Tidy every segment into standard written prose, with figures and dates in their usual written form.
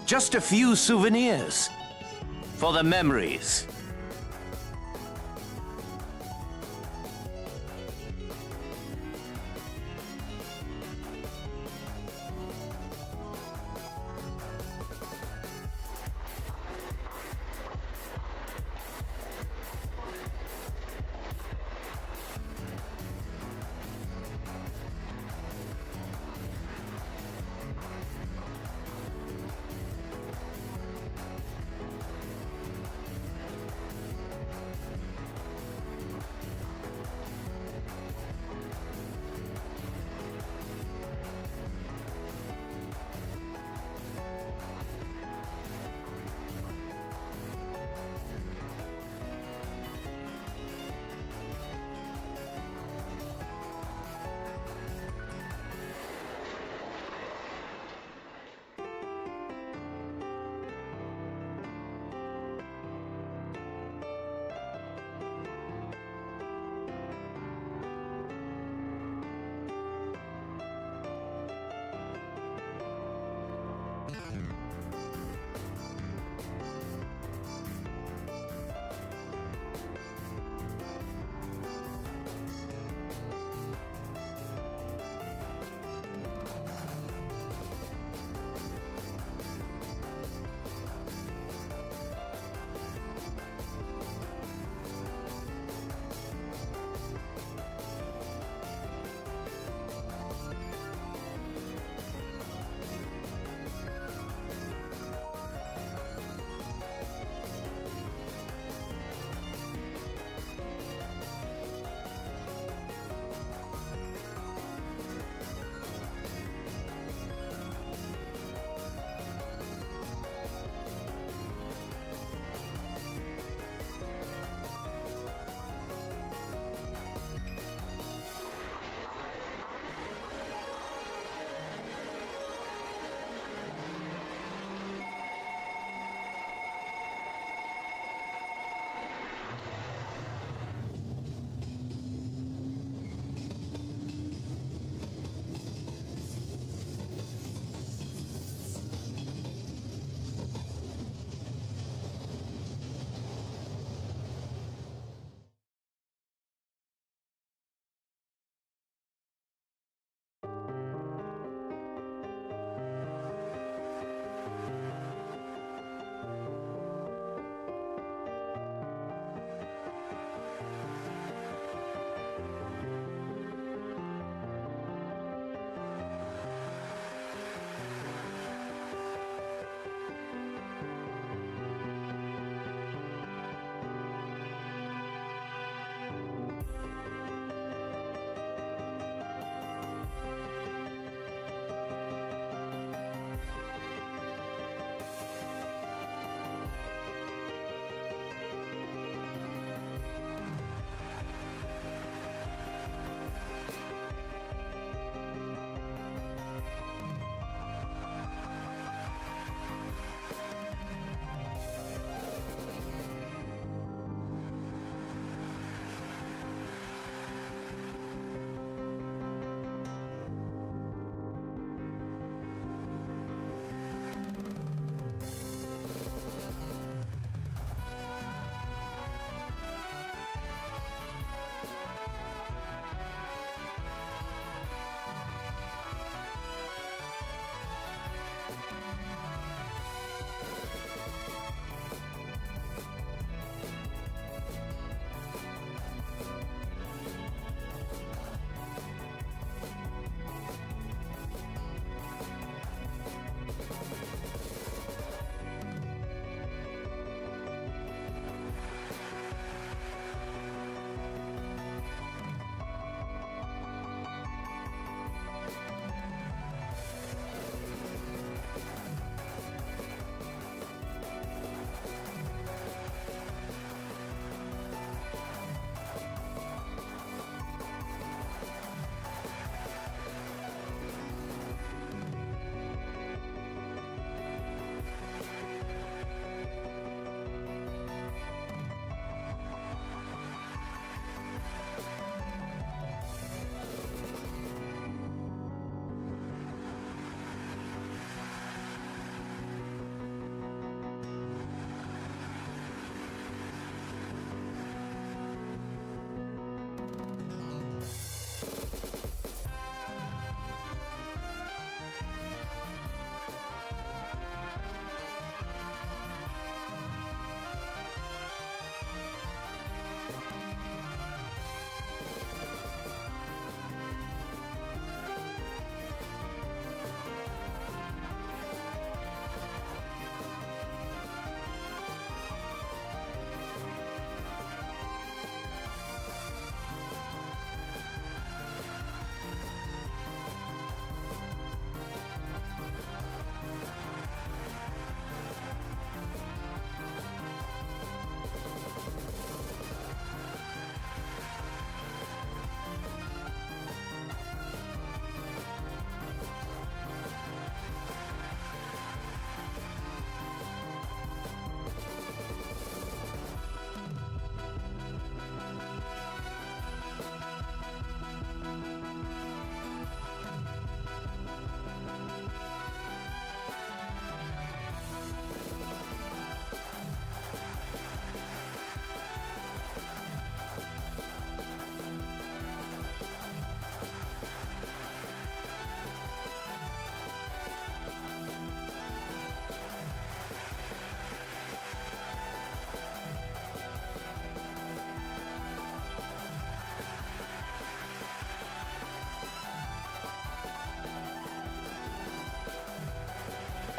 Just a few souvenirs. For the memories.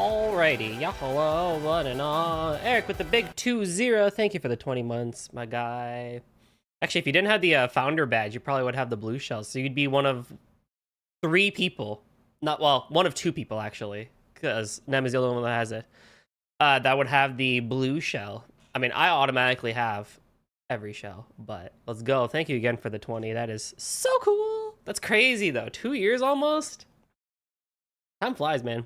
Alrighty, yeah, hello, one and all. Eric with the big 2-0. Thank you for the 20 months, my guy. Actually, if you didn't have the founder badge, you probably would have the blue shell. So you'd be one of 3 people. Not, well, one of 2 people, actually. Because Nem is the only one that has it. That would have the blue shell. I mean, I automatically have every shell. But let's go. Thank you again for the 20. That is so cool. That's crazy, though. 2 years almost. Time flies, man.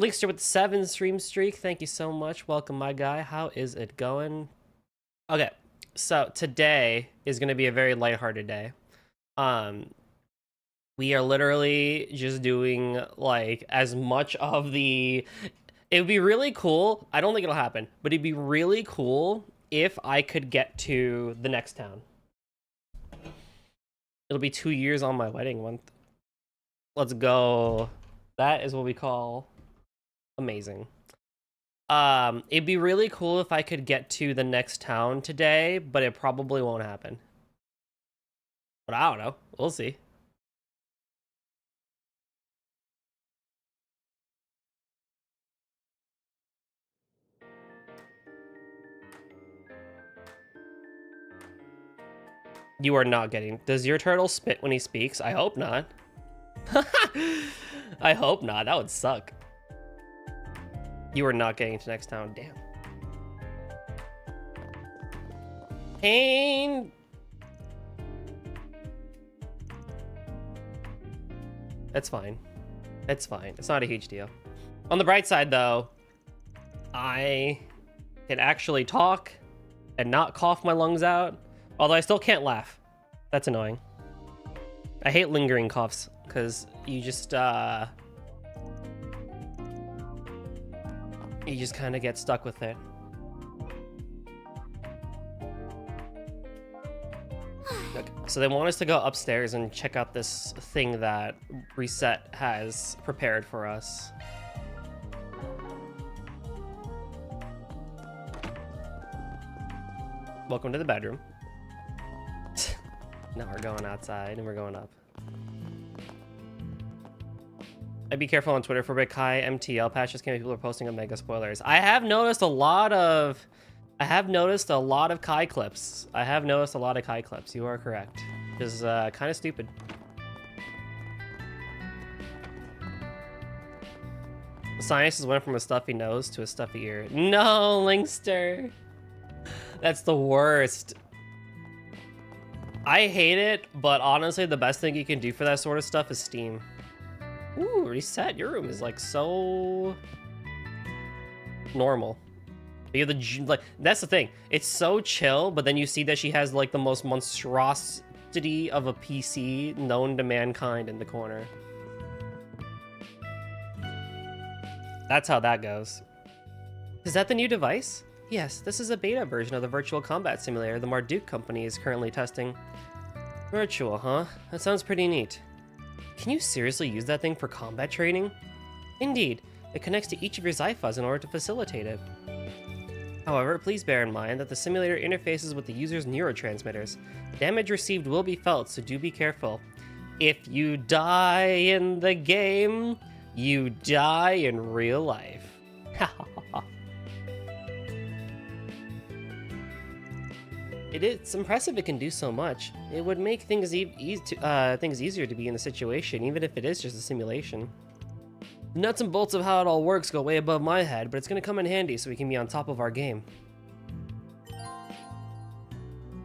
Linkster with the 7 stream streak. Thank you so much. Welcome, my guy. How is it going? Okay, so today is going to be a very lighthearted day. We are literally just doing like as much of the... It would be really cool. I don't think it'll happen, but it'd be really cool if I could get to the next town. It'll be 2 years on my wedding month. Let's go. That is what we call... amazing. It'd be really cool if I could get to the next town today, but it probably won't happen. But I don't know. We'll see. You are not getting... Does your turtle spit when he speaks? I hope not. I hope not. That would suck. You are not getting to next town. Damn. Pain. That's fine. It's fine. It's not a huge deal. On the bright side, though, I can actually talk and not cough my lungs out. Although I still can't laugh. That's annoying. I hate lingering coughs because you just kind of get stuck with it. Okay, so they want us to go upstairs and check out this thing that Reset has prepared for us. Welcome to the bedroom. Now we're going outside and we're going up. I'd be careful on Twitter for big high MTL patches. People are posting up mega spoilers. I have noticed a lot of Kai clips. You are correct. Which is kind of stupid. The scientists went from a stuffy nose to a stuffy ear. No, Linkster. That's the worst. I hate it, but honestly, the best thing you can do for that sort of stuff is Steam. Ooh, Reset. Your room is like so normal. You have the like. That's the thing. It's so chill, but then you see that she has like the most monstrosity of a PC known to mankind in the corner. That's how that goes. Is that the new device? Yes, this is a beta version of the virtual combat simulator the Marduk company is currently testing. Virtual, huh? That sounds pretty neat. Can you seriously use that thing for combat training? Indeed, it connects to each of your Zyphas in order to facilitate it. However, please bear in mind that the simulator interfaces with the user's neurotransmitters. Damage received will be felt, so do be careful. If you die in the game, you die in real life. It's impressive it can do so much. It would make things things easier to be in the situation, even if it is just a simulation. The nuts and bolts of how it all works go way above my head, but it's going to come in handy so we can be on top of our game.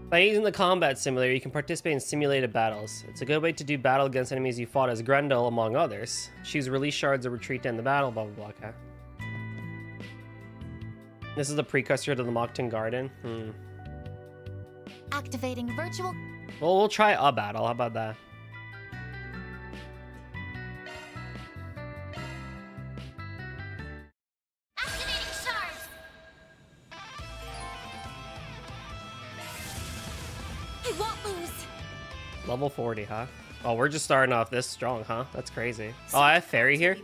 By using the combat simulator, you can participate in simulated battles. It's a good way to do battle against enemies you fought as Grendel, among others. Choose release shards or retreat to end the battle, blah blah blah. Okay. This is the precursor to the Mockton Garden. Activating virtual... Well, we'll try a battle. How about that? Activating shards! I won't lose! Level 40, huh? Oh, we're just starting off this strong, huh? That's crazy. Oh, I have Fairy here?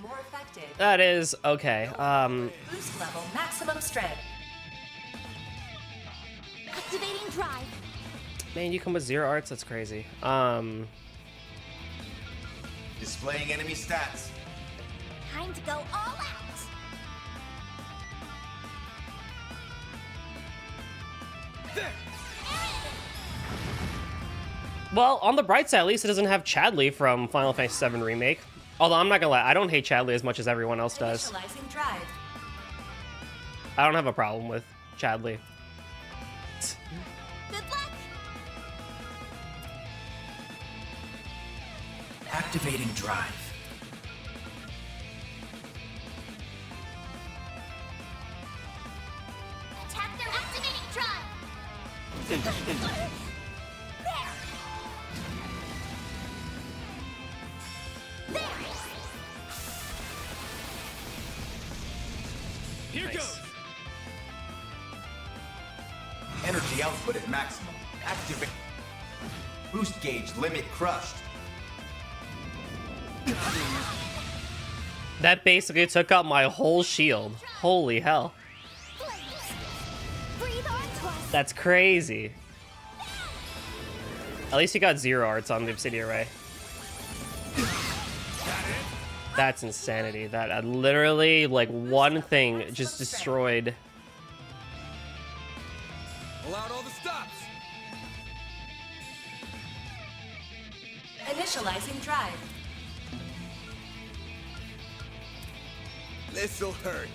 That is... okay. Boost level maximum strength. Activating drive. Man, you come with 0 arts? That's crazy. Displaying enemy stats. Time to go all out. Well, on the bright side, at least it doesn't have Chadley from Final Fantasy VII Remake. Although I'm not gonna lie, I don't hate Chadley as much as everyone else does. Initializing drive. I don't have a problem with Chadley. Good luck. Activating drive. Attack their activating drive. There. There. Here Nice. goes. Energy output at maximum. Activate. Boost gauge limit crushed. That basically took out my whole shield. Holy hell. Blaze. Breathe on twice. That's crazy. At least you got 0 arts on the Obsidian Ray. That's insanity. That literally, like, one thing just destroyed. Allowed all the stops. Initializing drive. This'll hurt.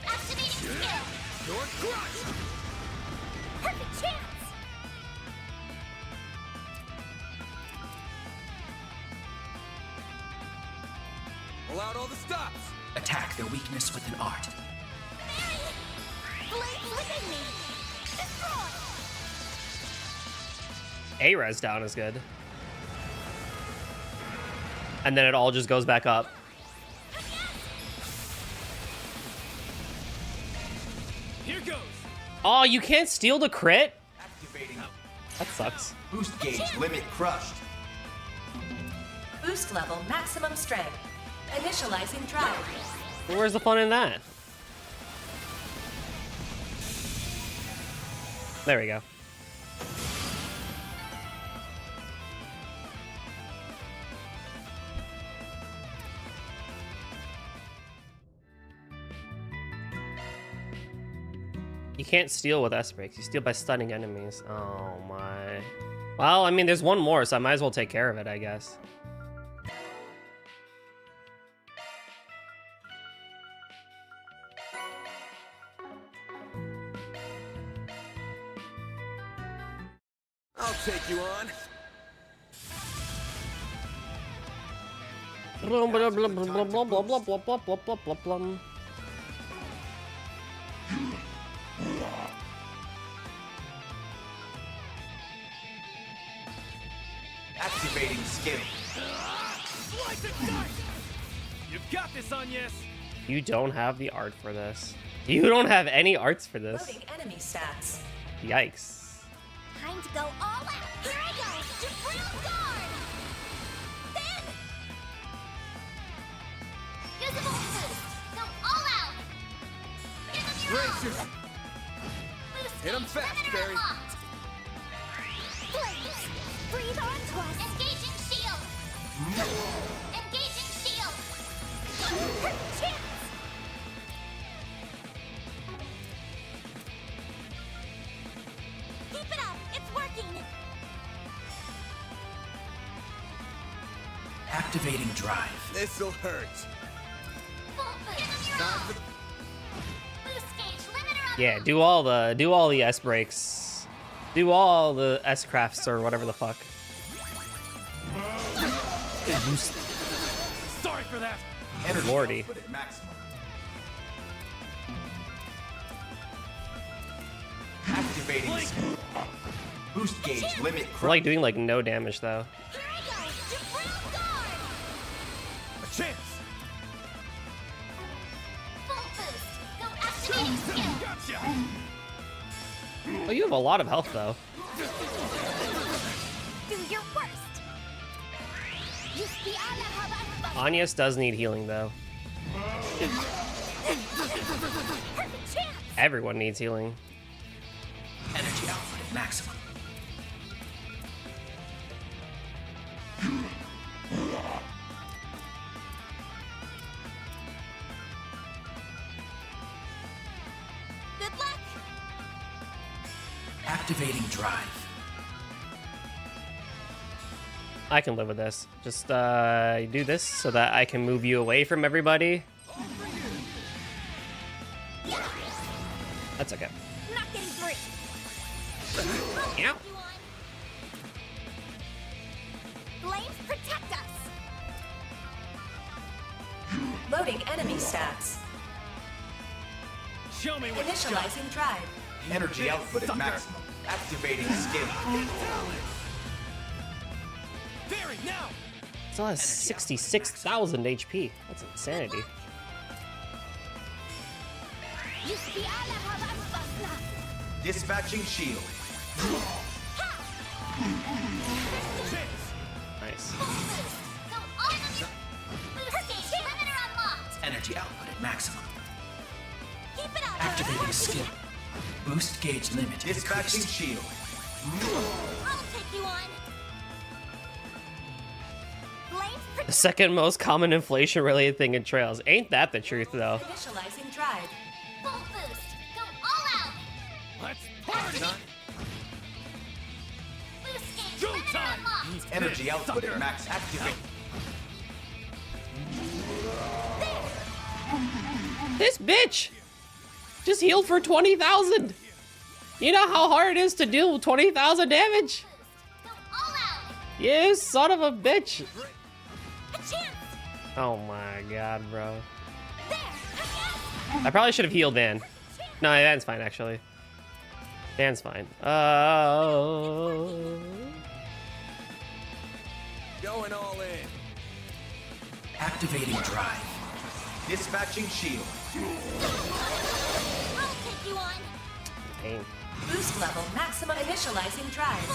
Activating skill. You're crushed. Perfect chance. Allowed all the stops. Attack their weakness with an art. Blade within me. Destroy. A-res down is good. And then it all just goes back up. Here goes. Oh, you can't steal the crit? Activating. That sucks. Boost gauge limit crushed. Boost level maximum strength. Initializing drive. Well, where's the fun in that? There we go. You can't steal with S-breaks. You steal by stunning enemies. Oh my. Well, I mean, there's one more, so I might as well take care of it, I guess. I'll take you on. Blum, blah, blah, blah, blah, blah, blah, blah, blah, blah, blah, blah, blah, blah. Activating skill. Slice it tight. You've got this, Agnes. You don't have the art for this. You don't have any arts for this. Loading enemy stats. Yikes. Time to go all out. Here I go. Different guard. Then. Visible boost. Go all out. Give them your all. Racers. Boost Hit 'em gauge fast, limiter Barry. unlocked. Blaze. Breathe on twice. Engaging shield. Engaging shield. Perfect chance. Keep it up. It's working. Activating drive. This'll hurt. Full boost. Give them your all. Boost gauge limiter Yeah, do all the S breaks. Do all the S crafts or whatever the fuck. Sorry for that. Energy Lordy. output at maximum. Activating skill. Boost gauge limit We're crushed. like doing like no damage though. Here I go. Different guard. A chance. Full boost. Go activating skill. Gotcha. Oh, you have a lot of health though. Do your worst. Agnes does need healing though. Perfect chance. Everyone needs healing. Energy output at maximum. Good luck. Activating drive. I can live with this. Just do this so that I can move you away from everybody. That's okay. Not getting through. Yeah. Flames protect us. Loading enemy stats. Show me what you got. Initializing drive. Energy output at maximum. Activating skill. Very now. Still has 66,000 HP. That's insanity. Dispatching shield. Nice. Energy output at maximum. Keep it up. Activating skill. Boost gauge limit Dispatching increased. shield. I'll take you on. Flames The second most common inflation related thing in Trails. Ain't that the truth though? Initializing drive. full boost. Go all out. Let's party. Boost gauge. Go limiter time. unlocked. Energy output at max. Activate. This bitch just healed for 20,000. You know how hard it is to deal with 20,000 damage? Go all out. You son of a bitch. A chance. Oh my god, bro. There. Yes. I probably should have healed Dan. No, Dan's fine actually. Dan's fine. Going all in. Activating drive. Dispatching shield. I'll take you on. Pain. Boost level maximum. Initializing drive. Full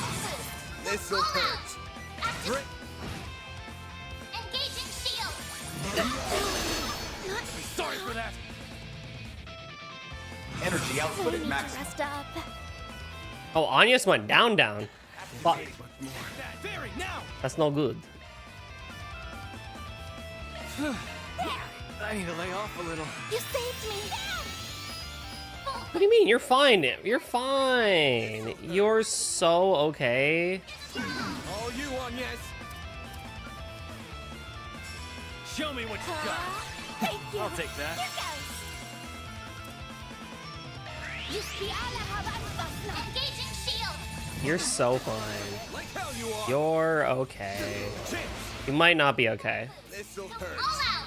boost. This'll All hurt. out. Activate. Engaging shield. Sorry for that. Energy output at maximum. Rest up. Oh, Anya's went down. Fuck. Very now. That's no good. I need to lay off a little. You saved me. What do you mean? You're fine. You're fine. You're so okay. All you on, yes. Show me what you got. Thank you. I'll take that. Here goes. Engaging shield. You're so fine. Like hell you are. You're okay. Chance. You might not be okay. This'll All hurt. out.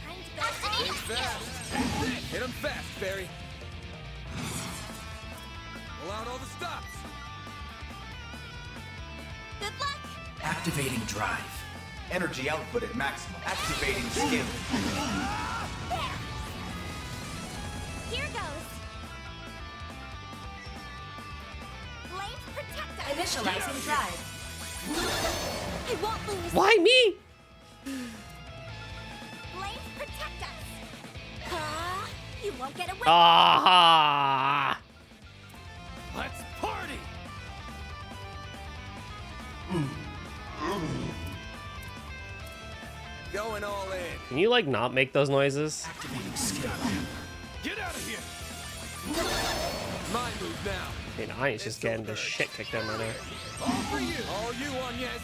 Time to go. Hit 'em fast. Hit 'em fast, Barry. Pull out all the stops. Good luck. Activating drive. Energy output at maximum. Activating skill. There. Here goes. Flames protect us. Initializing drive. I won't lose. Why me? Flames protect us. You won't get away. Ah! Let's party. Going all in. Can you like not make those noises? Activating skill. Get out of here. My move now. I mean, Anya's just getting the shit kicked out of her. All for you. All you on, yes.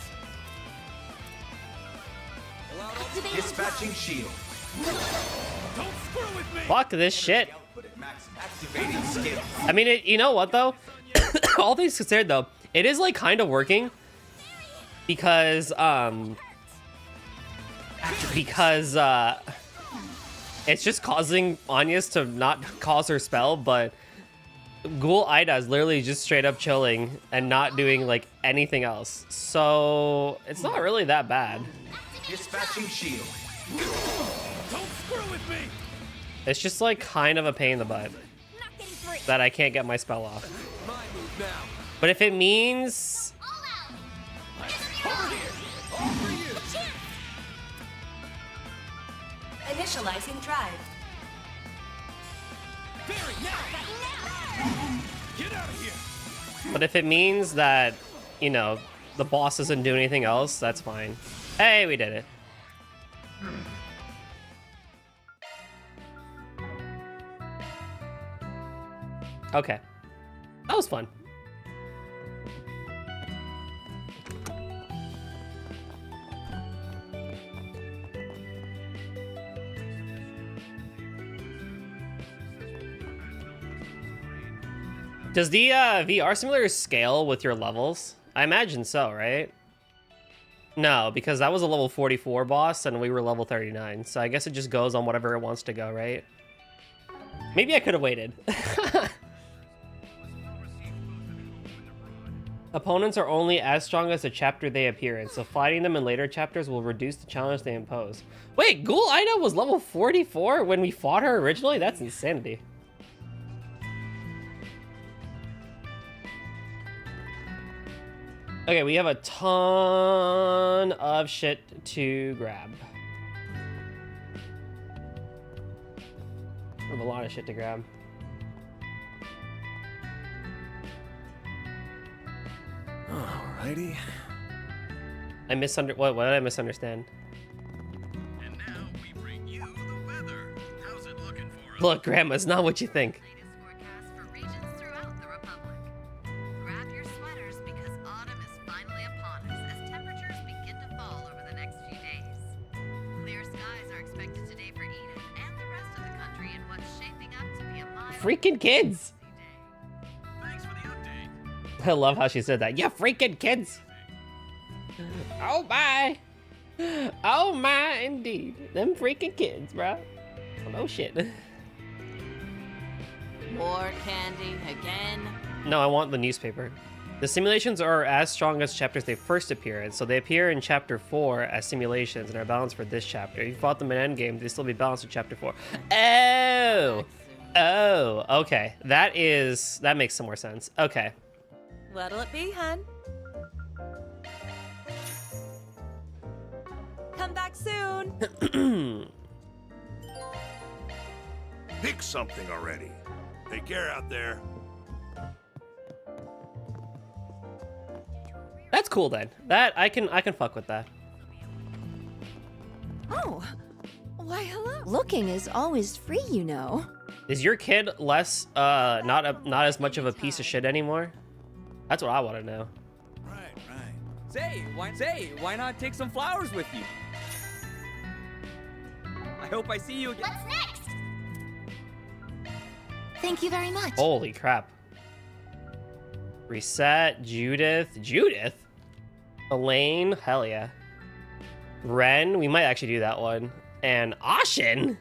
Pull out all the Activating Dispatching shield. Don't screw with me. Fuck this shit. Output at maximum. Activating skill. I mean, you know what though? All things considered though, it is like kind of working because it's just causing Anya's to not cause her spell, but Ghoul Ida is literally just straight up chilling and not doing like anything else. So it's not really that bad. Dispatching shield. Don't screw with me. It's just like kind of a pain in the butt Not getting through. that I can't get my spell off. My move now. But if it means All out. Let's party. All for you. A chance. Initializing drive. Barry, now. Got you now. Get out of here. But if it means that, you know, the boss doesn't do anything else, that's fine. Hey, we did it. Okay. That was fun. Does the VR simulator scale with your levels? I imagine so, right? No, because that was a level 44 boss and we were level 39. So I guess it just goes on whatever it wants to go, right? Maybe I could have waited. Opponents are only as strong as the chapter they appear in, so fighting them in later chapters will reduce the challenge they impose. Wait, Ghoul Ida was level 44 when we fought her originally? That's insanity. Okay, we have a ton of shit to grab. We have a lot of shit to grab. Alrighty. What did I misunderstand? And now we bring you the weather. How's it looking for us? Look, Grandma, it's not what you think. Latest forecast for regions throughout the Republic. Grab your sweaters because autumn is finally upon us as temperatures begin to fall over the next few days. Clear skies are expected today for Eden and the rest of the country in what's shaping up to be a mild Freaking kids! day. Thanks for the update. I love how she said that. Yeah, freaking kids! Oh my! Oh my, indeed. Them freaking kids, bro. Oh shit. More candy again. No, I want the newspaper. The simulations are as strong as chapters they first appear in, so they appear in chapter 4 as simulations and are balanced for this chapter. If you fought them in endgame, they still be balanced in chapter 4. Oh! Oh, okay. That makes some more sense. Okay. What'll it be, hun? Come back soon. Pick something already. Take care out there. That's cool then. That I can fuck with that. Oh, why hello. Looking is always free, you know. Is your kid less not as much of a piece of shit anymore? That's what I want to know. Right. Say, why not take some flowers with you? I hope I see you again. What's next? Thank you very much. Holy crap. Reset, Judith, Elaine, hell yeah. Ren, we might actually do that one. And Ashin?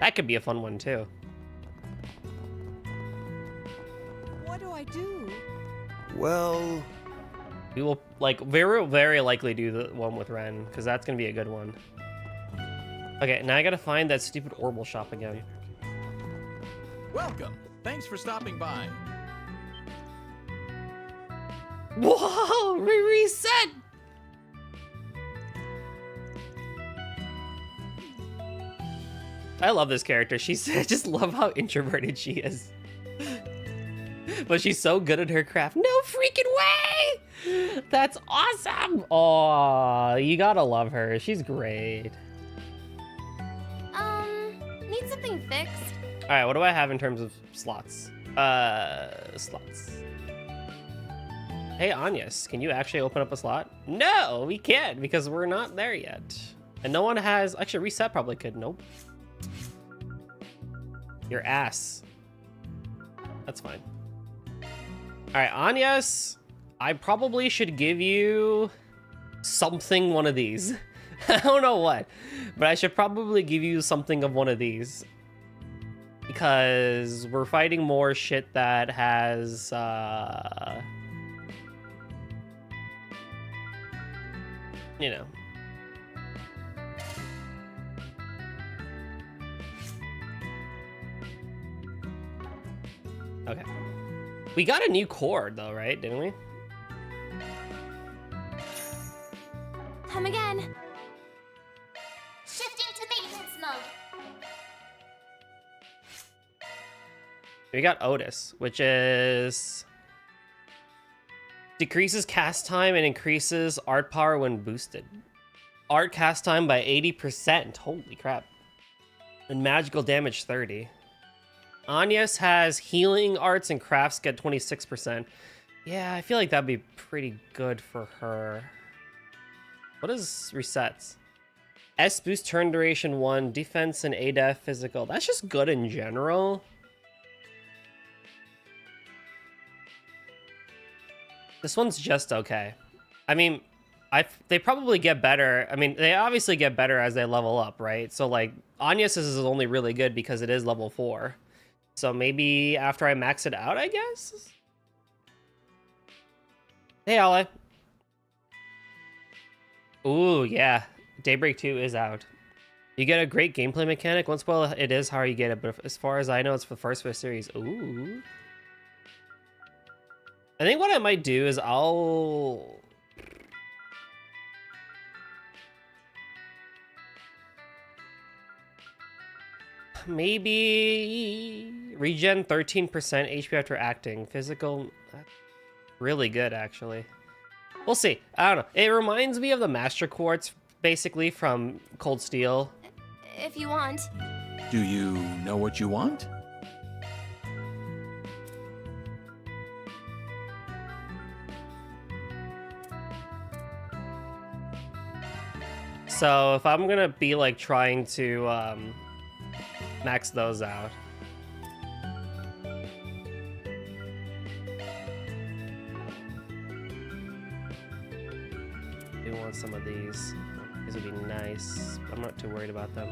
That could be a fun one too. What do I do? Well, We will, like, very likely do the one with Ren, because that's gonna be a good one. Okay, now I gotta find that stupid Orbital shop again. Welcome. Thanks for stopping by. Whoa, reset! I love this character. I just love how introverted she is. But she's so good at her craft. No freaking way! That's awesome! Aw, you gotta love her. She's great. Need something fixed? Alright, what do I have in terms of slots? Slots. Hey, Anyas, can you actually open up a slot? No, we can't because we're not there yet. And no one has... Actually, Reset probably could. Nope. Your ass. That's fine. Alright, Anyas, I probably should give you something one of these. I don't know what, but I should probably give you something of one of these. Because we're fighting more shit that has, you know. Okay. We got a new chord though, right? Didn't we? Come again. Shifting to maintenance mode. We got Otis, which is decreases cast time and increases art power when boosted. Art cast time by 80%. Holy crap. And magical damage 30. Anyas has healing arts and crafts get 26%. Yeah, I feel like that'd be pretty good for her. What is resets? S boost turn duration 1, defense and ADF physical. That's just good in general. This one's just okay. I mean, they probably get better. I mean, they obviously get better as they level up, right? So like Anya's is only really good because it is level 4. So maybe after I max it out, I guess? Hey, Ale. Ooh, yeah. Daybreak 2 is out. You get a great gameplay mechanic. Once well, it is how you get it, but as far as I know, it's the first for the series. Ooh. I think what I might do is I'll... maybe regen 13% HP after acting. Physical, that's really good, actually. We'll see. I don't know. It reminds me of the Master Quartz, basically, from Cold Steel. If you want. Do you know what you want? So if I'm gonna be like trying to max those out. I do want some of these. These would be nice. I'm not too worried about them.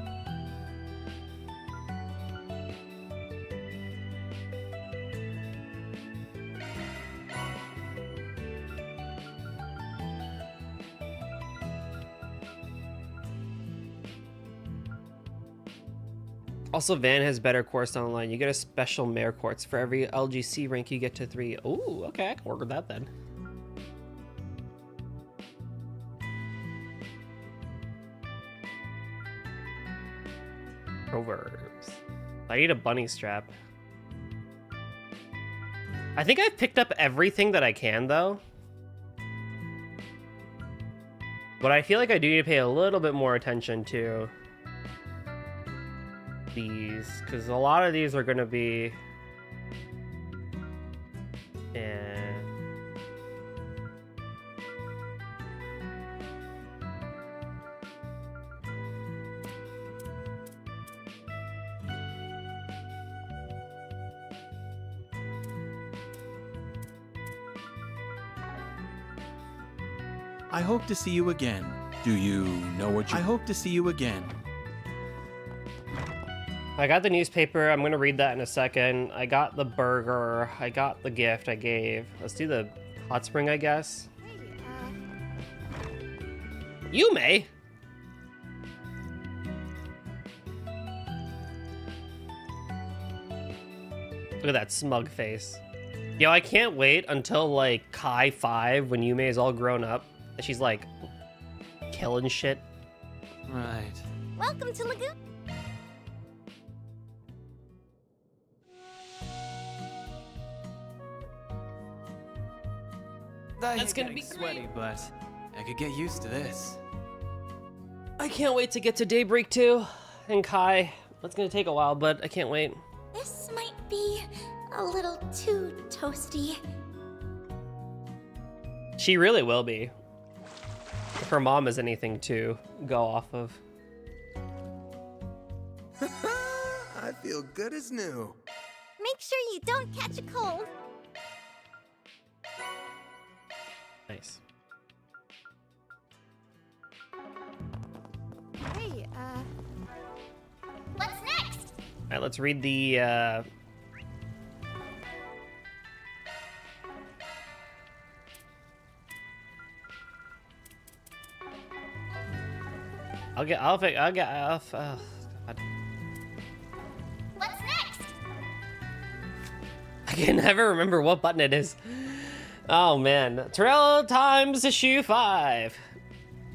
Also, Van has better quartz online. You get a special mare quartz for every LGC rank you get to 3. Ooh, okay, I can work with that then. Proverbs. I need a bunny strap. I think I've picked up everything that I can, though. But I feel like I do need to pay a little bit more attention to these, because a lot of these are going to be... I hope to see you again. Do you know what you... I hope to see you again. I got the newspaper. I'm going to read that in a second. I got the burger. I got the gift I gave. Let's do the hot spring, I guess. You may. Look at that smug face. Yo, I can't wait until like Kai 5 when Yume is all grown up. And she's like killing shit. Right. Welcome to Lagoon. That's gonna be sweaty, but I could get used to this. I can't wait to get to Daybreak 2 and Kai. That's gonna take a while, but I can't wait. This might be a little too toasty. She really will be. If her mom is anything to go off of. I feel good as new. Make sure you don't catch a cold. Nice. Hey, what's next? All right, let's read the God. What's next? I can never remember what button it is. Oh man. Terrell Times issue 5.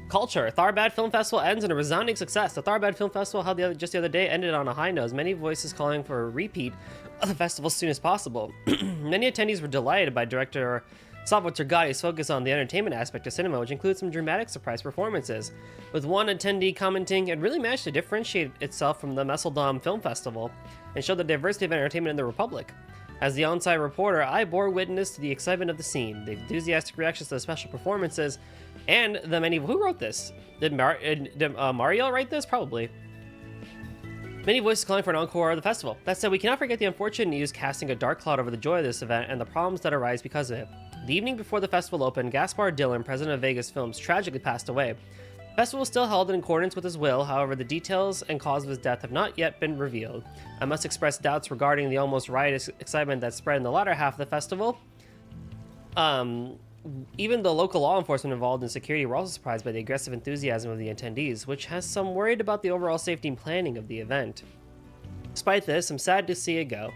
Culture. Tharbad Film Festival ends in a resounding success. The Tharbad Film Festival held just the other day ended on a high note. Many voices calling for a repeat of the festival as soon as possible. Many attendees were delighted by director Salvo Tergati's focus on the entertainment aspect of cinema, which includes some dramatic surprise performances. With one attendee commenting, it really managed to differentiate itself from the Messeldom Film Festival and show the diversity of entertainment in the Republic. As the on-site reporter, I bore witness to the excitement of the scene, the enthusiastic reactions to the special performances, and the many... Who wrote this? Did Mario write this? Probably. Many voices calling for an encore of the festival. That said, we cannot forget the unfortunate news casting a dark cloud over the joy of this event and the problems that arise because of it. The evening before the festival opened, Gaspar Dillon, president of Vegas Films, tragically passed away. The festival was still held in accordance with his will, however, the details and cause of his death have not yet been revealed. I must express doubts regarding the almost riotous excitement that spread in the latter half of the festival. Even the local law enforcement involved in security were also surprised by the aggressive enthusiasm of the attendees, which has some worried about the overall safety and planning of the event. Despite this, I'm sad to see it go.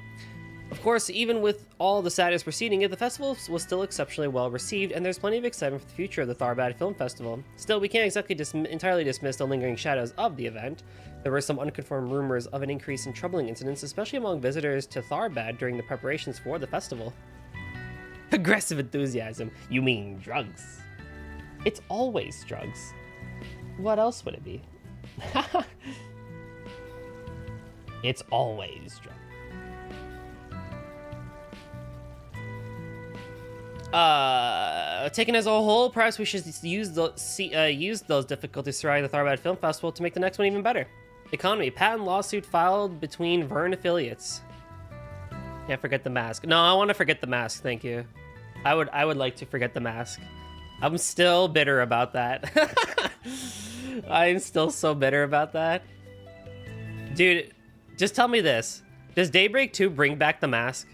Of course, even with all the sadness preceding it, the festival was still exceptionally well received, and there's plenty of excitement for the future of the Tharbad Film Festival. Still, we can't exactly entirely dismiss the lingering shadows of the event. There were some unconfirmed rumors of an increase in troubling incidents, especially among visitors to Tharbad during the preparations for the festival. Aggressive enthusiasm. You mean drugs? It's always drugs. What else would it be? It's always drugs. Taken as a whole, perhaps we should use those difficulties surrounding the Tharbad Film Festival to make the next one even better. Economy. Patent lawsuit filed between Vern affiliates. Can't forget the mask. No, I want to forget the mask, thank you. I would like to forget the mask. I'm still bitter about that. I'm still so bitter about that. Dude, just tell me this. Does Daybreak 2 bring back the mask?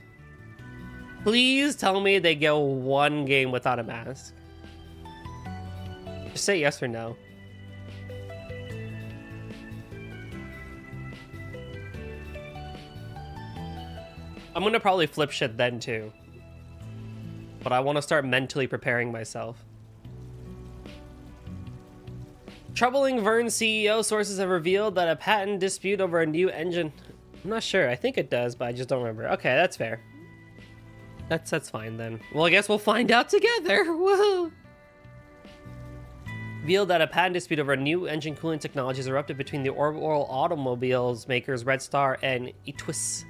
Please tell me they go one game without a mask. Just say yes or no. I'm gonna probably flip shit then too. But I want to start mentally preparing myself. Troubling Vern CEO sources have revealed that a patent dispute over a new engine. I'm not sure. I think it does, but I just don't remember. Okay, that's fair. That's fine then. Well, I guess we'll find out together. Woohoo! Revealed that a patent dispute over a new engine cooling technology has erupted between the Orbital Automobiles makers Red Star and Itwis,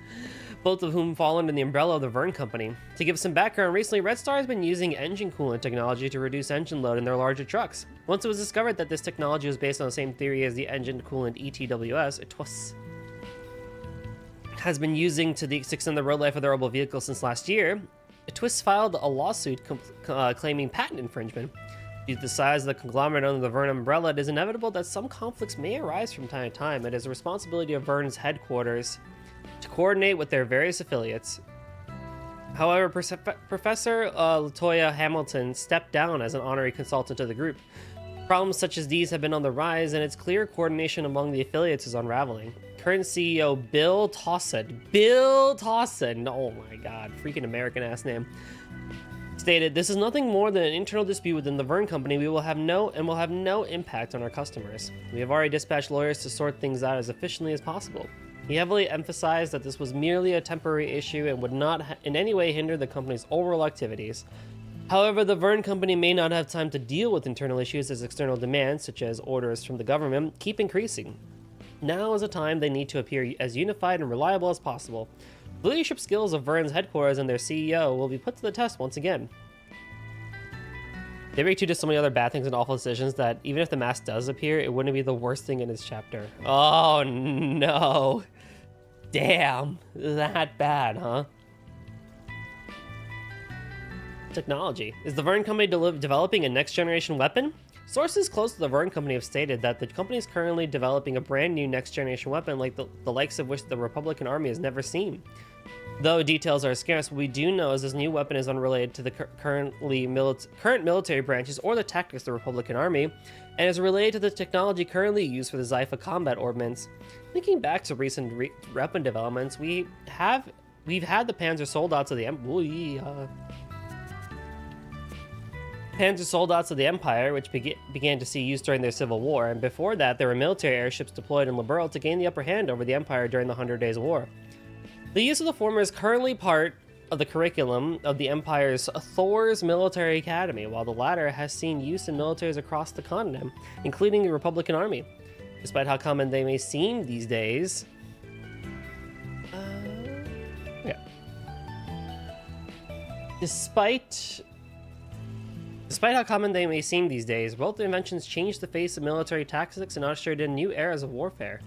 both of whom fall under the umbrella of the Vern Company. To give some background, recently Red Star has been using engine coolant technology to reduce engine load in their larger trucks. Once it was discovered that this technology was based on the same theory as the engine coolant ETWS, Itwis has been using to extend the road life of their orbital vehicle since last year, Itwis filed a lawsuit claiming patent infringement. Due to the size of the conglomerate under the Vern umbrella, it is inevitable that some conflicts may arise from time to time. It is the responsibility of Vern's headquarters to coordinate with their various affiliates. However, Professor Latoya Hamilton stepped down as an honorary consultant to the group. Problems such as these have been on the rise, and it's clear coordination among the affiliates is unraveling. Current CEO Bill Towson, oh my god, freaking American ass name, stated, "This is nothing more than an internal dispute within the Vern Company. We will have no impact on our customers. We have already dispatched lawyers to sort things out as efficiently as possible." He heavily emphasized that this was merely a temporary issue and would not in any way hinder the company's overall activities. However, the Vern Company may not have time to deal with internal issues as external demands, such as orders from the government, keep increasing. Now is a time they need to appear as unified and reliable as possible. The leadership skills of Vern's headquarters and their CEO will be put to the test once again. Daybreak 2 did so many other bad things and awful decisions that even if the mask does appear, it wouldn't be the worst thing in this chapter. Oh no. Damn. That bad, huh? Technology. Is the Vern Company developing a next-generation weapon? Sources close to the Vern Company have stated that the company is currently developing a brand new next-generation weapon like the likes of which the Republican Army has never seen. Though details are scarce, what we do know is this new weapon is unrelated to the current military branches or the tactics of the Republican Army, and is related to the technology currently used for the Zypha combat ordnance. Thinking back to recent weapon developments, we've had the Panzer sold out to the Panzer soldats of the Empire, which began to see use during their Civil War, and before that there were military airships deployed in Liberl to gain the upper hand over the Empire during the 100 Days War. The use of the former is currently part of the curriculum of the Empire's Thor's Military Academy, while the latter has seen use in militaries across the continent, including the Republican Army. Despite how common they may seem these days... Despite how common they may seem these days, both inventions changed the face of military tactics and ushered in new eras of warfare.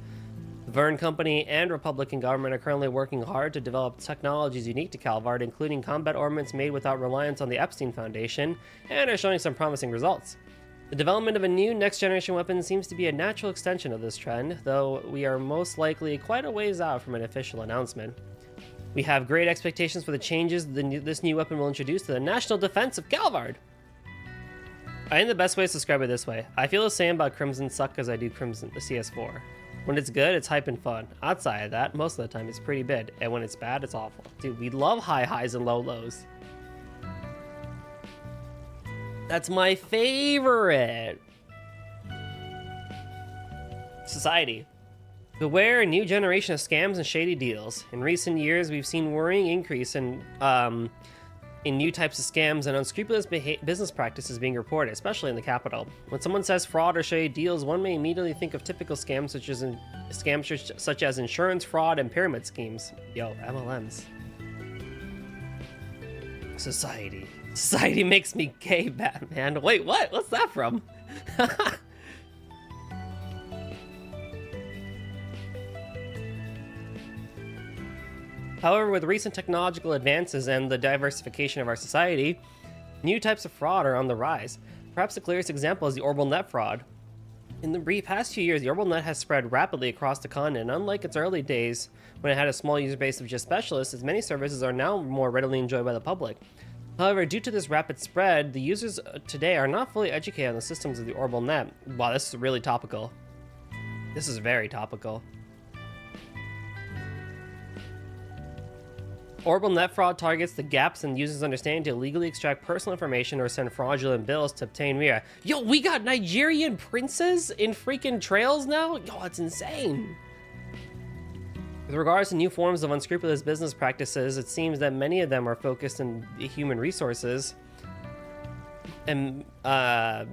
The Verne Company and Republican government are currently working hard to develop technologies unique to Calvard, including combat armaments made without reliance on the Epstein Foundation, and are showing some promising results. The development of a new next-generation weapon seems to be a natural extension of this trend, though we are most likely quite a ways out from an official announcement. We have great expectations for the changes this new weapon will introduce to the national defense of Calvard. I think the best way is to describe it this way. I feel the same about Crimson Suck as I do Crimson the CS4. When it's good, it's hype and fun. Outside of that, most of the time it's pretty bad, and when it's bad, it's awful. Dude, we love high highs and low lows. That's my favorite. Society. Beware a new generation of scams and shady deals. In recent years, we've seen worrying increase in new types of scams and unscrupulous business practices being reported, especially in the capital. When someone says fraud or shady deals, one may immediately think of typical scams such as insurance fraud and pyramid schemes. Yo, MLMs. Society. Society makes me gay, Batman. Wait, what? What's that from? However, with recent technological advances and the diversification of our society, new types of fraud are on the rise. Perhaps the clearest example is the Orbital Net fraud. In the past few years, the Orbital Net has spread rapidly across the continent. Unlike its early days, when it had a small user base of just specialists, its many services are now more readily enjoyed by the public. However, due to this rapid spread, the users today are not fully educated on the systems of the Orbital Net. Wow, this is really topical. This is very topical. Orbital Net fraud targets the gaps in users' understanding to illegally extract personal information or send fraudulent bills to obtain Mira. Yo, we got Nigerian princes in freaking trails now? Yo, that's insane. With regards to new forms of unscrupulous business practices, it seems that many of them are focused in the human resources and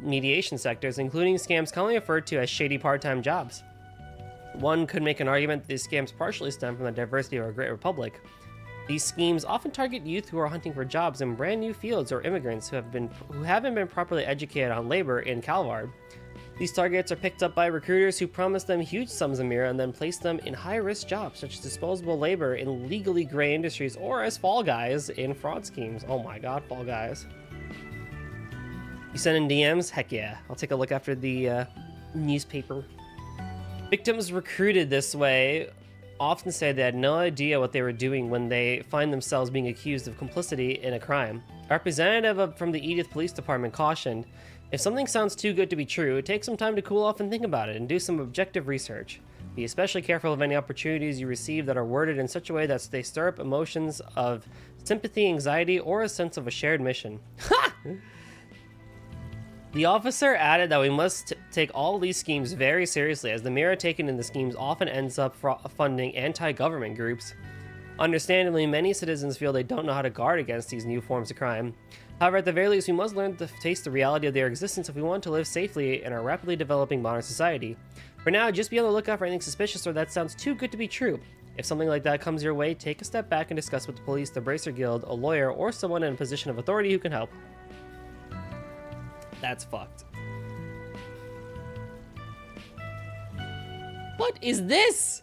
mediation sectors, including scams commonly referred to as shady part-time jobs. One could make an argument that these scams partially stem from the diversity of our great republic. These schemes often target youth who are hunting for jobs in brand new fields or immigrants who haven't been properly educated on labor in Calvard. These targets are picked up by recruiters who promise them huge sums of Mira and then place them in high-risk jobs such as disposable labor in legally gray industries or as fall guys in fraud schemes. Oh my god, fall guys. You send in DMs? Heck yeah. I'll take a look after the newspaper. Victims recruited this way often say they had no idea what they were doing when they find themselves being accused of complicity in a crime. A representative from the Edith Police Department cautioned, if something sounds too good to be true, take some time to cool off and think about it and do some objective research. Be especially careful of any opportunities you receive that are worded in such a way that they stir up emotions of sympathy, anxiety, or a sense of a shared mission. Ha! The officer added that we must take all these schemes very seriously, as the Mira taken in the schemes often ends up funding anti-government groups. Understandably, many citizens feel they don't know how to guard against these new forms of crime. However, at the very least, we must learn to taste the reality of their existence if we want to live safely in our rapidly developing modern society. For now, just be on the lookout for anything suspicious or that sounds too good to be true. If something like that comes your way, take a step back and discuss with the police, the Bracer Guild, a lawyer, or someone in a position of authority who can help. That's fucked. What is this?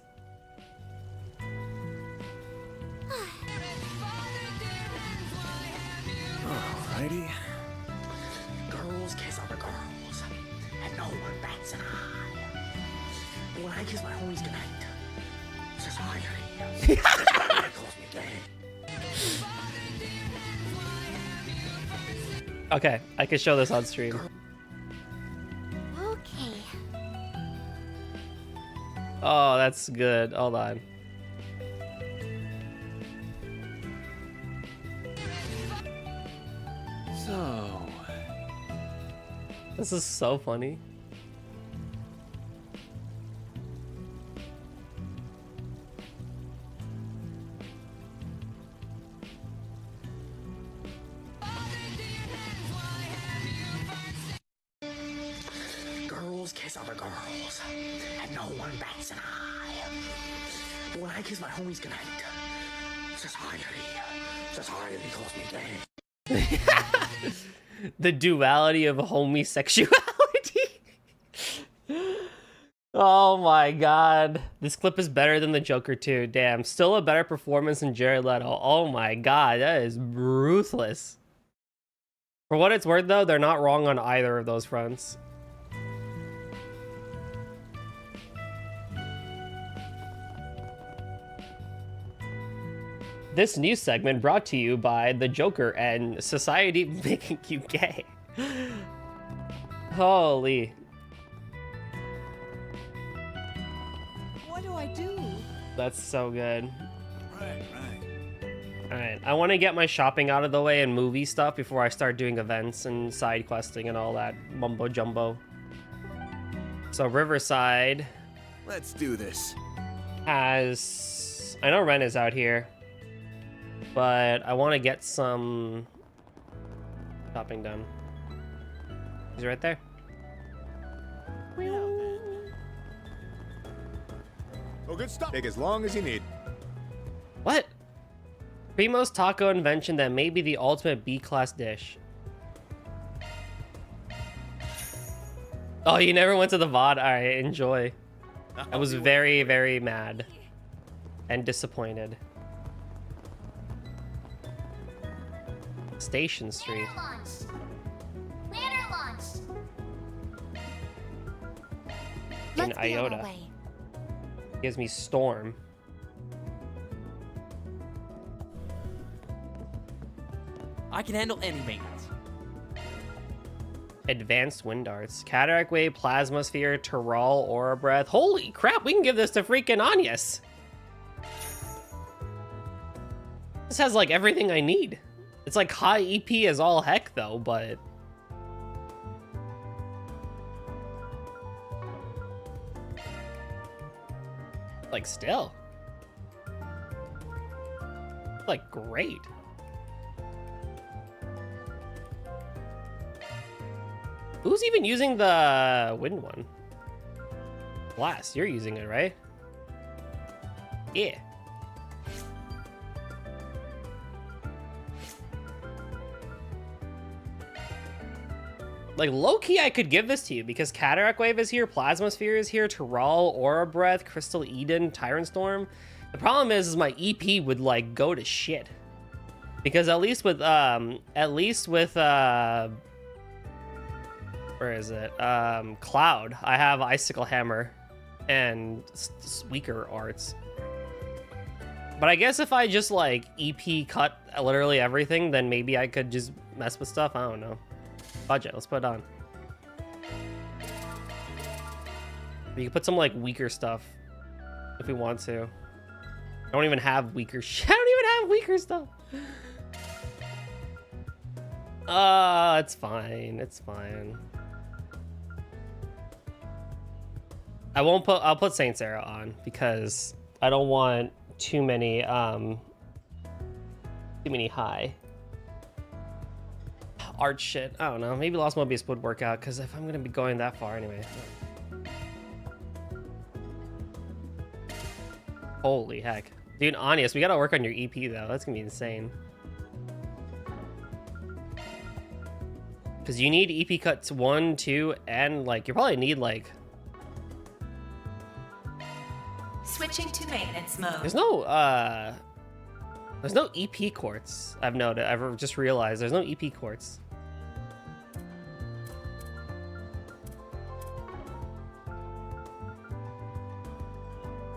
Alrighty. Girls kiss other girls, and no one bats an eye. When I kiss my homies goodnight, society calls me gay. Okay, I can show this on stream. Okay. Oh, that's good. Hold on. So, this is so funny. Girls kiss other girls, and no one bats an eye. When I kiss my homies goodnight, society calls me gay. The duality of homosexuality. Oh my god. This clip is better than the Joker 2. Damn. Still a better performance than Jared Leto. Oh my god. That is ruthless. For what it's worth, though, they're not wrong on either of those fronts. This news segment brought to you by the Joker and society making you gay. Holy. What do I do? That's so good. Right. Alright, I want to get my shopping out of the way and movie stuff before I start doing events and side questing and all that mumbo jumbo. So Riverside Let's do this. has... I know Ren is out here, but I want to get some shopping done. He's right there. Oh, good stuff. Take as long as you need. What? Primo's taco invention that may be the ultimate B-class dish. Oh, you never went to the VOD? Alright, enjoy. I was very, very mad and disappointed. Station Street. Banner launched. In Iota. Gives me Storm. I can handle any maintenance. Advanced Wind Arts. Cataract Wave, Plasma Sphere, Tyrol, Aura Breath. Holy crap, we can give this to freaking Anyas. This has like everything I need. It's like high EP as all heck though, but... like still. Like great. Who's even using the wind one? Blast, you're using it, right? Yeah. Like, low-key, I could give this to you, because Cataract Wave is here, Plasma Sphere is here, Tyrol, Aura Breath, Crystal Eden, Tyrant Storm. The problem is my EP would, like, go to shit. Because at least with, where is it? Cloud, I have Icicle Hammer and weaker arts. But I guess if I just, like, EP cut literally everything, then maybe I could just mess with stuff, I don't know. Budget, let's put it on. We can put some like weaker stuff if we want to. I don't even have weaker shit. I don't even have weaker stuff. It's fine. It's fine. I'll put Saint Sarah on because I don't want too many high art shit. I don't know. Maybe Lost Mobius would work out because if I'm gonna be going that far anyway. Holy heck. Dude, Anyas, we gotta work on your EP though. That's gonna be insane. Because you need EP cuts 1, 2, and like you probably need like... Switching to maintenance mode. There's no EP quartz. I've just realized there's no EP quartz.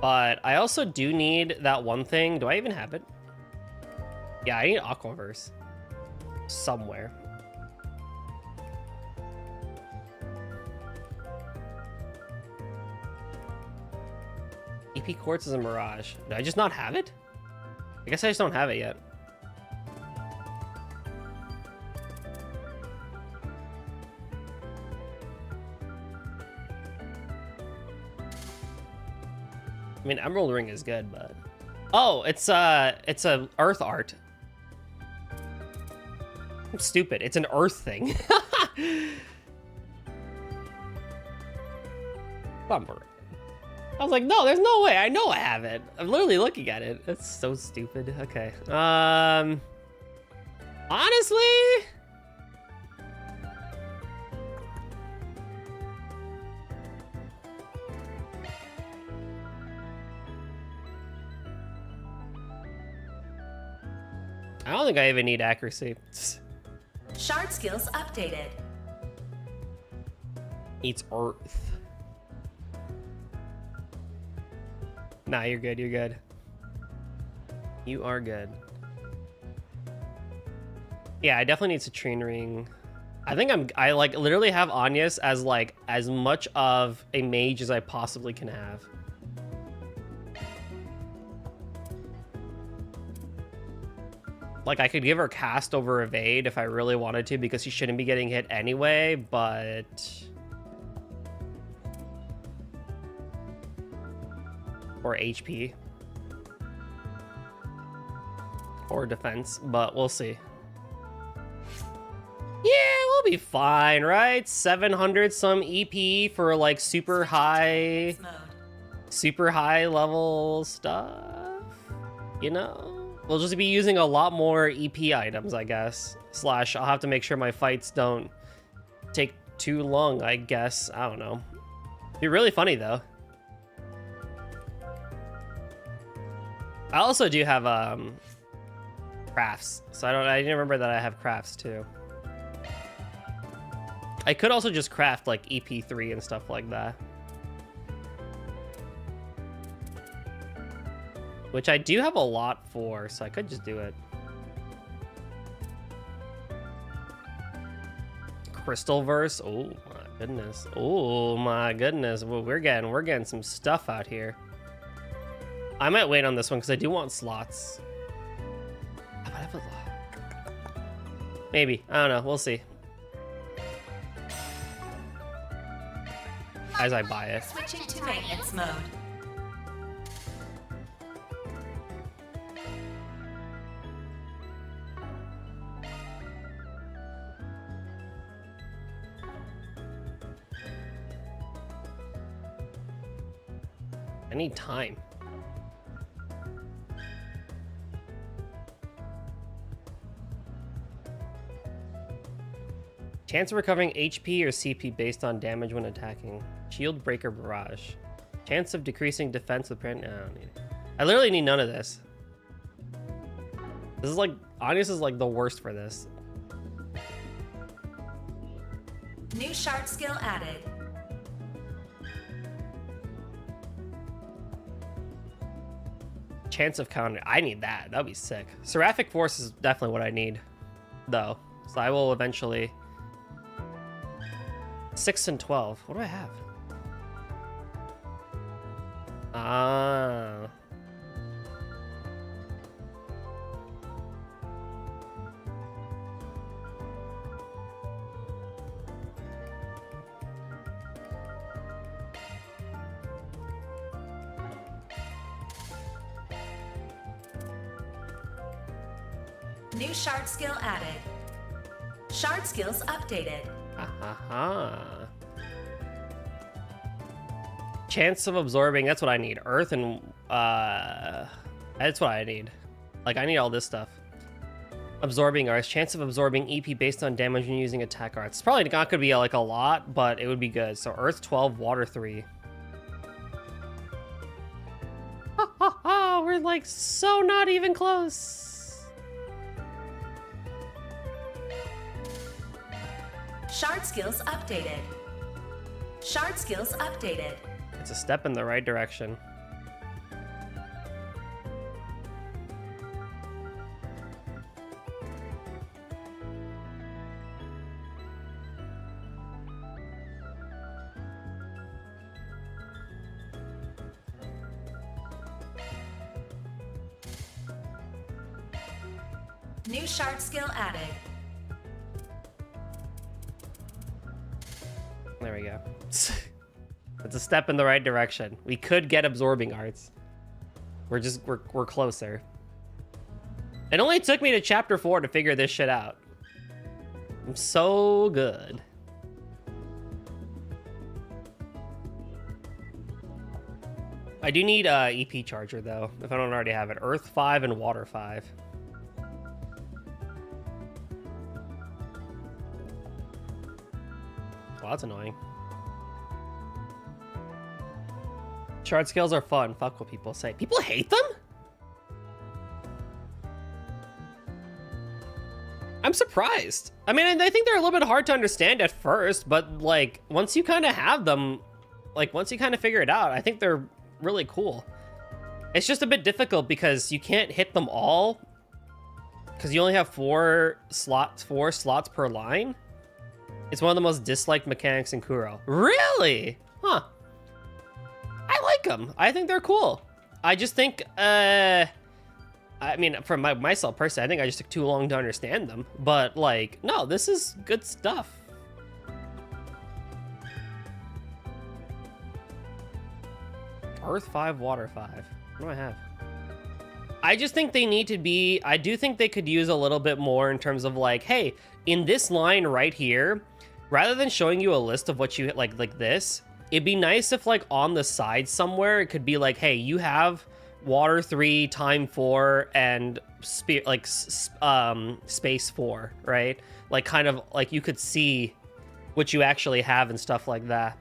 But I also do need that one thing. Do I even have it? Yeah, I need Aquaverse somewhere. EP quartz is a Mirage. Did I just not have it? I guess I just don't have it yet. I mean, Emerald Ring is good, but... Oh, it's a Earth art. I'm stupid. It's an Earth thing. Bumper. I was like, no, there's no way. I know I have it. I'm literally looking at it. That's so stupid. Okay. Honestly... I don't think I even need accuracy. Shard skills updated. Eats earth. Nah, you're good. You're good. You are good. Yeah, I definitely need Citrine Ring. I think I like literally have Anya's as like as much of a mage as I possibly can have. Like I could give her cast over evade if I really wanted to because she shouldn't be getting hit anyway, but or HP or defense, but we'll see. Yeah, we'll be fine, right? 700 some EP for like super high level stuff, you know? We'll just be using a lot more EP items, I guess. Slash, I'll have to make sure my fights don't take too long, I guess. I don't know. It'd be really funny though. I also do have crafts, so I didn't remember that I have crafts too. I could also just craft like EP3 and stuff like that. Which I do have a lot for, so I could just do it. Crystal verse. Oh my goodness. Oh my goodness. Well, we're getting some stuff out here. I might wait on this one because I do want slots. I have a lot. Maybe. I don't know. We'll see. As I buy it. Switching to maintenance mode. I need time. Chance of recovering HP or CP based on damage when attacking. Shield breaker barrage. Chance of decreasing defense with print. No, I don't need it. I literally need none of this. This is like, Anius is like the worst for this. New shard skill added. Chance of counter. I need that. That'd be sick. Seraphic Force is definitely what I need, though. So I will eventually. 6 and 12. What do I have? Ah. New shard skill added. Shard skills updated. Chance of absorbing, that's what I need. Earth and that's what I need. Like I need all this stuff. Absorbing arts, chance of absorbing EP based on damage when using attack arts. It's probably not gonna be like a lot, but it would be good. So Earth 12, Water 3. We're like so not even close. Shard skills updated. Shard skills updated. It's a step in the right direction. New shard skill added. There we go. It's a step in the right direction. We could get absorbing arts. We're closer. It only took me to chapter 4 to figure this shit out. I'm so good. I do need a EP charger though, if I don't already have it. Earth 5 and Water 5. Well, that's annoying. Shard skills are fun. Fuck what people say. People hate them? I'm surprised. I mean, I think they're a little bit hard to understand at first, but like once you kind of have them, like once you kind of figure it out, I think they're really cool. It's just a bit difficult because you can't hit them all because you only have four slots per line. It's one of the most disliked mechanics in Kuro. Really? Huh. I like them. I think they're cool. I just think, I mean, for myself personally, I think I just took too long to understand them. But like, no, this is good stuff. Earth 5, Water 5. What do I have? I just think they need to be, I do think they could use a little bit more in terms of like, hey, in this line right here, rather than showing you a list of what you like this, it'd be nice if like on the side somewhere, it could be like, hey, you have Water 3, Time 4, and Space 4, right? Like kind of like you could see what you actually have and stuff like that.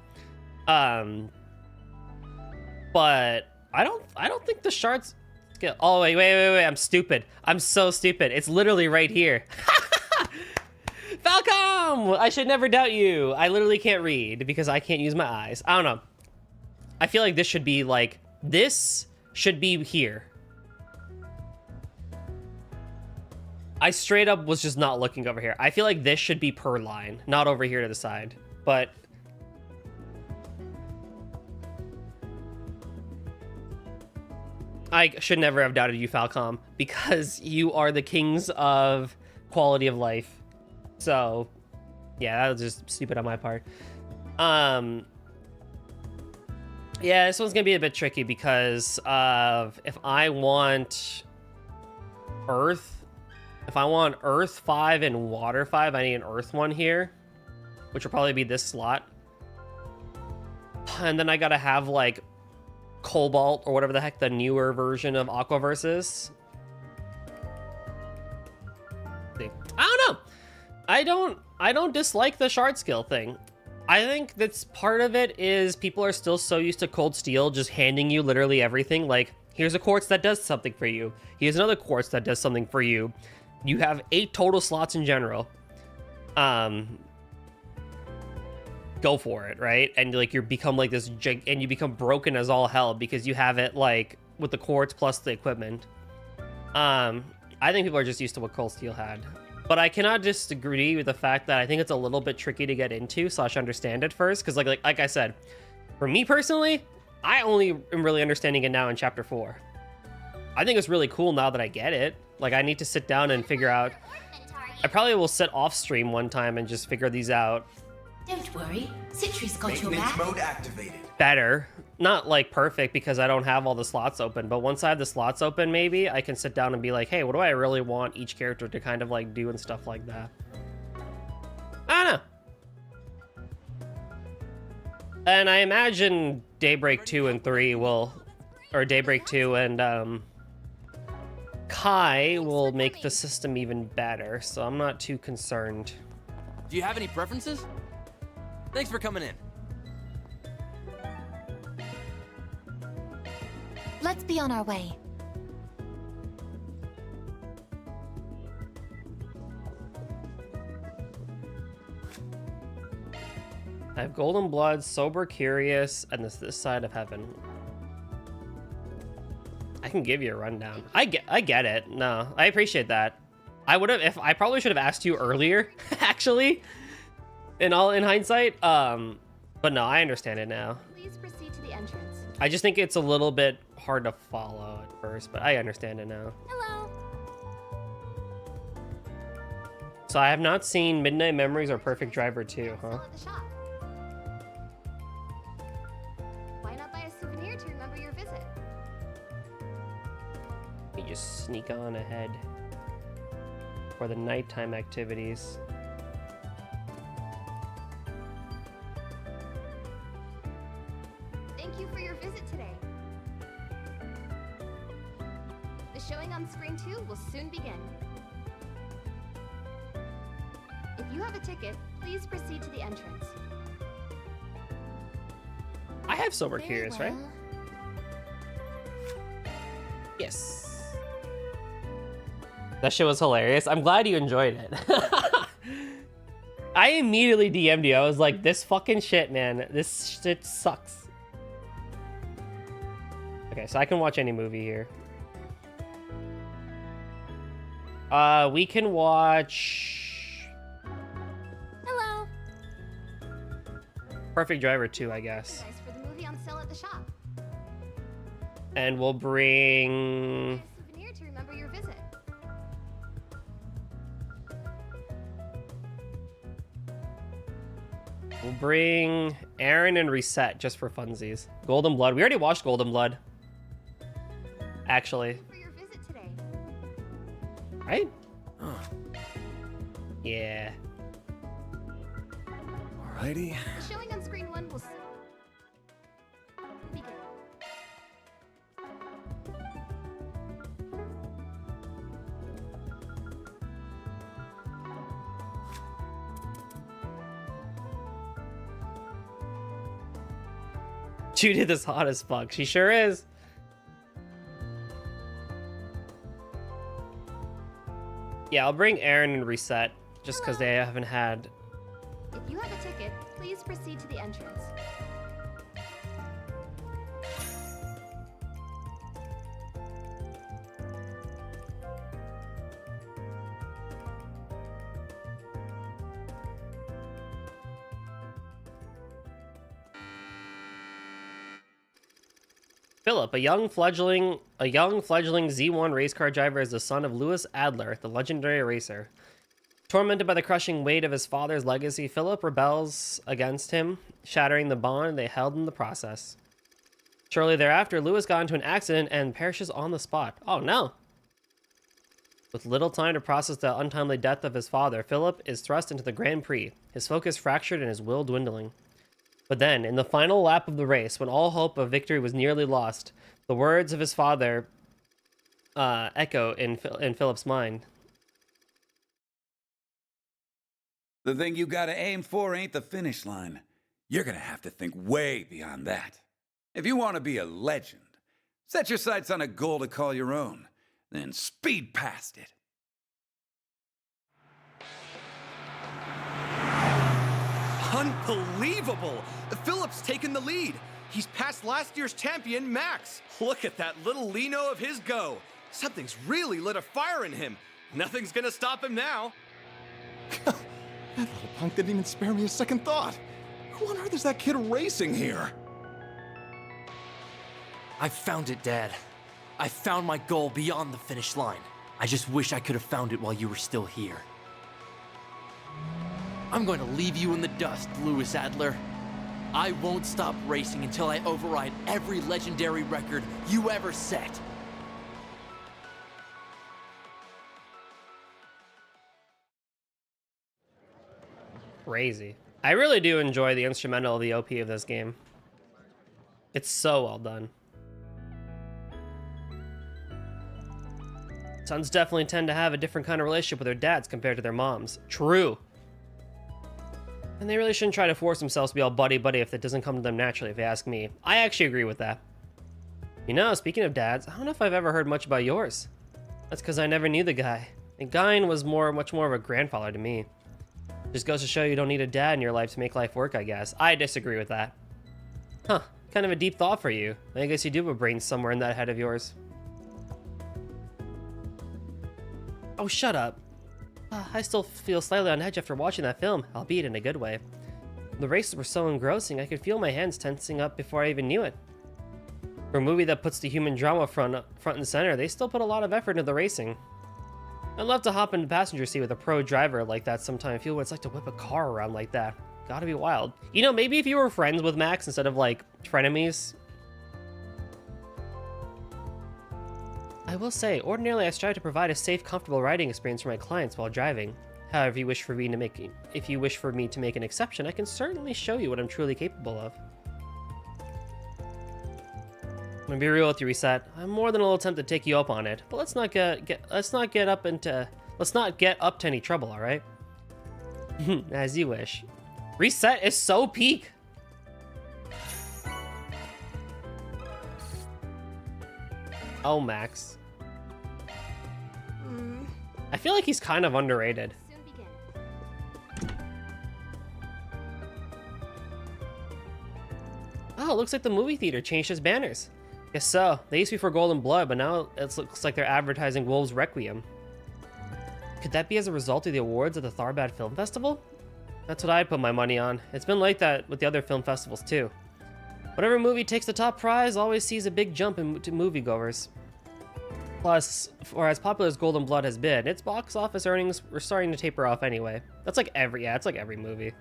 But I don't think the shards skill. Oh wait, I'm stupid. I'm so stupid. It's literally right here. Falcom! I should never doubt you. I literally can't read because I can't use my eyes. I don't know. I feel like this should be like, this should be here. I straight up was just not looking over here. I feel like this should be per line, not over here to the side. But I should never have doubted you, Falcom, because you are the kings of quality of life. So, yeah, that was just stupid on my part. Yeah, this one's gonna be a bit tricky because of if I want Earth 5 and Water 5, I need an Earth one here, which will probably be this slot. And then I gotta have like Cobalt or whatever the heck the newer version of Aquaverse is. I don't know. I don't dislike the shard skill thing. I think that's part of it is people are still so used to Cold Steel just handing you literally everything. Like, here's a quartz that does something for you. Here's another quartz that does something for you. You have 8 total slots in general. Go for it, right? And like you become like this and you become broken as all hell because you have it like with the quartz plus the equipment. I think people are just used to what Cold Steel had. But I cannot disagree with the fact that I think it's a little bit tricky to get into / understand at first. Because like I said, for me personally, I only am really understanding it now in Chapter 4. I think it's really cool now that I get it. Like I need to sit down and figure out. I probably will sit off stream one time and just figure these out. Don't worry, Citri's got your Maintenance back. mode activated. Better. Not like perfect because I don't have all the slots open, but once I have the slots open, maybe I can sit down and be like, hey, what do I really want each character to kind of like do and stuff like that. I don't know. And I imagine Daybreak 2 and 3 will, or Daybreak 2 and Kai will make the system even better, so I'm not too concerned. Do you have any preferences? Thanks for coming in. Let's be on our way. I have Golden Blood, Sober Curious, and this side of Heaven. I can give you a rundown. I get it. No, I appreciate that. I would have, I probably should have asked you earlier, actually, in hindsight. But no, I understand it now. Please proceed to the entrance. I just think it's a little bit hard to follow at first, but I understand it now. Hello. So I have not seen Midnight Memories or Perfect Driver 2, huh? Still at the shop. Why not buy a souvenir to remember your visit? Let me just sneak on ahead for the nighttime activities. Thank you for your visit today. The showing on screen 2 will soon begin. If you have a ticket, please proceed to the entrance. I have Sober Very Curious, right? well. Yes. That shit was hilarious. I'm glad you enjoyed it. I immediately DM'd you. I was like, this fucking shit, man. This shit sucks. Okay, so I can watch any movie here. We can watch... Hello. Perfect Driver 2, I guess. Nice for the movie on sale at the shop. And we'll bring... A souvenir to remember your visit. We'll bring Aaron and Reset just for funsies. Golden Blood. We already watched Golden Blood. Actually. For your visit today. Right? Yeah. Alrighty. The showing on screen 1 will begin. Judith is hot as fuck. She sure is. Yeah, I'll bring Aaron and Reset just because they haven't had... If you have a ticket, please proceed to the entrance. Philip, a young fledgling Z1 race car driver, is the son of Louis Adler, the legendary racer. Tormented by the crushing weight of his father's legacy, Philip rebels against him, shattering the bond they held in the process. Shortly thereafter, Louis got into an accident and perishes on the spot. Oh no! With little time to process the untimely death of his father, Philip is thrust into the Grand Prix, his focus fractured and his will dwindling. But then, in the final lap of the race, when all hope of victory was nearly lost, the words of his father echo in Philip's mind. The thing you gotta aim for ain't the finish line. You're gonna have to think way beyond that. If you want to be a legend, set your sights on a goal to call your own, then speed past it. Unbelievable! Philip's taken the lead. He's passed last year's champion, Max. Look at that little Lino of his go. Something's really lit a fire in him. Nothing's gonna stop him now. That little punk didn't even spare me a second thought. Who on earth is that kid racing here? I found it, Dad. I found my goal beyond the finish line. I just wish I could have found it while you were still here. I'm going to leave you in the dust, Louis Adler. I won't stop racing until I override every legendary record you ever set. Crazy. I really do enjoy the instrumental of the OP of this game. It's so well done. Sons definitely tend to have a different kind of relationship with their dads compared to their moms. True. And they really shouldn't try to force themselves to be all buddy-buddy if it doesn't come to them naturally, if you ask me. I actually agree with that. You know, speaking of dads, I don't know if I've ever heard much about yours. That's because I never knew the guy. And Guyan was much more of a grandfather to me. Just goes to show you don't need a dad in your life to make life work, I guess. I disagree with that. Huh, kind of a deep thought for you. I guess you do have a brain somewhere in that head of yours. Oh, shut up. I still feel slightly on edge after watching that film, albeit in a good way. The races were so engrossing, I could feel my hands tensing up before I even knew it. For a movie that puts the human drama front and center, they still put a lot of effort into the racing. I'd love to hop into the passenger seat with a pro driver like that sometime and feel what it's like to whip a car around like that. Gotta be wild. You know, maybe if you were friends with Max instead of, like, frenemies. I will say, ordinarily I strive to provide a safe, comfortable riding experience for my clients while driving. However, if you wish for me to make an exception, I can certainly show you what I'm truly capable of. I'm gonna be real with you, Reset. I'm more than a little tempted to take you up on it, but let's not get up to any trouble, all right? As you wish. Reset is so peak. Oh, Max. I feel like he's kind of underrated. Oh, it looks like the movie theater changed its banners. Guess so. They used to be for Golden Blood, but now it looks like they're advertising Wolves Requiem. Could that be as a result of the awards at the Tharbad Film Festival? That's what I'd put my money on. It's been like that with the other film festivals too. Whatever movie takes the top prize always sees a big jump into moviegoers. Plus, for as popular as Golden Blood has been, its box office earnings were starting to taper off anyway. That's like it's like every movie.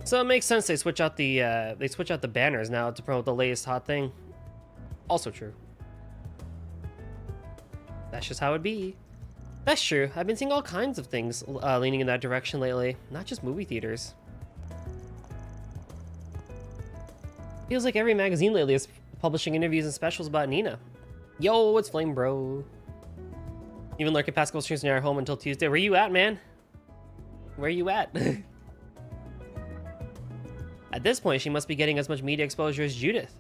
So it makes sense they switch out the banners now to promote the latest hot thing. Also true. That's just how it be. That's true. I've been seeing all kinds of things leaning in that direction lately, not just movie theaters. Feels like every magazine lately is publishing interviews and specials about Nina. Yo, it's Flame Bro. Even lurking past Ghost streams near our home until Tuesday. Where you at, man? Where you at? At this point, she must be getting as much media exposure as Judith.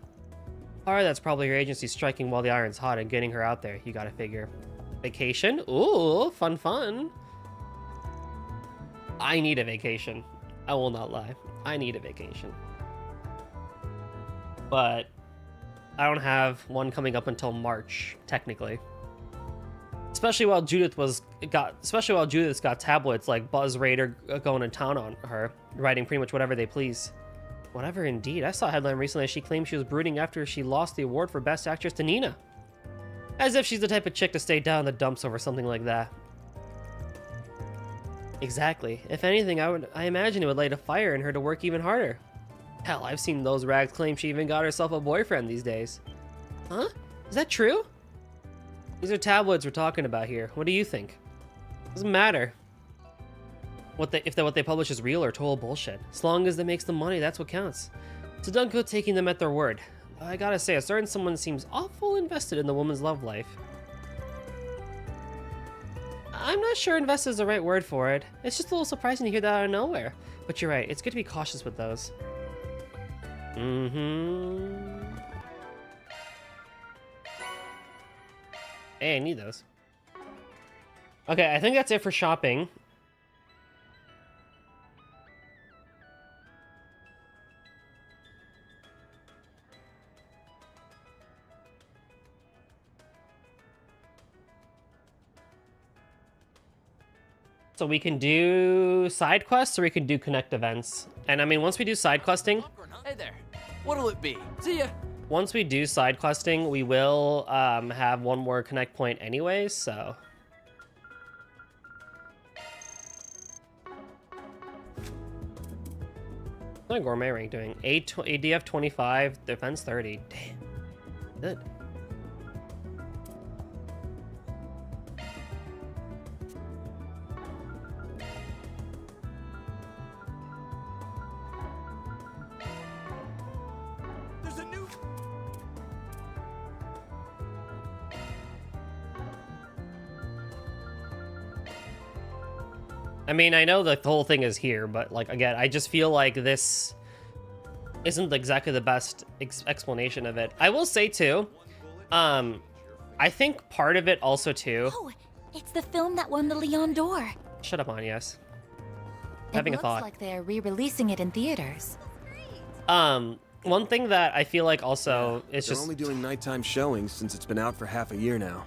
Or that's probably her agency striking while the iron's hot and getting her out there, you gotta figure. Vacation? Ooh, fun, fun. I need a vacation. I will not lie. I need a vacation. But I don't have one coming up until March, technically. Especially while Judith's got tabloids like Buzz Raider going to town on her, writing pretty much whatever they please. Whatever indeed. I saw a headline recently. She claimed she was brooding after she lost the award for Best Actress to Nina. As if she's the type of chick to stay down in the dumps over something like that. Exactly. If anything, I imagine it would light a fire in her to work even harder. Hell, I've seen those rags claim she even got herself a boyfriend these days. Huh? Is that true? These are tabloids we're talking about here. What do you think? Doesn't matter if what they publish is real or total bullshit. As long as it makes them money, that's what counts. So don't go taking them at their word. I gotta say, a certain someone seems awful invested in the woman's love life. I'm not sure invested is the right word for it. It's just a little surprising to hear that out of nowhere. But you're right, it's good to be cautious with those. Hey, I need those. Okay, I think that's it for shopping. So we can do side quests or we can do connect events. And I mean, once we do side questing... Hey there. What'll it be? See ya. Once we do side questing, we will have one more connect point anyways, so... What's my gourmet rank doing? ADF 25, defense 30. Damn. Good. I mean, I know that the whole thing is here, but like again, I just feel like this isn't exactly the best explanation of it. I will say too, I think part of it also too. Oh, it's the film that won the Leon d'Or. Shut up, Anyas. Having a thought. It looks like they're re-releasing it in theaters. One thing that I feel like also is They're just only doing nighttime showings since it's been out for half a year now.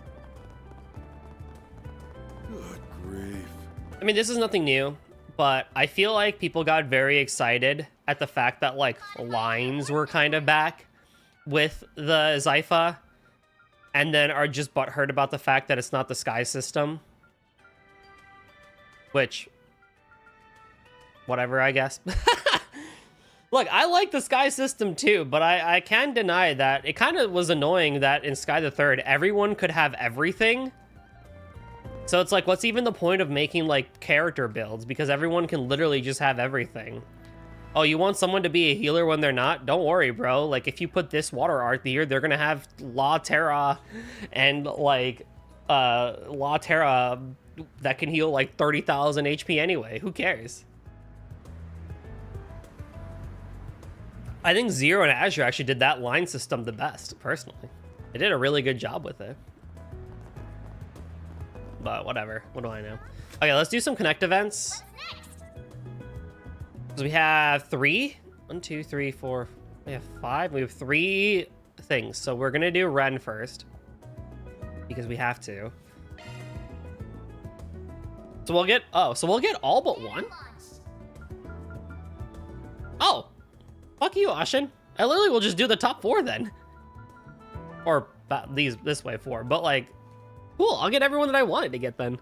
Good grief. I mean, this is nothing new, but I feel like people got very excited at the fact that, like, lines were kind of back with the Zypha, and then are just butthurt about the fact that it's not the Sky system. Which, whatever, I guess. Look, I like the Sky system too, but I can deny that it kind of was annoying that in Sky the Third, everyone could have everything. So it's like, what's even the point of making, like, character builds? Because everyone can literally just have everything. Oh, you want someone to be a healer when they're not? Don't worry, bro. Like, if you put this water art here, they're gonna have La Terra and, like, La Terra that can heal, like, 30,000 HP anyway. Who cares? I think Zero and Azure actually did that line system the best, personally. They did a really good job with it. but whatever. What do I know? Okay, let's do some connect events. So we have 3. 1, 2, 3, 4. We have 5. We have 3 things. So we're gonna do Ren first because we have to. So we'll get all but 1. Oh, fuck you, Ashen. I literally will just do the top 4 then, or this way 4. But like, cool. I'll get everyone that I wanted to get then.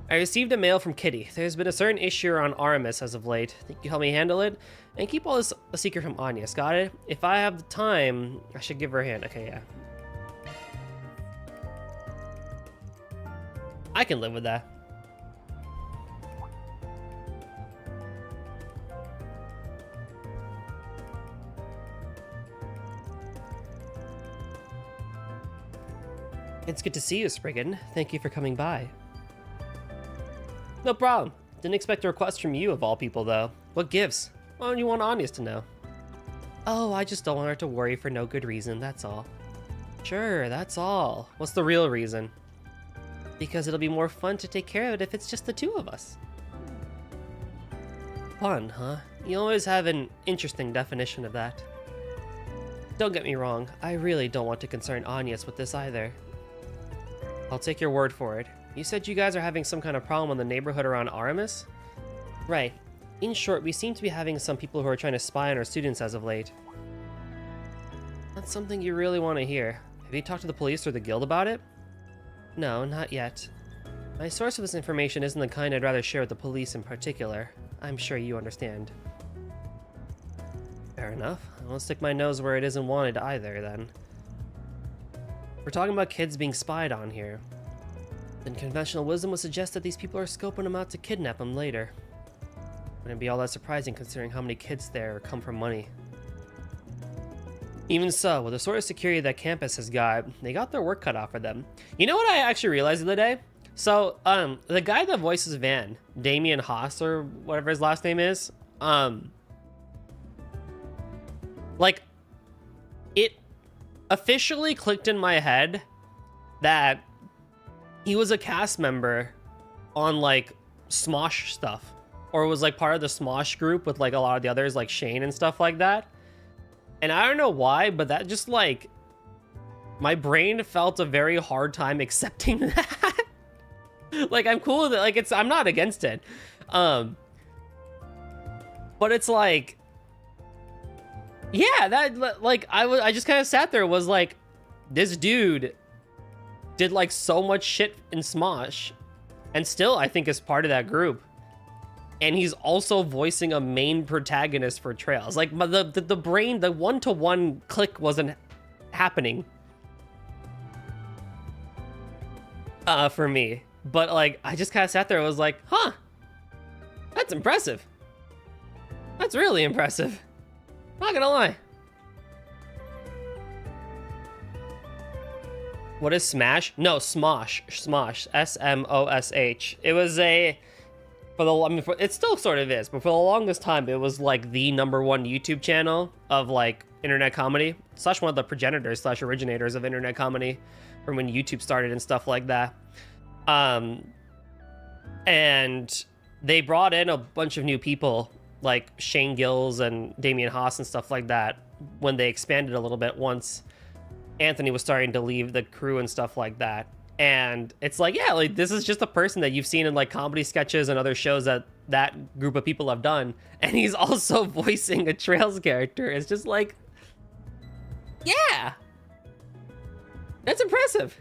I received a mail from Kitty. There's been a certain issue on Aramis as of late. Think you help me handle it? And keep all this a secret from Anya. Got it? If I have the time, I should give her a hand. Okay, yeah. I can live with that. It's good to see you, Spriggan. Thank you for coming by. No problem. Didn't expect a request from you, of all people, though. What gives? Why don't you want Anya's to know? Oh, I just don't want her to worry for no good reason, that's all. Sure, that's all. What's the real reason? Because it'll be more fun to take care of it if it's just the 2 of us. Fun, huh? You always have an interesting definition of that. Don't get me wrong, I really don't want to concern Anyas with this either. I'll take your word for it. You said you guys are having some kind of problem in the neighborhood around Aramis? Right. In short, we seem to be having some people who are trying to spy on our students as of late. That's something you really want to hear. Have you talked to the police or the guild about it? No, not yet. My source of this information isn't the kind I'd rather share with the police in particular. I'm sure you understand. Fair enough. I won't stick my nose where it isn't wanted either, then. We're talking about kids being spied on here. Then conventional wisdom would suggest that these people are scoping them out to kidnap them later. Wouldn't be all that surprising considering how many kids there come from money. Even so, with the sort of security that campus has got, they got their work cut out for them. You know what I actually realized the other day? So, the guy that voices Van, Damien Haas or whatever his last name is, like, it officially clicked in my head that he was a cast member on like Smosh stuff, or was like part of the Smosh group with like a lot of the others like Shane and stuff like that. And I don't know why, but that just like, my brain felt a very hard time accepting that. Like, I'm cool with it, like I'm not against it. But it's like, yeah, that, like, I just kind of sat there, was like, this dude did like so much shit in Smosh, and still I think is part of that group, and he's also voicing a main protagonist for Trails. Like, the brain, the one-to-one click wasn't happening for me. But like, I just kind of sat there and was like, huh, that's impressive. That's really impressive. Not gonna lie. What is Smash? No, Smosh. Smosh. S-M-O-S-H. It was a, it still sort of is, but for the longest time, it was like the #1 YouTube channel of like internet comedy, slash one of the progenitors slash originators of internet comedy from when YouTube started and stuff like that. And they brought in a bunch of new people like Shane Gills and Damien Haas and stuff like that when they expanded a little bit once Anthony was starting to leave the crew and stuff like that. And it's like, yeah, like this is just a person that you've seen in like comedy sketches and other shows that that group of people have done, and he's also voicing a Trails character. It's just like, yeah, that's impressive.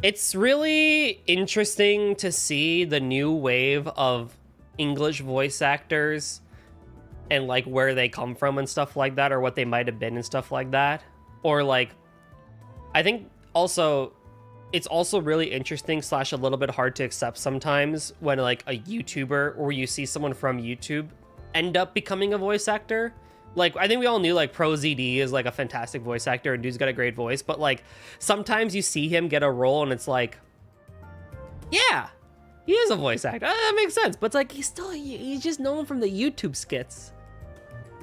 It's really interesting to see the new wave of English voice actors and like where they come from and stuff like that, or what they might have been and stuff like that. Or like, I think also it's also really interesting slash a little bit hard to accept sometimes when like a YouTuber or you see someone from YouTube end up becoming a voice actor. Like, I think we all knew like Pro ZD is like a fantastic voice actor and dude's got a great voice, but like sometimes you see him get a role and it's like, yeah, he is a voice actor. That makes sense. But it's like, he's just known from the YouTube skits.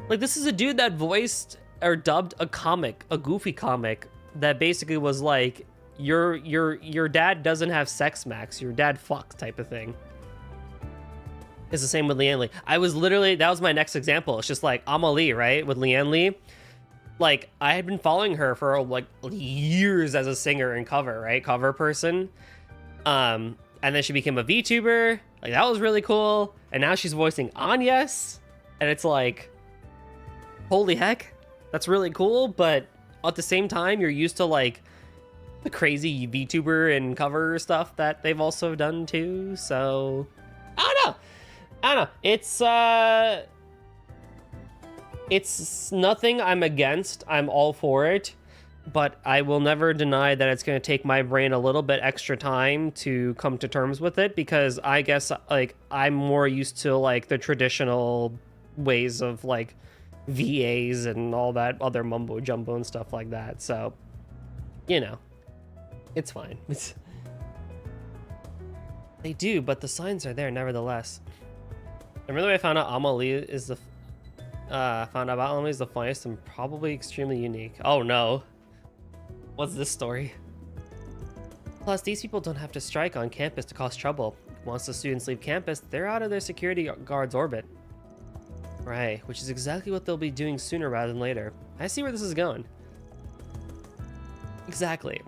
Like, this is a dude that voiced or dubbed a comic, a Goofy comic, that basically was like, your dad doesn't have sex, Max. Your dad fucks type of thing. It's the same with Leanne Lee. I was literally, that was my next example. It's just like Amelie, right? With Leanne Lee. Like, I had been following her for like years as a singer and cover, right? Cover person. And then she became a VTuber. Like, that was really cool. And now she's voicing Agnes. And it's like, holy heck, that's really cool. But at the same time, you're used to like the crazy VTuber and cover stuff that they've also done too. So I don't know. It's nothing I'm against. I'm all for it. But I will never deny that it's going to take my brain a little bit extra time to come to terms with it, because I guess like I'm more used to like the traditional ways of like VAs and all that other mumbo jumbo and stuff like that. So, you know, it's fine. They do, but the signs are there nevertheless. And really, I found out Amelie is the funniest and probably extremely unique. Oh no. What's this story? Plus, these people don't have to strike on campus to cause trouble. Once the students leave campus, they're out of their security guard's orbit. Right, which is exactly what they'll be doing sooner rather than later. I see where this is going. Exactly.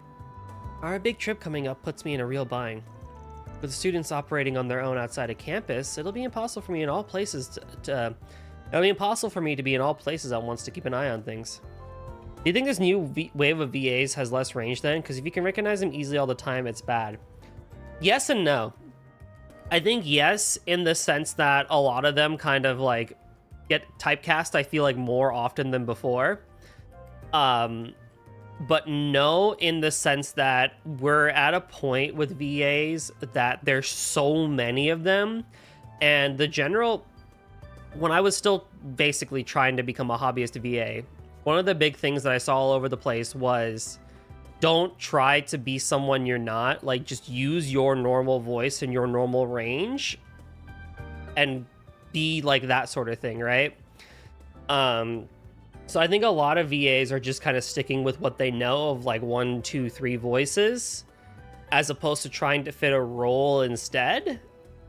Our big trip coming up puts me in a real bind. With the students operating on their own outside of campus, it'll be impossible for me in all places it'll be impossible for me to be in all places at once to keep an eye on things. Do you think this new wave of VAs has less range then? Because if you can recognize them easily all the time, it's bad. Yes and no. I think yes, in the sense that a lot of them kind of like get typecast, I feel like, more often than before. But no, in the sense that we're at a point with VAs that there's so many of them, and the general, when I was still basically trying to become a hobbyist VA, one of the big things that I saw all over the place was, don't try to be someone you're not. Like, just use your normal voice and your normal range and be like that sort of thing, right? So I think a lot of VAs are just kind of sticking with what they know of, like 1, 2, 3 voices, as opposed to trying to fit a role instead.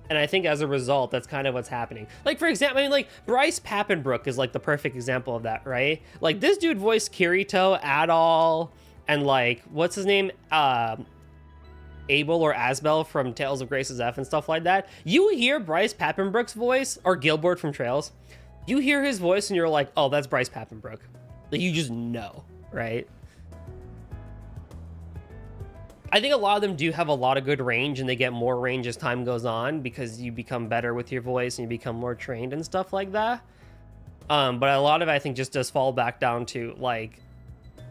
And I think as a result, that's kind of what's happening. Like, for example, I mean, like, Bryce Papenbrook is, like, the perfect example of that, right? Like, this dude voiced Kirito, Adol, and, like, what's his name? Abel or Asbel from Tales of Grace's F and stuff like that. You hear Bryce Papenbrook's voice, or Gilbert from Trails. You hear his voice and you're like, oh, that's Bryce Papenbrook. Like, you just know, right? I think a lot of them do have a lot of good range, and they get more range as time goes on because you become better with your voice and you become more trained and stuff like that. But a lot of it, I think, just does fall back down to, like,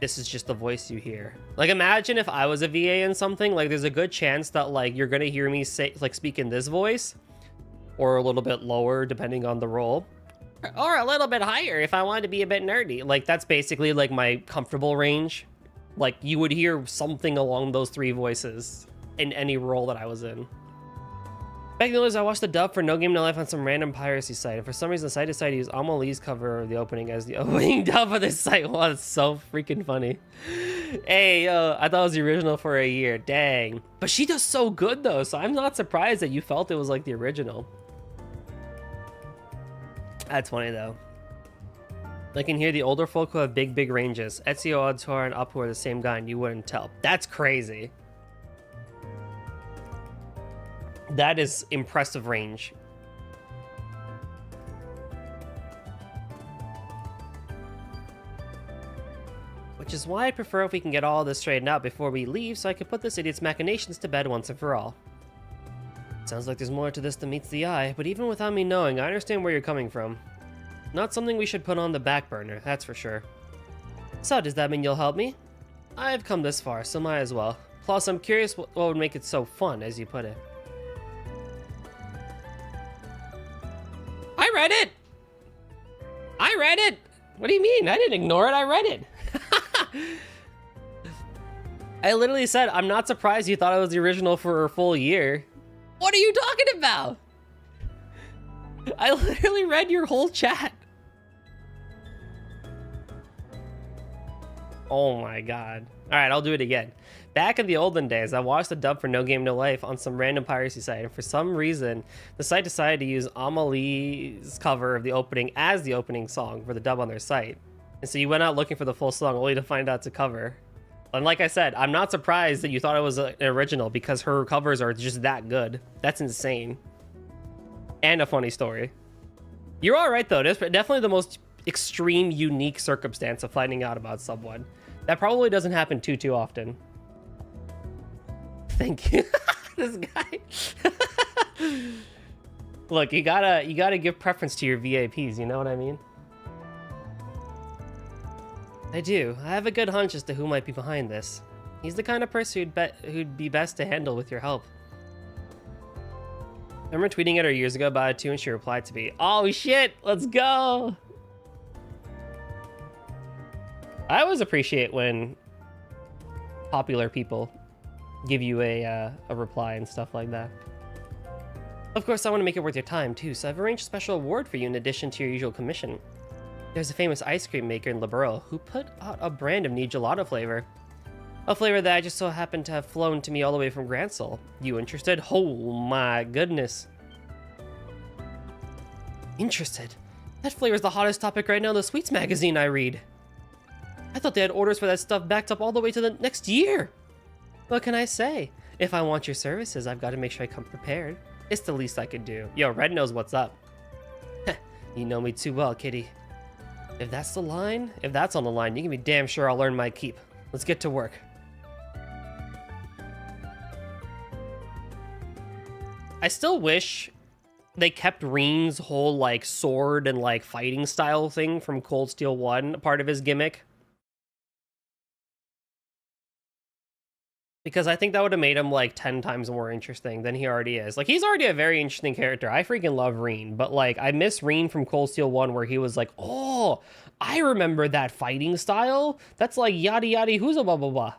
this is just the voice you hear. Like, imagine if I was a VA in something, like, there's a good chance that, like, you're gonna hear me say, like, speak in this voice, or a little bit lower depending on the role, or a little bit higher if I wanted to be a bit nerdy. Like, that's basically, like, my comfortable range. Like, you would hear something along those 3 voices in any role that I was in. Back in the days, I watched the dub for No Game No Life on some random piracy site, and for some reason, the site decided to use Amelie's cover of the opening as the opening dub of this site. Wow, it's so freaking funny. Hey, yo, I thought it was the original for a year. Dang. But she does so good, though, so I'm not surprised that you felt it was like the original. That's funny, though. I can hear the older folk who have big ranges. Ezio Auditore and Apu are the same guy, and you wouldn't tell. That's crazy. That is impressive range. Which is why I prefer if we can get all this straightened out before we leave, so I can put this idiot's machinations to bed once and for all. Sounds like there's more to this than meets the eye, but even without me knowing, I understand where you're coming from. Not something we should put on the back burner, that's for sure. So, does that mean you'll help me? I've come this far, so might as well. Plus, I'm curious what would make it so fun, as you put it. I read it! I read it! What do you mean? I didn't ignore it, I read it! I literally said, I'm not surprised you thought it was the original for a full year. What are you talking about? I literally read your whole chat. Oh my god. Alright, I'll do it again. Back in the olden days, I watched the dub for No Game No Life on some random piracy site, and for some reason, the site decided to use Amelie's cover of the opening as the opening song for the dub on their site. And so you went out looking for the full song only to find out it's a cover. And like I said, I'm not surprised that you thought it was an original because her covers are just that good. That's insane. And a funny story. You're alright though, it's definitely the most extreme, unique circumstance of finding out about someone. That probably doesn't happen too often. Thank you. This guy. Look, you gotta give preference to your VIPs, you know what I mean? I do. I have a good hunch as to who might be behind this. He's the kind of person who'd be best to handle with your help. I remember tweeting at her years ago about it too, and she replied to me, "Oh shit, let's go!" I always appreciate when popular people give you a reply and stuff like that. Of course, I want to make it worth your time too, so I've arranged a special award for you in addition to your usual commission. There's a famous ice cream maker in Liberal who put out a brand of new gelato flavor. A flavor that I just so happened to have flown to me all the way from Gransel. You interested? Oh my goodness. Interested? That flavor's the hottest topic right now in the Sweets magazine I read. I thought they had orders for that stuff backed up all the way to the next year. What can I say? If I want your services, I've got to make sure I come prepared. It's the least I could do. Yo, Red knows what's up. You know me too well, kitty. If that's on the line, you can be damn sure I'll earn my keep. Let's get to work. I still wish they kept Reen's whole, like, sword and, like, fighting style thing from Cold Steel 1 part of his gimmick. Because I think that would have made him, like, 10 times more interesting than he already is. Like, he's already a very interesting character. I freaking love Reen. But, like, I miss Reen from Cold Steel 1 where he was like, oh, I remember that fighting style. That's like yada yada who's a blah blah blah.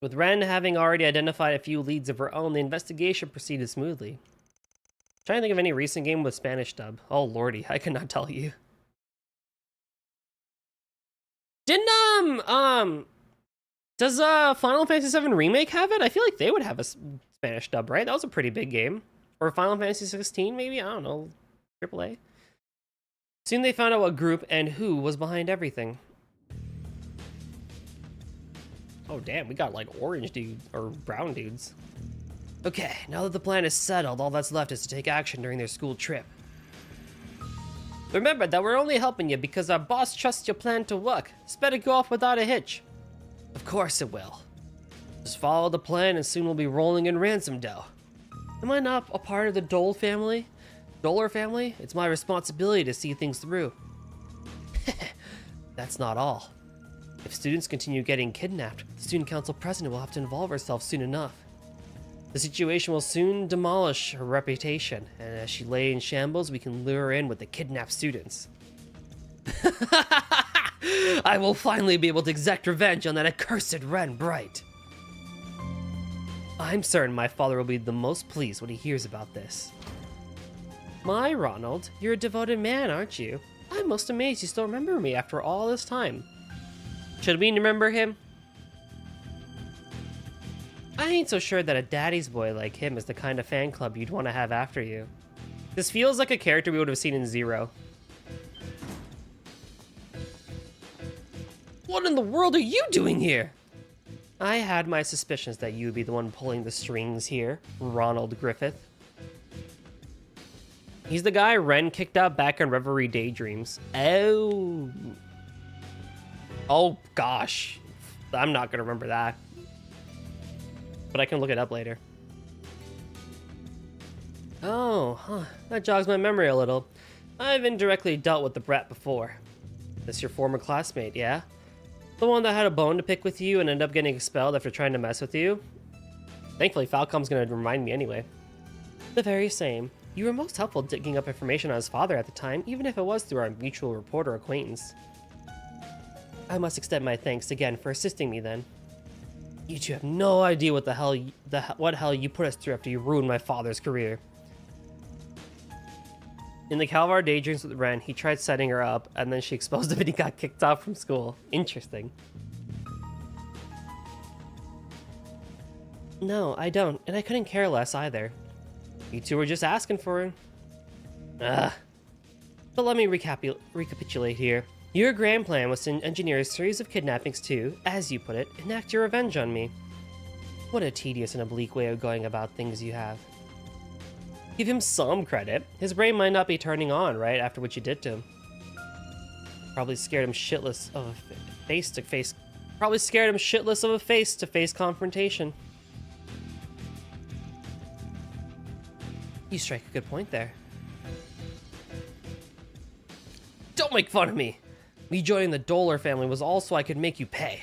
With Ren having already identified a few leads of her own, the investigation proceeded smoothly. Trying to think of any recent game with Spanish dub. Oh lordy, I cannot tell you. Didn't does Final Fantasy VII Remake have it? I feel like they would have a Spanish dub, right? That was a pretty big game. Or Final Fantasy 16 maybe? I don't know. AAA. Soon they found out what group and who was behind everything. Oh damn, we got like orange dudes or brown dudes. Okay, now that the plan is settled, all that's left is to take action during their school trip. Remember that we're only helping you because our boss trusts your plan to work. It's better go off without a hitch. Of course it will. Just follow the plan and soon we'll be rolling in ransom dough. Am I not a part of the Dole family? Doller family? It's my responsibility to see things through. That's not all. If students continue getting kidnapped, the student council president will have to involve herself soon enough. The situation will soon demolish her reputation, and as she lay in shambles, we can lure her in with the kidnapped students. I will finally be able to exact revenge on that accursed Ren Bright. I'm certain my father will be the most pleased when he hears about this. My Ronald, you're a devoted man, aren't you? I'm most amazed you still remember me after all this time. Should we remember him? I ain't so sure that a daddy's boy like him is the kind of fan club you'd want to have after you. This feels like a character we would have seen in Zero. What in the world are you doing here? I had my suspicions that you would be the one pulling the strings here, Ronald Griffith. He's the guy Ren kicked out back in Reverie Daydreams. Oh. Oh gosh. I'm not gonna remember that. But I can look it up later. Oh, huh. That jogs my memory a little. I've indirectly dealt with the brat before. This your former classmate, yeah? The one that had a bone to pick with you and ended up getting expelled after trying to mess with you? Thankfully, Falcom's gonna remind me anyway. The very same. You were most helpful digging up information on his father at the time, even if it was through our mutual reporter acquaintance. I must extend my thanks again for assisting me then. You two have no idea what what hell you put us through after you ruined my father's career. In the Calvar Daydreams with Ren, he tried setting her up, and then she exposed him and he got kicked out from school. Interesting. No, I don't, and I couldn't care less either. You two were just asking for her. Ugh. But let me recapitulate here. Your grand plan was to engineer a series of kidnappings to, as you put it, enact your revenge on me. What a tedious and oblique way of going about things you have. Give him some credit. His brain might not be turning on right after what you did to him. Probably scared him shitless of a face-to-face. Probably scared him shitless of a face-to-face confrontation. You strike a good point there. Don't make fun of me. Me joining the Dolar family was all so I could make you pay.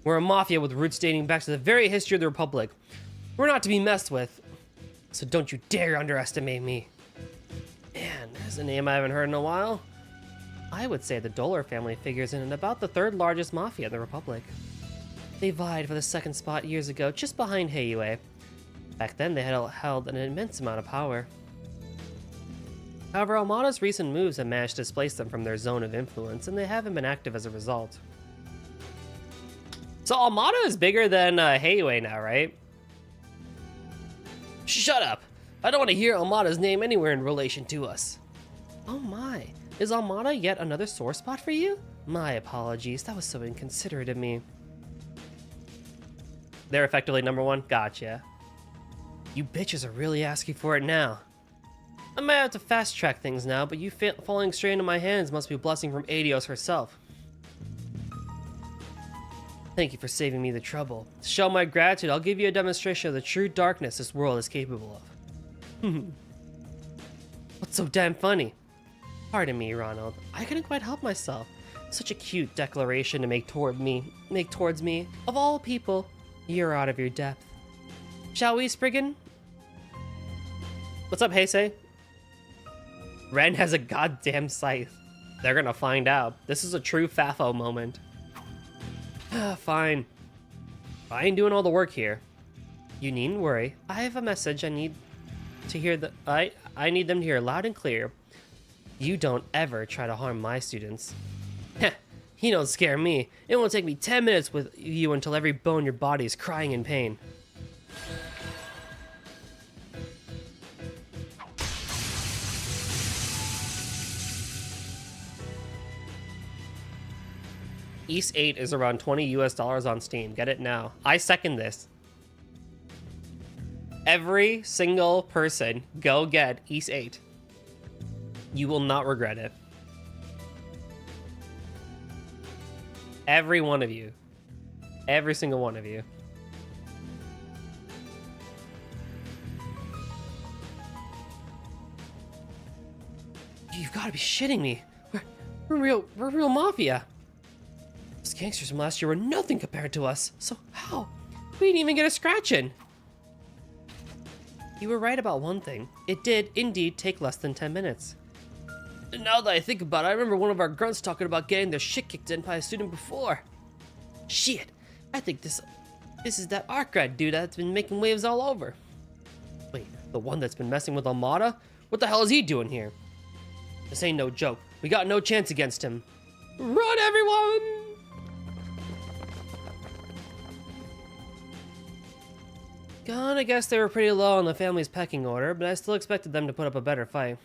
We're a mafia with roots dating back to the very history of the Republic. We're not to be messed with. So don't you dare underestimate me. Man, that's a name I haven't heard in a while. I would say the Dolar family figures in at about the third largest mafia in the Republic. They vied for the second spot years ago, just behind Heiyue. Back then, they had held an immense amount of power. However, Almada's recent moves have managed to displace them from their zone of influence, and they haven't been active as a result. So Almada is bigger than Heiyue now, right? Shut up! I don't want to hear Almada's name anywhere in relation to us. Oh my, is Almada yet another sore spot for you? My apologies, that was so inconsiderate of me. They're effectively number one? Gotcha. You bitches are really asking for it now. I might have to fast track things now, but you falling straight into my hands must be a blessing from Adios herself. Thank you for saving me the trouble. To show my gratitude, I'll give you a demonstration of the true darkness this world is capable of. What's so damn funny? Pardon me, Ronald. I couldn't quite help myself. Such a cute declaration to make towards me. Of all people, you're out of your depth. Shall we, Spriggan? What's up, Heisei? Ren has a goddamn scythe. They're gonna find out. This is a true Fafo moment. Fine. I ain't doing all the work here. You needn't worry. I have a message I need to hear I need them to hear loud and clear. You don't ever try to harm my students. Heh, you don't scare me. It won't take me 10 minutes with you until every bone in your body is crying in pain. East 8 is around $20 US on Steam. Get it now. I second this. Every single person, go get East 8. You will not regret it. Every one of you. Every single one of you. You've got to be shitting me. We're real mafia. Those gangsters from last year were nothing compared to us. So how? We didn't even get a scratch in. You were right about one thing. It did indeed take less than 10 minutes. And now that I think about it, I remember one of our grunts talking about getting their shit kicked in by a student before. Shit, I think this is that art grad dude that's been making waves all over. Wait, the one that's been messing with Almada? What the hell is he doing here? This ain't no joke. We got no chance against him. Run, everyone! Gonna guess they were pretty low on the family's pecking order, but I still expected them to put up a better fight.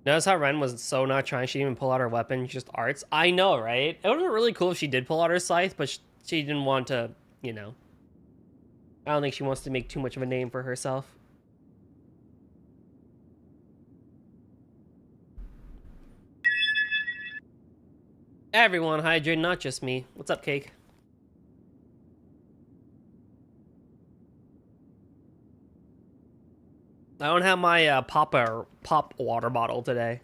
Notice how Ren was so not trying, she didn't even pull out her weapon, just arts? I know, right? It would have been really cool if she did pull out her scythe, but she didn't want to, you know. I don't think she wants to make too much of a name for herself. Everyone hydrate, not just me. What's up, Cake? I don't have my pop water bottle today.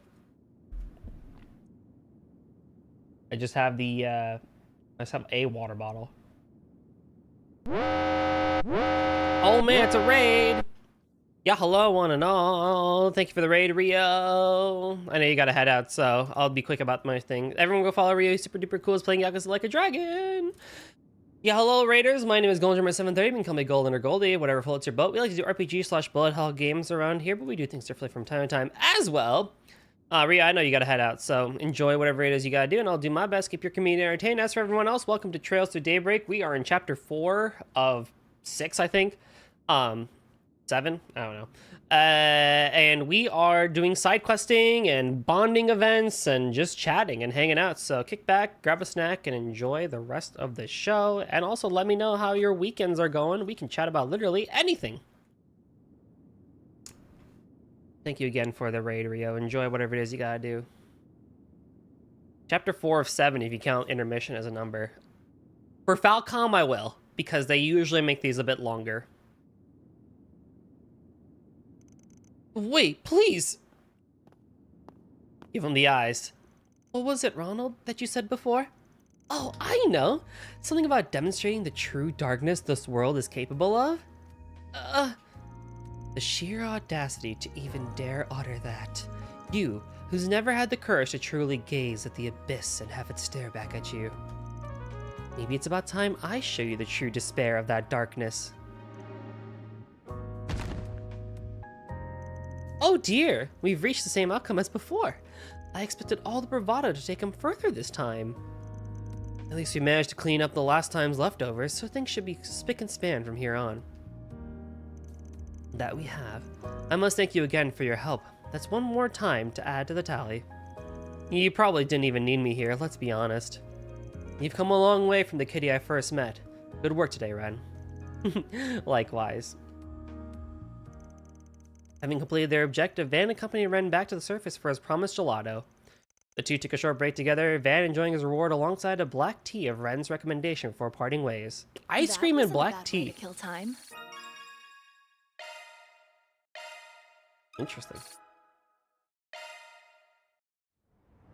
I just have the I just have a water bottle. Oh man, it's a raid! Yeah, hello one and all. Thank you for the raid, Rio. I know you gotta head out, so I'll be quick about my thing. Everyone go follow Rio. He's super duper cool. He's playing Yakuza Like a Dragon. Yeah, hello Raiders, my name is Golden730, you can call me Golden or Goldie, whatever floats your boat. We like to do RPG/bullet hell games around here, but we do things differently from time to time as well. Rhea, I know you gotta head out, so enjoy whatever it is you gotta do, and I'll do my best to keep your community entertained. As for everyone else, welcome to Trails Through Daybreak. We are in Chapter 4 of 6, I think. 7? I don't know. And we are doing side questing and bonding events and just chatting and hanging out. So kick back, grab a snack, and enjoy the rest of the show. And also let me know how your weekends are going. We can chat about literally anything. Thank you again for the raid, Rio. Enjoy whatever it is you gotta do. Chapter 4 of 7, if you count intermission as a number. For Falcom, I will, because they usually make these a bit longer. Wait, please! Give him the eyes. What was it, Ronald, that you said before? Oh, I know! Something about demonstrating the true darkness this world is capable of? The sheer audacity to even dare utter that. You, who's never had the courage to truly gaze at the abyss and have it stare back at you. Maybe it's about time I show you the true despair of that darkness. Oh dear, we've reached the same outcome as before. I expected all the bravado to take him further this time. At least we managed to clean up the last time's leftovers, so things should be spick and span from here on. That we have. I must thank you again for your help. That's one more time to add to the tally. You probably didn't even need me here, let's be honest. You've come a long way from the kitty I first met. Good work today, Ren. Likewise. Having completed their objective, Van accompanied Ren back to the surface for his promised gelato. The two took a short break together, Van enjoying his reward alongside a black tea of Ren's recommendation for parting ways. Ice cream and black tea. To kill time. Interesting.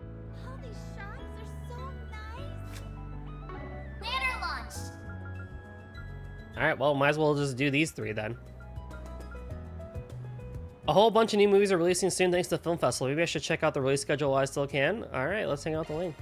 All these shops are so nice. Banner launched. Alright, well, might as well just do these three then. A whole bunch of new movies are releasing soon thanks to the film festival. Maybe I should check out the release schedule while I still can. Alright, let's hang out the link.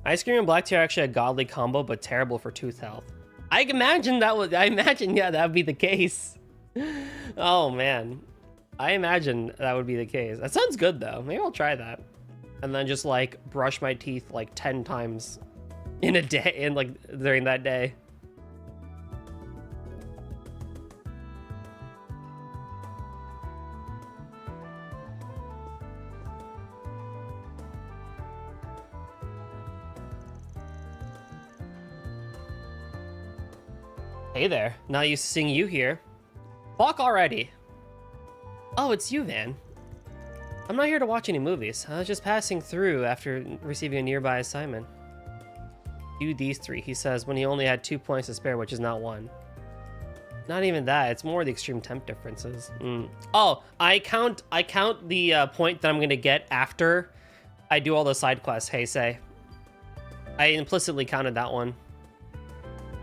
Ice cream and black tea are actually a godly combo, but terrible for tooth health. I imagine, yeah, that would be the case. Oh man. I imagine that would be the case. That sounds good though. Maybe I'll try that. And then just like brush my teeth like 10 times in a day, during that day. Hey there, not used to seeing you here. Walk already. Oh, it's you, Van. I'm not here to watch any movies. I was just passing through after receiving a nearby assignment. Do these three, he says, when he only had 2 points to spare, which is not 1. Not even that, it's more the extreme temp differences. Oh, I count the point that I'm gonna get after I do all the side quests, hey say. I implicitly counted that one.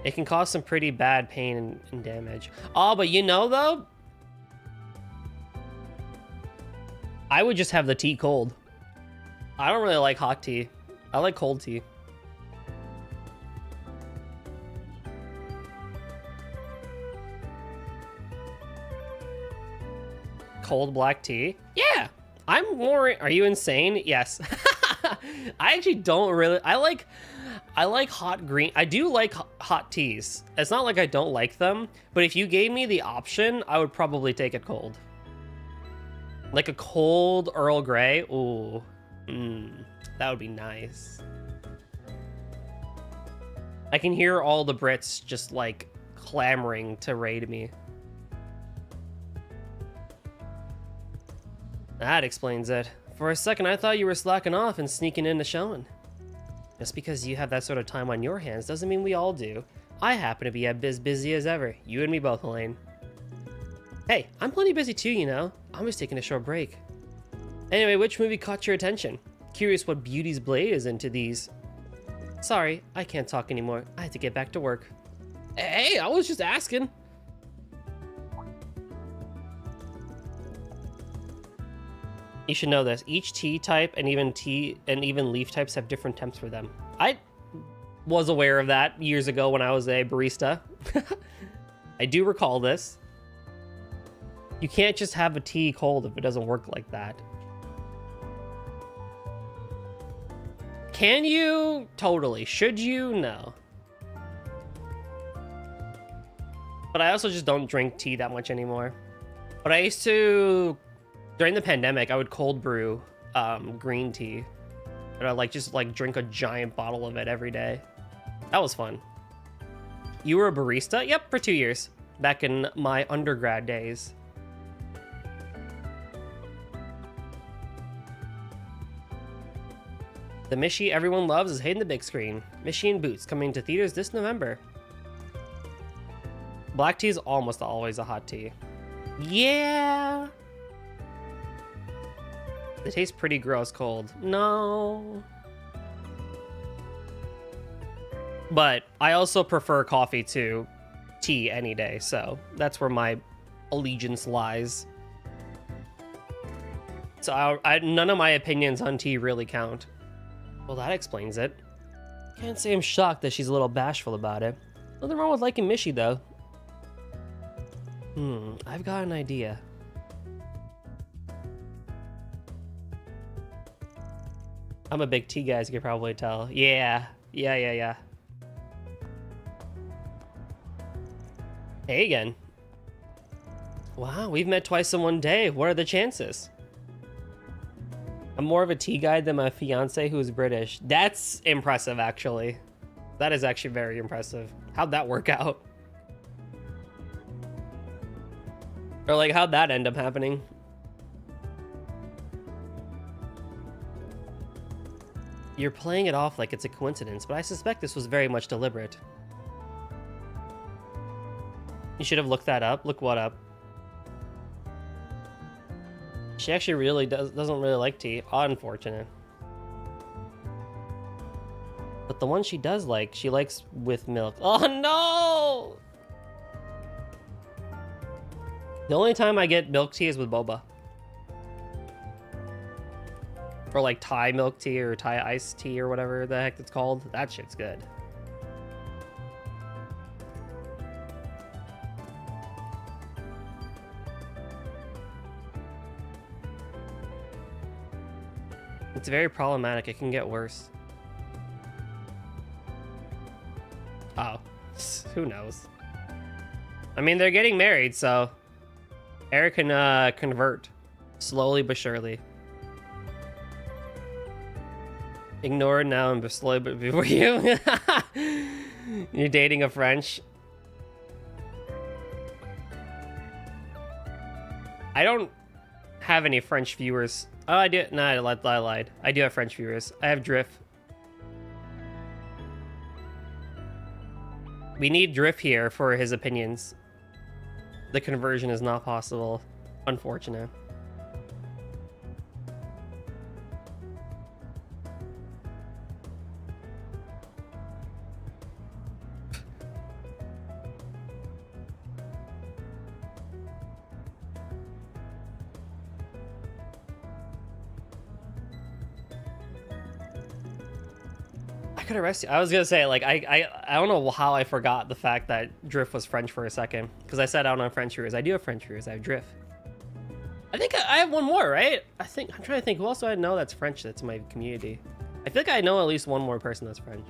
It can cause some pretty bad pain and damage. Oh, but you know though, I would just have the tea cold. I don't really like hot tea. I like cold tea. Cold black tea? Yeah! I'm more... Are you insane? Yes. I actually don't really... I like hot green... I do like hot teas. It's not like I don't like them, but if you gave me the option, I would probably take it cold. Like a cold Earl Grey? Ooh. That would be nice. I can hear all the Brits just like clamoring to raid me. That explains it. For a second, I thought you were slacking off and sneaking in to showing. Just because you have that sort of time on your hands doesn't mean we all do. I happen to be as busy as ever. You and me both, Elaine. Hey, I'm plenty busy too, you know. I'm just taking a short break. Anyway, which movie caught your attention? Curious what Beauty's Blade is into these. Sorry, I can't talk anymore. I have to get back to work. Hey, I was just asking. You should know this. Each tea type and even leaf types have different temps for them. I was aware of that years ago when I was a barista. I do recall this. You can't just have a tea cold if it doesn't work like that. Can you? Totally. Should you? No. But I also just don't drink tea that much anymore. But I used to, during the pandemic, I would cold brew green tea. And I'd just drink a giant bottle of it every day. That was fun. You were a barista? Yep, for 2 years. Back in my undergrad days. The Mishi everyone loves is hitting the big screen. Mishi and Boots coming to theaters this November. Black tea is almost always a hot tea. Yeah. It tastes pretty gross cold. No. But I also prefer coffee to tea any day, so that's where my allegiance lies. So none of my opinions on tea really count. Well, that explains it. Can't say I'm shocked that she's a little bashful about it. Nothing wrong with liking Mishi, though. I've got an idea. I'm a big tea guy, as you can probably tell. Yeah. Hey again. Wow, we've met twice in one day. What are the chances? I'm more of a tea guy than my fiance who's British. That's impressive, actually. That is actually very impressive. How'd that work out? Or how'd that end up happening? You're playing it off like it's a coincidence, but I suspect this was very much deliberate. You should have looked that up. Look what up. She actually really doesn't really like tea. Unfortunate. But the one she does like, she likes with milk. Oh no! The only time I get milk tea is with boba. Or Thai milk tea or Thai iced tea or whatever the heck it's called. That shit's good. It's very problematic. It can get worse. Oh, who knows? I mean, they're getting married, so Eric can convert slowly but surely. Ignore it now and slowly but before you. You're dating a French. I don't have any French viewers. Oh, I do. No, I lied. I do have French viewers. I have Drift. We need Drift here for his opinions. The conversion is not possible. Unfortunate. I could arrest you. I was gonna say, I don't know how I forgot the fact that Drift was French for a second, because I said I don't have French viewers. I do have French viewers. I have Drift. I think I have one more, right? I'm trying to think. Who else do I know that's French that's in my community? I feel like I know at least one more person that's French.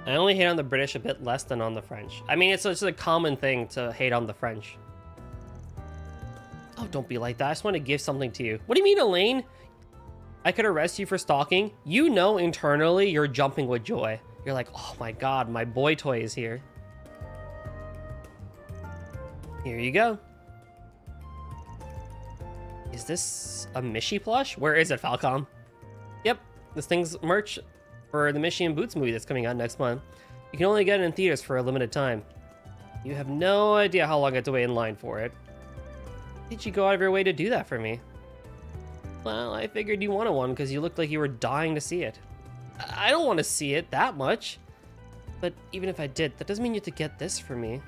I only hate on the British a bit less than on the French. I mean, it's a common thing to hate on the French. Oh, don't be like that. I just want to give something to you. What do you mean, Elaine? I could arrest you for stalking? You know internally you're jumping with joy. You're like, oh my god, my boy toy is here. Here you go. Is this a Mishi plush? Where is it, Falcom? Yep, this thing's merch for the Mishi and Boots movie that's coming out next month. You can only get it in theaters for a limited time. You have no idea how long I had to wait in line for it. Did you go out of your way to do that for me? Well, I figured you wanted one because you looked like you were dying to see it. I don't want to see it that much. But even if I did, that doesn't mean you have to get this for me.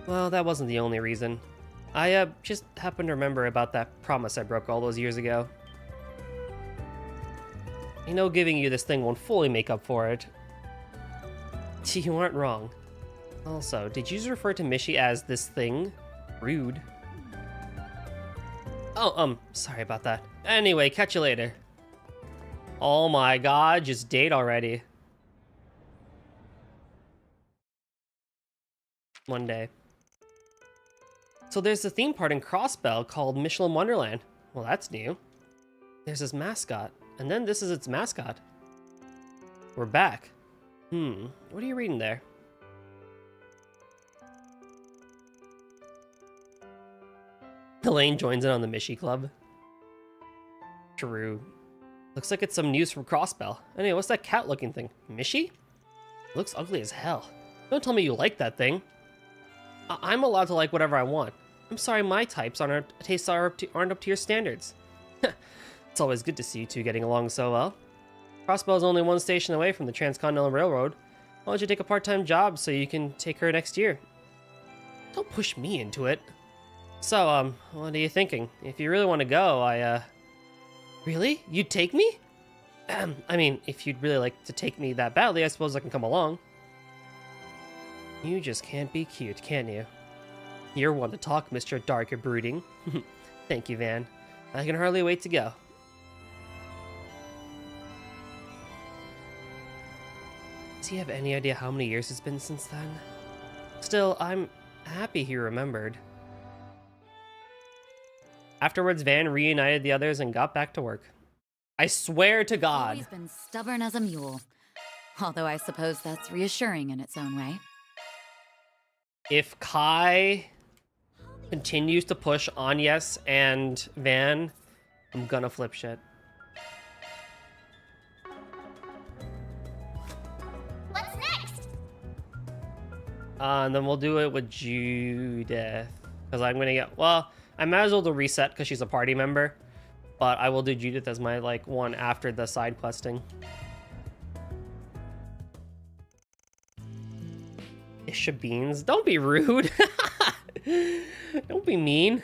Well, that wasn't the only reason. I just happened to remember about that promise I broke all those years ago. I know giving you this thing won't fully make up for it. You aren't wrong. Also, did you just refer to Mishi as this thing? Rude. Oh, sorry about that. Anyway, catch you later. Oh my god, just date already. One day. So there's a theme park in Crossbell called Michelin Wonderland. Well, that's new. There's this mascot, and then this is its mascot. We're back. What are you reading there? Elaine joins in on the Mishi Club. True. Looks like it's some news from Crossbell. Anyway, what's that cat-looking thing? Mishi? It looks ugly as hell. Don't tell me you like that thing. I'm allowed to like whatever I want. I'm sorry my tastes aren't up to your standards. It's always good to see you two getting along so well. Crossbell is only one station away from the Transcontinental Railroad. Why don't you take a part-time job so you can take her next year? Don't push me into it. So, what are you thinking? If you really want to go, Really? You'd take me? I mean, if you'd really like to take me that badly, I suppose I can come along. You just can't be cute, can you? You're one to talk, Mr. Dark and Brooding. Thank you, Van. I can hardly wait to go. Does he have any idea how many years it's been since then? Still, I'm happy he remembered. Afterwards, Van reunited the others and got back to work. I swear to God. He's been stubborn as a mule. Although I suppose that's reassuring in its own way. If Kai continues to push Agnes and Van, I'm gonna flip shit. What's next? And then we'll do it with Judith. Because I'm gonna get, well, I might as well do reset because she's a party member. But I will do Judith as my, like, one after the side questing. Isha Beans, don't be rude. Don't be mean.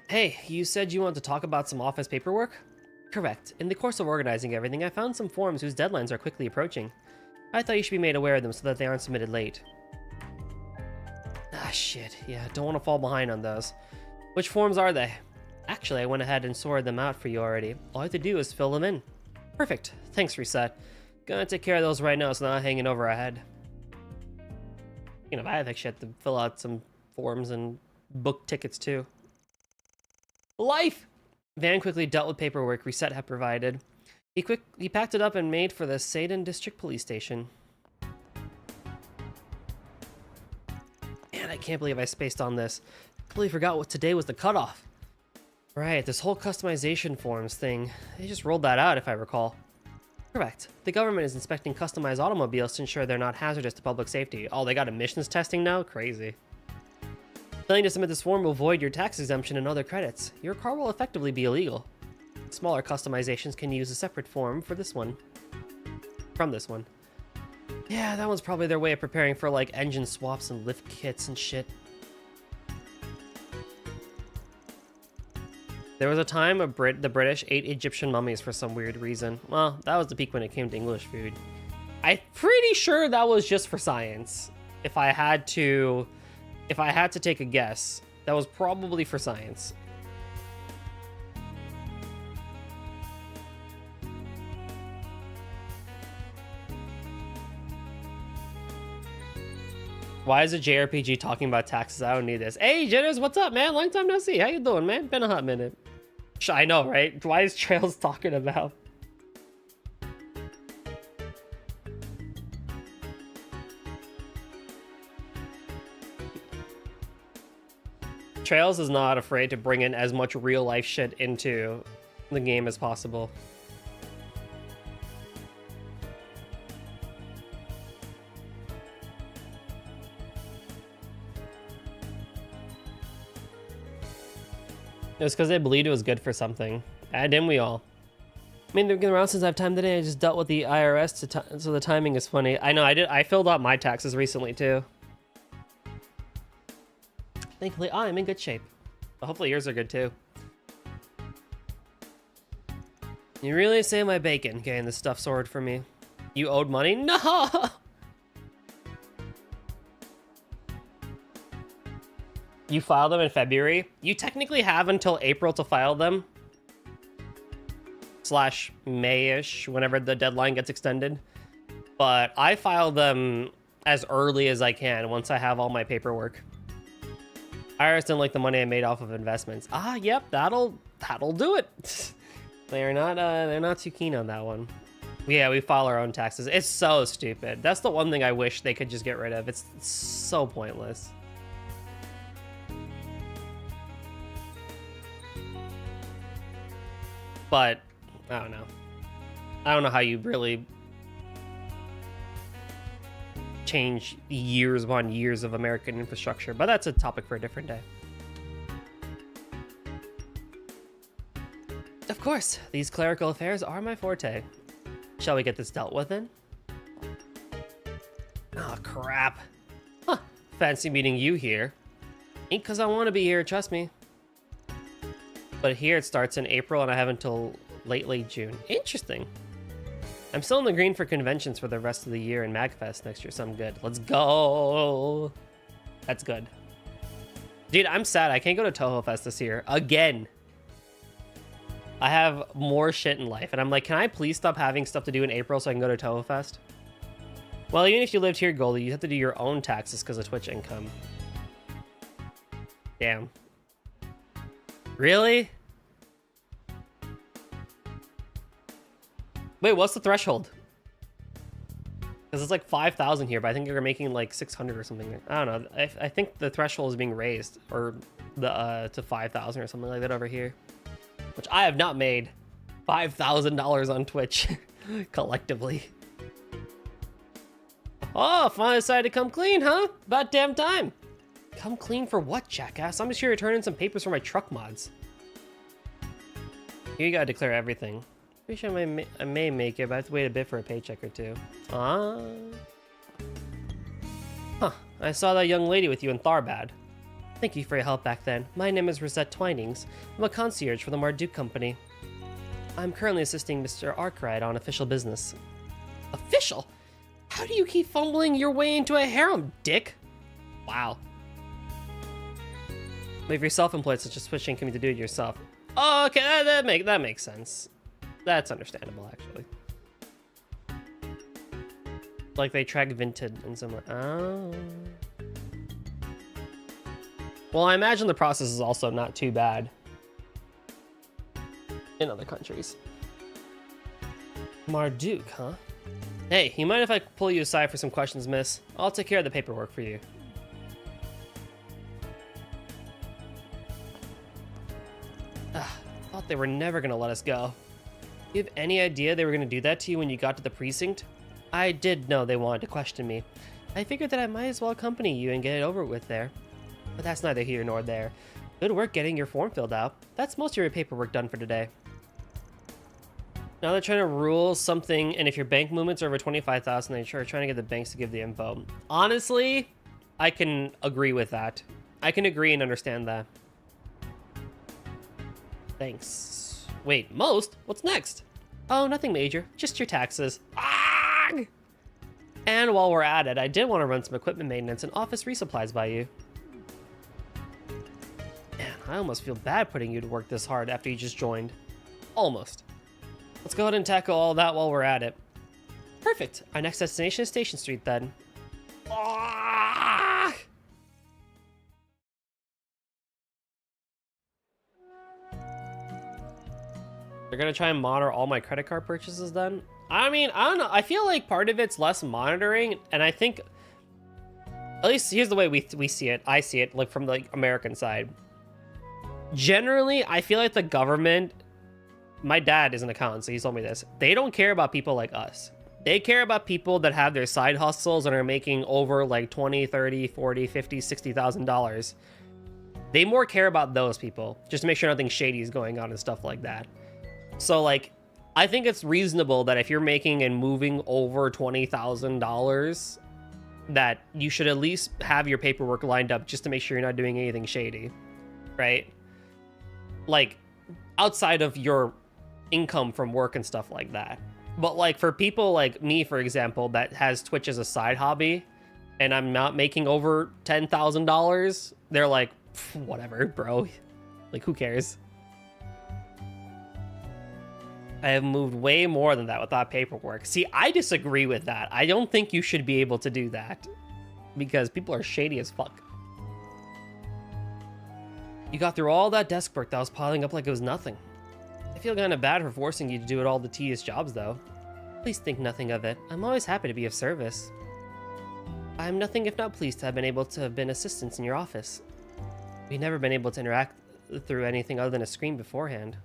Hey, you said you wanted to talk about some office paperwork? Correct. In the course of organizing everything, I found some forms whose deadlines are quickly approaching. I thought you should be made aware of them so that they aren't submitted late. Ah, shit. Yeah, don't want to fall behind on those. Which forms are they? Actually, I went ahead and sorted them out for you already. All I have to do is fill them in. Perfect. Thanks, Reset. Gonna take care of those right now so they're not hanging over our head. You know, I actually had to fill out some forms and book tickets too. Life! Van quickly dealt with paperwork Reset had provided. He packed it up and made for the Seidan District Police Station. Man, I can't believe I spaced on this. I completely forgot what today was the cutoff. Right, this whole customization forms thing. They just rolled that out, if I recall. Correct. The government is inspecting customized automobiles to ensure they're not hazardous to public safety. Oh, they got emissions testing now? Crazy. Failing to submit this form will void your tax exemption and other credits. Your car will effectively be illegal. Smaller customizations can use a separate form for this one. From this one. Yeah, that one's probably their way of preparing for, like, engine swaps and lift kits and shit. There was a time the British ate Egyptian mummies for some weird reason. Well, that was the peak when it came to English food. I'm pretty sure that was just for science. If I had to take a guess, that was probably for science. Why is a JRPG talking about taxes? I don't need this. Hey, Jitters, what's up, man? Long time no see. How you doing, man? Been a hot minute. I know, right? Why is Trails talking about? Trails is not afraid to bring in as much real life shit into the game as possible. It was because they believed it was good for something. Didn't we all? I mean, they've been around since I have time today. I just dealt with the IRS, so the timing is funny. I know, I filled out my taxes recently, too. Thankfully, I'm in good shape. But hopefully yours are good, too. You really saved my bacon getting this stuff sorted for me. You owed money? No! You filed them in February? You technically have until April to file them. / May-ish, whenever the deadline gets extended. But I file them as early as I can once I have all my paperwork. IRS didn't like the money I made off of investments. Yep, that'll do it. they're not too keen on that one. Yeah, we file our own taxes. It's so stupid. That's the one thing I wish they could just get rid of. It's so pointless. But I don't know. I don't know how you really change years upon years of American infrastructure, but that's a topic for a different day. Of course, these clerical affairs are my forte. Shall we get this dealt with then? Oh, crap. Huh, fancy meeting you here. Ain't 'cause I want to be here, trust me. But here it starts in April and I have until late June. Interesting. I'm still in the green for conventions for the rest of the year and MagFest next year, so I'm good. Let's go. That's good. Dude, I'm sad. I can't go to Toho Fest this year. Again. I have more shit in life. And I'm like, can I please stop having stuff to do in April so I can go to Toho Fest? Well, even if you lived here, Goldie, you have to do your own taxes because of Twitch income. Damn. Really? Wait, what's the threshold? Because it's like 5,000 here, but I think you're making like 600 or something. I don't know. I think the threshold is being raised or to 5,000 or something like that over here. Which I have not made $5,000 on Twitch collectively. Oh, finally decided to come clean, huh? About damn time. Come clean for what, jackass? I'm just here to turn in some papers for my truck mods. Here you gotta declare everything. Pretty sure I may make it, but I have to wait a bit for a paycheck or two. Huh, I saw that young lady with you in Tharbad. Thank you for your help back then. My name is Rosette Twinings. I'm a concierge for the Marduk Company. I'm currently assisting Mr. Arkwright on official business. Official? How do you keep fumbling your way into a harem, dick? Wow. But if you're self-employed, such as switching can be to do it yourself. Oh, okay, that makes sense. That's understandable, actually. Like they track Vinted in some way. Oh. Well, I imagine the process is also not too bad in other countries. Marduk, huh? Hey, you mind if I pull you aside for some questions, miss? I'll take care of the paperwork for you. Thought they were never gonna let us go. You have any idea they were gonna do that to you when you got to the precinct? I did know they wanted to question me. I figured that I might as well accompany you and get it over with there. But that's neither here nor there. Good work getting your form filled out. That's most of your paperwork done for today. Now they're trying to rule something, and if your bank movements are over 25,000, they're trying to get the banks to give the info. Honestly, I can agree with that. I can agree and understand that. Thanks. Wait, most? What's next? Oh, nothing major. Just your taxes. Ah! And while we're at it, I did want to run some equipment maintenance and office resupplies by you. Man, I almost feel bad putting you to work this hard after you just joined. Almost. Let's go ahead and tackle all that while we're at it. Perfect. Our next destination is Station Street then. Ah! They're gonna try and monitor all my credit card purchases then? I mean, I don't know. I feel like part of it's less monitoring, and I think, at least here's the way we see it. I see it like from the American side. Generally, I feel like the government, my dad is an accountant, so he told me this. They don't care about people like us. They care about people that have their side hustles and are making over like $20, $30, $40, $50, $60,000. They more care about those people, just to make sure nothing shady is going on and stuff like that. So, like, I think it's reasonable that if you're making and moving over $20,000, that you should at least have your paperwork lined up just to make sure you're not doing anything shady, right? Like, outside of your income from work and stuff like that. But, like, for people like me, for example, that has Twitch as a side hobby, and I'm not making over $10,000, they're like, whatever, bro. Like, who cares? I have moved way more than that without paperwork. See, I disagree with that. I don't think you should be able to do that because people are shady as fuck. You got through all that desk work that was piling up like it was nothing. I feel kind of bad for forcing you to do all the tedious jobs, though. Please think nothing of it. I'm always happy to be of service. I'm nothing if not pleased to have been able to have been assistants in your office. We've never been able to interact through anything other than a screen beforehand.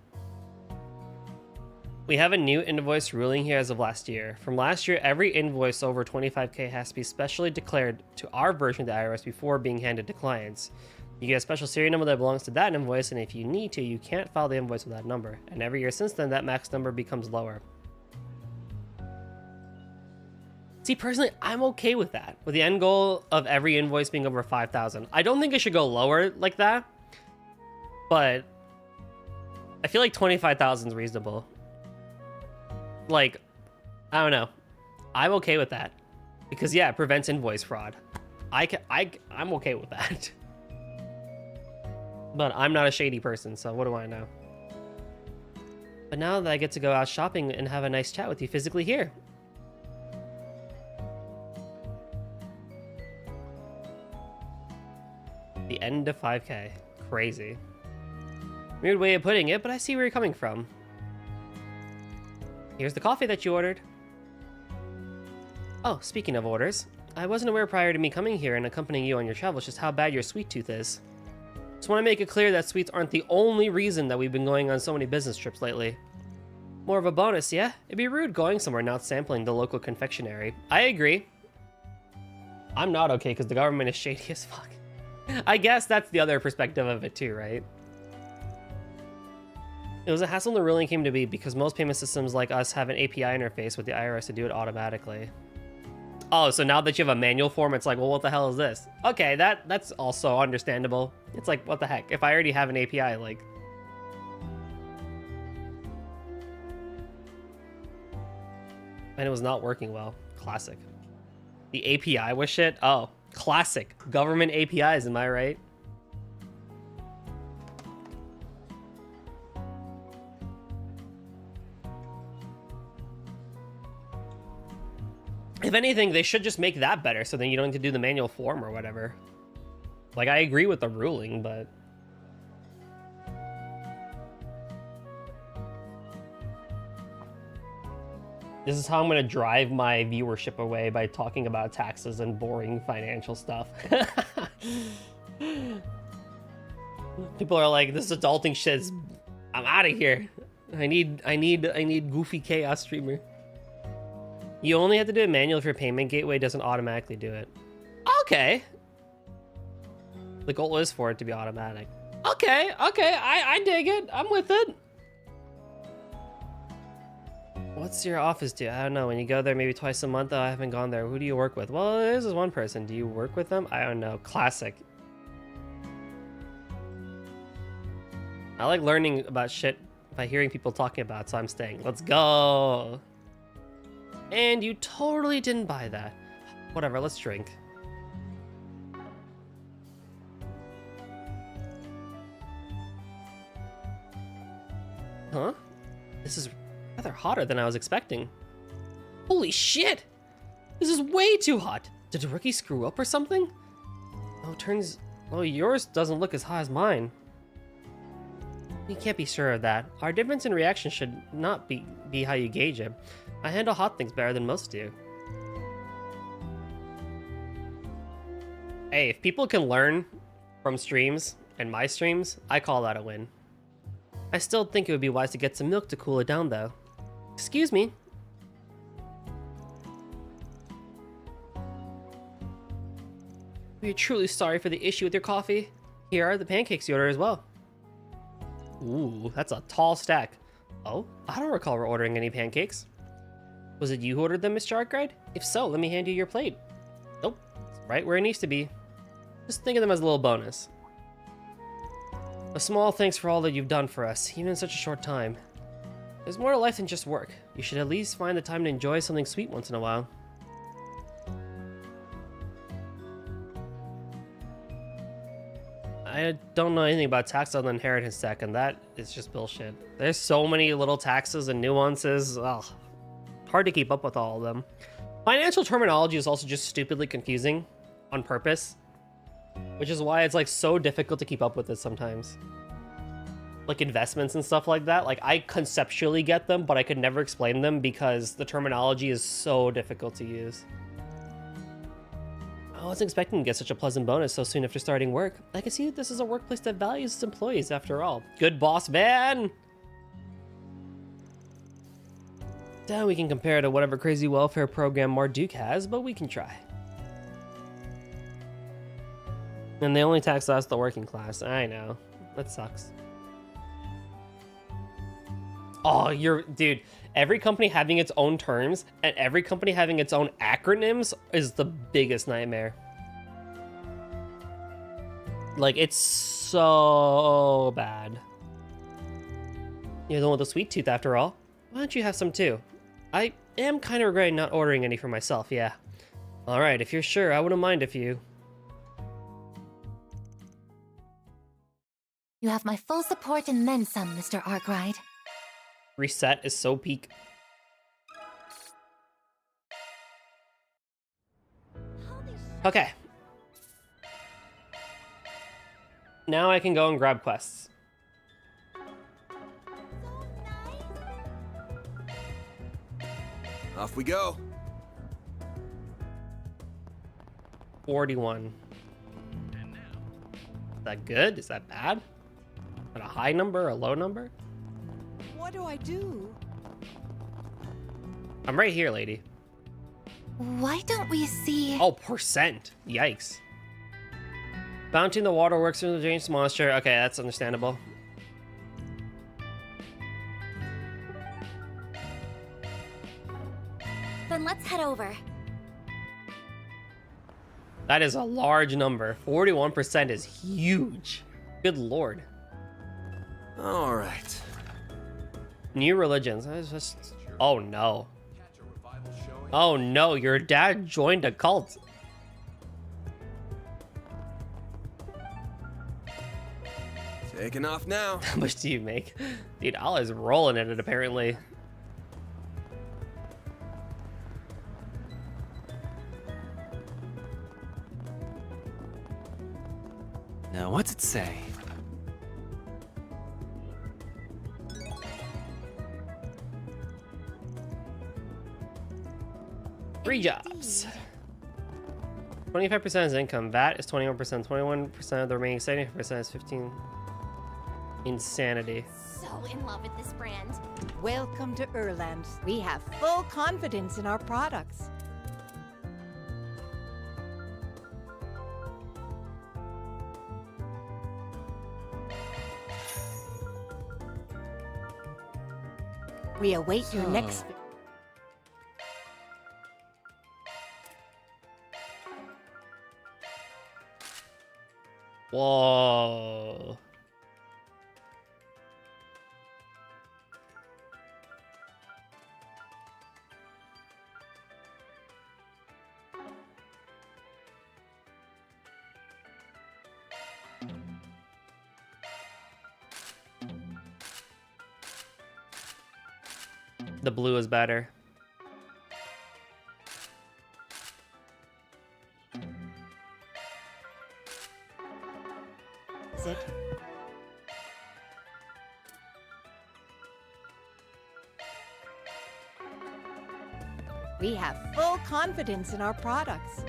We have a new invoice ruling here as of last year. From last year, every invoice over 25K has to be specially declared to our version of the IRS before being handed to clients. You get a special serial number that belongs to that invoice, and if you need to, you can't file the invoice with that number. And every year since then, that max number becomes lower. See, personally, I'm okay with that, with the end goal of every invoice being over 5,000. I don't think it should go lower like that, but I feel like 25,000 is reasonable. Like, I don't know. I'm okay with that because, yeah, it prevents invoice fraud. I'm okay with that. But I'm not a shady person, so what do I know? But now that I get to go out shopping and have a nice chat with you physically here. The end of 5K. Crazy. Weird way of putting it, but I see where you're coming from. Here's the coffee that you ordered. Oh, speaking of orders, I wasn't aware prior to me coming here and accompanying you on your travels just how bad your sweet tooth is. Just want to make it clear that sweets aren't the only reason that we've been going on so many business trips lately. More of a bonus, yeah? It'd be rude going somewhere not sampling the local confectionery. I agree. I'm not okay because the government is shady as fuck. I guess that's the other perspective of it too, right? It was a hassle when the ruling came to be because most payment systems like us have an API interface with the IRS to do it automatically. Oh, so now that you have a manual form, it's like, well, what the hell is this? Okay, that's also understandable. It's like, what the heck? If I already have an API, like... And it was not working well. Classic. The API was shit? Oh, classic. Government APIs, am I right? If anything, they should just make that better so then you don't need to do the manual form or whatever. Like, I agree with the ruling, but... This is how I'm going to drive my viewership away, by talking about taxes and boring financial stuff. People are like, this adulting shit's... I'm out of here. I need goofy chaos streamer. You only have to do it manual if your payment gateway doesn't automatically do it. Okay. The goal is for it to be automatic. Okay, I dig it. I'm with it. What's your office do? I don't know. When you go there maybe twice a month, I haven't gone there. Who do you work with? Well, this is one person. Do you work with them? I don't know. Classic. I like learning about shit by hearing people talking about it, so I'm staying. Let's go. And you totally didn't buy that. Whatever, let's drink. Huh? This is rather hotter than I was expecting. Holy shit! This is way too hot! Did the rookie screw up or something? Oh, yours doesn't look as hot as mine. You can't be sure of that. Our difference in reaction should not be how you gauge it. I handle hot things better than most do. Hey, if people can learn from streams and my streams, I call that a win. I still think it would be wise to get some milk to cool it down, though. Excuse me. We are truly sorry for the issue with your coffee. Here are the pancakes you ordered as well. Ooh, that's a tall stack. Oh, I don't recall ordering any pancakes. Was it you who ordered them, Mr. Arkwright? If so, let me hand you your plate. Nope, it's right where it needs to be. Just think of them as a little bonus. A small thanks for all that you've done for us, even in such a short time. There's more to life than just work. You should at least find the time to enjoy something sweet once in a while. I don't know anything about tax on the inheritance tax, and that is just bullshit. There's so many little taxes and nuances. Ugh. Hard to keep up with all of them. Financial terminology is also just stupidly confusing on purpose, which is why it's like so difficult to keep up with it sometimes. Like investments and stuff like that. Like I conceptually get them, but I could never explain them because the terminology is so difficult to use. I wasn't expecting to get such a pleasant bonus so soon after starting work. I can see that this is a workplace that values its employees after all. Good boss, man! Doubt we can compare it to whatever crazy welfare program Marduk has, but we can try. And they only tax us, the working class. I know. That sucks. Oh, dude, every company having its own terms and every company having its own acronyms is the biggest nightmare. Like, it's so bad. You're the one with the sweet tooth after all. Why don't you have some too? I am kind of regretting not ordering any for myself, yeah. Alright, if you're sure, I wouldn't mind if you... You have my full support and then some, Mr. Arkwright. Reset is so peak. Okay. Now I can go and grab quests. Off we go. 41. Is that good? Is that bad? Is that a high number or a low number? What do I do? I'm right here, lady. Why don't we see... Oh, percent. Yikes. Bounty in the water works through the dangerous monster. Okay, that's understandable. Then let's head over. That is a large number. 41% is huge. Good lord. All right. New religions. Oh no. Oh no, your dad joined a cult. Taking off now. How much do you make? Dude, Allah's rolling in it apparently. Now, what's it say? Free jobs. 25% is income. VAT is 21%. 21% of the remaining 75% is 15. Insanity. So in love with this brand. Welcome to Erland. We have full confidence in our products. We await your next... Whoa. The blue is better. Is it? We have full confidence in our products.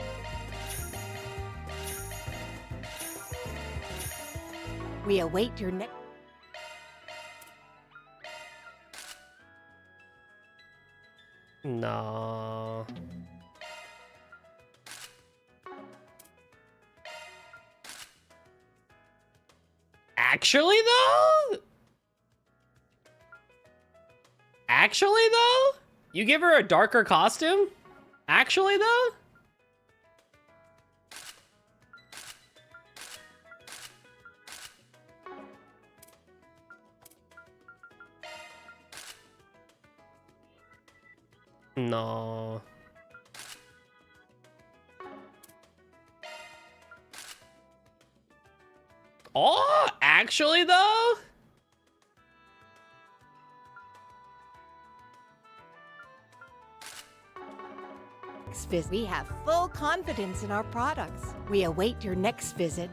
We await your next... No. Actually, though? Actually, though? You give her a darker costume? Actually, though? No. Oh, actually, though? We have full confidence in our products. We await your next visit.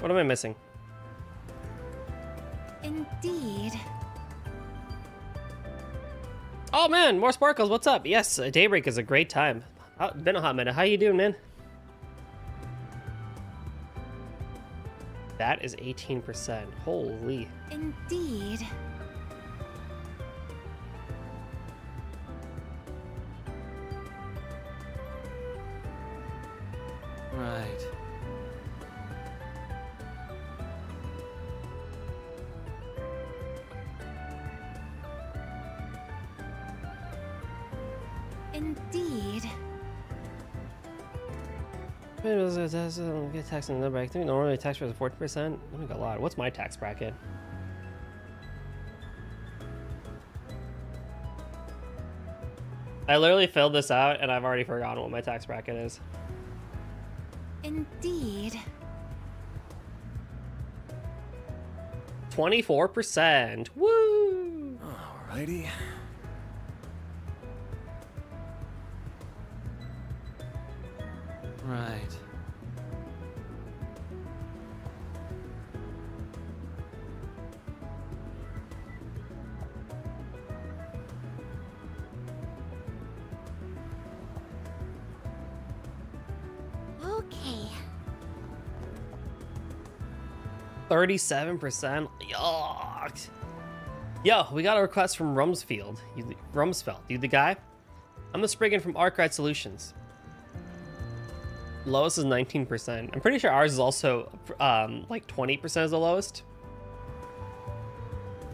What am I missing? Indeed. Oh man, more sparkles. What's up? Yes, Daybreak is a great time. Been a hot minute. How you doing, man? That is 18%. Holy. Indeed. Right. Indeed. Get tax in the number. I think normally tax rate is 14%. Let me go a lot. What's my tax bracket? I literally filled this out and I've already forgotten what my tax bracket is. Indeed. 24%. Woo! Alrighty. Right. Okay. 37%. Yuck. Yo, we got a request from Rumsfeld. You the guy? I'm the Spriggan from Arkwright Solutions. Lowest is 19%. I'm pretty sure ours is also like 20% is the lowest.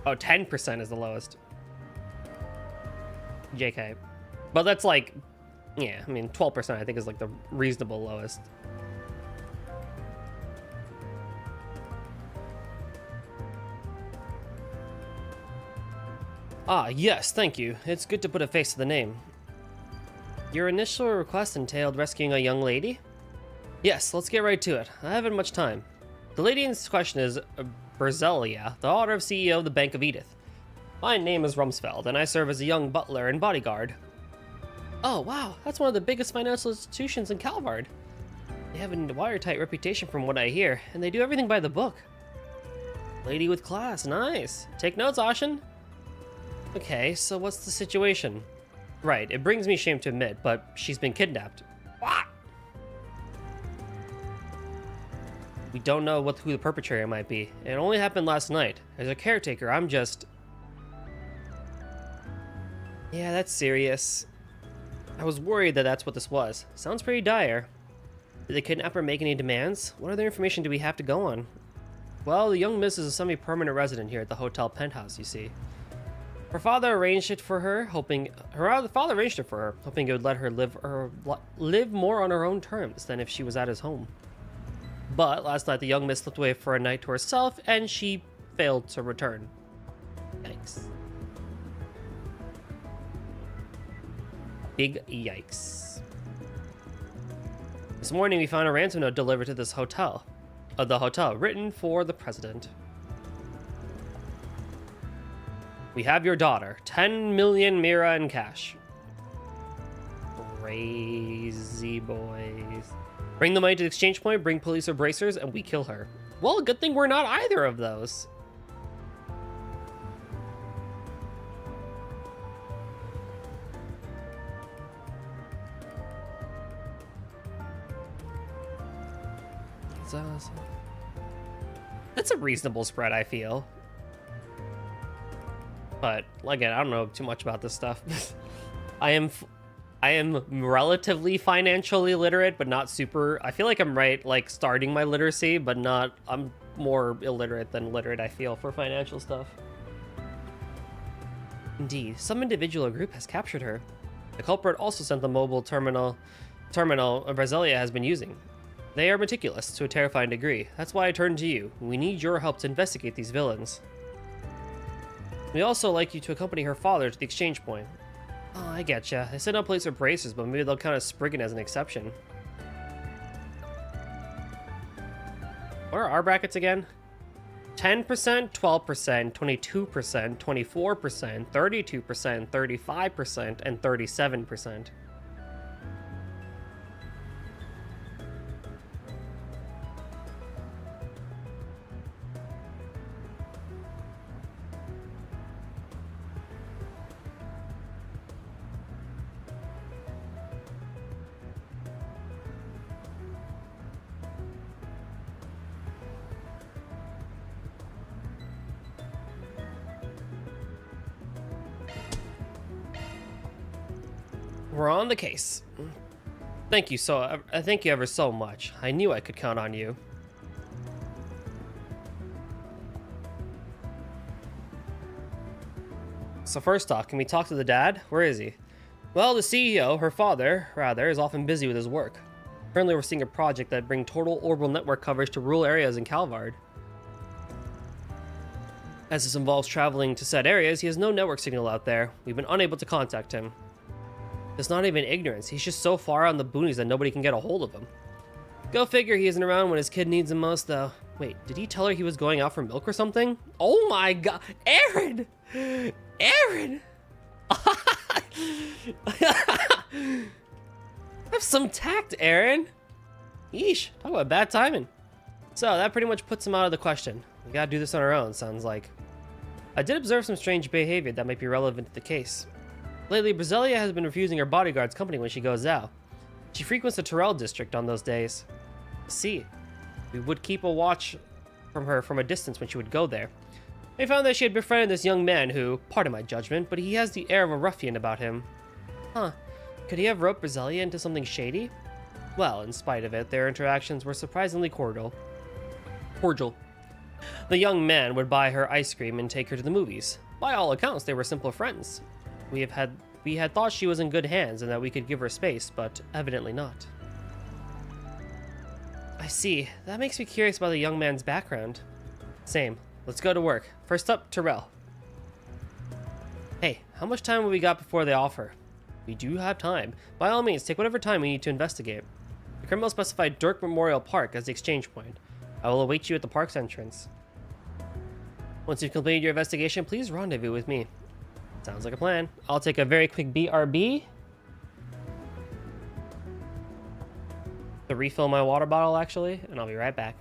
Oh, 10% is the lowest. JK. But that's like, yeah, I mean, 12% I think is like the reasonable lowest. Ah, yes, thank you. It's good to put a face to the name. Your initial request entailed rescuing a young lady? Yes, let's get right to it. I haven't much time. The lady in question is Berzelia, the daughter of CEO of the Bank of Edith. My name is Rumsfeld, and I serve as a young butler and bodyguard. Oh, wow, that's one of the biggest financial institutions in Calvard. They have a watertight reputation from what I hear, and they do everything by the book. Lady with class, nice. Take notes, Ashen. Okay, so what's the situation? Right, it brings me shame to admit, but she's been kidnapped. What? We don't know who the perpetrator might be. It only happened last night. As a caretaker, I'm just... Yeah, that's serious. I was worried that that's what this was. Sounds pretty dire. Did the kidnapper make any demands? What other information do we have to go on? Well, the young miss is a semi-permanent resident here at the hotel penthouse, you see. Her father arranged it for her, hoping it would let her live more on her own terms than if she was at his home. But last night the young miss slipped away for a night to herself, and she failed to return. Yikes. Big yikes. This morning we found a ransom note delivered to this hotel. The hotel, written for the president. We have your daughter. 10 million Mira in cash. Crazy boys. Bring the money to the exchange point, bring police or bracers, and we kill her. Well, good thing we're not either of those. That's a reasonable spread, I feel. But again, I don't know too much about this stuff. I am relatively financially literate, but not super. I feel like I'm right, like starting my literacy, but not. I'm more illiterate than literate, I feel, for financial stuff. Indeed, some individual or group has captured her. The culprit also sent the mobile terminal Brasilia has been using. They are meticulous to a terrifying degree. That's why I turned to you. We need your help to investigate these villains. We also like you to accompany her father to the exchange point. Oh, I getcha. They said no place for braces, but maybe they'll count Spriggan as an exception. What are our brackets again? 10%, 12%, 22%, 24%, 32%, 35%, and 37%. We're on the case. Thank you thank you ever so much. I knew I could count on you. So first off, can we talk to the dad? Where is he? Well, the CEO, her father, rather, is often busy with his work. Currently, we're seeing a project that brings total orbital network coverage to rural areas in Calvard. As this involves traveling to said areas, he has no network signal out there. We've been unable to contact him. It's not even ignorance. He's just so far on the boonies that nobody can get a hold of him. Go figure he isn't around when his kid needs him most, though. Wait, did he tell her he was going out for milk or something? Oh my god. Aaron! Aaron! Have some tact, Aaron. Yeesh, talk about bad timing. So that pretty much puts him out of the question. We gotta do this on our own, sounds like. I did observe some strange behavior that might be relevant to the case. Lately, Brasilia has been refusing her bodyguard's company when she goes out. She frequents the Terrell district on those days. See, we would keep a watch from her from a distance when she would go there. I found that she had befriended this young man who, pardon my judgment, but he has the air of a ruffian about him. Huh, could he have roped Brasilia into something shady? Well, in spite of it, their interactions were surprisingly cordial. The young man would buy her ice cream and take her to the movies. By all accounts, they were simple friends. We had thought she was in good hands and that we could give her space, but evidently not. I see. That makes me curious about the young man's background. Same. Let's go to work. First up, Terrell. Hey, how much time have we got before they offer? We do have time. By all means, take whatever time we need to investigate. The criminal specified Dirk Memorial Park as the exchange point. I will await you at the park's entrance. Once you've completed your investigation, please rendezvous with me. Sounds like a plan. I'll take a very quick BRB to refill my water bottle, actually, and I'll be right back.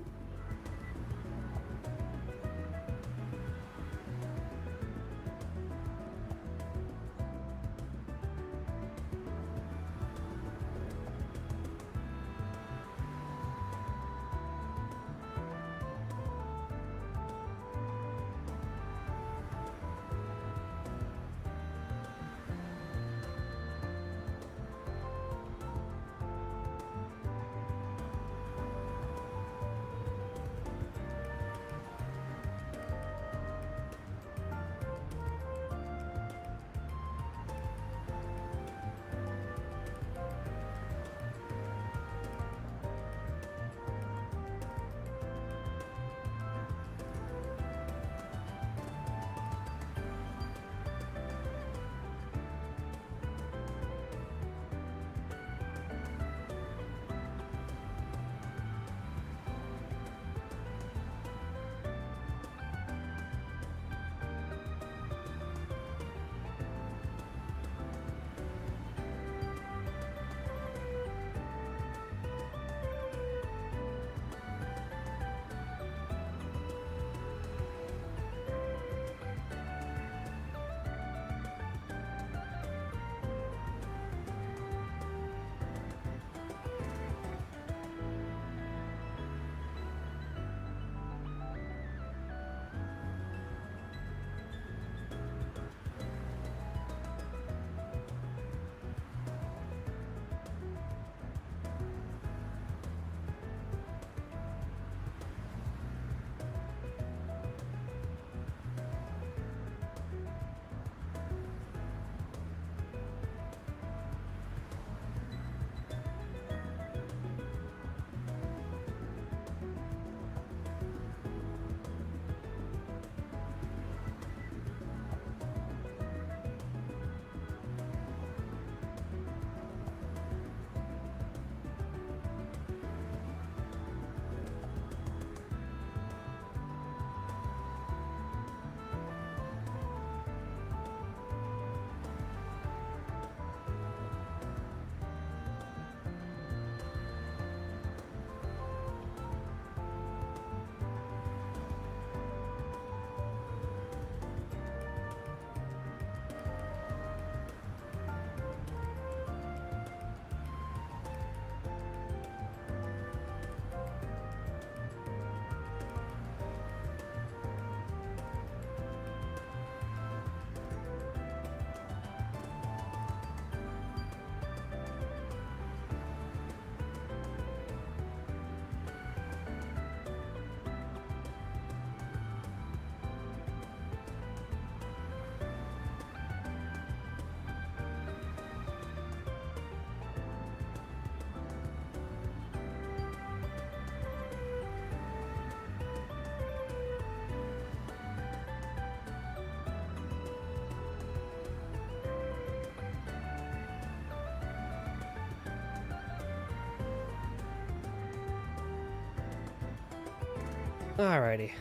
Alrighty.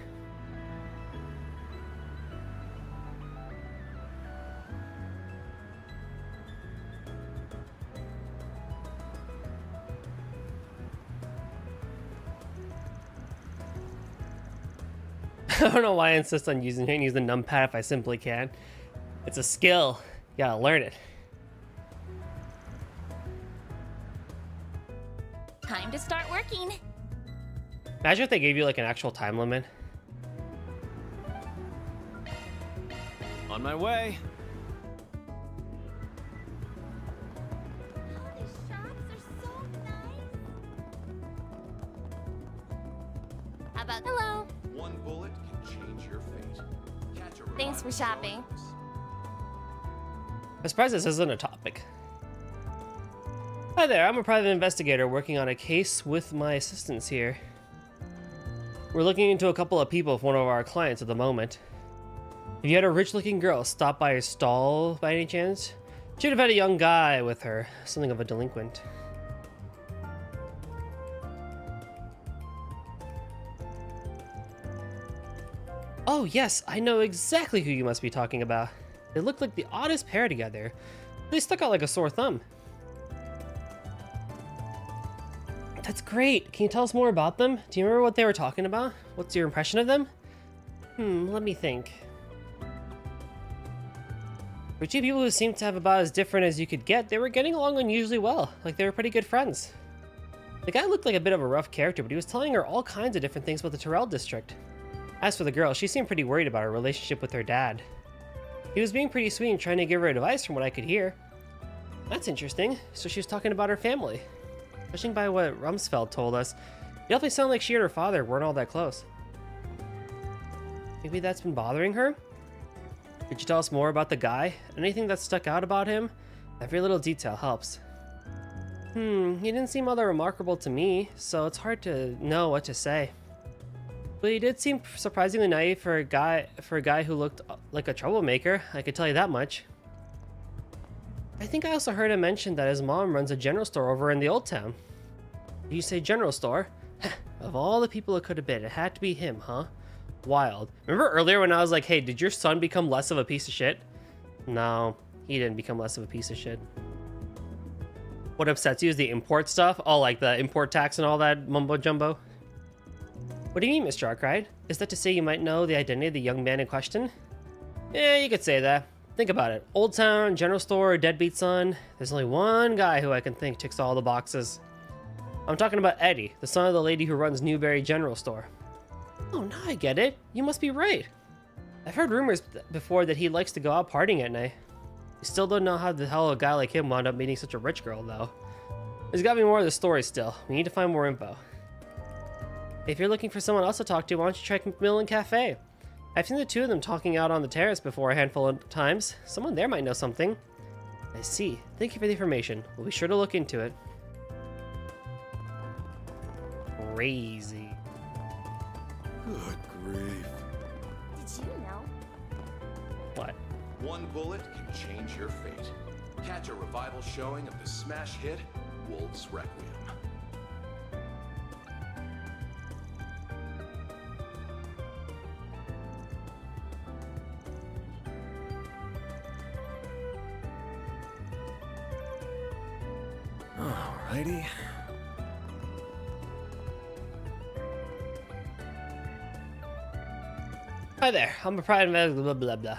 I don't know why I insist on using the numpad if I simply can. It's a skill. You gotta learn it. Time to start working. Imagine if they gave you like an actual time limit. On my way. How about hello? One bullet can change your fate. Catch a Thanks for shopping. I'm surprised this isn't a topic. Hi there, I'm a private investigator working on a case with my assistants here. We're looking into a couple of people for one of our clients at the moment. Have you had a rich-looking girl stop by your stall by any chance? Should have had a young guy with her, something of a delinquent. Oh yes, I know exactly who you must be talking about. They look like the oddest pair together. They stuck out like a sore thumb. That's great. Can you tell us more about them? Do you remember what they were talking about? What's your impression of them? Let me think. For two people who seemed to have about as different as you could get, they were getting along unusually well, like they were pretty good friends. The guy looked like a bit of a rough character, but he was telling her all kinds of different things about the Terrell district. As for the girl, she seemed pretty worried about her relationship with her dad. He was being pretty sweet and trying to give her advice from what I could hear. That's interesting. So she was talking about her family. Judging by what Rumsfeld told us, it definitely sounded like she and her father weren't all that close. Maybe that's been bothering her? Could you tell us more about the guy? Anything that stuck out about him? Every little detail helps. He didn't seem all that remarkable to me, so it's hard to know what to say. But he did seem surprisingly naive for a guy who looked like a troublemaker, I could tell you that much. I think I also heard him mention that his mom runs a general store over in the old town. Did you say general store? Of all the people it could have been, it had to be him, huh? Wild. Remember earlier when I was like, hey, did your son become less of a piece of shit? No, he didn't become less of a piece of shit. What upsets you is the import stuff? Oh, like the import tax and all that mumbo jumbo? What do you mean, Mr. Arkwright? Is that to say you might know the identity of the young man in question? Yeah, you could say that. Think about it. Old town, general store, deadbeat son. There's only one guy who I can think ticks all the boxes. I'm talking about Eddie, the son of the lady who runs Newberry General Store. Oh, now I get it. You must be right. I've heard rumors before that he likes to go out partying at night. I still don't know how the hell a guy like him wound up meeting such a rich girl, though. There's gotta be more of the story still. We need to find more info. If you're looking for someone else to talk to, why don't you try Macmillan Cafe? I've seen the two of them talking out on the terrace before a handful of times. Someone there might know something. I see. Thank you for the information. We'll be sure to look into it. Crazy. Good grief. Did you know? What? One bullet can change your fate. Catch a revival showing of the smash hit, Wolves Requiem. Alrighty. Hi there, I'm a private blah blah blah.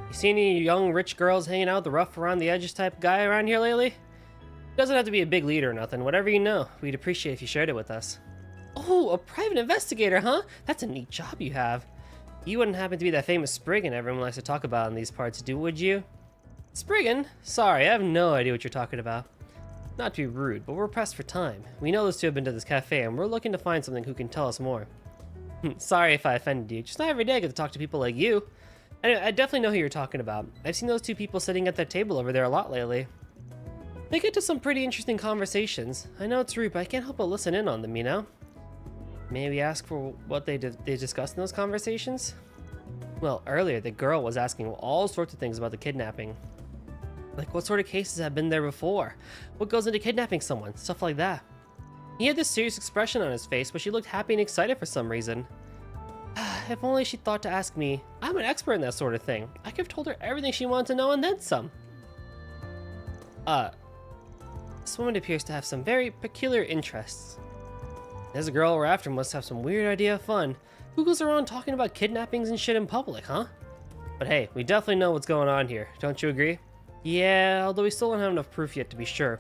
You see any young rich girls hanging out the rough around the edges type guy around here lately? Doesn't have to be a big leader or nothing, whatever you know. We'd appreciate if you shared it with us. Oh, a private investigator, huh? That's a neat job you have. You wouldn't happen to be that famous Spriggan everyone likes to talk about in these parts, would you? Spriggan? Sorry, I have no idea what you're talking about. Not to be rude, but we're pressed for time. We know those two have been to this cafe, and we're looking to find something who can tell us more. Sorry if I offended you. Just not every day I get to talk to people like you. Anyway, I definitely know who you're talking about. I've seen those two people sitting at that table over there a lot lately. They get to some pretty interesting conversations. I know it's rude, but I can't help but listen in on them, you know? Maybe ask for what they discussed in those conversations? Well, earlier the girl was asking all sorts of things about the kidnapping. Like what sort of cases have been there before? What goes into kidnapping someone? Stuff like that. He had this serious expression on his face, but she looked happy and excited for some reason. If only she thought to ask me. I'm an expert in that sort of thing. I could have told her everything she wanted to know and then some. This woman appears to have some very peculiar interests. This girl we're after must have some weird idea of fun. Who goes around talking about kidnappings and shit in public, huh? But hey, we definitely know what's going on here, don't you agree? Yeah, although we still don't have enough proof yet to be sure.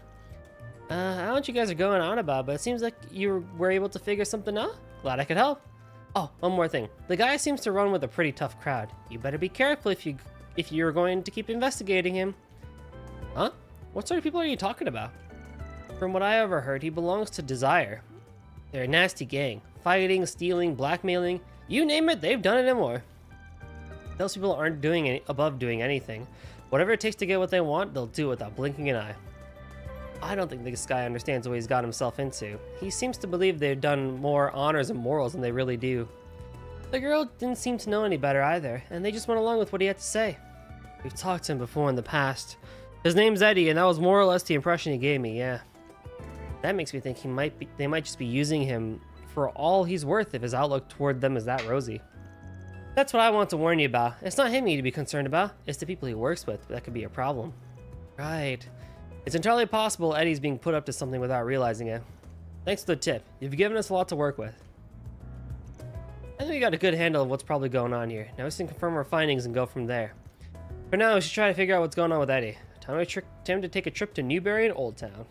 I don't know what you guys are going on about, but it seems like you were able to figure something out. Glad I could help. Oh, one more thing. The guy seems to run with a pretty tough crowd. You better be careful if you're going to keep investigating him. Huh? What sort of people are you talking about? From what I overheard, he belongs to Desire. They're a nasty gang. Fighting, stealing, blackmailing. You name it, they've done it and more. Those people aren't above doing anything. Whatever it takes to get what they want, they'll do it without blinking an eye. I don't think this guy understands what he's got himself into. He seems to believe they've done more honors and morals than they really do. The girl didn't seem to know any better either, and they just went along with what he had to say. We've talked to him before in the past. His name's Eddie, and that was more or less the impression he gave me, yeah. That makes me think they might just be using him for all he's worth if his outlook toward them is that rosy. That's what I want to warn you about. It's not him you need to be concerned about, it's the people he works with that could be a problem. Right. It's entirely possible Eddie's being put up to something without realizing it. Thanks for the tip. You've given us a lot to work with. I think we got a good handle of what's probably going on here. Now we can confirm our findings and go from there. For now, we should try to figure out what's going on with Eddie. Time to take a trip to Newbury and Old Town.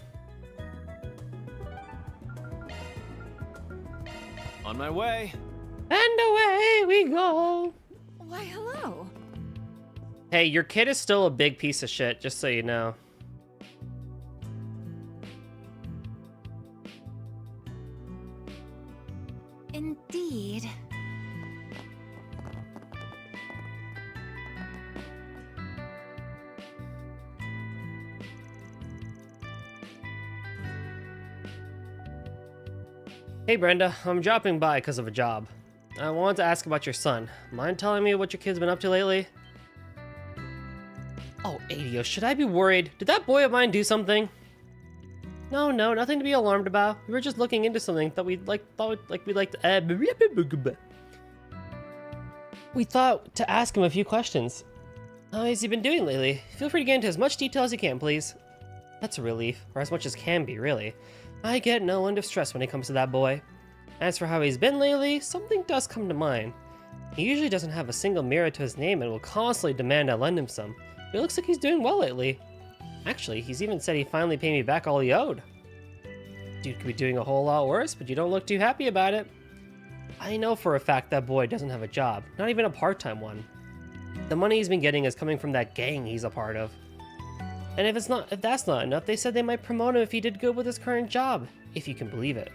On my way. And away we go. Why, hello. Hey, your kid is still a big piece of shit, just so you know. Indeed. Hey Brenda, I'm dropping by because of a job. I wanted to ask about your son. Mind telling me what your kid's been up to lately? Oh, Adio, should I be worried? Did that boy of mine do something? No, nothing to be alarmed about. We were just looking into something that we thought to ask him a few questions. How has he been doing lately? Feel free to get into as much detail as you can, please. That's a relief, or as much as can be, really. I get no end of stress when it comes to that boy. As for how he's been lately, something does come to mind. He usually doesn't have a single merit to his name and will constantly demand I lend him some. But it looks like he's doing well lately. Actually, he's even said he'd finally pay me back all he owed. Dude could be doing a whole lot worse, but you don't look too happy about it. I know for a fact that boy doesn't have a job, not even a part-time one. The money he's been getting is coming from that gang he's a part of. And if that's not enough, they said they might promote him if he did good with his current job, if you can believe it.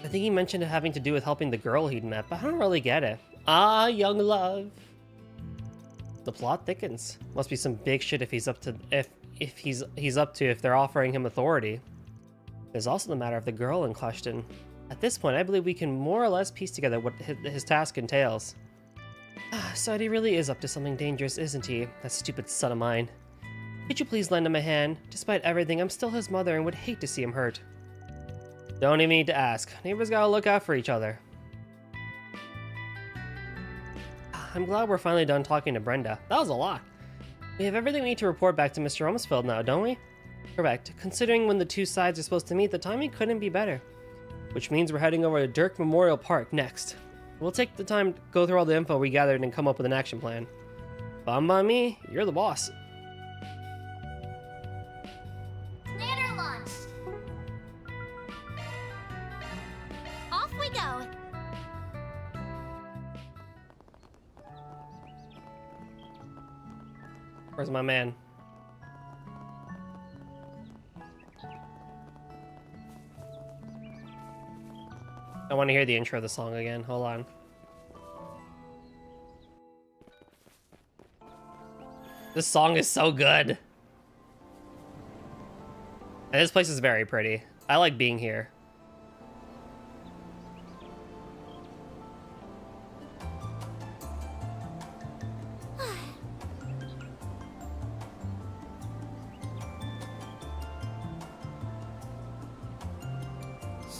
I think he mentioned it having to do with helping the girl he'd met, but I don't really get it. Ah, young love. The plot thickens. Must be some big shit if he's up to if they're offering him authority. There's also the matter of the girl in question. At this point, I believe we can more or less piece together what his task entails. So he really is up to something dangerous, isn't he? That stupid son of mine. Could you please lend him a hand? Despite everything, I'm still his mother and would hate to see him hurt. Don't even need to ask. Neighbors gotta look out for each other. I'm glad we're finally done talking to Brenda. That was a lot. We have everything we need to report back to Mr. Rumsfeld now, don't we? Correct. Considering when the two sides are supposed to meet, the timing couldn't be better. Which means we're heading over to Dirk Memorial Park next. We'll take the time to go through all the info we gathered and come up with an action plan. Fine by me, you're the boss. Ladder launch. Off we go. Where's my man? I want to hear the intro of the song again. Hold on. This song is so good. And this place is very pretty. I like being here.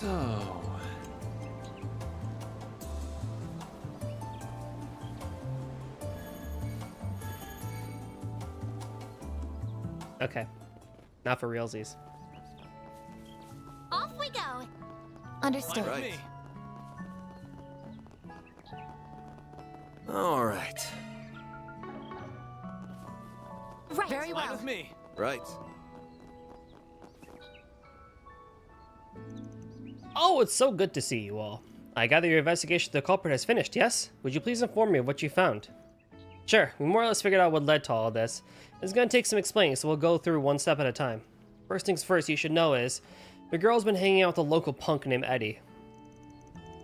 So... Okay. Not for realsies. Off we go. Understood. Right. All right. Right. Very well. With me. Right. Oh, it's so good to see you all. I gather your investigation of the culprit has finished, yes? Would you please inform me of what you found? Sure, we more or less figured out what led to all of this. It's gonna take some explaining, so we'll go through one step at a time. First things first, you should know is, the girl's been hanging out with a local punk named Eddie.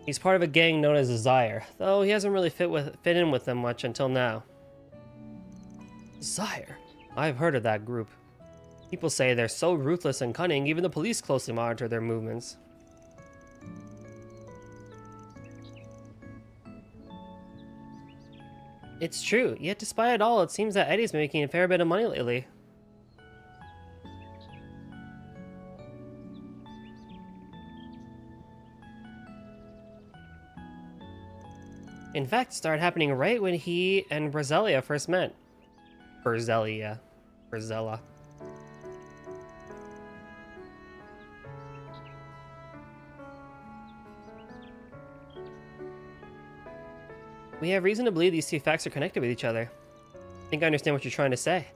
He's part of a gang known as Desire, though he hasn't really fit in with them much until now. Desire? I've heard of that group. People say they're so ruthless and cunning, even the police closely monitor their movements. It's true, yet despite it all, it seems that Eddie's making a fair bit of money lately. In fact, it started happening right when he and Brazelia first met. Brazella. We have reason to believe these two facts are connected with each other. I think I understand what you're trying to say.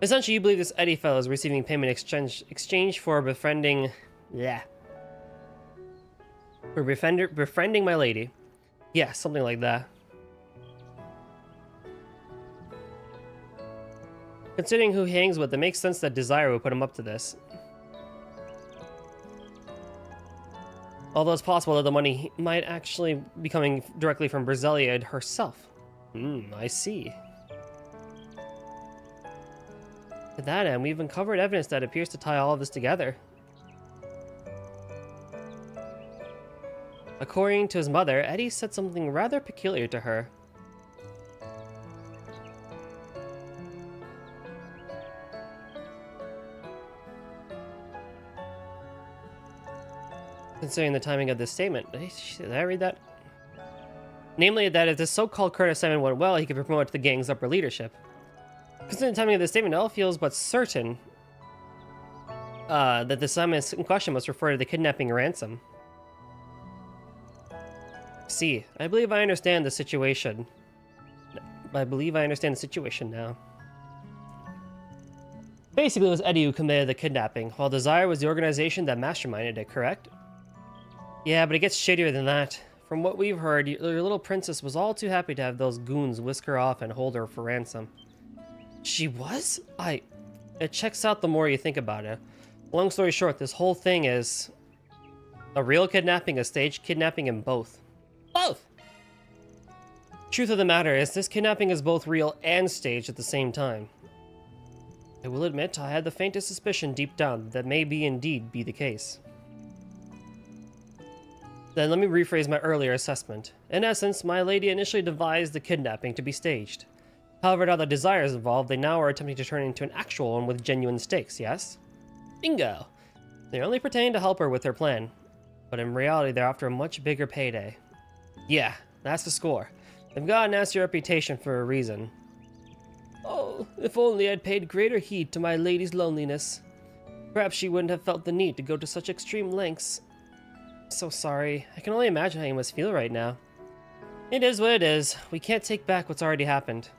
Essentially, you believe this Eddie fellow is receiving payment exchange for befriending... Yeah. For befriending my lady. Yeah, something like that. Considering who he hangs with, it makes sense that Desire would put him up to this. Although it's possible that the money might actually be coming directly from Brazelia herself. I see. To that end, we've uncovered evidence that appears to tie all of this together. According to his mother, Eddie said something rather peculiar to her. Considering the timing of this statement. Did I read that? Namely, that if this so-called current assignment went well, he could be promoted to the gang's upper leadership. Considering the timing of this statement, it all feels but certain that the assignment in question must refer to the kidnapping ransom. See, I believe I understand the situation. I believe I understand the situation now. Basically, it was Eddie who committed the kidnapping, while Desire was the organization that masterminded it, correct? Yeah, but it gets shittier than that. From what we've heard, your little princess was all too happy to have those goons whisk her off and hold her for ransom. She was? It checks out the more you think about it. Long story short, this whole thing is a real kidnapping, a staged kidnapping, and both. Both! Truth of the matter is, this kidnapping is both real and staged at the same time. I will admit, I had the faintest suspicion deep down that may indeed be the case. Then let me rephrase my earlier assessment. In essence, my lady initially devised the kidnapping to be staged. However, now that Desire is involved, they now are attempting to turn it into an actual one with genuine stakes, yes? Bingo! They're only pretending to help her with their plan. But in reality, they're after a much bigger payday. Yeah, that's the score. They've got a nasty reputation for a reason. Oh, if only I'd paid greater heed to my lady's loneliness. Perhaps she wouldn't have felt the need to go to such extreme lengths. So sorry. I can only imagine how you must feel right now. It is what it is. We can't take back what's already happened.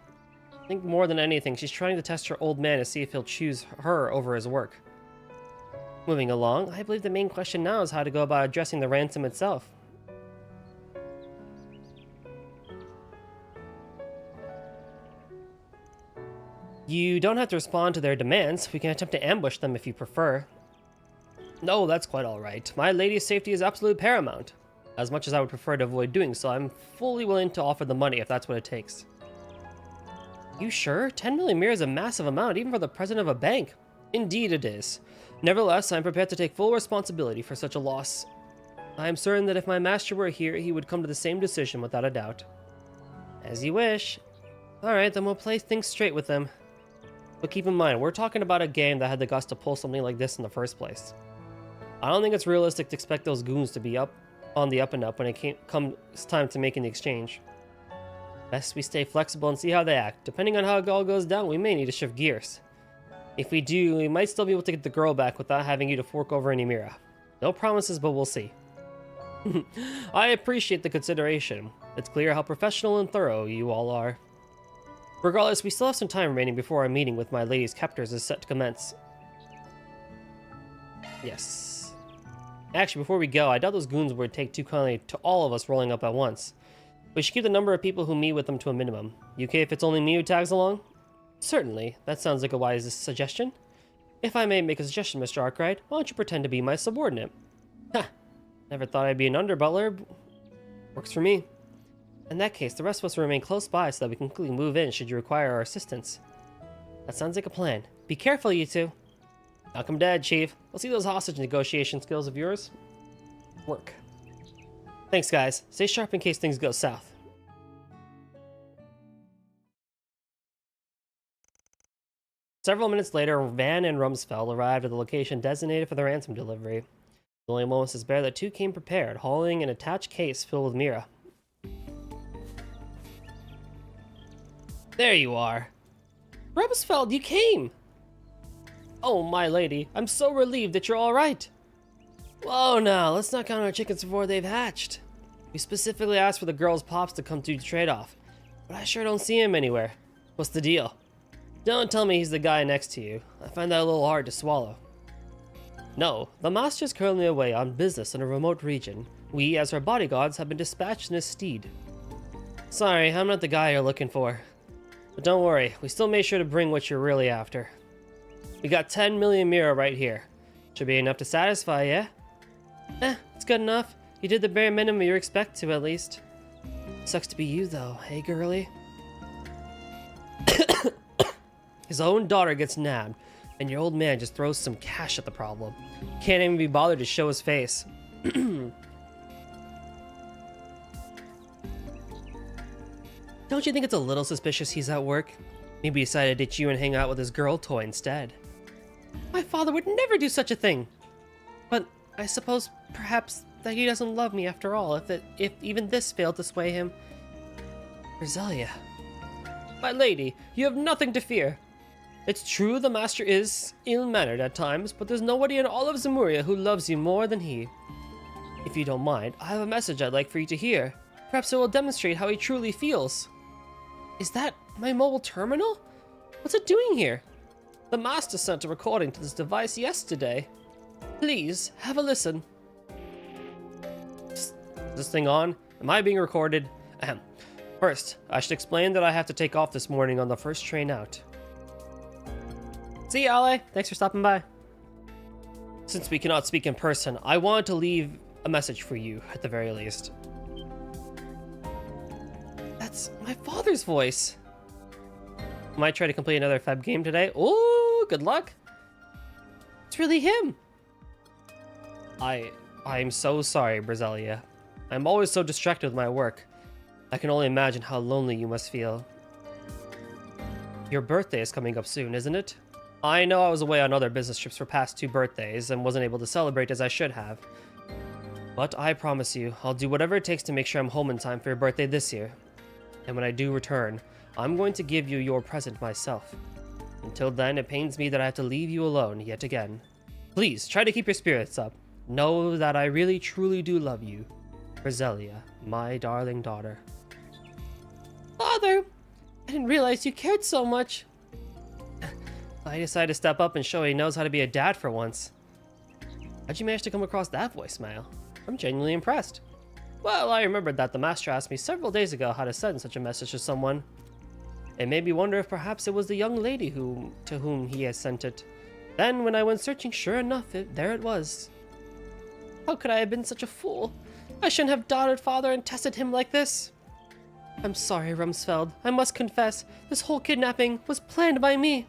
I think more than anything, she's trying to test her old man to see if he'll choose her over his work. Moving along, I believe the main question now is how to go about addressing the ransom itself. You don't have to respond to their demands. We can attempt to ambush them if you prefer. No, that's quite alright. My lady's safety is absolutely paramount. As much as I would prefer to avoid doing so, I'm fully willing to offer the money if that's what it takes. You sure? 10 million mir is a massive amount, even for the president of a bank. Indeed it is. Nevertheless, I'm prepared to take full responsibility for such a loss. I am certain that if my master were here, he would come to the same decision without a doubt. As you wish. Alright, then we'll play things straight with them. But keep in mind, we're talking about a game that had the guts to pull something like this in the first place. I don't think it's realistic to expect those goons to be up on the up and up when it comes time to making the exchange. Best we stay flexible and see how they act. Depending on how it all goes down, we may need to shift gears. If we do, we might still be able to get the girl back without having you to fork over any Mira. No promises, but we'll see. I appreciate the consideration. It's clear how professional and thorough you all are. Regardless, we still have some time remaining before our meeting with my lady's captors is set to commence. Yes. Actually, before we go, I doubt those goons would take too kindly to all of us rolling up at once. We should keep the number of people who meet with them to a minimum. You okay if it's only me who tags along? Certainly. That sounds like a wise suggestion. If I may make a suggestion, Mr. Arkwright, why don't you pretend to be my subordinate? Ha! Never thought I'd be an under-butler. Works for me. In that case, the rest of us will remain close by so that we can quickly move in should you require our assistance. That sounds like a plan. Be careful, you two. Knock 'em dead, Chief. We'll see those hostage negotiation skills of yours work. Thanks, guys. Stay sharp in case things go south. Several minutes later, Van and Rumsfeld arrived at the location designated for the ransom delivery. The only moments to spare, the two came prepared, hauling an attached case filled with Mira. There you are. Rumsfeld, you came! Oh, my lady, I'm so relieved that you're all right. Whoa, now, let's not count our chickens before they've hatched. We specifically asked for the girl's pops to come to the trade-off, but I sure don't see him anywhere. What's the deal? Don't tell me he's the guy next to you. I find that a little hard to swallow. No, the master's currently away on business in a remote region. We, as her bodyguards, have been dispatched in his stead. Sorry, I'm not the guy you're looking for. But don't worry, we still made sure to bring what you're really after. We got 10 million Mira right here. Should be enough to satisfy, yeah? It's good enough. You did the bare minimum you expect to, at least. Sucks to be you, though, hey, girly? His own daughter gets nabbed, and your old man just throws some cash at the problem. Can't even be bothered to show his face. Don't you think it's a little suspicious he's at work? Maybe he decided to ditch you and hang out with his girl toy instead. My father would never do such a thing. But I suppose perhaps that he doesn't love me after all, if even this failed to sway him. Roselia. My lady, you have nothing to fear. It's true the master is ill-mannered at times, but there's nobody in all of Zemuria who loves you more than he. If you don't mind, I have a message I'd like for you to hear. Perhaps it will demonstrate how he truly feels. Is that my mobile terminal? What's it doing here? The master sent a recording to this device yesterday. Please, have a listen. Is this thing on? Am I being recorded? Ahem. First, I should explain that I have to take off this morning on the first train out. See you, Ale. Thanks for stopping by. Since we cannot speak in person, I wanted to leave a message for you, at the very least. That's my father's voice. Might try to complete another Feb game today. Ooh, good luck. It's really him. I'm so sorry, Brazelia. I'm always so distracted with my work. I can only imagine how lonely you must feel. Your birthday is coming up soon, isn't it? I know I was away on other business trips for past 2 birthdays and wasn't able to celebrate as I should have. But I promise you, I'll do whatever it takes to make sure I'm home in time for your birthday this year. And when I do return, I'm going to give you your present myself. Until then, it pains me that I have to leave you alone yet again. Please, try to keep your spirits up. Know that I really truly do love you. Roselia, my darling daughter. Father! I didn't realize you cared so much. I decided to step up and show he knows how to be a dad for once. How'd you manage to come across that voicemail? I'm genuinely impressed. Well, I remembered that the master asked me several days ago how to send such a message to someone. It made me wonder if perhaps it was the young lady to whom he has sent it. Then, when I went searching, sure enough, there it was. How could I have been such a fool? I shouldn't have doubted father and tested him like this. I'm sorry, Rumsfeld. I must confess, this whole kidnapping was planned by me.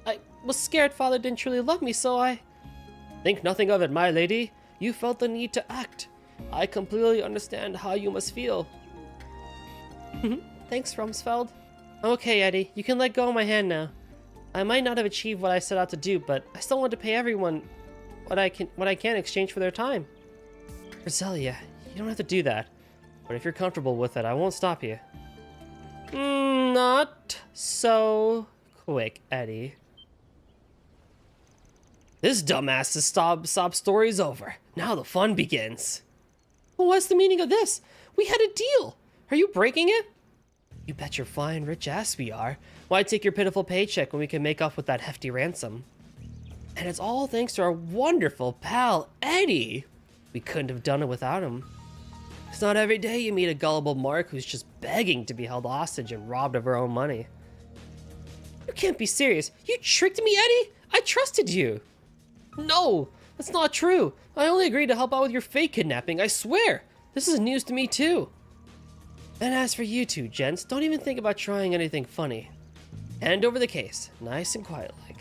I was scared father didn't truly love me, so I... Think nothing of it, my lady. You felt the need to act. I completely understand how you must feel. Thanks, Rumsfeld. Okay, Eddie, you can let go of my hand now. I might not have achieved what I set out to do, but I still want to pay everyone what I can in exchange for their time. Roselia, you don't have to do that. But if you're comfortable with it, I won't stop you. Not so quick, Eddie. This dumbass's sob story's over. Now the fun begins. Well, what's the meaning of this? We had a deal. Are you breaking it? You bet your fine rich ass we are. Why take your pitiful paycheck when we can make off with that hefty ransom? And it's all thanks to our wonderful pal, Eddie. We couldn't have done it without him. It's not every day you meet a gullible mark who's just begging to be held hostage and robbed of her own money. You can't be serious. You tricked me, Eddie? I trusted you. No, that's not true. I only agreed to help out with your fake kidnapping, I swear. This is news to me too. And as for you two, gents, don't even think about trying anything funny. Hand over the case, nice and quiet like.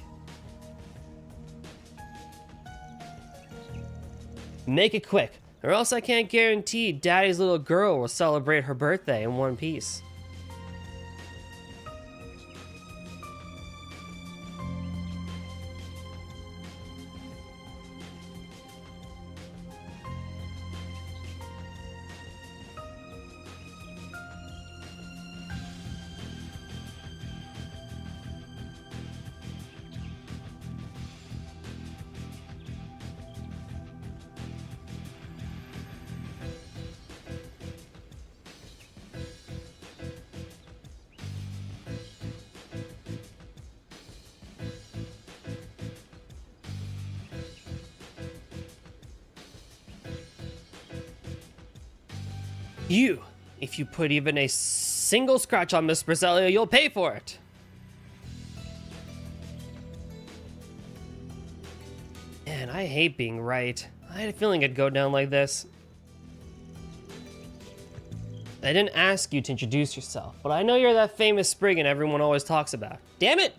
Make it quick, or else I can't guarantee Daddy's little girl will celebrate her birthday in one piece. You, if you put even a single scratch on Miss Roselia, you'll pay for it. Man, I hate being right. I had a feeling it'd go down like this. I didn't ask you to introduce yourself, but I know you're that famous spriggan everyone always talks about. Damn it!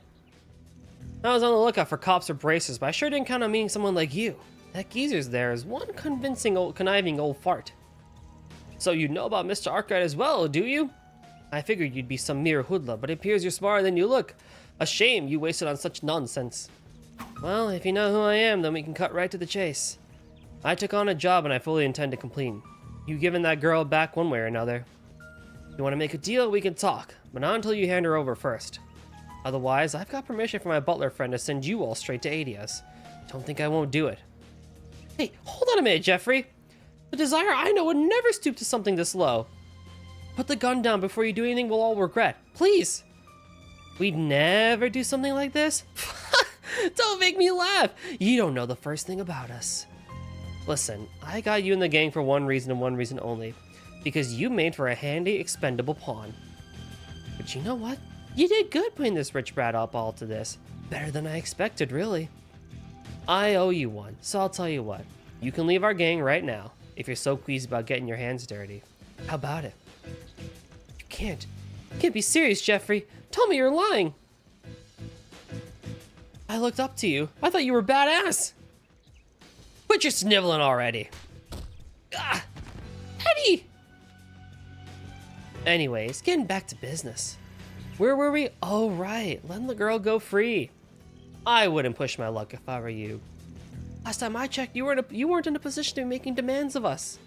I was on the lookout for cops or bracers, but I sure didn't count on meeting someone like you. That geezer's there is one conniving old fart. So you know about Mr. Arkwright as well, do you? I figured you'd be some mere hoodlum, but it appears you're smarter than you look. A shame you wasted on such nonsense. Well, if you know who I am, then we can cut right to the chase. I took on a job and I fully intend to complete. You giving that girl back one way or another. If you want to make a deal, we can talk, but not until you hand her over first. Otherwise, I've got permission from my butler friend to send you all straight to Adia's. Don't think I won't do it. Hey, hold on a minute, Jeffrey. The Desire I know would never stoop to something this low. Put the gun down before you do anything we'll all regret. Please. We'd never do something like this? Don't make me laugh. You don't know the first thing about us. Listen, I got you in the gang for one reason and one reason only. Because you made for a handy, expendable pawn. But you know what? You did good putting this rich brat up all to this. Better than I expected, really. I owe you one, so I'll tell you what. You can leave our gang right now. If you're so queasy about getting your hands dirty. How about it? You can't be serious, Jeffrey. Tell me you're lying. I looked up to you. I thought you were badass. Quit your sniveling already. Ah, Eddie! Anyways, getting back to business. Where were we? Oh, right. Letting the girl go free. I wouldn't push my luck if I were you. Last time I checked, you weren't in a position to be making demands of us.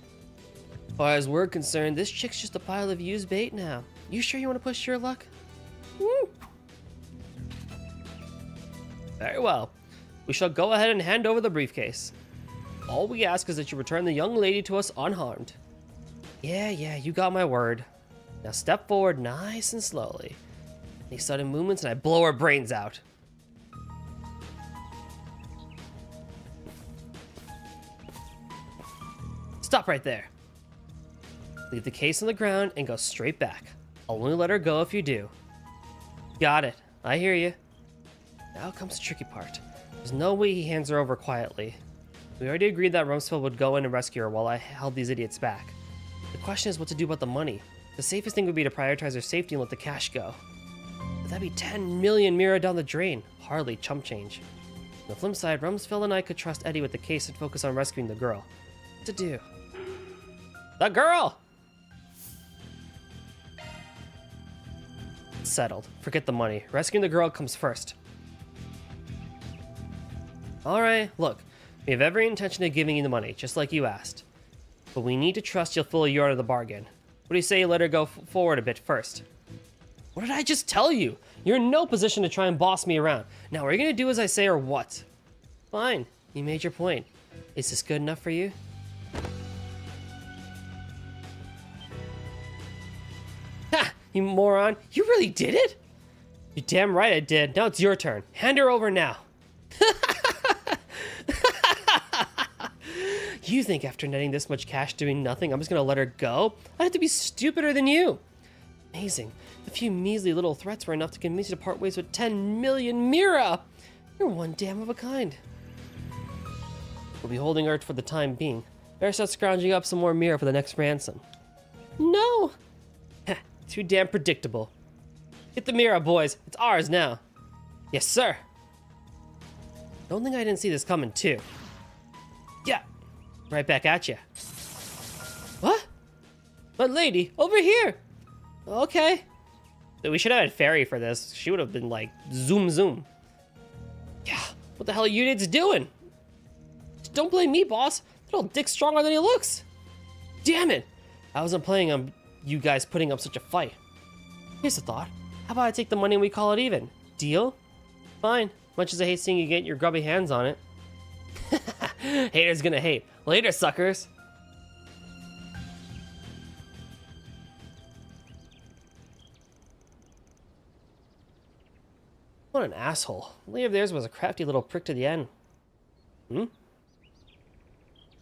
As far as we're concerned, this chick's just a pile of used bait now. You sure you want to push your luck? Woo. Very well. We shall go ahead and hand over the briefcase. All we ask is that you return the young lady to us unharmed. Yeah, you got my word. Now step forward nice and slowly. Any sudden movements and I blow her brains out. Stop right there. Leave the case on the ground and go straight back. I'll only let her go if you do. Got it. I hear you. Now comes the tricky part. There's no way he hands her over quietly. We already agreed that Rumsfeld would go in and rescue her while I held these idiots back. The question is what to do about the money. The safest thing would be to prioritize her safety and let the cash go. But that'd be 10 million Mira down the drain. Hardly chump change. On the flip side, Rumsfeld and I could trust Eddie with the case and focus on rescuing the girl. What to do? The girl! Settled. Forget the money. Rescuing the girl comes first. Alright, look. We have every intention of giving you the money, just like you asked. But we need to trust you'll fulfill your end of the bargain. What do you say you let her go forward a bit first? What did I just tell you? You're in no position to try and boss me around. Now, are you going to do as I say or what? Fine. You made your point. Is this good enough for you? Ha! You moron. You really did it? You're damn right I did. Now it's your turn. Hand her over now. You think after netting this much cash doing nothing, I'm just going to let her go? I'd have to be stupider than you. Amazing. A few measly little threats were enough to convince you to part ways with 10 million Mira. You're one damn of a kind. We'll be holding her for the time being. Better start scrounging up some more Mira for the next ransom. No. Too damn predictable. Get the Mira, boys. It's ours now. Yes, sir. Don't think I didn't see this coming, too. Yeah. Right back at you. What? But lady, over here. Okay. We should have had Fairy for this. She would have been like, zoom, zoom. Yeah, what the hell are you idiots doing? Don't blame me, boss. That old dick's stronger than he looks. Damn it. I wasn't planning on you guys putting up such a fight. Here's a thought. How about I take the money and we call it even? Deal? Fine. Much as I hate seeing you get your grubby hands on it. Haters gonna hate. Later, suckers. What an asshole. Lee of theirs was a crafty little prick to the end.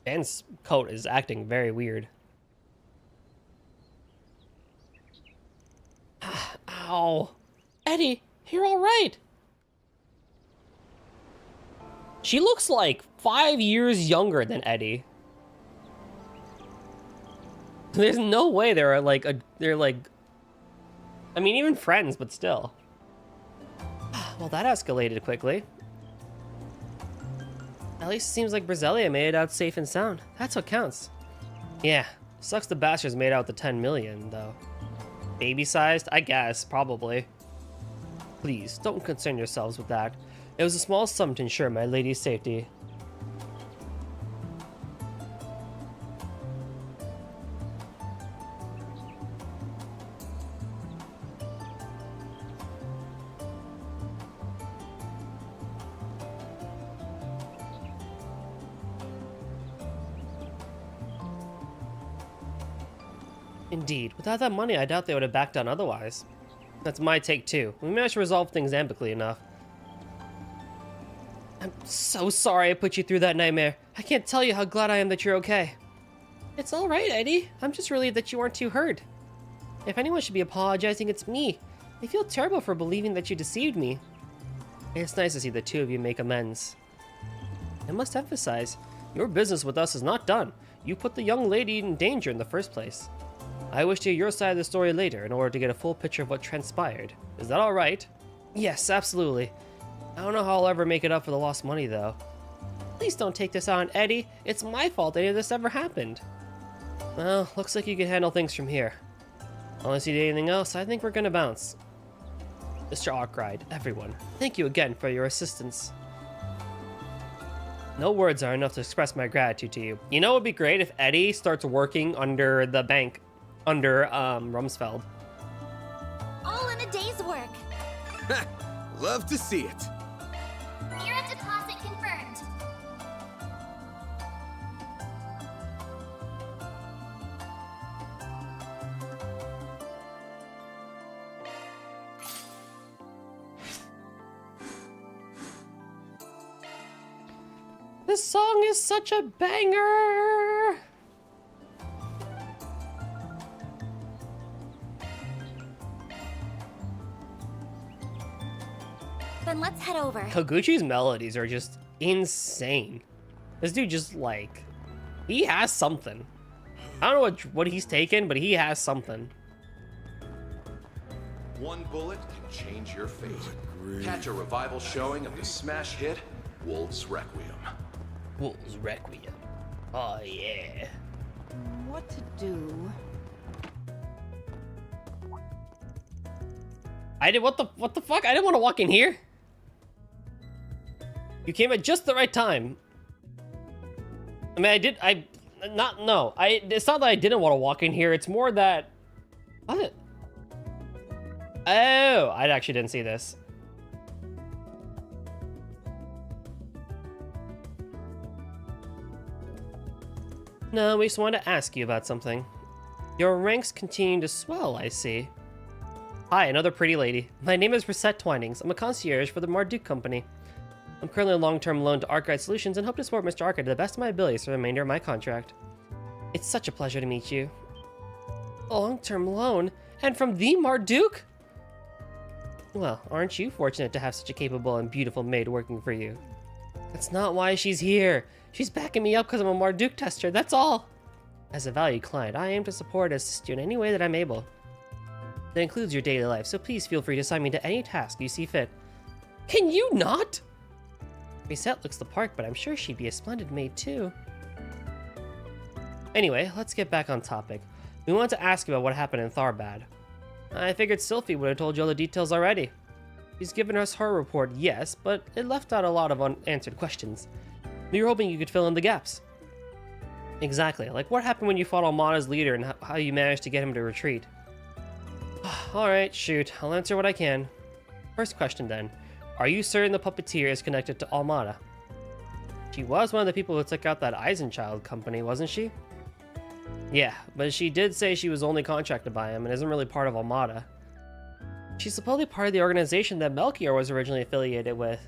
Dan's coat is acting very weird. Ow. Eddie, you're alright. She looks like 5 years younger than Eddie. There's no way they're like, I mean, even friends, but still. Well, that escalated quickly. At least it seems like Brazelia made it out safe and sound. That's what counts. Yeah, sucks the bastards made out the 10 million, though. Baby-sized? I guess, probably. Please, don't concern yourselves with that. It was a small sum to ensure my lady's safety. Indeed. Without that money, I doubt they would have backed down otherwise. That's my take, too. We managed to resolve things amicably enough. I'm so sorry I put you through that nightmare. I can't tell you how glad I am that you're okay. It's all right, Eddie. I'm just relieved that you weren't too hurt. If anyone should be apologizing, it's me. I feel terrible for believing that you deceived me. It's nice to see the two of you make amends. I must emphasize, your business with us is not done. You put the young lady in danger in the first place. I wish to hear your side of the story later in order to get a full picture of what transpired. Is that all right? Yes, absolutely. I don't know how I'll ever make it up for the lost money, though. Please don't take this out on Eddie. It's my fault any of this ever happened. Well, looks like you can handle things from here. Unless you need anything else, I think we're gonna bounce. Mr. Arkwright, everyone, thank you again for your assistance. No words are enough to express my gratitude to you. You know, it would be great if Eddie starts working under the bank, under Rumsfeld. All in a day's work. Love to see it. Mira deposit confirmed. This song is such a banger! Then let's head over. Koguchi's melodies are just insane. This dude just like, he has something. I don't know what he's taken, but he has something. One bullet can change your fate. Catch a revival showing of the smash hit, Wolves Requiem. Wolves Requiem. Oh yeah. What to do? What the fuck? I didn't want to walk in here. You came at just the right time. I mean, it's not that I didn't want to walk in here. It's more that, what? Oh, I actually didn't see this. No, we just wanted to ask you about something. Your ranks continue to swell, I see. Hi, another pretty lady. My name is Reset Twinings. I'm a concierge for the Marduk Company. I'm currently on long-term loan to Arkwright Solutions and hope to support Mr. Arkwright to the best of my abilities for the remainder of my contract. It's such a pleasure to meet you. A long-term loan? And from the Marduk? Well, aren't you fortunate to have such a capable and beautiful maid working for you? That's not why she's here. She's backing me up because I'm a Marduk tester, that's all. As a valued client, I aim to support and assist you in any way that I'm able. That includes your daily life, so please feel free to assign me to any task you see fit. Can you not? Reset looks the part, but I'm sure she'd be a splendid maid too. Anyway, let's get back on topic. We want to ask about what happened in Tharbad. I figured Sylphie would have told you all the details already. She's given us her report, yes, but it left out a lot of unanswered questions. We were hoping you could fill in the gaps. Exactly, like what happened when you fought Almada's leader and how you managed to get him to retreat. Alright, shoot, I'll answer what I can. First question then. Are you certain the puppeteer is connected to Almada? She was one of the people who took out that Eisenchild company, wasn't she? Yeah, but she did say she was only contracted by him and isn't really part of Almada. She's supposedly part of the organization that Melchior was originally affiliated with.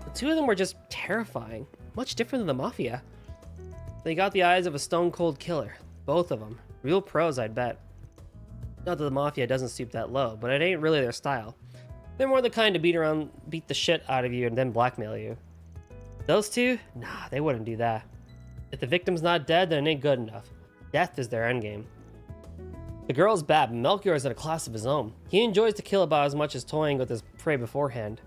The two of them were just terrifying, much different than the Mafia. They got the eyes of a stone-cold killer, both of them. Real pros, I'd bet. Not that the Mafia doesn't stoop that low, but it ain't really their style. They're more the kind to beat the shit out of you and then blackmail you. Those two? Nah, they wouldn't do that. If the victim's not dead, then it ain't good enough. Death is their endgame. The girl's bad, but Melchior is in a class of his own. He enjoys to kill about as much as toying with his prey beforehand.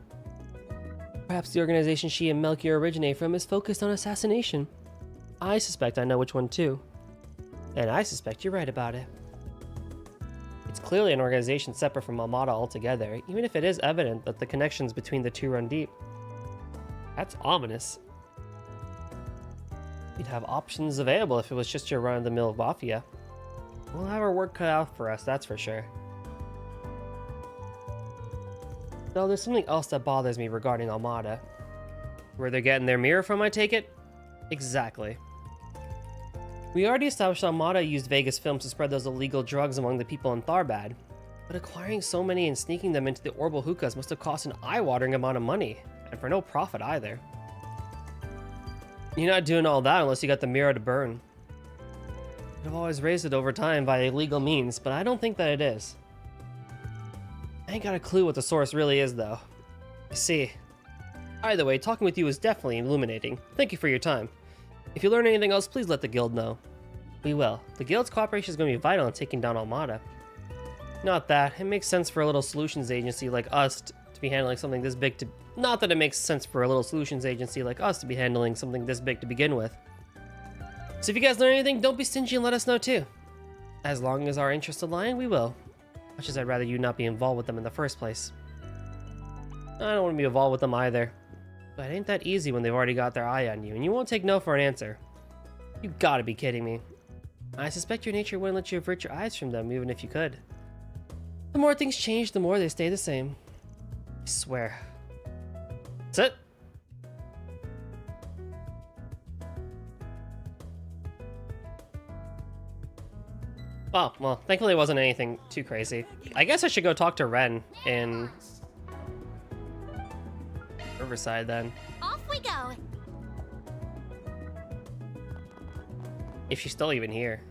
Perhaps the organization she and Melchior originate from is focused on assassination. I suspect I know which one too. And I suspect you're right about it. It's clearly an organization separate from Almada altogether, even if it is evident that the connections between the two run deep. That's ominous. You'd have options available if it was just your run-of-the-mill Mafia. We'll have our work cut out for us, that's for sure. Though there's something else that bothers me regarding Almada. Where they're getting their mirror from, I take it? Exactly. We already established Almada used Vegas films to spread those illegal drugs among the people in Tharbad. But acquiring so many and sneaking them into the Orbal hookahs must have cost an eye-watering amount of money, and for no profit either. You're not doing all that unless you got the mirror to burn. I've always raised it over time via illegal means, but I don't think that it is. I ain't got a clue what the source really is, though. I see. Either way, talking with you is definitely illuminating. Thank you for your time. If you learn anything else, please let the guild know. We will. The guild's cooperation is going to be vital in taking down Almada. Not that. It makes sense for a little solutions agency like us to be handling something this big to... Not that it makes sense for a little solutions agency like us to be handling something this big to begin with. So if you guys learn anything, don't be stingy and let us know too. As long as our interests align, we will. Much as I'd rather you not be involved with them in the first place. I don't want to be involved with them either. But it ain't that easy when they've already got their eye on you, and you won't take no for an answer. You gotta be kidding me. I suspect your nature wouldn't let you avert your eyes from them, even if you could. The more things change, the more they stay the same. I swear. That's it. Oh, well, thankfully it wasn't anything too crazy. I guess I should go talk to Ren in Riverside then. Off we go. If she's still even here.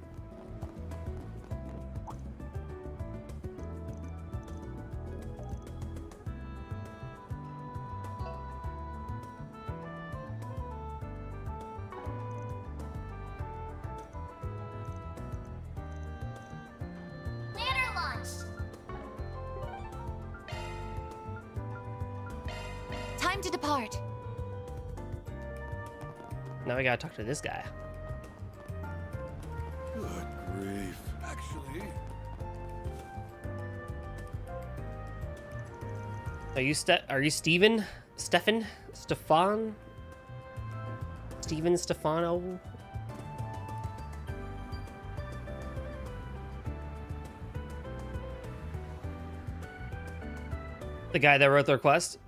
Banner launch. Time to depart. Now we gotta talk to this guy. Good grief. Actually, Are you Steven? Stefan? Stefan? Steven Stefano? The guy that wrote the request?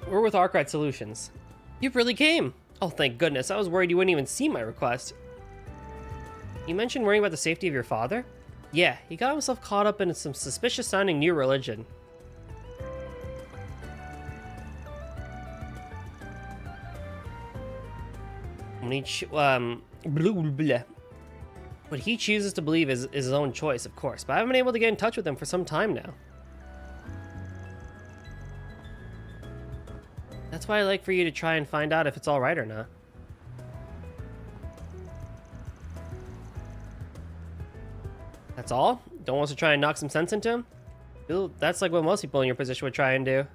We're with Arkwright Solutions. You really came! Oh, thank goodness. I was worried you wouldn't even see my request. You mentioned worrying about the safety of your father? Yeah, he got himself caught up in some suspicious-sounding new religion. What he chooses to believe is his own choice, of course, but I haven't been able to get in touch with him for some time now. That's why I'd like for you to try and find out if it's alright or not. That's all? Don't want us to try and knock some sense into him? That's like what most people in your position would try and do.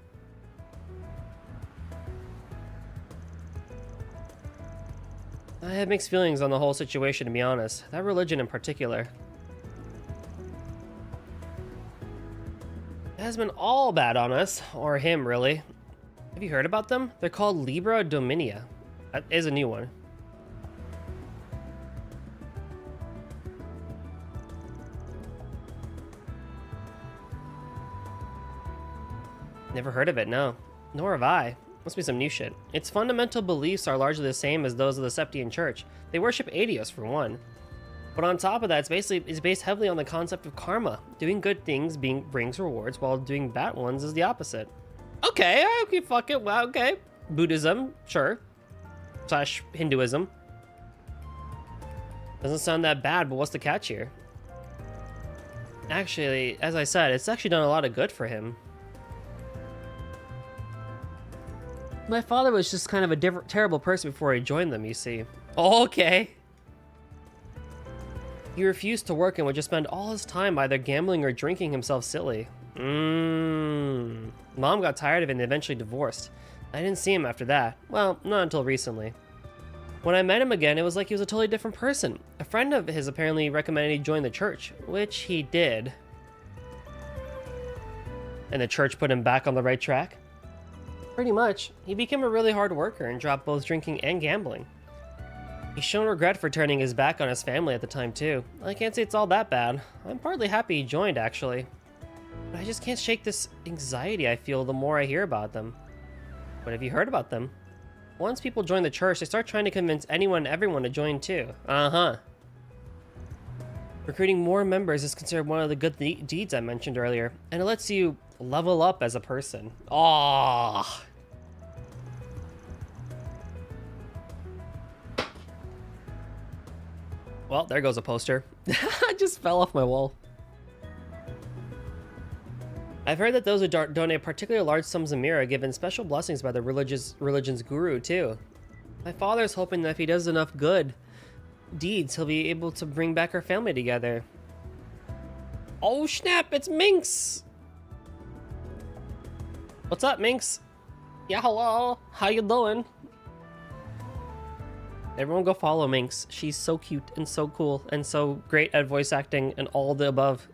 I have mixed feelings on the whole situation, to be honest. That religion in particular. It has been all bad on us. Or him, really. Have you heard about them? They're called Libra Dominia. That is a new one. Never heard of it, no. Nor have I. Must be some new shit. Its fundamental beliefs are largely the same as those of the Septian Church. They worship Adios, for one. But on top of that, it's based heavily on the concept of karma. Doing good things brings rewards, while doing bad ones is the opposite. Okay, fuck it, well, okay. Buddhism, sure. / Hinduism. Doesn't sound that bad, but what's the catch here? Actually, as I said, it's actually done a lot of good for him. My father was just kind of a terrible person before he joined them, you see. Okay. He refused to work and would just spend all his time either gambling or drinking himself silly. Mom got tired of it and eventually divorced. I didn't see him after that. Well, not until recently. When I met him again, it was like he was a totally different person. A friend of his apparently recommended he join the church, which he did. And the church put him back on the right track? Pretty much. He became a really hard worker and dropped both drinking and gambling. He's shown regret for turning his back on his family at the time too. I can't say it's all that bad. I'm partly happy he joined, actually. But I just can't shake this anxiety I feel the more I hear about them. What have you heard about them? Once people join the church, they start trying to convince anyone and everyone to join too. Uh-huh. Recruiting more members is considered one of the good deeds I mentioned earlier, and it lets you level up as a person. Aww. Well, there goes a poster. I just fell off my wall. I've heard that those who donate particularly large sums of mira are given special blessings by the religion's guru, too. My father's hoping that if he does enough good deeds, he'll be able to bring back our family together. Oh snap, it's Minx! What's up, Minx? Yeah, hello. How you doing? Everyone go follow Minx. She's so cute and so cool and so great at voice acting and all the above.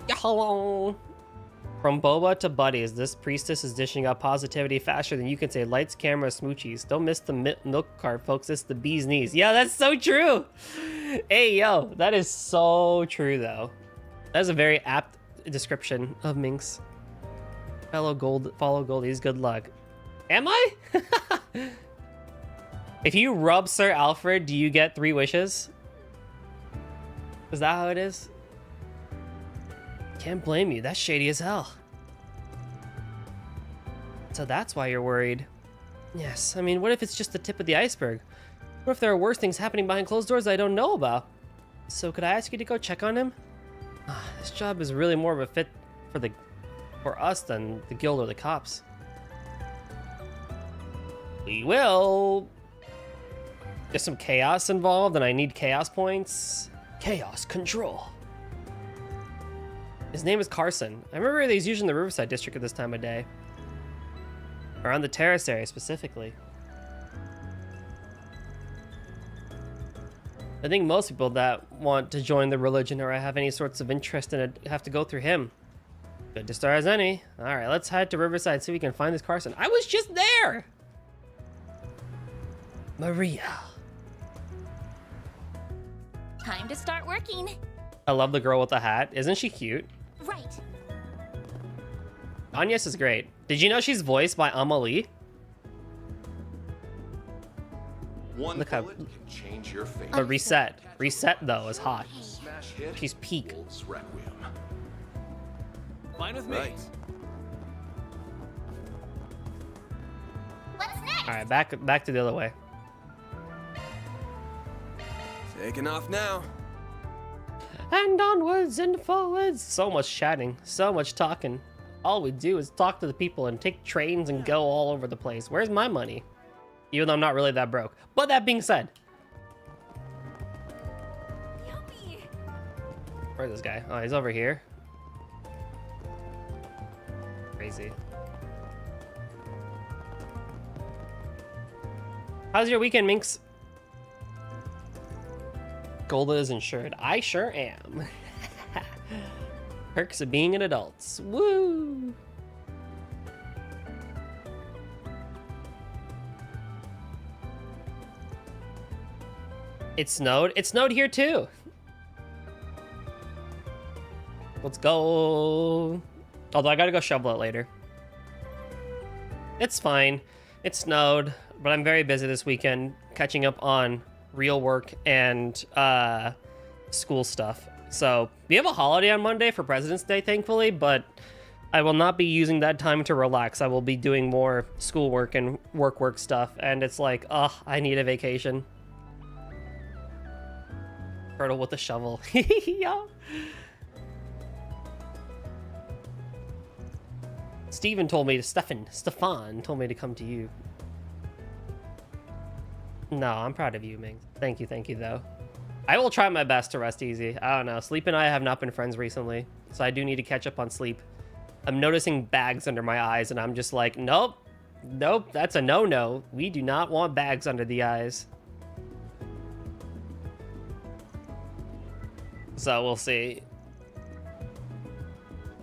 Yeah, hello. From Boba to Buddies, this priestess is dishing out positivity faster than you can say lights, camera, smoochies. Don't miss the milk cart, folks. It's the bee's knees. Yeah, that's so true. Hey, yo, that is so true, though. That is a very apt description of Minx. Follow Goldies, good luck. Am I? If you rub Sir Alfred, do you get 3 wishes? Is that how it is? Can't blame you. That's shady as hell. So that's why you're worried. Yes, I mean, what if it's just the tip of the iceberg? What if there are worse things happening behind closed doors that I don't know about? So could I ask you to go check on him? This job is really more of a fit for us than the guild or the cops. We will. There's some chaos involved and I need chaos points. Chaos control. His name is Carson. I remember he's usually in the Riverside district at this time of day. Around the terrace area specifically. I think most people that want to join the religion or have any sorts of interest in it have to go through him. Good to start as any. Alright, let's head to Riverside so we can find this Carson. I was just there! Maria. Time to start working. I love the girl with the hat. Isn't she cute? Right. Agnes is great. Did you know she's voiced by Amelie? One Look how... bullet can change your fate. But Reset. Reset, though, is hot. Smash hit. She's peak. Wolf's Requiem. Fine with me. Right. What's next? All right, back to the other way. Taking off now. And onwards and forwards. So much chatting, so much talking. All we do is talk to the people and take trains and go all over the place. Where's my money? Even though I'm not really that broke. But that being said. Yummy. Where's this guy? Oh, he's over here. Crazy. How's your weekend, Minx? Golda is insured. I sure am. Perks of being an adult. Woo! It snowed. It snowed here too. Let's go. Although I gotta go shovel it later. It's fine. It snowed, but I'm very busy this weekend catching up on real work and school stuff. So we have a holiday on Monday for President's Day, thankfully, but I will not be using that time to relax. I will be doing more schoolwork and work stuff, and it's like, ugh, I need a vacation. Turtle with a shovel. Yeah. Stefan told me to come to you. No, I'm proud of you, Ming. Thank you though. I will try my best to rest easy. I don't know. Sleep and I have not been friends recently, so I do need to catch up on sleep. I'm noticing bags under my eyes, and I'm just like, nope, that's a no-no. We do not want bags under the eyes. So we'll see.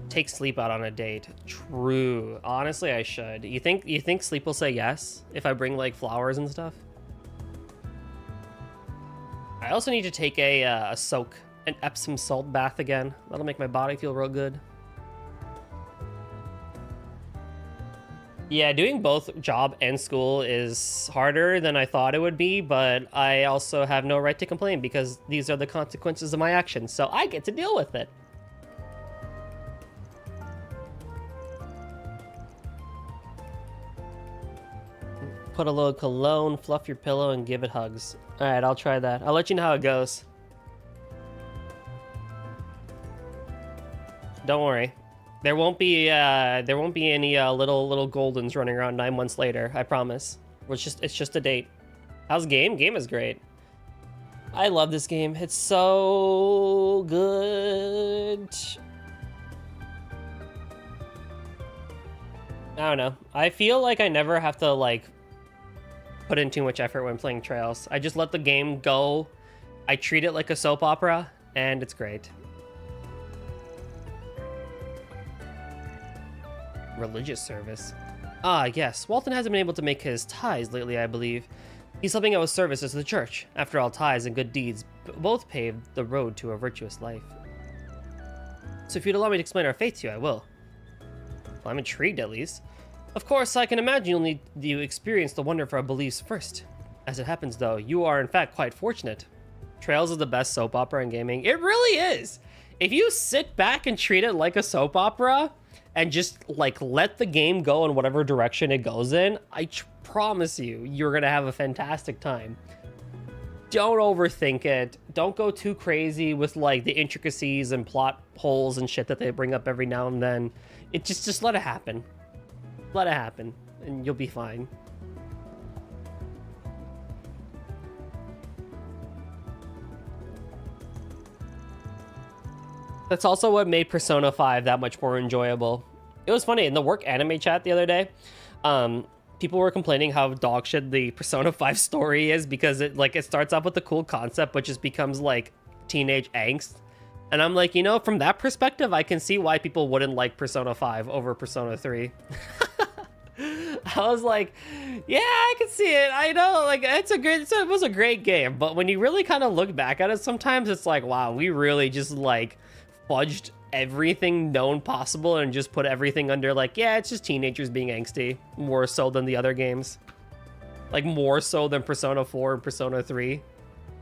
Take sleep out on a date. True. Honestly, I should. You think sleep will say yes if I bring like flowers and stuff? I also need to take a soak, an Epsom salt bath again. That'll make my body feel real good. Yeah, doing both job and school is harder than I thought it would be, but I also have no right to complain because these are the consequences of my actions, so I get to deal with it. Put a little cologne, fluff your pillow, and give it hugs. All right, I'll try that. I'll let you know how it goes. Don't worry. There won't be any little Goldens running around 9 months later. I promise. It's just a date. How's game? Game is great. I love this game. It's so good. I don't know. I feel like I never have to like put in too much effort when playing Trails. I just let the game go. I treat it like a soap opera, and it's great. Religious service. Ah, yes. Walton hasn't been able to make his ties lately, I believe. He's helping out with services to the church. After all, ties and good deeds both paved the road to a virtuous life. So if you'd allow me to explain our faith to you, I will. Well, I'm intrigued, at least. Of course, I can imagine you'll need to experience the wonder of our beliefs first. As it happens, though, you are in fact quite fortunate. Trails is the best soap opera in gaming. It really is! If you sit back and treat it like a soap opera, and just like let the game go in whatever direction it goes in, I promise you, you're gonna have a fantastic time. Don't overthink it. Don't go too crazy with like the intricacies and plot holes and shit that they bring up every now and then. It just let it happen. Let it happen, and you'll be fine. That's also what made Persona 5 that much more enjoyable. It was funny, in the work anime chat the other day, people were complaining how dog shit the Persona 5 story is because it starts off with a cool concept but just becomes like teenage angst. And I'm like, you know, from that perspective, I can see why people wouldn't like Persona 5 over Persona 3. I was like, yeah, I can see it. I know, like it was a great game. But when you really kind of look back at it, sometimes it's like, wow, we really just like fudged everything known possible and just put everything under like, yeah, it's just teenagers being angsty, more so than the other games. Like more so than Persona 4 and Persona 3.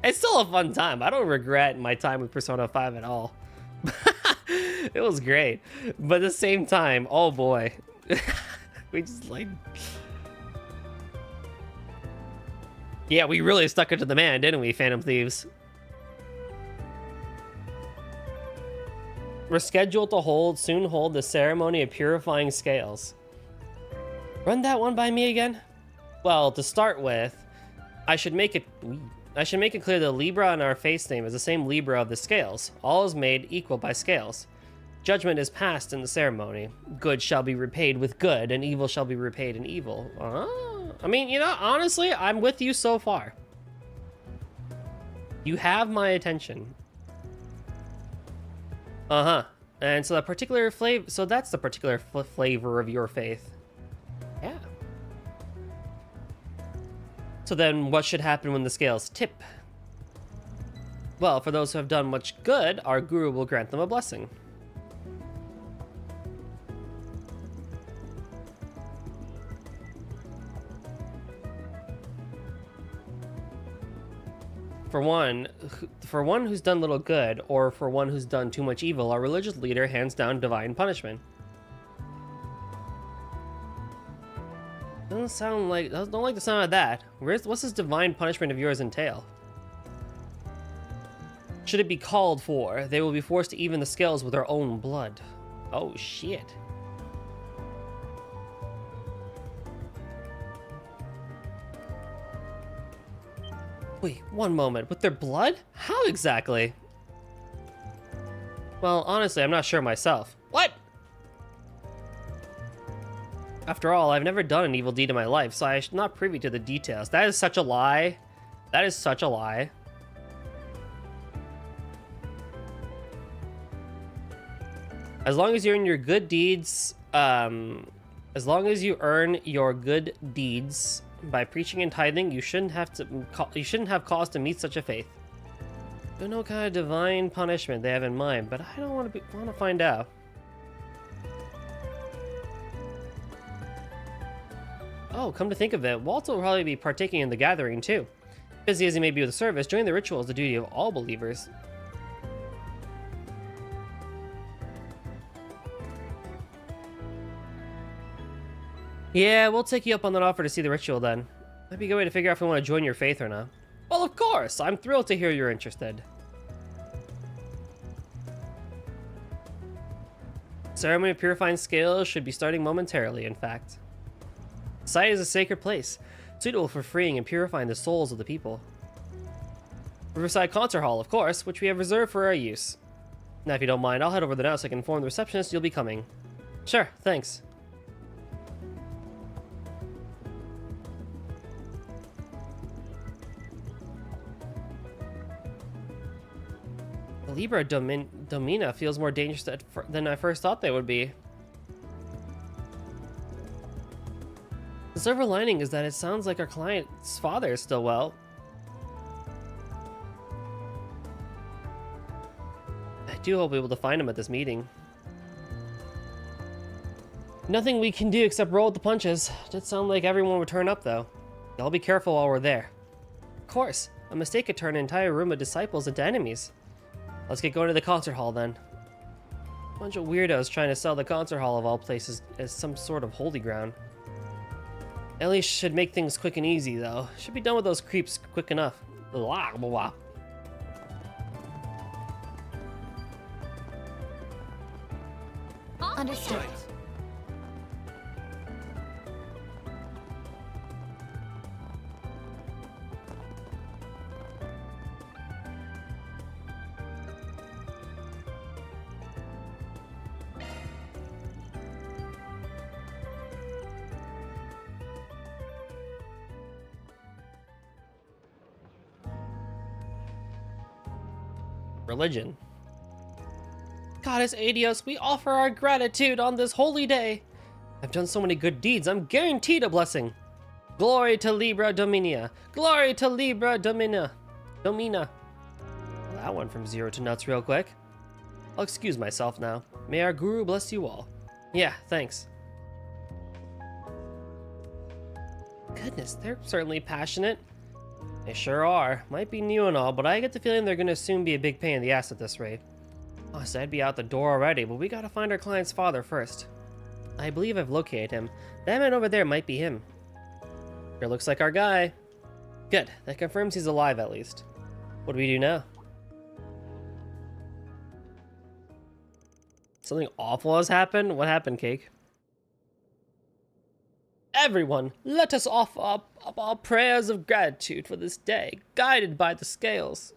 It's still a fun time. I don't regret my time with Persona 5 at all. It was great. But at the same time, oh boy. We just like... Yeah, we really stuck it to the man, didn't we, Phantom Thieves? We're scheduled to soon hold the ceremony of purifying scales. Run that one by me again? Well, to start with, I should make it clear the Libra on our face name is the same Libra of the scales. All is made equal by scales. Judgment is passed in the ceremony. Good shall be repaid with good, and evil shall be repaid in evil. I mean, you know, honestly, I'm with you so far. You have my attention. And so that particular flavor, so that's the particular flavor of your faith. Yeah. So then what should happen when the scales tip? Well, for those who have done much good, our guru will grant them a blessing. For one who's done little good, or for one who's done too much evil, our religious leader hands down divine punishment. Don't like the sound of that. What's this divine punishment of yours entail? Should it be called for, they will be forced to even the scales with their own blood. Oh shit. Wait, one moment. With their blood? How exactly? Well, honestly, I'm not sure myself. What? After all, I've never done an evil deed in my life, so I'm not privy to the details. That is such a lie. That is such a lie. As long as you earn your good deeds, as long as you earn your good deeds by preaching and tithing, you shouldn't have cause to meet such a faith. I don't know what kind of divine punishment they have in mind, but I don't want to find out. Oh, come to think of it, Walter will probably be partaking in the gathering too. Busy as he may be with the service, joining the ritual is the duty of all believers. Yeah, we'll take you up on that offer to see the ritual then. Might be a good way to figure out if we want to join your faith or not. Well, of course! I'm thrilled to hear you're interested. Ceremony of purifying scales should be starting momentarily, in fact. The site is a sacred place, suitable for freeing and purifying the souls of the people. Riverside Concert Hall, of course, which we have reserved for our use. Now, if you don't mind, I'll head over there now so I can inform the receptionist you'll be coming. Sure, thanks. Libra Domina feels more dangerous than I first thought they would be. The silver lining is that it sounds like our client's father is still well. I do hope we'll be able to find him at this meeting. Nothing we can do except roll with the punches. It did sound like everyone would turn up though. Y'all be careful while we're there. Of course, a mistake could turn an entire room of disciples into enemies. Let's get going to the concert hall then. A bunch of weirdos trying to sell the concert hall of all places as some sort of holy ground. At least should make things quick and easy though. Should be done with those creeps quick enough. Blah, blah, blah. Understood. Religion. Goddess Adios, we offer our gratitude on this holy day. I've done so many good deeds, I'm guaranteed a blessing. Glory to Libra Dominia. Glory to Libra Domina. Well, that went from 0 to nuts real quick. I'll excuse myself now. May our guru bless you all. Yeah, thanks. Goodness, they're certainly passionate. They sure are. Might be new and all, but I get the feeling they're gonna soon be a big pain in the ass at this rate. Oh, so I'd be out the door already, but we gotta find our client's father first. I believe I've located him. That man over there might be him. Sure looks like our guy. Good, that confirms he's alive at least. What do we do now? Something awful has happened? What happened, Cake? Everyone, let us offer up our prayers of gratitude for this day, guided by the scales.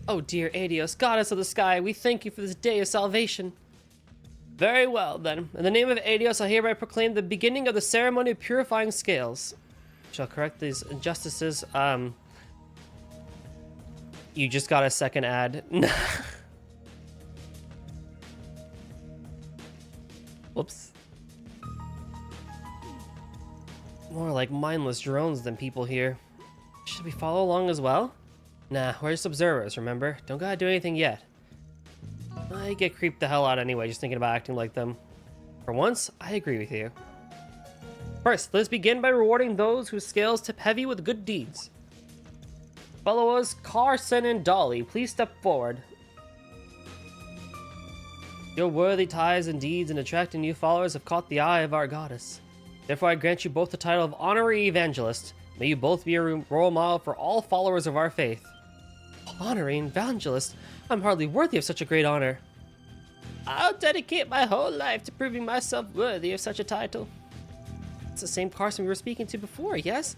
Oh dear Adios, goddess of the sky, we thank you for this day of salvation. Very well, then. In the name of Adios, I hereby proclaim the beginning of the ceremony of purifying scales. Shall correct these injustices. You just got a second ad. Whoops. More like mindless drones than people here. Should we follow along as well? Nah, we're just observers, remember? Don't gotta do anything yet. I get creeped the hell out anyway, just thinking about acting like them. For once, I agree with you. First, let's begin by rewarding those whose scales tip heavy with good deeds. Followers Carson and Dolly, please step forward. Your worthy ties and deeds in attracting new followers have caught the eye of our goddess. Therefore, I grant you both the title of Honorary Evangelist. May you both be a role model for all followers of our faith. Honorary Evangelist? I'm hardly worthy of such a great honor. I'll dedicate my whole life to proving myself worthy of such a title. It's the same Carson we were speaking to before, yes?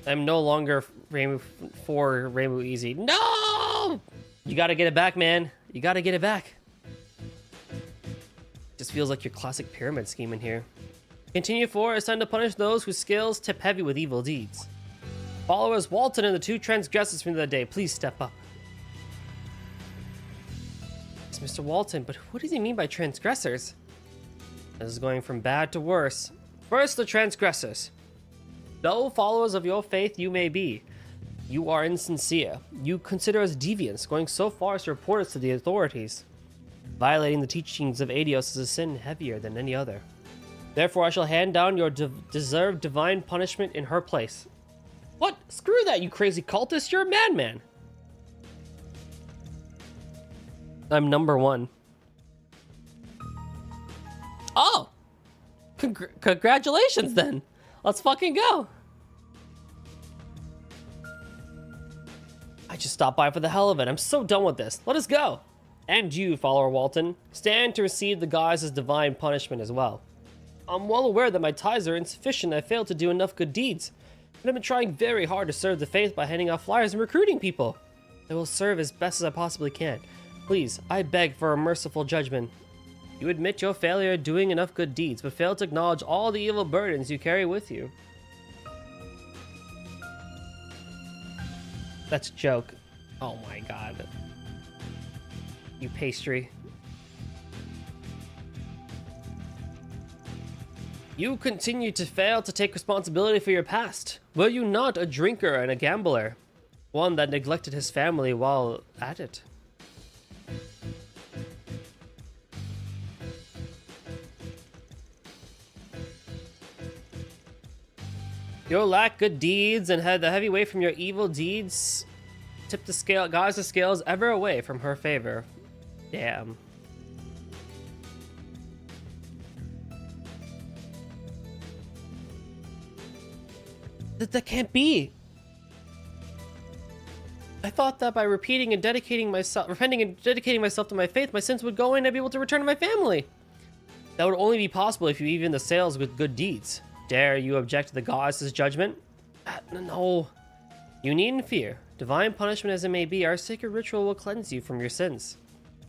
I'm no longer Rainbow Easy. No! You gotta get it back, man. You gotta get it back. Just feels like your classic pyramid scheme in here. Continue forward. It's time to punish those whose scales tip heavy with evil deeds. Followers Walton and the two transgressors from the other day, please step up. It's Mr. Walton, but what does he mean by transgressors? This is going from bad to worse. First, the transgressors. Though followers of your faith you may be, you are insincere. You consider us deviants, going so far as to report us to the authorities. Violating the teachings of Adios is a sin heavier than any other. Therefore, I shall hand down your deserved divine punishment in her place. What? Screw that, you crazy cultist! You're a madman! I'm number one. Oh! Congratulations, then! Let's fucking go! I just stopped by for the hell of it. I'm so done with this. Let us go! And you, follower Walton, stand to receive the goddess's divine punishment as well. I'm well aware that my ties are insufficient and I failed to do enough good deeds, but I've been trying very hard to serve the faith by handing out flyers and recruiting people. I will serve as best as I possibly can. Please, I beg for a merciful judgment. You admit your failure at doing enough good deeds, but fail to acknowledge all the evil burdens you carry with you. That's a joke. Oh my god. You pastry. You continue to fail to take responsibility for your past. Were you not a drinker and a gambler? One that neglected his family while at it. You lack good deeds and had the heavy weight from your evil deeds tipped the scale, goddess' scales ever away from her favor. Damn. That can't be. I thought that by repenting and dedicating myself to my faith, my sins would go away and I'd be able to return to my family. That would only be possible if you even the sales with good deeds. Dare you object to the goddess's judgment? No. You needn't fear. Divine punishment as it may be, our sacred ritual will cleanse you from your sins.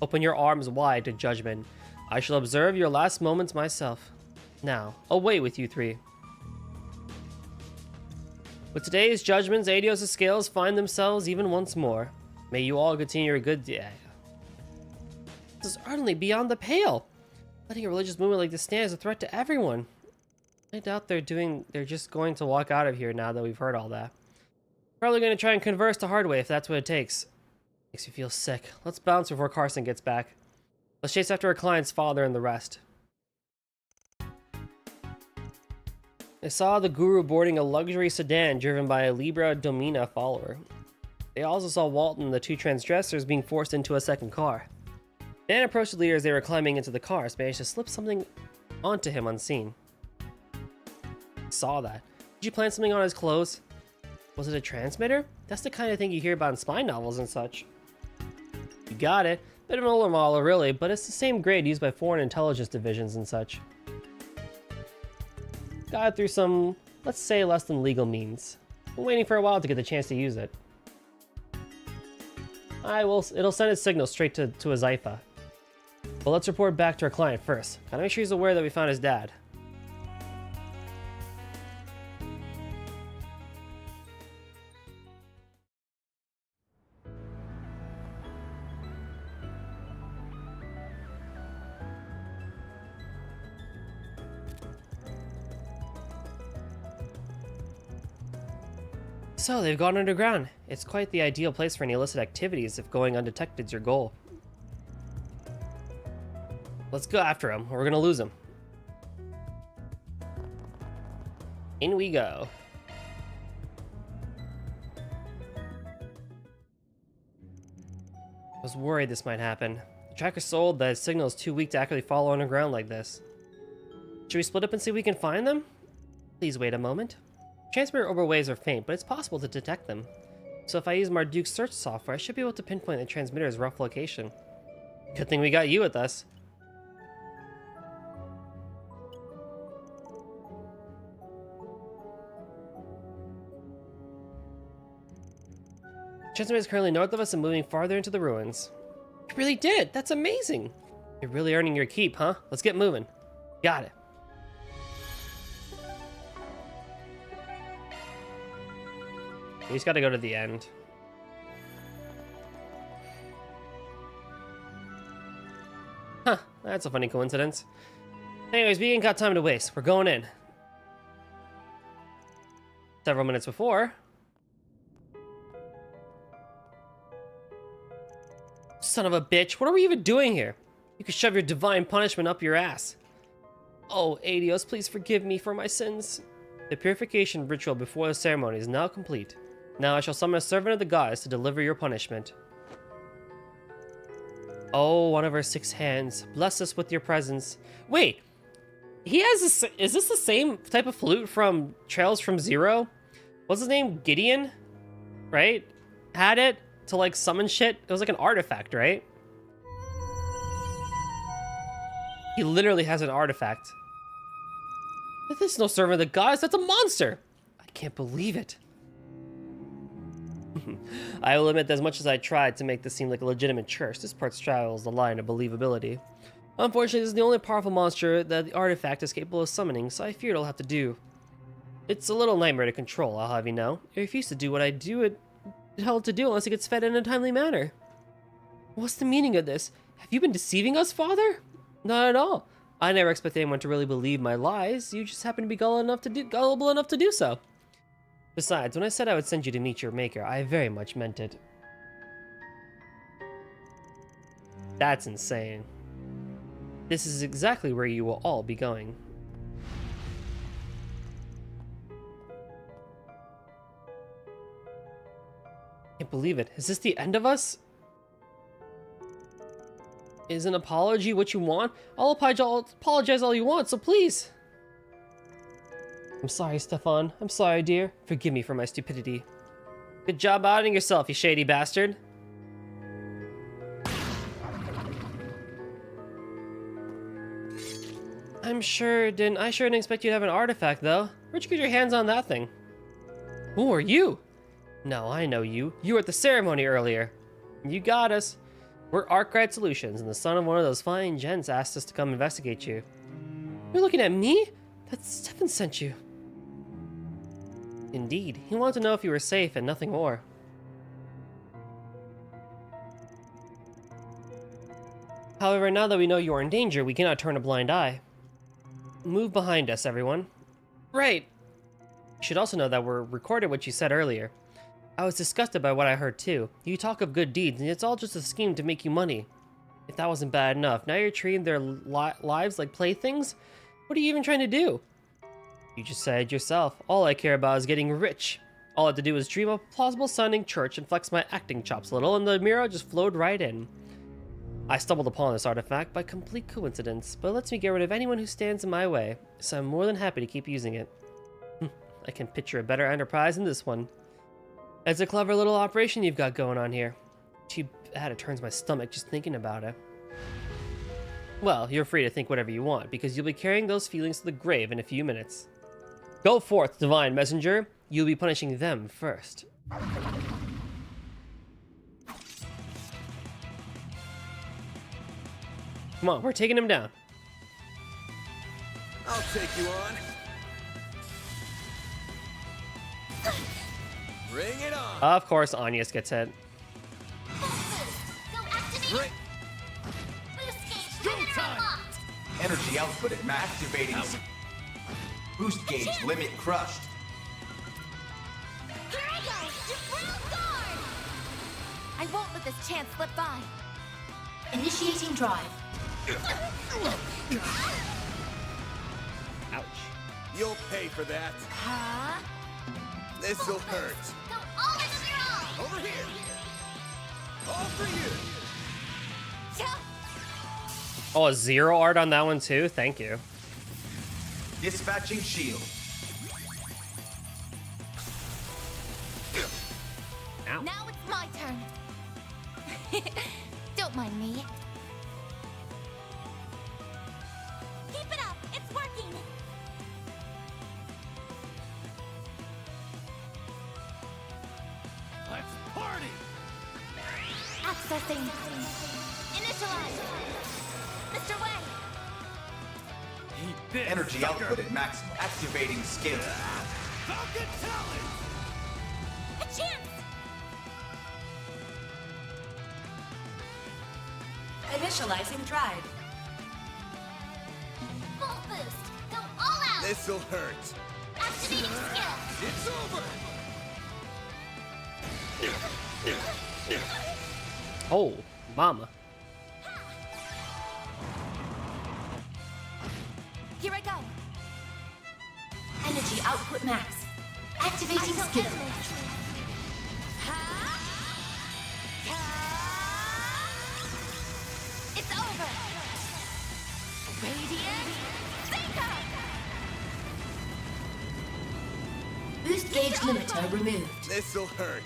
Open your arms wide to judgment. I shall observe your last moments myself. Now, away with you three. With today's judgments, Adios' scales find themselves even once more. May you all continue your good day. This is utterly beyond the pale. Letting a religious movement like this stand as a threat to everyone. I doubt they're just going to walk out of here now that we've heard all that. Probably going to try and converse the hard way if that's what it takes. Makes me feel sick. Let's bounce before Carson gets back. Let's chase after our client's father and the rest. They saw the guru boarding a luxury sedan driven by a Libra Domina follower. They also saw Walton and the two transgressors being forced into a second car. Dan approached the leader as they were climbing into the cars, managed to slip something onto him unseen. Saw that. Did you plant something on his clothes? Was it a transmitter? That's the kind of thing you hear about in spy novels and such. You got it. Bit of an older model, really, but it's the same grade used by foreign intelligence divisions and such. Got it through some, let's say, less than legal means. Been waiting for a while to get the chance to use it. It'll send its signal straight to a Zypha. But let's report back to our client first. Gotta make sure he's aware that we found his dad. So, they've gone underground. It's quite the ideal place for any illicit activities if going undetected is your goal. Let's go after him, or we're gonna lose him. In we go. I was worried this might happen. The tracker sold that his signal is too weak to actually follow underground like this. Should we split up and see if we can find them? Please wait a moment. Transmitter orbital waves are faint, but it's possible to detect them. So if I use Marduk's search software, I should be able to pinpoint the transmitter's rough location. Good thing we got you with us. Transmitter is currently north of us and moving farther into the ruins. You really did it! That's amazing! You're really earning your keep, huh? Let's get moving. Got it. We just gotta go to the end. Huh, that's a funny coincidence. Anyways, we ain't got time to waste. We're going in. Several minutes before. Son of a bitch, what are we even doing here? You could shove your divine punishment up your ass. Oh, Adios, please forgive me for my sins. The purification ritual before the ceremony is now complete. Now I shall summon a servant of the goddess to deliver your punishment. Oh, one of her 6 hands, bless us with your presence. Wait, he has this, is this the same type of flute from Trails from Zero? What's his name? Gideon? Right? Had it to like summon shit? It was like an artifact, right? He literally has an artifact. This is no servant of the goddess, that's a monster! I can't believe it. I will admit that as much as I tried to make this seem like a legitimate church, this part straddles the line of believability. Unfortunately, this is the only powerful monster that the artifact is capable of summoning, so I fear it'll have to do. It's a little nightmare to control, I'll have you know. It refuses to do what I do it hell to do unless it gets fed in a timely manner. What's the meaning of this? Have you been deceiving us, Father? Not at all. I never expect anyone to really believe my lies. You just happen to be gullible enough to do so. Besides, when I said I would send you to meet your maker, I very much meant it. That's insane. This is exactly where you will all be going. Can't believe it. Is this the end of us? Is an apology what you want? I'll apologize all you want, so please. I'm sorry, Stefan. I'm sorry, dear. Forgive me for my stupidity. Good job outing yourself, you shady bastard. I sure didn't expect you to have an artifact, though. Where'd you get your hands on that thing? Who are you? No, I know you. You were at the ceremony earlier. You got us. We're Arkwright Solutions, and the son of one of those fine gents asked us to come investigate you. You're looking at me? That's Stefan sent you. Indeed. He wanted to know if you were safe and nothing more. However, now that we know you are in danger, we cannot turn a blind eye. Move behind us, everyone. Right. You should also know that we're recorded what you said earlier. I was disgusted by what I heard too. You talk of good deeds, and it's all just a scheme to make you money. If that wasn't bad enough, now you're treating their lives like playthings? What are you even trying to do? You just said yourself, all I care about is getting rich. All I had to do was dream of a plausible sounding church and flex my acting chops a little, and the mirror just flowed right in. I stumbled upon this artifact by complete coincidence, but it lets me get rid of anyone who stands in my way, so I'm more than happy to keep using it. I can picture a better enterprise than this one. It's a clever little operation you've got going on here. Too bad it turns my stomach just thinking about it. Well, you're free to think whatever you want, because you'll be carrying those feelings to the grave in a few minutes. Go forth, divine messenger. You'll be punishing them first. Come on, we're taking him down. I'll take you on. Bring it on. Of course, Anyas gets hit. Great. Go time. Energy output at max. Activating. Boost gauge limit crushed. Here I go! Jabril's guard! I won't let this chance slip by. Initiating drive. Ouch. You'll pay for that. Huh? This'll hurt. Go all in zero! Over here. All for you. Oh, a zero art on that one too? Thank you. Dispatching shield. Ow. Now it's my turn. Don't mind me. Keep it up. It's working. Let's party. Accessing. Initialize. Mr. Wang. Eat this, Energy sucker. output at maximum. Activating skill. Falcon talent. A chance. Initializing drive. Full boost. Go all out. This'll hurt. Activating skill. It's over. Oh, mama. Here I go. Energy output max. Activating skill. It's over. Radiant Sinker. Boost gauge limiter removed. This'll hurt.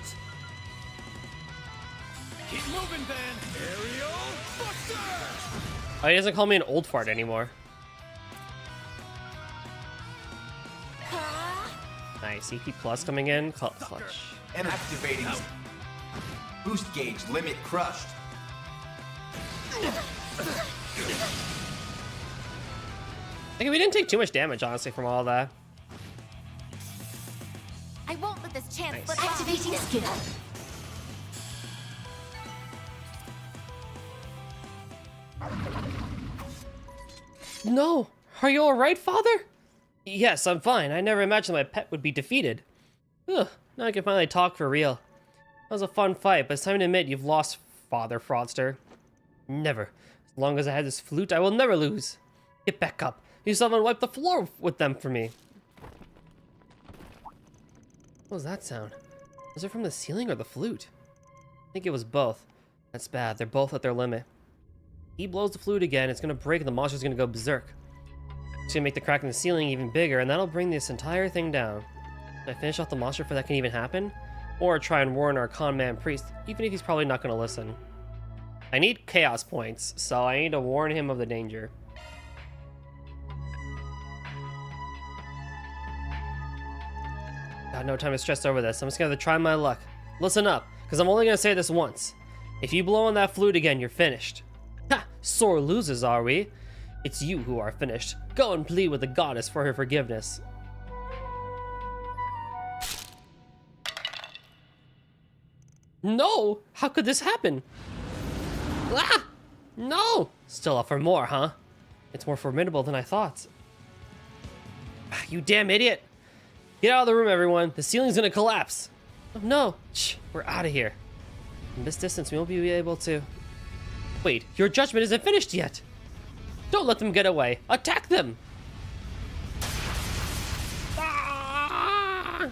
Keep moving, Ben. Aerial Buster. Oh, he doesn't call me an old fart anymore. Nice. EP plus coming in. Clutch. And activating. Boost gauge limit crushed. Okay, we didn't take too much damage, honestly, from all that. I won't let this chance Nice. slip by. Activating skill. No! Are you alright, father? Yes, I'm fine. I never imagined my pet would be defeated. Ugh, now I can finally talk for real. That was a fun fight, but it's time to admit you've lost, Father Fraudster. Never. As long as I have this flute, I will never lose. Get back up. You someone wipe the floor with them for me. What was that sound? Was it from the ceiling or the flute? I think it was both. That's bad. They're both at their limit. He blows the flute again, it's gonna break and the monster's gonna go berserk. It's gonna make the crack in the ceiling even bigger, and that'll bring this entire thing down. Should I finish off the monster before that can even happen? Or try and warn our con man priest, even if he's probably not gonna listen. I need chaos points, so I need to warn him of the danger. Got no time to stress over this. I'm just gonna have to try my luck. Listen up, because I'm only gonna say this once. If you blow on that flute again, you're finished. Ha! Sore losers, are we? It's you who are finished. Go and plead with the goddess for her forgiveness. No! How could this happen? Ah! No! Still up for more, huh? It's more formidable than I thought. You damn idiot! Get out of the room, everyone. The ceiling's gonna collapse. Oh, no. Shh, we're out of here. From this distance, we won't be able to... Wait, your judgment isn't finished yet. Don't let them get away. Attack them! Ah!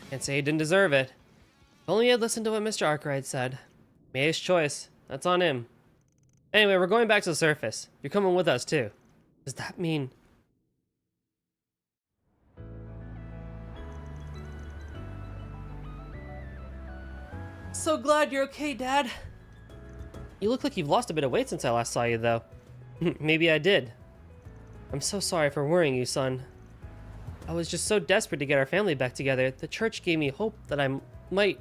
Can't say he didn't deserve it. If only he had listened to what Mr. Arkwright said. Made his choice. That's on him. Anyway, we're going back to the surface. You're coming with us, too. Does that mean... So glad you're okay, Dad. You look like you've lost a bit of weight since I last saw you, though. Maybe I did. I'm so sorry for worrying you, son. I was just so desperate to get our family back together. The church gave me hope that I might,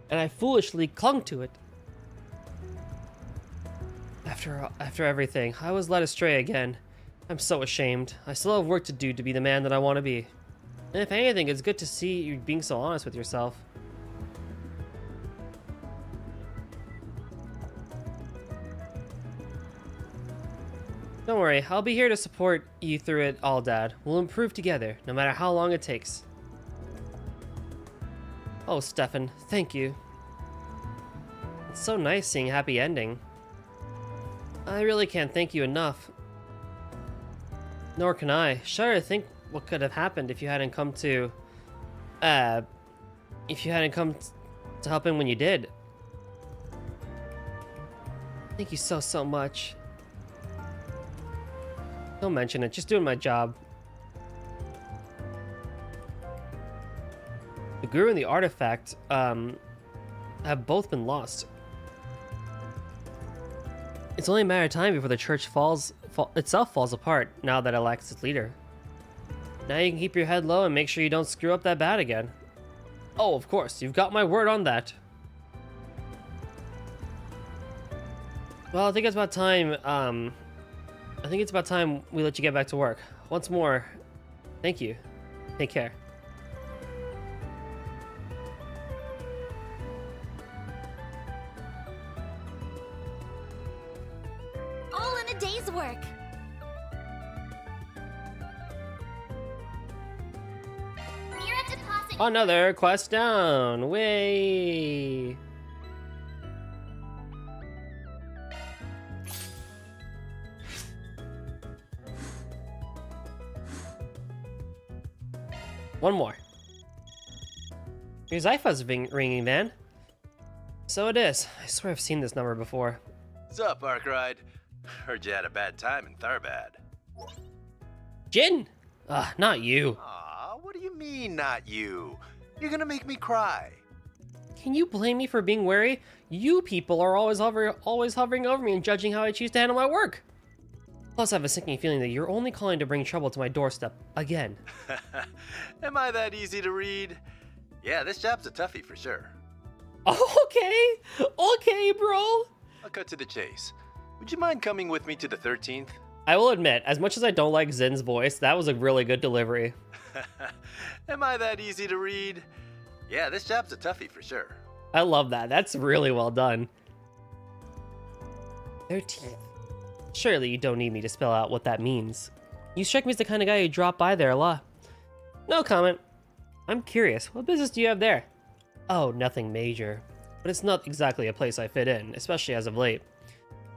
and I foolishly clung to it. After everything, I was led astray again. I'm so ashamed. I still have work to do to be the man that I want to be. And if anything, it's good to see you being so honest with yourself. Don't worry, I'll be here to support you through it all, Dad. We'll improve together, no matter how long it takes. Oh, Stefan, thank you. It's so nice seeing a happy ending. I really can't thank you enough. Nor can I. Shudder to think what could have happened if you hadn't come to... to help him when you did. Thank you so much. Don't mention it, just doing my job. The Guru and the artifact, have both been lost. It's only a matter of time before the church itself falls apart, now that it lacks its leader. Now you can keep your head low and make sure you don't screw up that bad again. Oh, of course, you've got my word on that. Well, I think it's about time, we let you get back to work. Once more, thank you. Take care. All in a day's work. Mira deposit. Another quest down. Way. One more. Your Zypha's ringing, Van. So it is. I swear I've seen this number before. What's up, Arkwright? Heard you had a bad time in Tharbad. Jin? Not you. Aw, what do you mean, not you? You're gonna make me cry. Can you blame me for being wary? You people are always hovering over me and judging how I choose to handle my work. Plus, I have a sinking feeling that you're only calling to bring trouble to my doorstep again. Am I that easy to read? Yeah, this job's a toughie for sure. Okay, bro. I'll cut to the chase. Would you mind coming with me to the 13th? I will admit, as much as I don't like Zin's voice, that was a really good delivery. Am I that easy to read? Yeah, this job's a toughie for sure. I love that. That's really well done. 13th. Surely you don't need me to spell out what that means. You strike me as the kind of guy who drop by there a lot. No comment. I'm curious, what business do you have there? Oh, nothing major. But it's not exactly a place I fit in, especially as of late.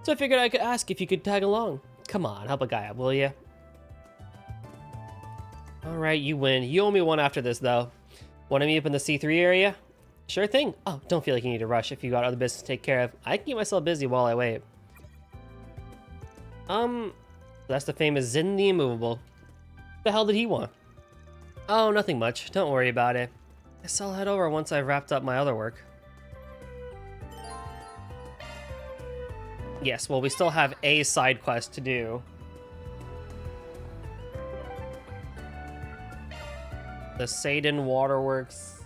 So I figured I could ask if you could tag along. Come on, help a guy out, will ya? Alright, you win. You owe me one after this, though. Want to meet up in the C3 area? Sure thing. Oh, don't feel like you need to rush if you got other business to take care of. I can keep myself busy while I wait. That's the famous Zin the Immovable. What the hell did he want? Oh, nothing much. Don't worry about it. Guess I'll head over once I've wrapped up my other work. Yes, well, we still have a side quest to do. The Seidan Waterworks.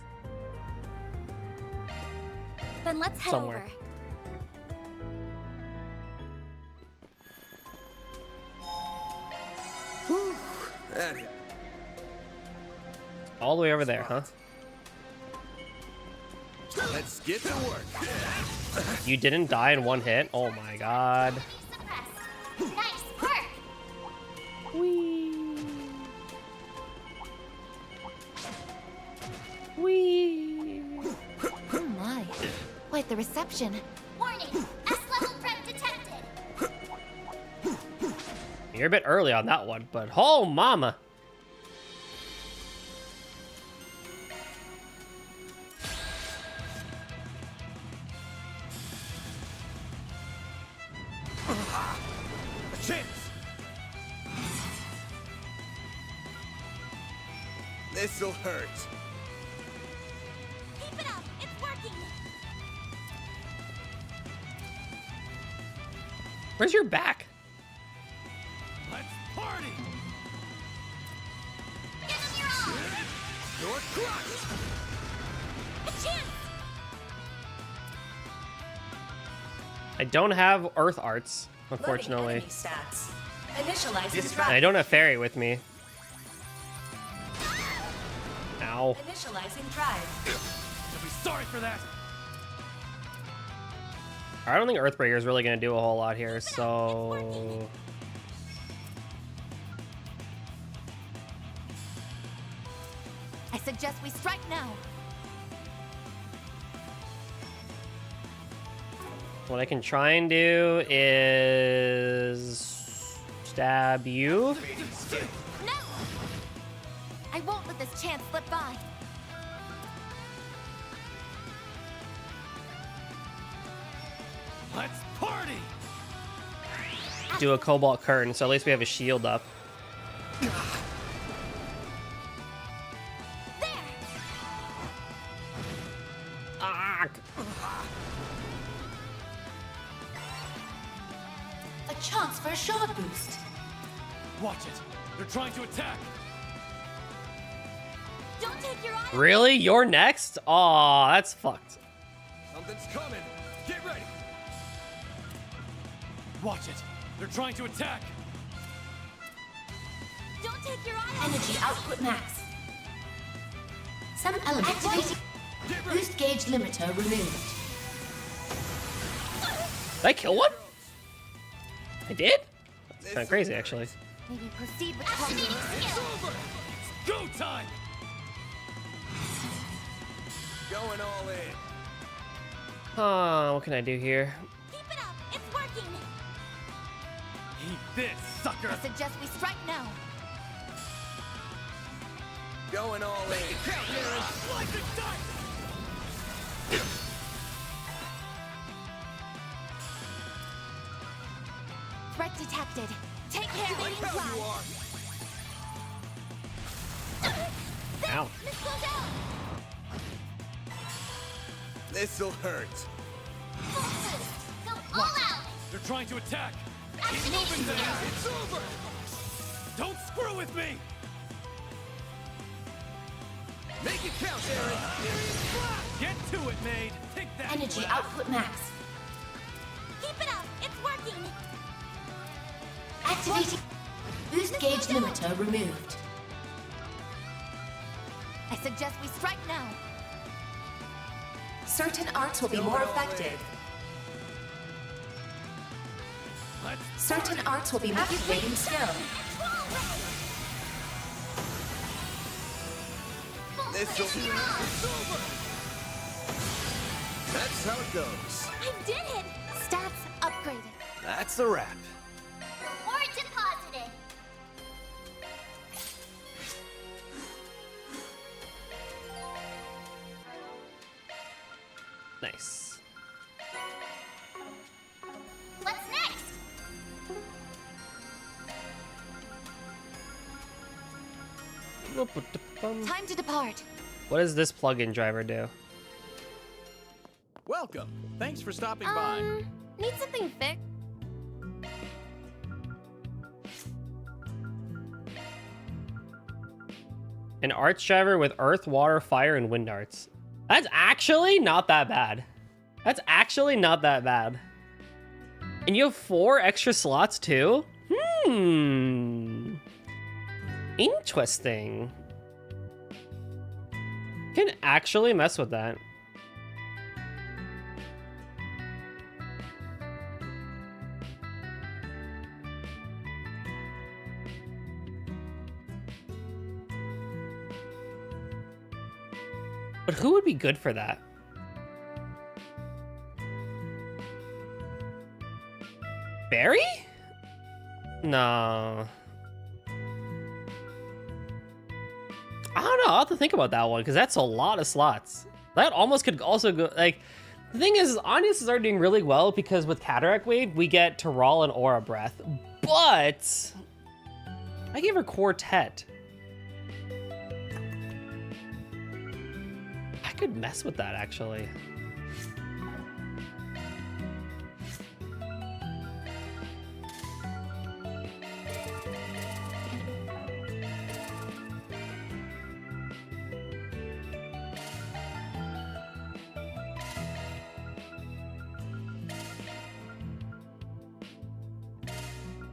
Then let's head Somewhere. over. All the way over there, huh? Let's get to work. You didn't die in one hit? Oh my god. Nice work. Whee. Whee. Oh my. Quite the reception. Warning! S-level threat detected. You're a bit early on that one, but oh mama. A chance. This'll hurt. Keep it up. It's working. Where's your back? Let's party! Give him your all. You're crushed. A chance. I don't have Earth Arts, unfortunately. Loading enemy stats. Initializing And drive. I don't have Fairy with me. Ow. Initializing drive. You'll be sorry for that. I don't think Earthbreaker is really going to do a whole lot here, so... I suggest we strike now. What I can try and do is... stab you. No! I won't let this chance slip by. Let's party! Do a Cobalt Curtain, so at least we have a shield up. A chance for a shot boost. Watch it. They're trying to attack. Don't take your eye. Really? You're next? Aw, that's fucked. Something's coming. Get ready. Watch it. They're trying to attack. Don't take your eye. Energy output max. Some elements activating. Boost gauge limiter removed. Did I kill one? I did? That's kind of crazy, actually. Maybe proceed with caution. Go time! Going all in. What can I do here? Keep it up. It's working. Eat this, sucker! I suggest we strike now. Going all in. Slice and dice! Threat detected. Take care. Like how you are. Ow. Missile down. This'll hurt. Go all out. They're trying to attack. Keep moving there. It's over. Don't screw with me! Make it count, Aaron. Get to it, maid. Take that. Energy output max. Keep it up. It's working. Activating. Boost gauge limiter removed. I suggest we strike now. Certain arts will be more effective. Certain arts will be activating skill. This'll be it's over. That's how it goes. I did it. Stats upgraded. That's a wrap. Reward deposited. Nice. What's next? Time to depart. What does this plugin driver do? Welcome. Thanks for stopping by. Need something fixed? An arts driver with earth, water, fire, and wind arts. That's actually not that bad. That's actually not that bad. And you have 4 extra slots too? Interesting. Can actually mess with that. But who would be good for that? Barry? No. I don't know. I'll have to think about that one because that's a lot of slots. That almost could also go like. The thing is, Anius is already doing really well because with Cataract Wave we get Terral and Aura Breath, but I gave her Quartet. I could mess with that actually.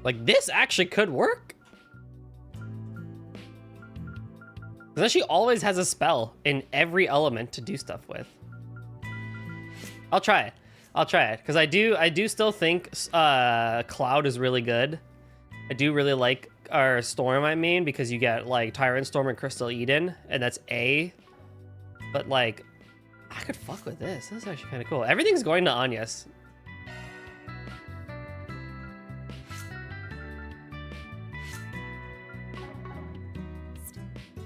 Like, this actually could work. Because she always has a spell in every element to do stuff with. I'll try it. I'll try it. Because I do still think Cloud is really good. I do really like our Storm, I mean, because you get, like, Tyrant Storm and Crystal Eden, and that's A. But, like, I could fuck with this. That's actually kind of cool. Everything's going to Anyas.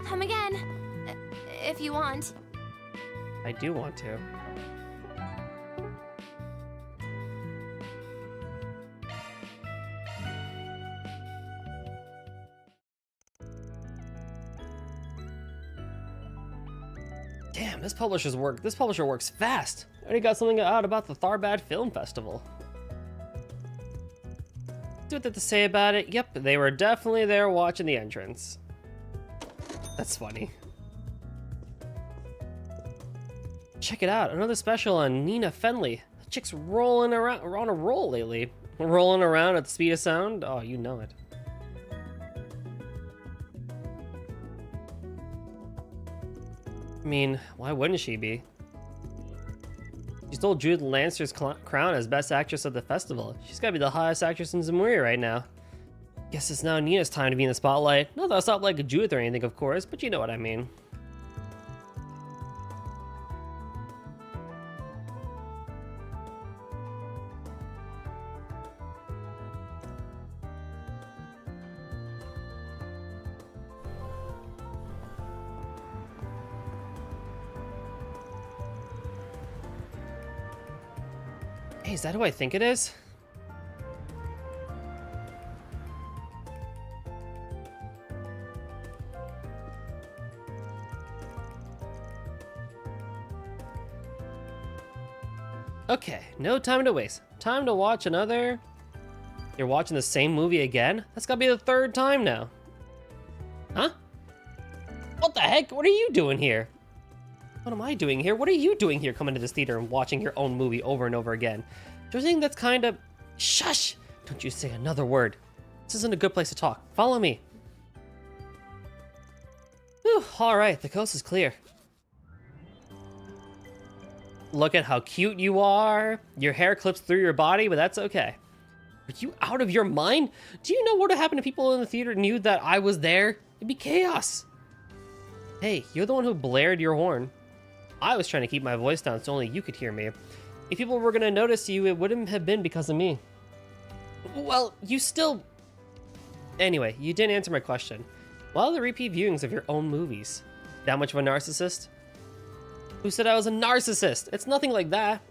Come again, if you want. I do want to. Damn, this publisher works fast. I already got something out about the Tharbad Film Festival. Do what they have to say about it. Yep, they were definitely there watching the entrance. That's funny. Check it out, another special on Nina Fenley. The chick's rolling around, we're on a roll lately. Rolling around at the speed of sound. Oh, you know it. I mean, why wouldn't she be? She stole Judith Lancer's crown as best actress at the festival. She's gotta be the hottest actress in Zemuria right now. Guess it's now Nina's time to be in the spotlight. Not that I stop like a Judith or anything, of course, but you know what I mean. Hey, is that who I think it is? Okay, no time to waste. Time to watch another... You're watching the same movie again? That's gotta be the third time now. Huh? What the heck? What are you doing here? What am I doing here? What are you doing here coming to this theater and watching your own movie over and over again? Do you think that's kind of... Shush! Don't you say another word. This isn't a good place to talk. Follow me. Whew, alright, the coast is clear. Look at how cute you are. Your hair clips through your body, but that's okay. Are you out of your mind? Do you know what would happen if people in the theater knew that I was there? It'd be chaos. Hey, you're the one who blared your horn. I was trying to keep my voice down so only you could hear me. If people were gonna notice you, it wouldn't have been because of me. Well, you still... Anyway, you didn't answer my question. Why are the repeat viewings of your own movies? That much of a narcissist? Who said I was a narcissist? It's nothing like that.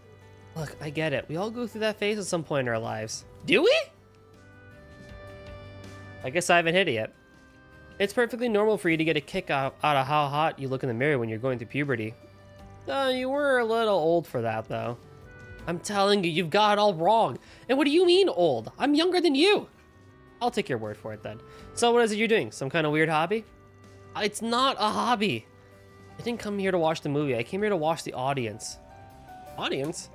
Look, I get it. We all go through that phase at some point in our lives. Do we? I guess I haven't hit it yet. It's perfectly normal for you to get a kick out of how hot you look in the mirror when you're going through puberty. You were a little old for that, though. I'm telling you, you've got it all wrong. And what do you mean, old? I'm younger than you. I'll take your word for it, then. So what is it you're doing? Some kind of weird hobby? It's not a hobby. I didn't come here to watch the movie. I came here to watch the audience. Audience?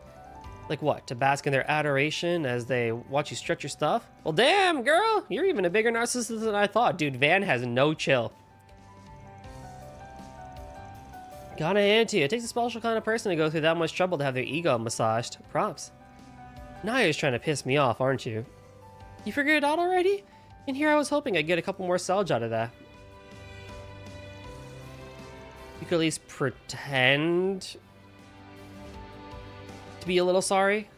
Like what? To bask in their adoration as they watch you stretch your stuff? Well, damn, girl. You're even a bigger narcissist than I thought. Dude, Van has no chill. Gotta hand it to you. It takes a special kind of person to go through that much trouble to have their ego massaged. Props. Now you're just trying to piss me off, aren't you? You figured it out already? And here I was hoping I'd get a couple more salge out of that. You could at least pretend to be a little sorry.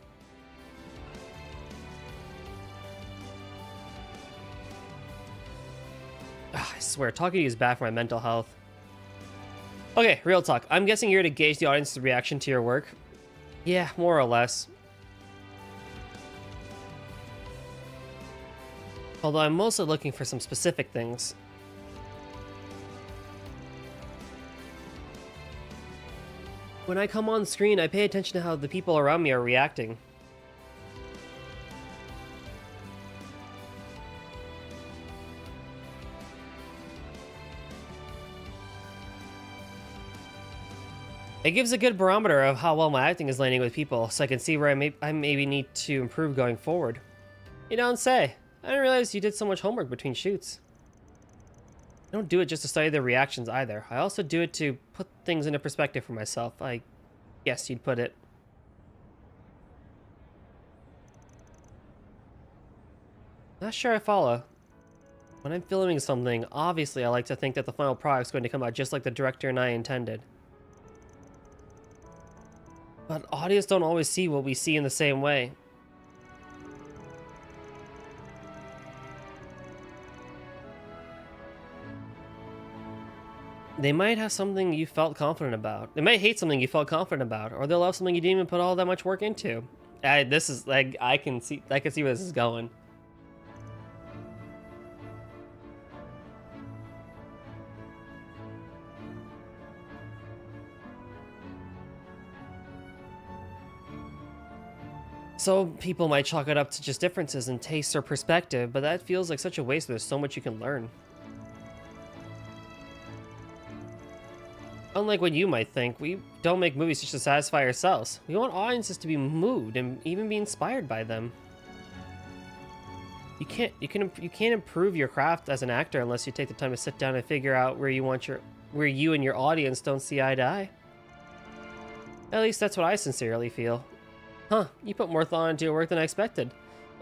Ugh, I swear, talking to you is bad for my mental health. Okay, real talk. I'm guessing you're here to gauge the audience's reaction to your work. Yeah, more or less. Although I'm mostly looking for some specific things. When I come on screen, I pay attention to how the people around me are reacting. It gives a good barometer of how well my acting is landing with people, so I can see where I maybe need to improve going forward. You don't say. I didn't realize you did so much homework between shoots. I don't do it just to study their reactions either. I also do it to put things into perspective for myself, I guess you'd put it. Not sure I follow. When I'm filming something, obviously I like to think that the final product's going to come out just like the director and I intended. But audience don't always see what we see in the same way. They might have something you felt confident about. They might hate something you felt confident about, or they'll love something you didn't even put all that much work into. This is like I can see where this is going. So people might chalk it up to just differences in tastes or perspective, but that feels like such a waste. There's so much you can learn. Unlike what you might think, we don't make movies just to satisfy ourselves. We want audiences to be moved and even be inspired by them. You can't improve your craft as an actor unless you take the time to sit down and figure out where you and your audience don't see eye to eye. At least that's what I sincerely feel. Huh, you put more thought into your work than I expected.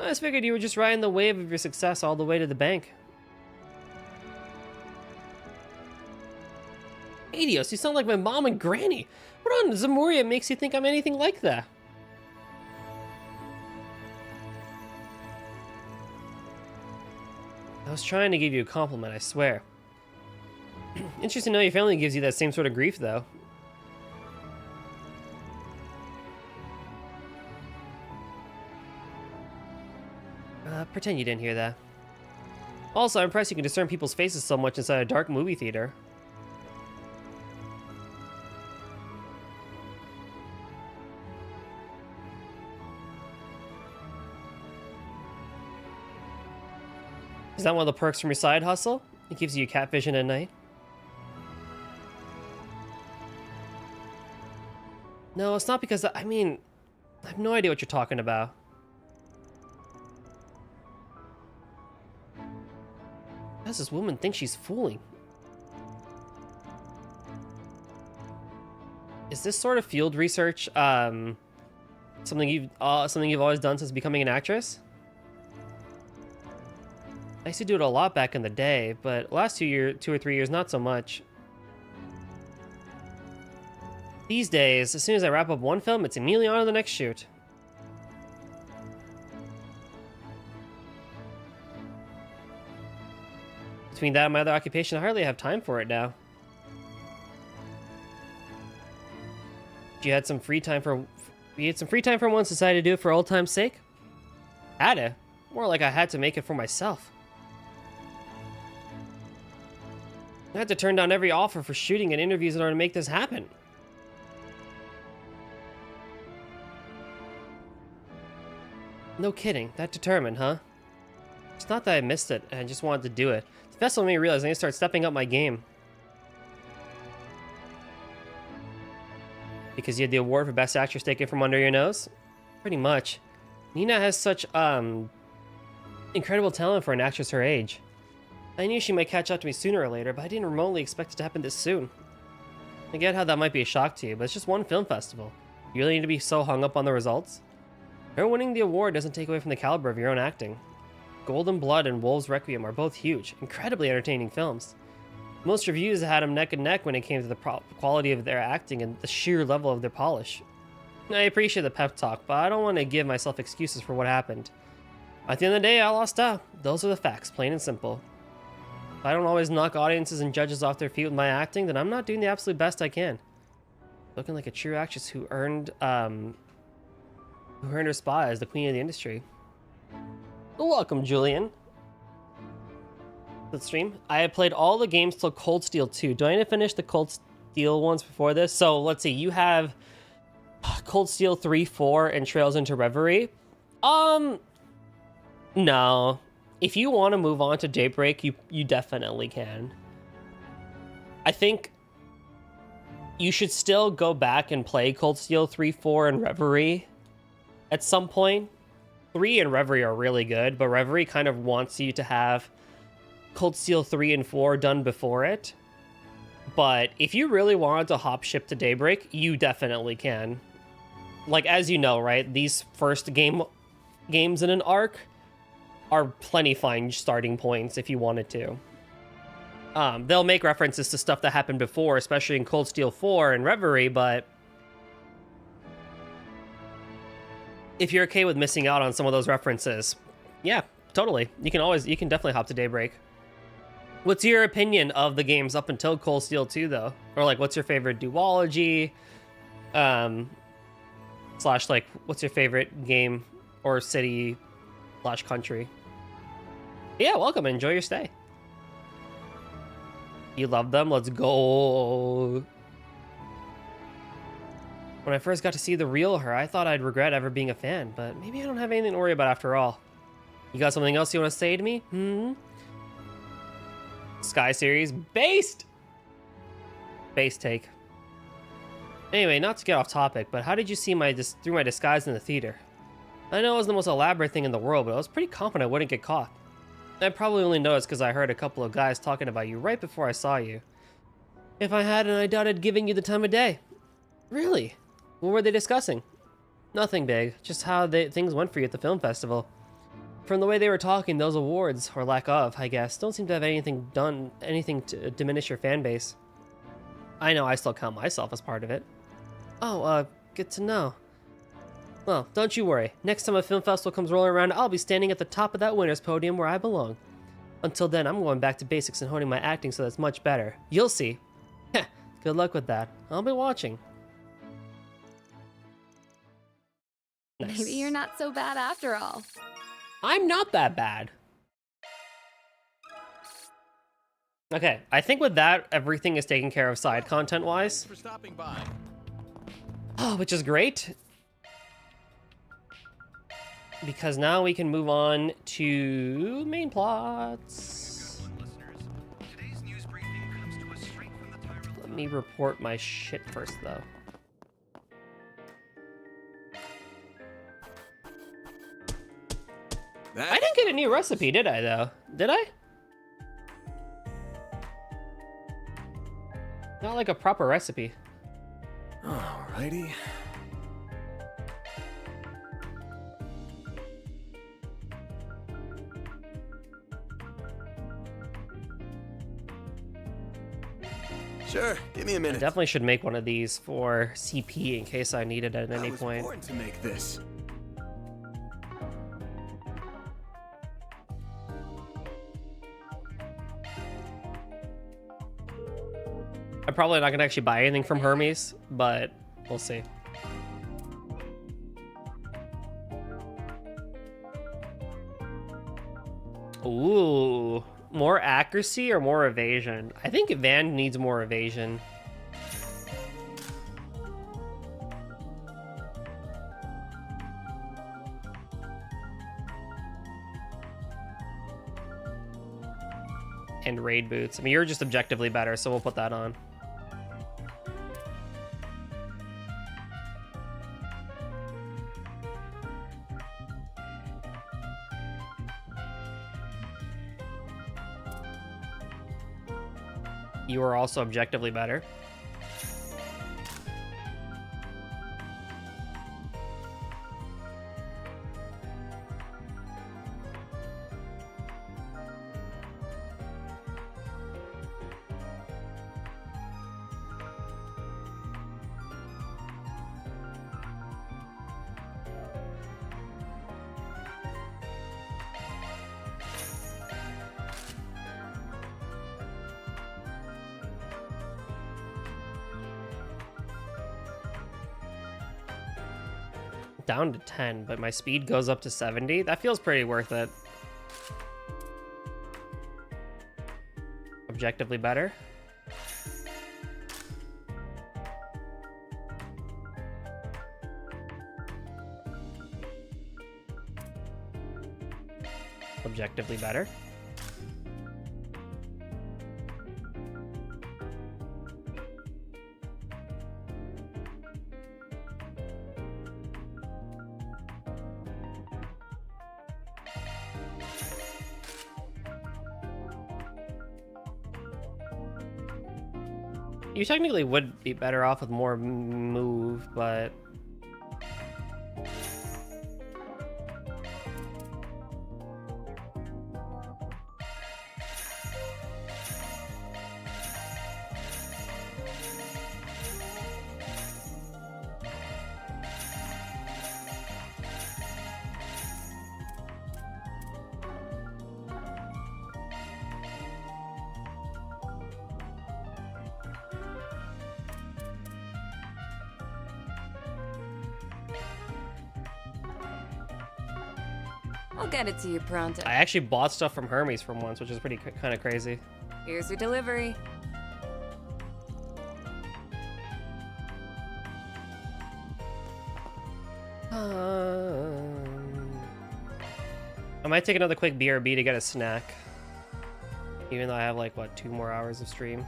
I just figured you were just riding the wave of your success all the way to the bank. Adios, you sound like my mom and granny. What on Zamuria makes you think I'm anything like that? I was trying to give you a compliment, I swear. Interesting to know your family gives you that same sort of grief, though. Pretend you didn't hear that. Also, I'm impressed you can discern people's faces so much inside a dark movie theater. Is that one of the perks from your side hustle? It gives you cat vision at night? No, it's not because I have no idea what you're talking about. How does this woman think she's fooling? Is this sort of field research something you've always done since becoming an actress? I used to do it a lot back in the day, but last 2 or 3 years, not so much. These days, as soon as I wrap up one film, it's immediately on to the next shoot. Between that and my other occupation, I hardly have time for it now. You had some free time for once, decided to do it for old time's sake? Had to. More like I had to make it for myself. I had to turn down every offer for shooting and interviews in order to make this happen. No kidding, that determined, huh? It's not that I missed it, I just wanted to do it. The festival made me realize I need to start stepping up my game. Because you had the award for Best Actress taken from under your nose? Pretty much. Nina has such, incredible talent for an actress her age. I knew she might catch up to me sooner or later, but I didn't remotely expect it to happen this soon. I get how that might be a shock to you, but it's just one film festival. You really need to be so hung up on the results? Her winning the award doesn't take away from the caliber of your own acting. Golden Blood and Wolves Requiem are both huge, incredibly entertaining films. Most reviews had them neck and neck when it came to the quality of their acting and the sheer level of their polish. I appreciate the pep talk, but I don't want to give myself excuses for what happened. At the end of the day, I lost out. Those are the facts, plain and simple. If I don't always knock audiences and judges off their feet with my acting, then I'm not doing the absolute best I can. Looking like a true actress who earned her spot as the queen of the industry. Welcome, Julian. The stream. I had played all the games till Cold Steel 2. Do I need to finish the Cold Steel ones before this? So let's see. You have Cold Steel 3, 4, and Trails into Reverie. No. If you want to move on to Daybreak, you definitely can. I think you should still go back and play Cold Steel 3, 4, and Reverie at some point. 3 and Reverie are really good, but Reverie kind of wants you to have Cold Steel 3 and 4 done before it. But if you really wanted to hop ship to Daybreak, you definitely can. Like, as you know, right? These first games in an arc are plenty fine starting points if you wanted to. They'll make references to stuff that happened before, especially in Cold Steel 4 and Reverie, but if you're okay with missing out on some of those references, yeah, totally. You can definitely hop to Daybreak. What's your opinion of the games up until Cold Steel 2, though? Or, like, what's your favorite duology? Slash, like, what's your favorite game or city slash country? Yeah, welcome. Enjoy your stay. You love them? Let's go. When I first got to see the real her, I thought I'd regret ever being a fan, but maybe I don't have anything to worry about after all. You got something else you want to say to me? Sky series based take. Anyway, not to get off topic, but how did you see through my disguise in the theater? I know it wasn't the most elaborate thing in the world, but I was pretty confident I wouldn't get caught. I probably only noticed because I heard a couple of guys talking about you right before I saw you. If I hadn't, I doubted giving you the time of day. Really? What were they discussing? Nothing big, just how things went for you at the film festival. From the way they were talking, those awards, or lack of, I guess, don't seem to have anything to diminish your fan base. I know I still count myself as part of it. Oh, good to know. Well, don't you worry. Next time a film festival comes rolling around, I'll be standing at the top of that winner's podium where I belong. Until then, I'm going back to basics and honing my acting so that's much better. You'll see. Heh, good luck with that. I'll be watching. Nice. Maybe you're not so bad after all. I'm not that bad. Okay, I think with that, everything is taken care of side content-wise. For stopping by. Oh, which is great. Because now we can move on to main plots. Let me report my shit first, though. I didn't get a new recipe, did I, though? Did I? Not like a proper recipe. Alrighty. Sure, give me a minute. I definitely should make one of these for CP in case I need it at any point. Born to make this. I'm probably not gonna actually buy anything from Hermes, but we'll see. Ooh, more accuracy or more evasion? I think Van needs more evasion. And raid boots. I mean, you're just objectively better, so we'll put that on. You are also objectively better. down to 10, but my speed goes up to 70. That feels pretty worth it. Objectively better. Objectively better. You technically would be better off with more move, but I'll get it to you pronto. I actually bought stuff from Hermes from once, which is pretty kind of crazy. Here's your delivery. I might take another quick BRB to get a snack. Even though I have like, what, 2 more hours of stream.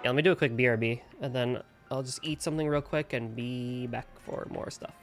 Yeah, let me do a quick BRB, and then I'll just eat something real quick and be back for more stuff.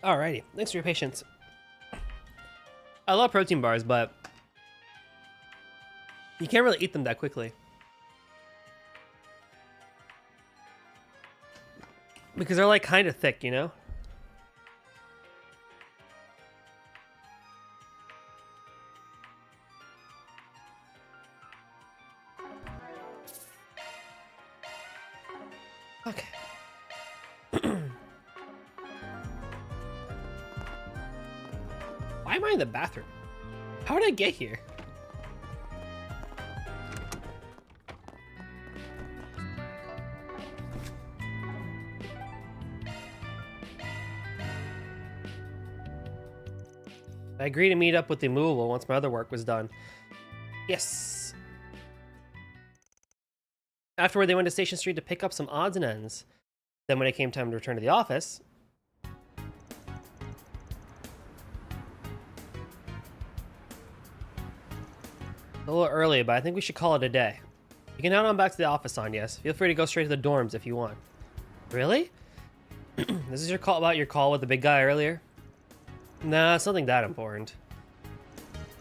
Alrighty, thanks for your patience. I love protein bars, but you can't really eat them that quickly. Because they're like kind of thick, you know? Okay. Why am I in the bathroom? How did I get here? I agreed to meet up with the movable once my other work was done. Yes. Afterward, they went to Station Street to pick up some odds and ends. Then when it came time to return to the office... A little early, but I think we should call it a day. You can head on back to the office, Anyas. Feel free to go straight to the dorms if you want. Really? This is your call about your call with the big guy earlier? Nah, it's nothing that important.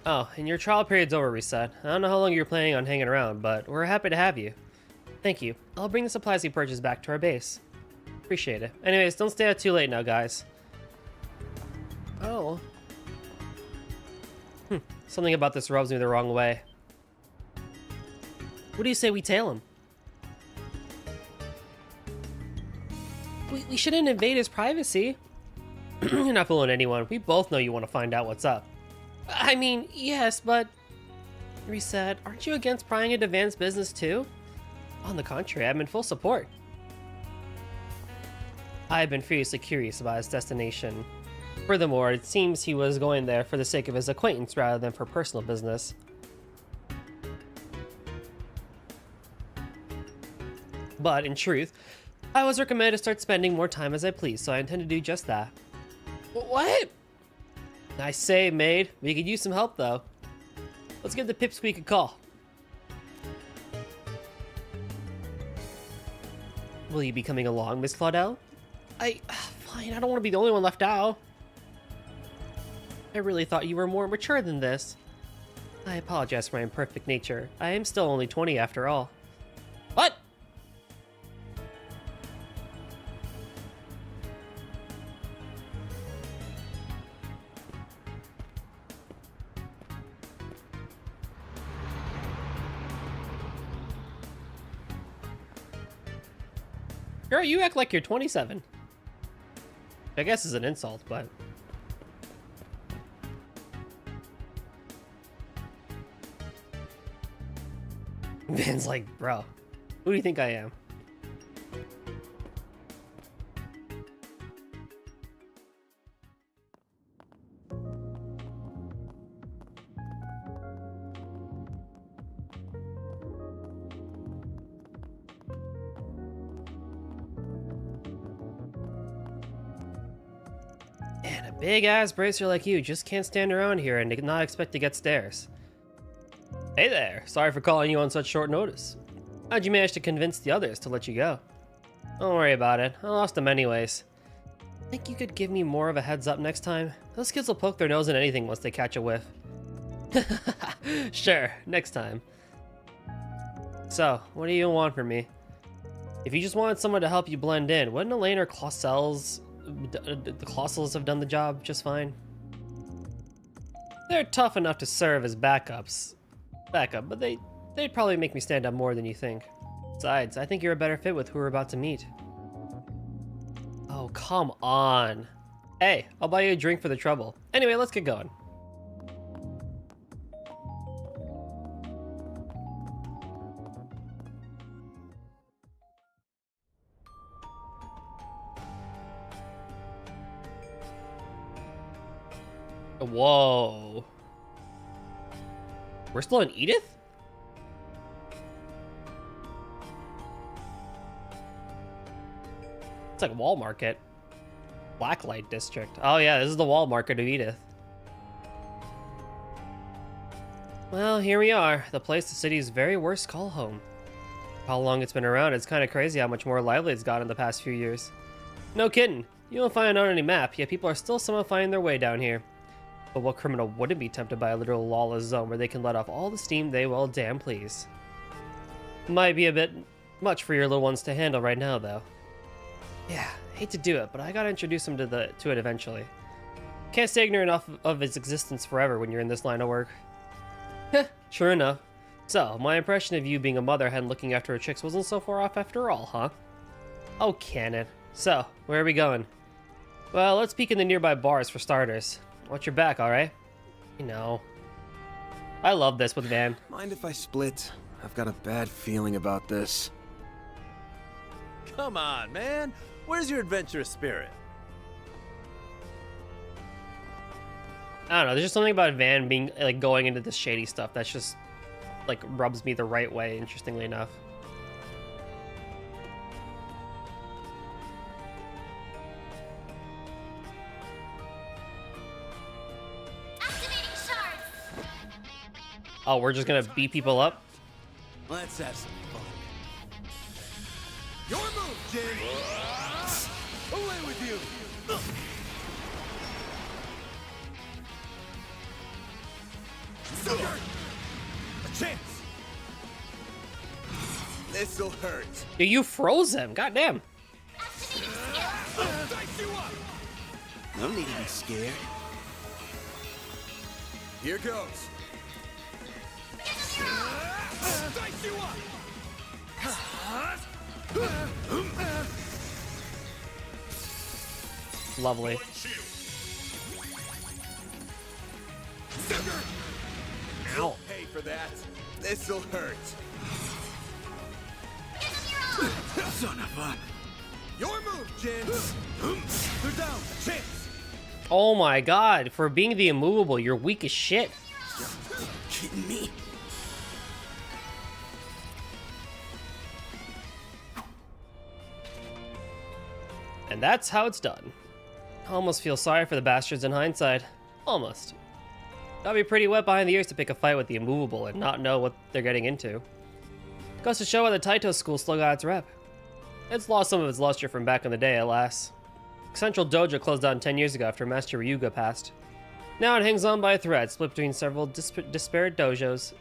Oh, and your trial period's over, Reset. I don't know how long you're planning on hanging around, but we're happy to have you. Thank you. I'll bring the supplies you purchased back to our base. Appreciate it. Anyways, don't stay out too late now, guys. Oh. Something about this rubs me the wrong way. What do you say we tail him? We shouldn't invade his privacy. You're not fooling anyone. We both know you want to find out what's up. I mean, yes, but... Reset, aren't you against prying into Van's business too? On the contrary, I'm in full support. I've been furiously curious about his destination. Furthermore, it seems he was going there for the sake of his acquaintance rather than for personal business. But, in truth, I was recommended to start spending more time as I please, so I intend to do just that. What? Nice save, maid. We could use some help, though. Let's give the pipsqueak a call. Will you be coming along, Miss Claudel? Fine, I don't want to be the only one left out. I really thought you were more mature than this. I apologize for my imperfect nature. I am still only 20 after all. What? Girl, you act like you're 27. I guess is an insult, but... Van's like, bro, who do you think I am? Man, a big-ass bracer like you just can't stand around here and not expect to get stares. Hey there, sorry for calling you on such short notice. How'd you manage to convince the others to let you go? Don't worry about it, I lost them anyways. Think you could give me more of a heads up next time? Those kids will poke their nose in anything once they catch a whiff. Sure, next time. So, what do you want from me? If you just wanted someone to help you blend in, wouldn't Elaine or Clausels, the Clausels have done the job just fine? They're tough enough to serve as backup, but they'd probably make me stand up more than you think. Besides, I think you're a better fit with who we're about to meet. Oh, come on. Hey, I'll buy you a drink for the trouble. Anyway, let's get going. Whoa. We're still in Edith? It's like Wall Market. Blacklight District. Oh yeah, this is the Wall Market of Edith. Well, here we are. The place the city's very worst call home. How long it's been around, it's kind of crazy how much more lively it's got in the past few years. No kidding. You don't find it on any map, yet people are still somehow finding their way down here. But what criminal wouldn't be tempted by a literal lawless zone where they can let off all the steam they well damn please? Might be a bit much for your little ones to handle right now, though. Yeah, hate to do it, but I gotta introduce them to it eventually. Can't stay ignorant of its existence forever when you're in this line of work. Heh, sure enough. So, my impression of you being a mother hen looking after her chicks wasn't so far off after all, huh? Oh, can it? So, where are we going? Well, let's peek in the nearby bars for starters. Watch your back, alright? You know. I love this with Van. Mind if I split? I've got a bad feeling about this. Come on, man. Where's your adventurous spirit? I don't know, there's just something about Van being, like, going into this shady stuff that's just, like, rubs me the right way, interestingly enough. Oh, we're just gonna beat people up? Let's have some fun. Your move, Jin! Away with you! Sugar! A chance! This'll hurt. Yeah, you froze him, goddamn. Dice you up! No need to be scared. Here goes. Dice you up! Lovely. Ow. Pay for that. This'll hurt. Son of a... Your move, Jin. They're down. Chance. Oh my god, for being the immovable, you're weak as shit. Kidding me? And that's how it's done. I almost feel sorry for the bastards in hindsight. Almost. Gotta be pretty wet behind the ears to pick a fight with the immovable and not know what they're getting into. Goes to show why the Taito school still got its rep. It's lost some of its luster from back in the day, alas. Central Dojo closed down 10 years ago after Master Ryuga passed. Now it hangs on by a thread, split between several disparate dojos.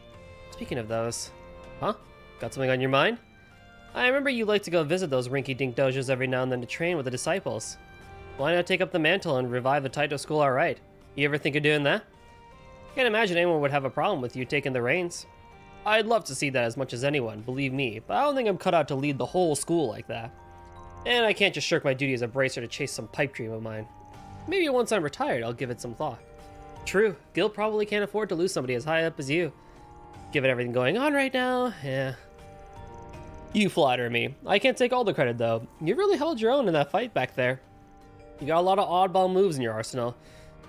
Speaking of those... Huh? Got something on your mind? I remember you like to go visit those rinky-dink dojos every now and then to train with the disciples. Why not take up the mantle and revive the Taito school outright? You ever think of doing that? Can't imagine anyone would have a problem with you taking the reins. I'd love to see that as much as anyone, believe me, but I don't think I'm cut out to lead the whole school like that. And I can't just shirk my duty as a bracer to chase some pipe dream of mine. Maybe once I'm retired, I'll give it some thought. True, Gil probably can't afford to lose somebody as high up as you. Given everything going on right now, yeah. You flatter me. I can't take all the credit though. You really held your own in that fight back there. You got a lot of oddball moves in your arsenal.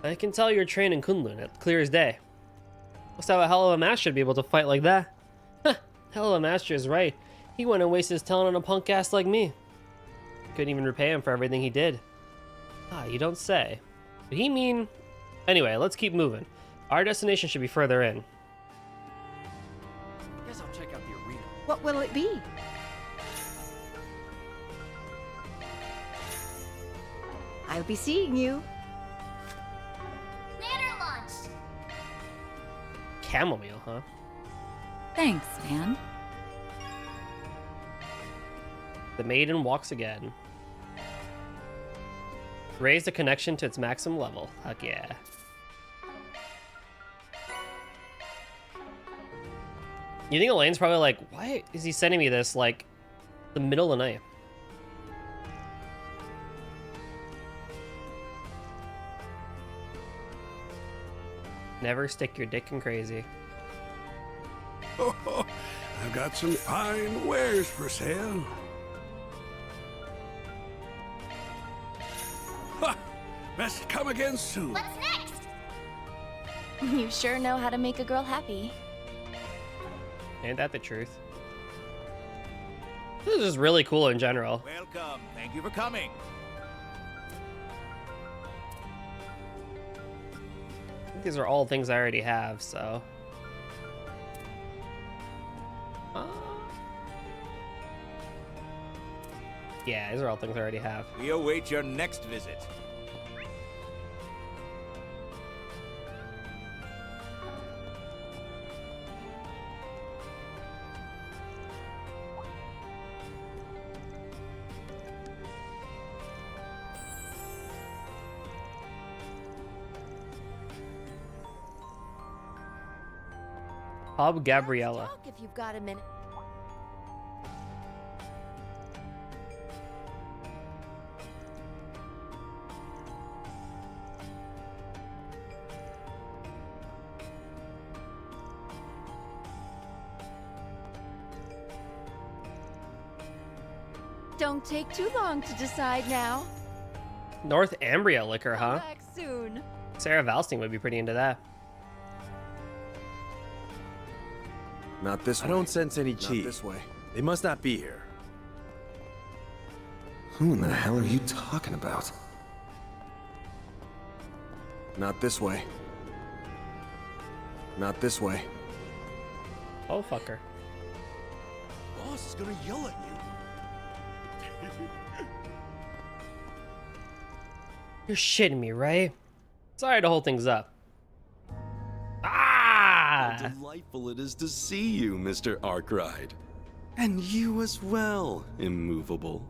I can tell you're trained in Kunlun, it's clear as day. Must have a hell of a master to be able to fight like that. Huh, hell of a master is right. He went and wasted his talent on a punk ass like me. Couldn't even repay him for everything he did. Ah, you don't say. Did he mean... Anyway, let's keep moving. Our destination should be further in. Guess I'll check out the arena. What will it be? I'll be seeing you. Banner launched. Chamomile, huh? Thanks, man. The maiden walks again. Raise the connection to its maximum level. Heck yeah. You think Elaine's probably like, why is he sending me this, like, the middle of the night? Never stick your dick in crazy. Oh, I've got some fine wares for sale. Ha! Best come again soon. What's next? You sure know how to make a girl happy. Ain't that the truth? This is just really cool in general. Welcome. Thank you for coming. I think these are all things I already have, so... Yeah, these are all things I already have. We await your next visit. Bob Gabriella. Talk if you've got a minute. Don't take too long to decide now. Northumbria liquor, huh? Back soon. Sarah Valstein would be pretty into that. Not this way. I don't sense any Not chi. this way. They must not be here. Who in the hell are you talking about? Not this way. Not this way. Oh, fucker. Boss is gonna yell at you. You're shitting me, right? Sorry to hold things up. Ah! How delightful it is to see you, Mr. Arkwright. And you as well, immovable.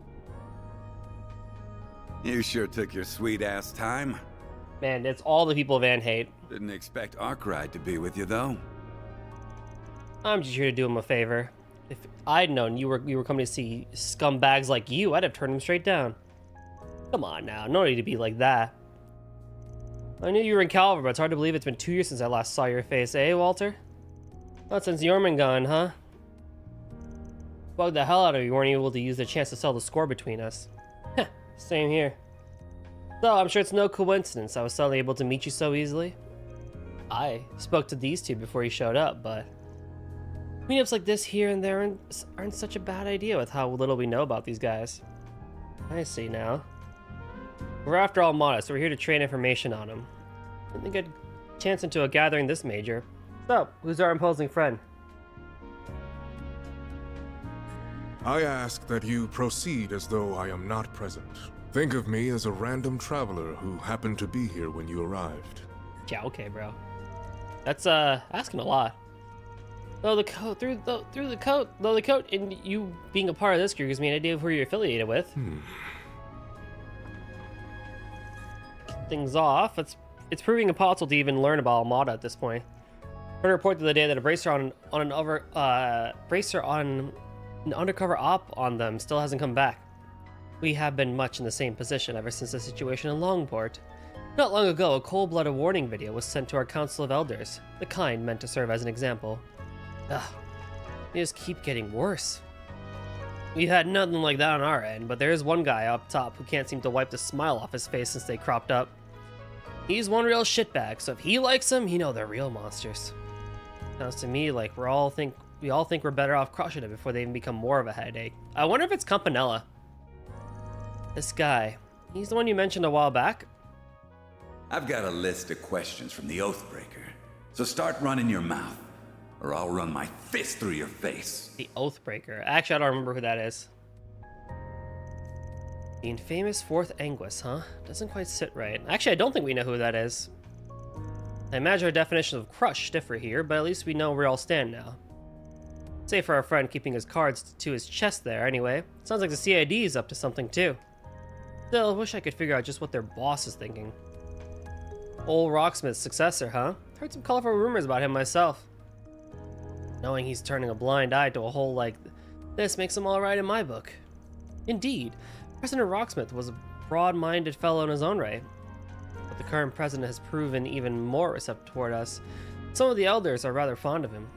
You sure took your sweet-ass time. Man, it's all the people Van hate. Didn't expect Arkwright to be with you, though. I'm just here to do him a favor. If I'd known you were coming to see scumbags like you, I'd have turned him straight down. Come on now, no need to be like that. I knew you were in Calvert, but it's hard to believe it's been 2 years since I last saw your face, eh, Walter? Not since Jormungand, huh? Bugged the hell out of you weren't able to use the chance to settle the score between us. Heh, same here. So, I'm sure it's no coincidence I was suddenly able to meet you so easily. I spoke to these two before you showed up, but meetups like this here and there aren't such a bad idea with how little we know about these guys. I see now. We're after all modest, so we're here to trade information on them. Didn't get a chance into a gathering this major. So, who's our imposing friend? I ask that you proceed as though I am not present. Think of me as a random traveler who happened to be here when you arrived. Yeah, okay, bro. That's asking a lot. Though the coat, though the coat, and you being a part of this group gives me an idea of who you're affiliated with. Things off. It's proving impossible to even learn about Armada at this point. I heard a report the other day that a bracer on an undercover op on them still hasn't come back. We have been much in the same position ever since the situation in Longport. Not long ago, a cold-blooded warning video was sent to our Council of Elders, the kind meant to serve as an example. Ugh, they just keep getting worse. We had nothing like that on our end, but there is one guy up top who can't seem to wipe the smile off his face since they cropped up. He's one real shitbag, so if he likes them, you know they're real monsters. Sounds to me like we all think we're better off crushing it before they even become more of a headache. I wonder if it's Campanella. This guy, he's the one you mentioned a while back? I've got a list of questions from the Oathbreaker, so start running your mouth, or I'll run my fist through your face. The Oathbreaker. Actually, I don't remember who that is. The infamous Fourth Anguis, huh? Doesn't quite sit right. Actually, I don't think we know who that is. I imagine our definitions of crush differ here, but at least we know where we all stand now. Save for our friend keeping his cards to his chest there, anyway. Sounds like the CID is up to something, too. Still, I wish I could figure out just what their boss is thinking. Old Rocksmith's successor, huh? Heard some colorful rumors about him myself. Knowing he's turning a blind eye to a hole like this makes him alright in my book. Indeed, President Rocksmith was a broad-minded fellow in his own right. But the current president has proven even more receptive toward us. Some of the elders are rather fond of him.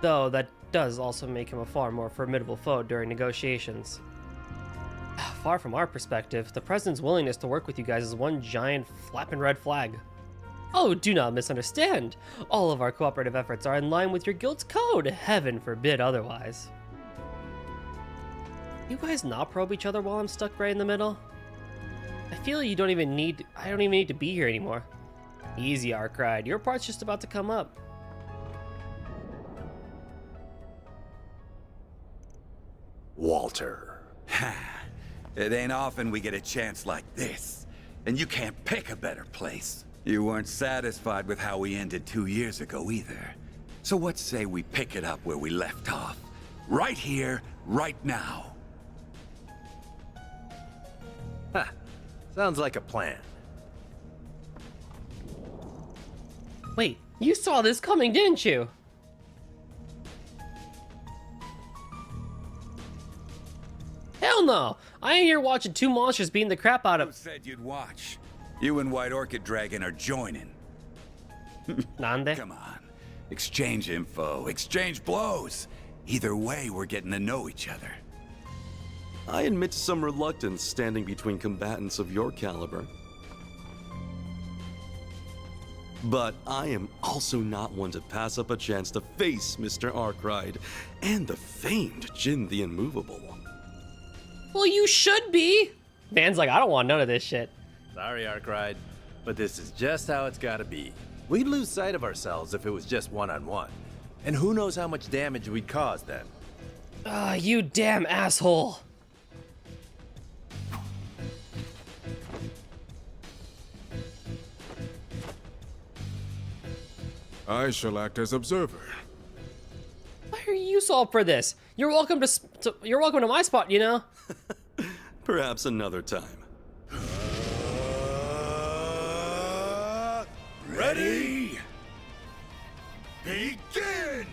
Though that does also make him a far more formidable foe during negotiations. Far from our perspective, the president's willingness to work with you guys is one giant flapping red flag. Oh, do not misunderstand. All of our cooperative efforts are in line with your guild's code. Heaven forbid otherwise. You guys not probe each other while I'm stuck right in the middle? I feel I don't even need to be here anymore. Easy, Arkwright. Your part's just about to come up. Walter. Ha! It ain't often we get a chance like this, and you can't pick a better place. You weren't satisfied with how we ended 2 years ago either. So what say we pick it up where we left off? Right here, right now. Ha! Sounds like a plan. Wait, you saw this coming, didn't you? Hell no! I ain't here watching two monsters beating the crap out of— Who said you'd watch? You and White Orchid Dragon are joining. Nande? Come on. Exchange info, exchange blows. Either way, we're getting to know each other. I admit to some reluctance standing between combatants of your caliber. But I am also not one to pass up a chance to face Mr. Arkwright and the famed Jin the Immovable. Well, you should be! Van's like, I don't want none of this shit. Sorry, Arkwright, but this is just how it's gotta be. We'd lose sight of ourselves if it was just one-on-one. And who knows how much damage we'd cause then. Ah, you damn asshole. I shall act as observer. Why are you so up for this? You're welcome you're welcome to my spot, you know? Perhaps another time. Ready? Begin!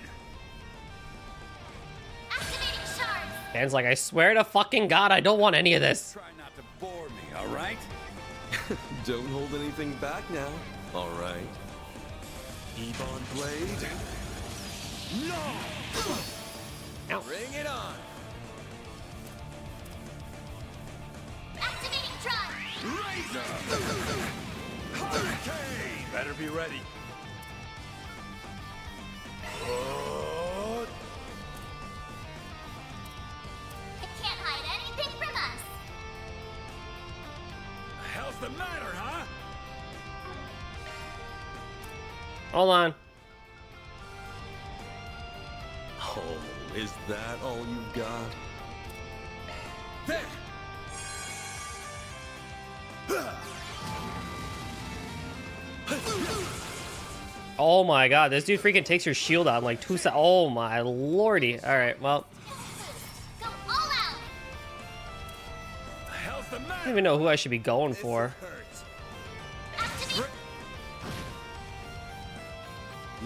Activating shards. Van's like, I swear to fucking God, I don't want any of this. Try not to bore me, all right? Don't hold anything back now, all right? Ebon Blade. No! Ow. Bring it on! Activating drive. Razor! Hurricane! Better be ready. Oh. It can't hide anything from us. The hell's the matter, huh? Hold on. Oh, is that all you've got? There! Oh my God, this dude freaking takes your shield out in like 2 seconds. Oh my lordy. All right, well. Go all out. The hell's the matter? I don't even know who I should be going for. Activate.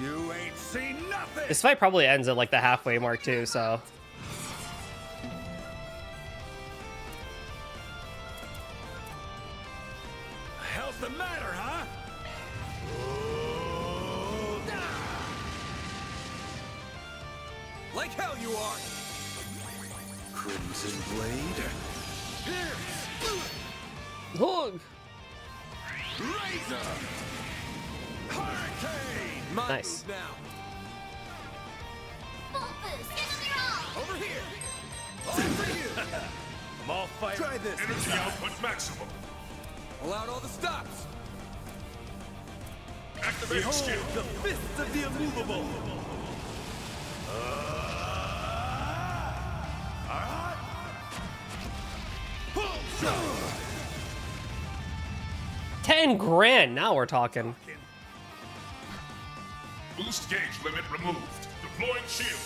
You ain't seen nothing! This fight probably ends at like the halfway mark too, so. The hell's the matter, huh? Like hell you are! Crimson Blade? Hook. Razor! Hurricane! My Nice. move now. Full boost. Give them your all. Over here! All for you! I'm all fired. Try this. Energy output maximum. Pull out all the stops! Activate skill. The fists of the immovable! Alright. 10 grand. Now we're talking. Boost gauge limit removed. Deploying shield.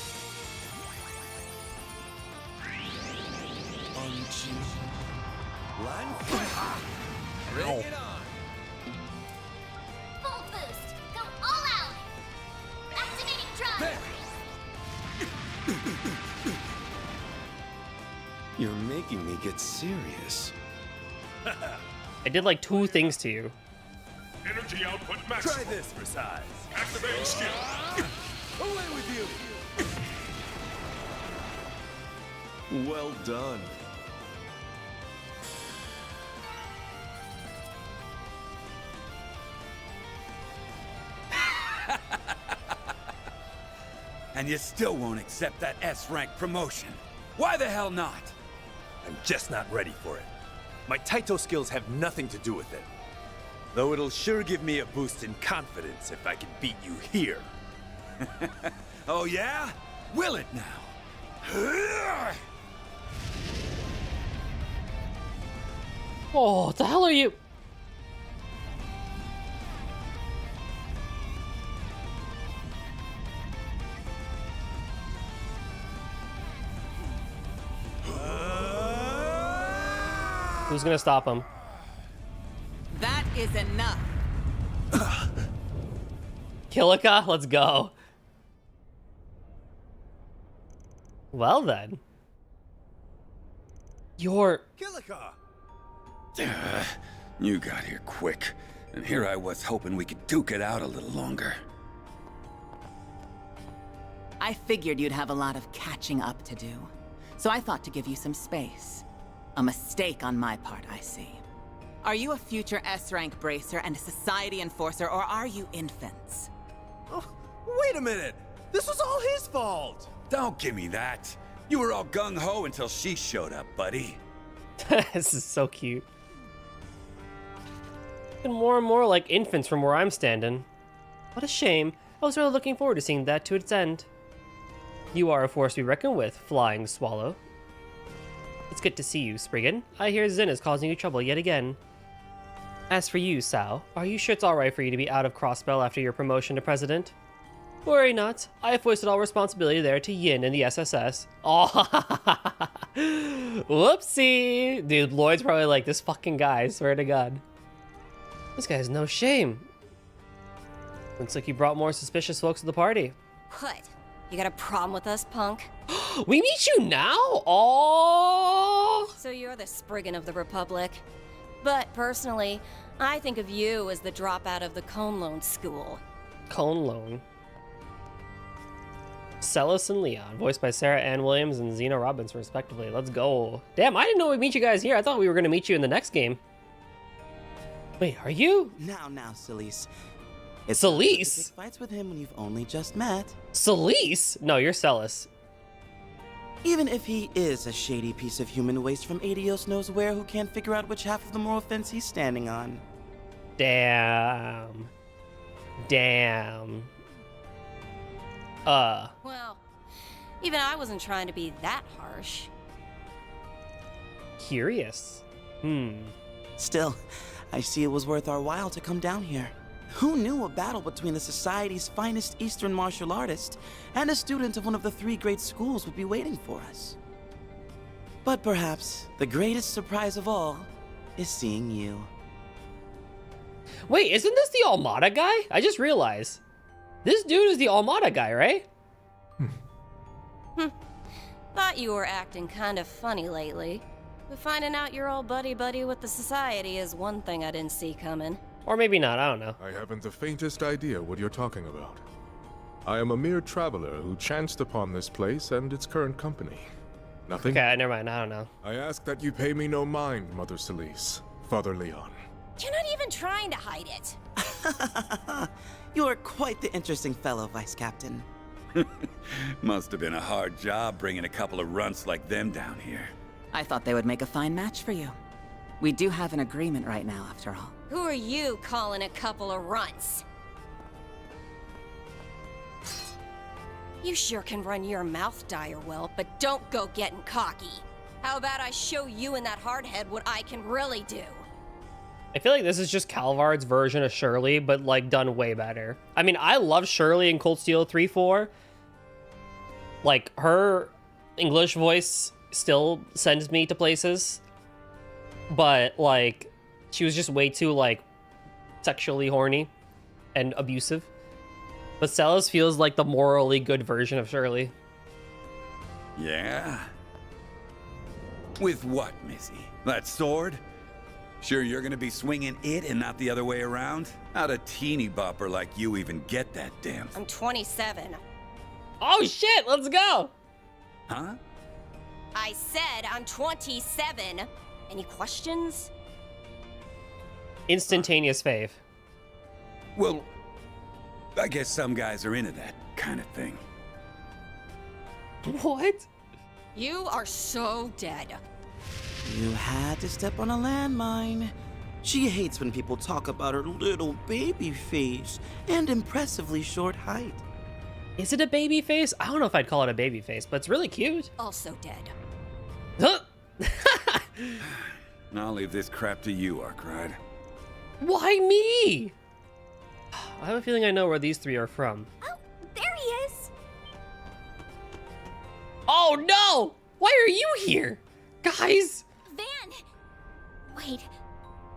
Line fire! Bring it on! Full boost. Go all out. Activating drive. You're making me get serious. I did like 2 things to you. Energy output maximum. Try this for size. Activating skill. Away with you! Well done. And you still won't accept that S-rank promotion. Why the hell not? I'm just not ready for it. My Taito skills have nothing to do with it. Though it'll sure give me a boost in confidence if I can beat you here. Oh yeah? Will it now? Oh, what the hell are you? Who's gonna stop him? That is enough. Kilika, let's go. Well then. You're... Kilika! You got here quick, and here I was hoping we could duke it out a little longer. I figured you'd have a lot of catching up to do, so I thought to give you some space. A mistake on my part, I see. Are you a future S-rank bracer and a society enforcer, or are you infants? Oh, wait a minute! This was all his fault! Don't give me that! You were all gung-ho until she showed up, buddy. This is so cute. And more like infants from where I'm standing. What a shame. I was really looking forward to seeing that to its end. You are a force to be reckoned with, Flying Swallow. It's good to see you, Spriggan. I hear Zin is causing you trouble yet again. As for you, Sao, are you sure it's alright for you to be out of Crossbell after your promotion to president? Worry not. I have foisted all responsibility there to Yin and the SSS. Oh, whoopsie. Dude, Lloyd's probably like, this fucking guy, I swear to God. This guy has no shame. Looks like you brought more suspicious folks to the party. What? You got a problem with us, punk? We meet you now? Oh. So you're the Spriggan of the Republic. But personally, I think of you as the dropout of the Cone Loan School. Cone Loan. Celis and Leon, voiced by Sarah Ann Williams and Zena Robinson, respectively. Let's go. Damn, I didn't know we'd meet you guys here. I thought we were going to meet you in the next game. Wait, are you? Now, Celise. Celise? Fights with him when you've only just met. Celise? No, you're Celis. Even if he is a shady piece of human waste from Adios knows where who can't figure out which half of the moral fence he's standing on. Damn. Damn. Well, even I wasn't trying to be that harsh. Curious. Still, I see it was worth our while to come down here. Who knew a battle between the Society's finest Eastern martial artist and a student of one of the 3 great schools would be waiting for us? But perhaps the greatest surprise of all is seeing you. Wait, isn't this the Almada guy? I just realized. This dude is the Almada guy, right? Thought you were acting kind of funny lately. But finding out you're all buddy-buddy with the Society is one thing I didn't see coming. Or maybe not, I don't know. I haven't the faintest idea what you're talking about. I am a mere traveler who chanced upon this place and its current company. Nothing? Okay, never mind, I don't know. I ask that you pay me no mind, Mother Celise, Father Leon. You're not even trying to hide it. You are quite the interesting fellow, Vice Captain. Must have been a hard job bringing a couple of runts like them down here. I thought they would make a fine match for you. We do have an agreement right now, after all. Who are you calling a couple of runts? You sure can run your mouth dire well, but don't go getting cocky. How about I show you and that hardhead what I can really do? I feel like this is just Calvard's version of Shirley, but like done way better. I mean, I love Shirley in Cold Steel 3-4. Like, her English voice still sends me to places. But, like, she was just way too, like, sexually horny and abusive. But Celis feels like the morally good version of Shirley. Yeah? With what, Missy? That sword? Sure you're gonna be swinging it and not the other way around? How'd a teeny bopper like you even get that damn... I'm 27. Oh shit, let's go! Huh? I said I'm 27. Any questions? Instantaneous fave. Well, I guess some guys are into that kind of thing. What? You are so dead. You had to step on a landmine. She hates when people talk about her little baby face and impressively short height. Is it a baby face? I don't know if I'd call it a baby face, but it's really cute. Also dead. Huh? I'll leave this crap to you, Arkwright. Why me? I have a feeling I know where these three are from. Oh, there he is. Oh no! Why are you here? Guys! Van! Wait.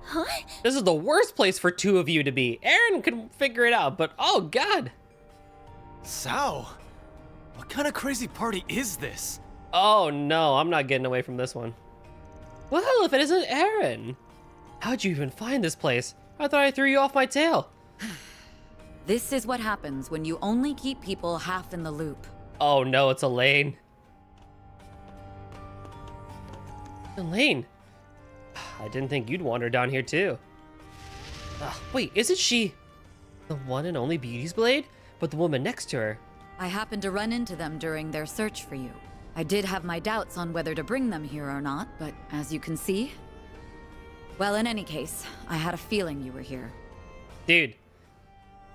Huh? This is the worst place for two of you to be. Aaron can figure it out, but oh god. Sao? What kind of crazy party is this? Oh no, I'm not getting away from this one. Well, if it isn't Aaron. How'd you even find this place? I thought I threw you off my tail. This is what happens when you only keep people half in the loop. Oh no, it's Elaine. Elaine. I didn't think you'd wander down here too. Wait, isn't she the one and only Beauty's Blade? But the woman next to her. I happened to run into them during their search for you. I did have my doubts on whether to bring them here or not, but as you can see... Well, in any case, I had a feeling you were here. Dude,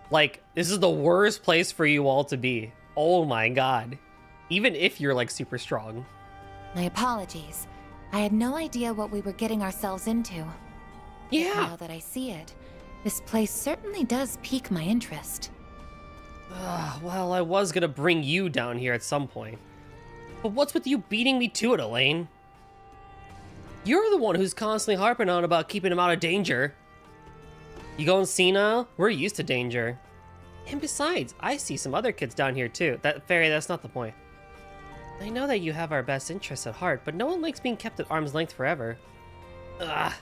like, this is the worst place for you all to be. Oh my god. Even if you're, like, super strong. My apologies. I had no idea what we were getting ourselves into. Yeah. Now that I see it, this place certainly does pique my interest. Well, I was gonna bring you down here at some point. But what's with you beating me to it, Elaine? You're the one who's constantly harping on about keeping him out of danger. You going senile? We're used to danger. And besides, I see some other kids down here too. Fairy, that's not the point. I know that you have our best interests at heart, but no one likes being kept at arm's length forever. Ugh.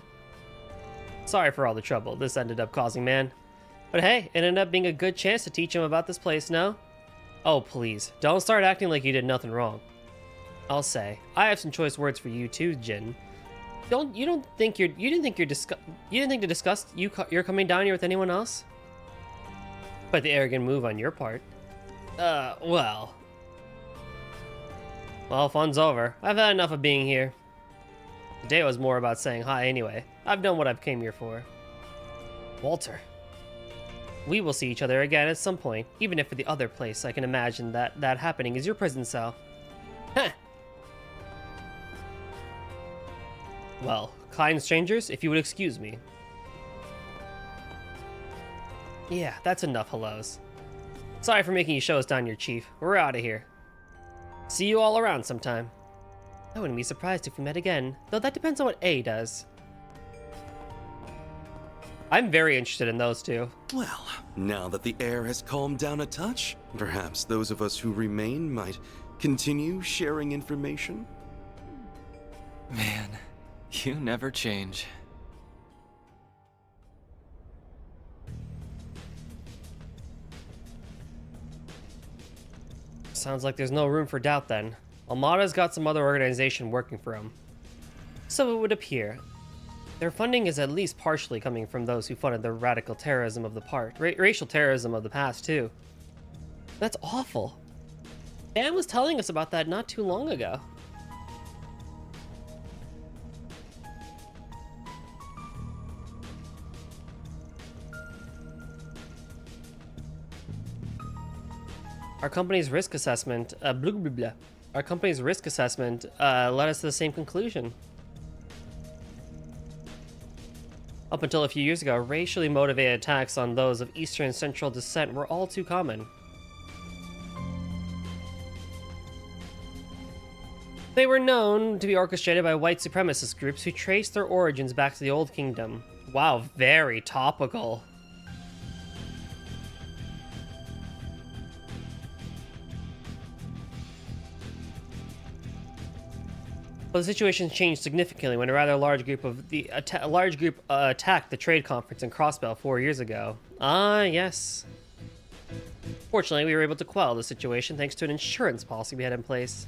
Sorry for all the trouble this ended up causing, man. But hey, it ended up being a good chance to teach him about this place, no? Oh, please, don't start acting like you did nothing wrong. I'll say, I have some choice words for you too, Jin. You didn't think to discuss you're coming down here with anyone else? Quite the arrogant move on your part. Well, fun's over. I've had enough of being here. Today was more about saying hi anyway. I've done what I came here for. Walter. We will see each other again at some point, even if for the other place I can imagine that happening is your prison cell. Heh. Well, kind strangers, if you would excuse me. Yeah, that's enough hellos. Sorry for making you show us down your chief. We're out of here. See you all around sometime. I wouldn't be surprised if we met again, though that depends on what A does. I'm very interested in those two. Well, now that the air has calmed down a touch, perhaps those of us who remain might continue sharing information? Man, you never change. Sounds like there's no room for doubt then. Almada's got some other organization working for him. So it would appear. Their funding is at least partially coming from those who funded the radical terrorism of the racial terrorism of the past too. That's awful. Dan was telling us about that not too long ago. Our company's risk assessment, Our company's risk assessment led us to the same conclusion. Up until a few years ago, racially motivated attacks on those of Eastern and Central descent were all too common. They were known to be orchestrated by white supremacist groups who traced their origins back to the Old Kingdom. Wow, very topical. But the situation changed significantly when a rather large group attacked the trade conference in Crossbell 4 years ago. Ah, yes. Fortunately, we were able to quell the situation thanks to an insurance policy we had in place.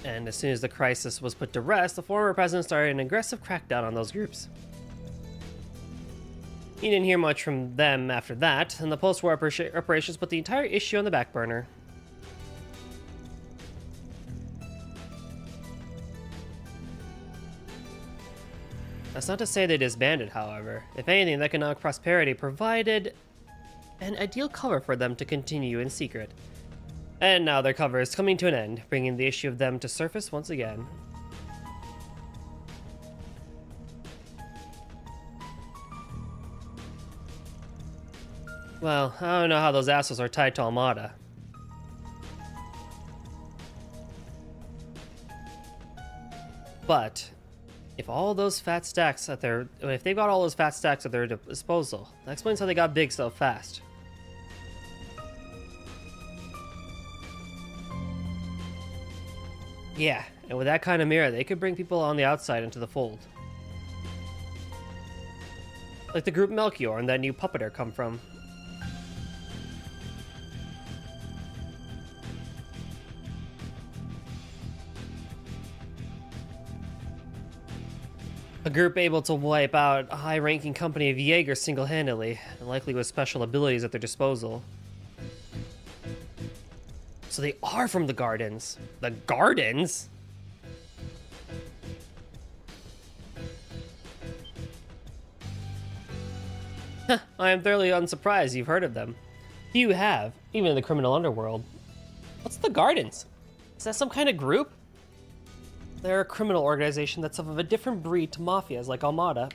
And as soon as the crisis was put to rest, the former president started an aggressive crackdown on those groups. He didn't hear much from them after that, and the post-war operations put the entire issue on the back burner. That's not to say they disbanded, however. If anything, the economic prosperity provided an ideal cover for them to continue in secret. And now their cover is coming to an end, bringing the issue of them to surface once again. Well, I don't know how those assholes are tied to Almada. But if all those fat stacks at their, if they've got all those fat stacks at their disposal, that explains how they got big so fast. Yeah, and with that kind of mirror, they could bring people on the outside into the fold. Like the group Melchior and that new puppeteer come from. A group able to wipe out a high-ranking company of Jaeger single-handedly, and likely with special abilities at their disposal. So they are from the Gardens. The Gardens? I am thoroughly unsurprised you've heard of them. Few have, even in the criminal underworld. What's the Gardens? Is that some kind of group? They're a criminal organization that's of a different breed to mafias like Almada.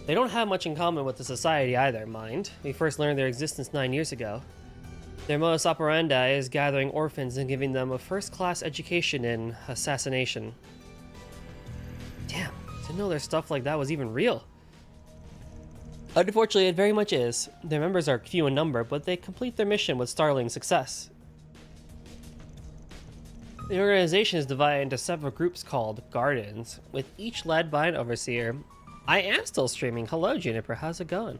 They don't have much in common with the society either, mind. We first learned their existence 9 years ago. Their modus operandi is gathering orphans and giving them a first-class education in assassination. Damn, didn't know their stuff like that was even real. Unfortunately, it very much is. Their members are few in number, but they complete their mission with startling success. The organization is divided into several groups called Gardens, with each led by an overseer. I am still streaming. Hello, Juniper. How's it going?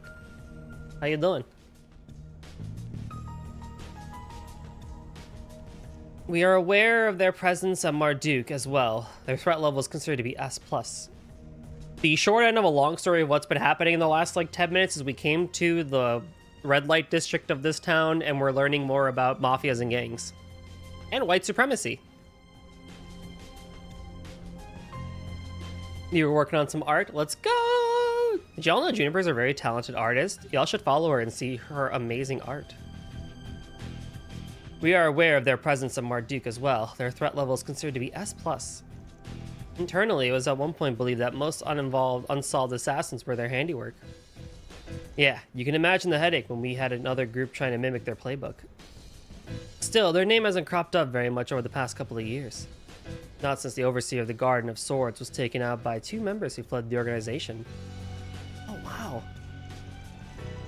How you doing? We are aware of their presence at Marduk as well. Their threat level is considered to be S+. The short end of a long story of what's been happening in the last like 10 minutes is we came to the red light district of this town and we're learning more about mafias and gangs. And white supremacy. You were working on some art? Let's go! Did y'all know Juniper's a very talented artist? Y'all should follow her and see her amazing art. We are aware of their presence at Marduk as well. Their threat level is considered to be S+. Internally, it was at one point believed that most unsolved assassins were their handiwork. Yeah, you can imagine the headache when we had another group trying to mimic their playbook. Still, their name hasn't cropped up very much over the past couple of years. Not since the overseer of the Garden of Swords was taken out by 2 members who fled the organization. Oh, wow.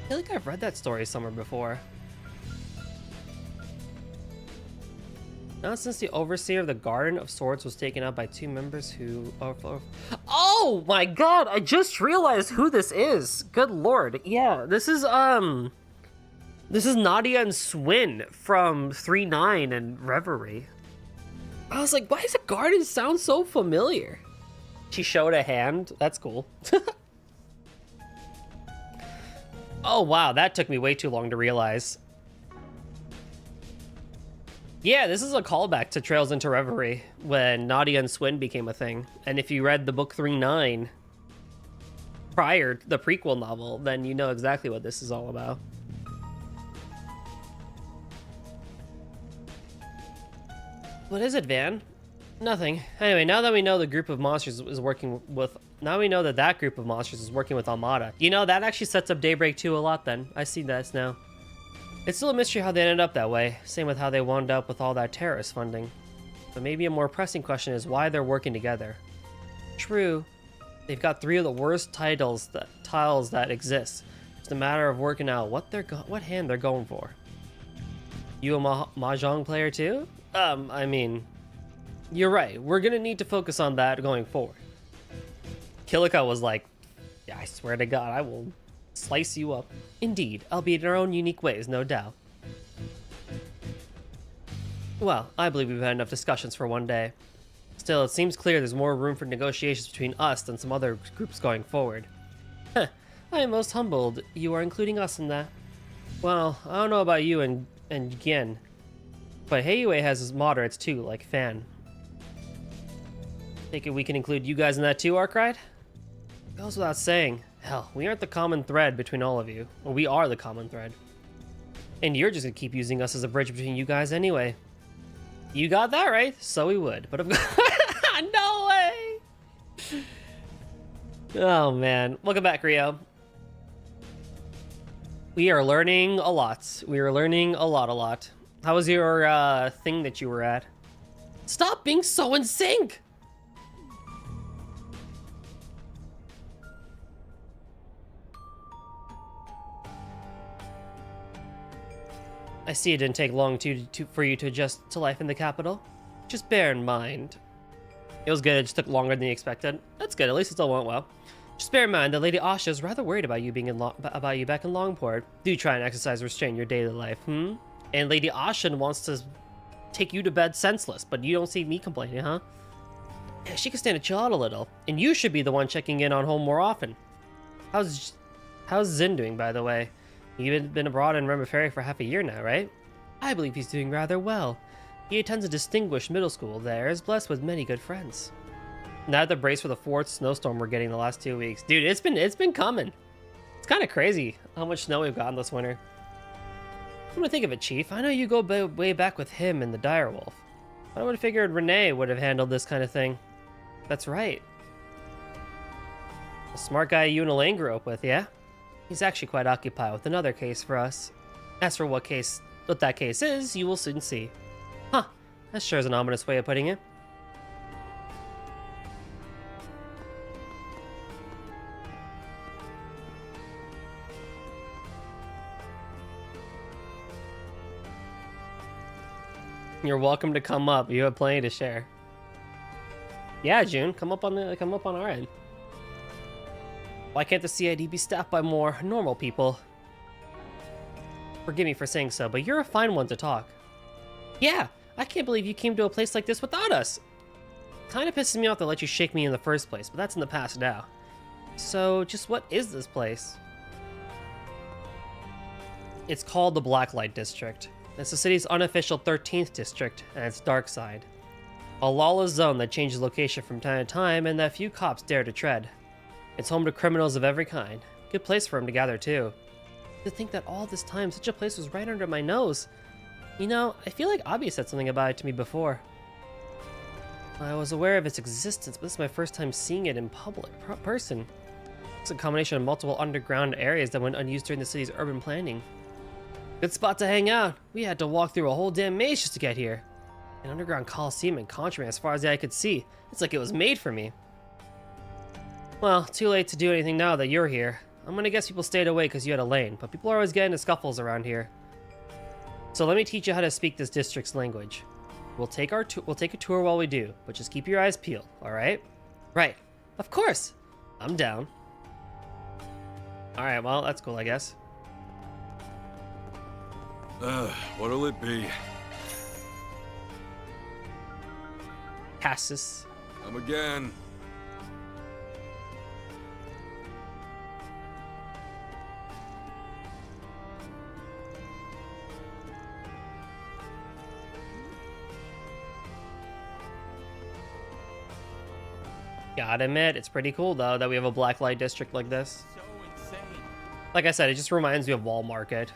I feel like I've read that story somewhere before. Not since the overseer of the Garden of Swords was taken out by 2 members who... Oh my god! I just realized who this is! Good lord. Yeah, this is Nadia and Swin from 3-9 and Reverie. I was like, why does the Garden sound so familiar? She showed a hand. That's cool. Oh wow, that took me way too long to realize. Yeah, this is a callback to Trails into Reverie, when Nadia and Swin became a thing. And if you read the book 3-9 prior to the prequel novel, then you know exactly what this is all about. What is it, Van? Nothing. Anyway, now that we know the group of monsters is working with... Now we know that that group of monsters is working with Almada. You know, that actually sets up Daybreak 2 a lot then. I see that now. It's still a mystery how they ended up that way. Same with how they wound up with all that terrorist funding. But maybe a more pressing question is why they're working together. True, they've got 3 of the worst tiles that exist. It's a matter of working out what hand they're going for. You a mahjong player too? I mean, you're right. We're gonna need to focus on that going forward. Kilika was like, yeah, I swear to God, I will slice you up. Indeed, albeit in our own unique ways, no doubt. Well, I believe we've had enough discussions for one day. Still, it seems clear there's more room for negotiations between us than some other groups going forward. Heh, I am most humbled you are including us in that. Well, I don't know about you and Gien, but Heiyue has his moderates too, like Fan. Think we can include you guys in that too, Arkride? Goes without saying. Hell, we aren't the common thread between all of you. Well, we are the common thread. And you're just gonna keep using us as a bridge between you guys anyway. You got that right, so we would. But no way! Oh man. Welcome back, Rio. We are learning a lot. We are learning a lot. How was your thing that you were at? Stop being so in sync! I see it didn't take long for you to adjust to life in the capital. Just bear in mind. It was good, it just took longer than you expected. That's good, at least it still went well. Just bear in mind that Lady Asha is rather worried about you being about you back in Longport. Do try and exercise restraint in your daily life, And Lady Asha wants to take you to bed senseless, but you don't see me complaining, huh? Yeah, she can stand to chill out a little, and you should be the one checking in on home more often. How's Zin doing, by the way? You've been abroad in Rimmer Ferry for half a year now, right? I believe he's doing rather well. He attends a distinguished middle school there, is blessed with many good friends. Now the brace for the 4th snowstorm we're getting the last 2 weeks. Dude, it's been coming. It's kind of crazy how much snow we've gotten this winter. Come to think of it, Chief, I know you go way back with him and the Direwolf. I would have figured Renee would have handled this kind of thing. That's right. A smart guy you and Elaine grew up with, yeah? He's actually quite occupied with another case for us. As for what that case is, you will soon see. Huh, that sure is an ominous way of putting it. You're welcome to come up. You have plenty to share. Yeah, June, come up on our end. Why can't the CID be staffed by more normal people? Forgive me for saying so, but you're a fine one to talk. Yeah, I can't believe you came to a place like this without us. Kinda pisses me off to let you shake me in the first place, but that's in the past now. So, just what is this place? It's called the Blacklight District. It's the city's unofficial 13th district, and its dark side. A lawless zone that changes location from time to time and that few cops dare to tread. It's home to criminals of every kind. Good place for them to gather, too. To think that all this time, such a place was right under my nose. You know, I feel like Abby said something about it to me before. I was aware of its existence, but this is my first time seeing it in person. It's a combination of multiple underground areas that went unused during the city's urban planning. Good spot to hang out. We had to walk through a whole damn maze just to get here. An underground coliseum and contraband as far as the eye could see. It's like it was made for me. Well, too late to do anything now that you're here. I'm gonna guess people stayed away because you had Elaine, but people are always getting into scuffles around here. So let me teach you how to speak this district's language. We'll take a tour while we do, but just keep your eyes peeled, alright? Right. Of course! I'm down. Alright, well, that's cool, I guess. What'll it be? Cassis. Come again. Gotta admit, it's pretty cool though that we have a blacklight district like this. So insane. Like I said, it just reminds me of Wall Market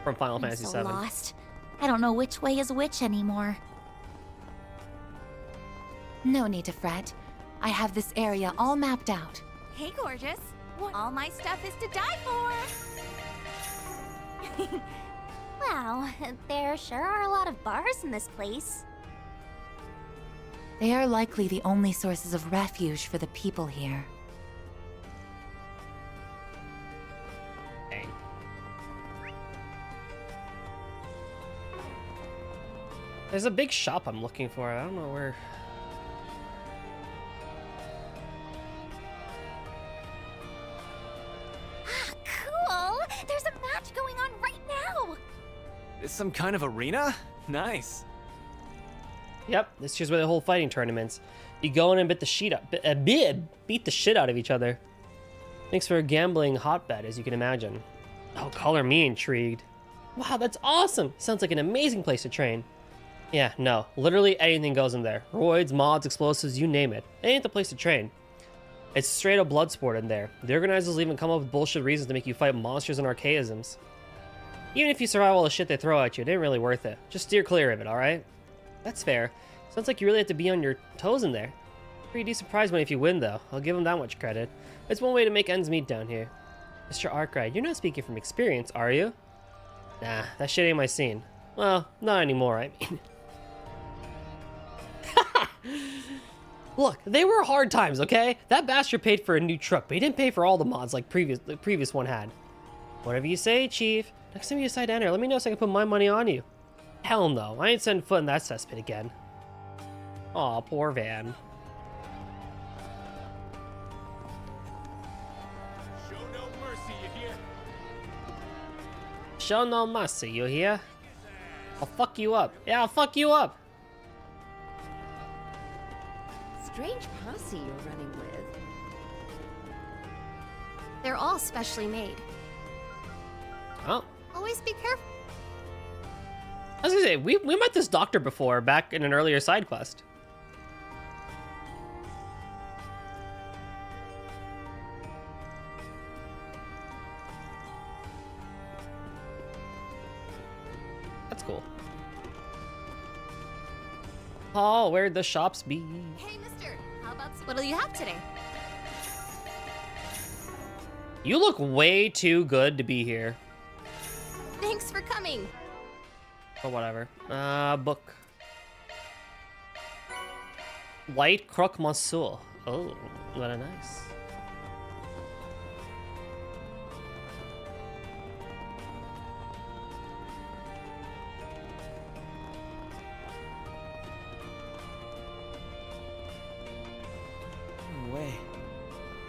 from Final Fantasy VII. I'm so lost. I don't know which way is which anymore. No need to fret. I have this area all mapped out. Hey, gorgeous. All my stuff is to die for. Wow, there sure are a lot of bars in this place. They are likely the only sources of refuge for the people here. Dang. There's a big shop I'm looking for. I don't know where. Cool! There's a match going on right now! Is some kind of arena? Nice. Yep, this here's where they hold fighting tournaments. You go in and beat the shit out of each other. Thanks for a gambling hotbed, as you can imagine. Oh, color me intrigued. Wow, that's awesome! Sounds like an amazing place to train. Yeah, no, literally anything goes in there. Roids, mods, explosives, you name it. It ain't the place to train. It's straight up blood sport in there. The organizers will even come up with bullshit reasons to make you fight monsters and archaisms. Even if you survive all the shit they throw at you, it ain't really worth it. Just steer clear of it, alright? That's fair. Sounds like you really have to be on your toes in there. Pretty decent prize money if you win, though. I'll give them that much credit. It's one way to make ends meet down here. Mr. Arkwright, you're not speaking from experience, are you? Nah, that shit ain't my scene. Well, not anymore, I mean. Look, they were hard times, okay? That bastard paid for a new truck, but he didn't pay for all the mods like the previous one had. Whatever you say, Chief. Next time you decide to enter, let me know so I can put my money on you. Hell no, I ain't setting foot in that cesspit again. Aw, poor Van. Show no mercy, you hear? Show no mercy, you hear? I'll fuck you up. Yeah, I'll fuck you up. Strange posse you're running with. They're all specially made. Oh. Always be careful. I was gonna say, we met this doctor before, back in an earlier side quest. That's cool. Oh, where'd the shops be? Hey, mister, how about what'll you have today? You look way too good to be here. Thanks for coming. Or whatever. Book. White croque monsieur. Oh, very nice.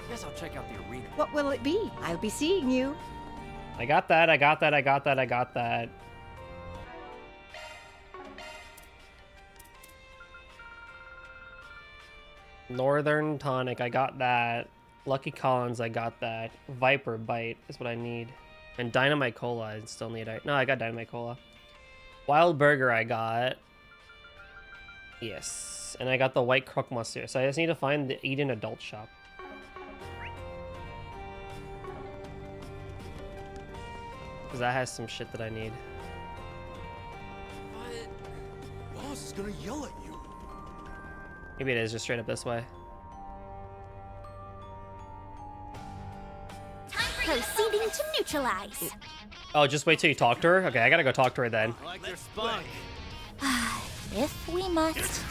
Guess I'll check out the arena. What will it be? I'll be seeing you. I got that, I got that, I got that, I got that. Northern Tonic, I got that. Lucky Collins, I got that. Viper Bite is what I need. And Dynamite Cola, I still need. No, I got Dynamite Cola. Wild Burger, I got. Yes. And I got the White Croque Monsieur. So I just need to find the Eden Adult Shop. Because that has some shit that I need. What? Boss is gonna yell at you. Maybe it is just straight up this way. Proceeding to neutralize. Oh, just wait till you talk to her? Okay, I gotta go talk to her then. I like their spunk. If we must.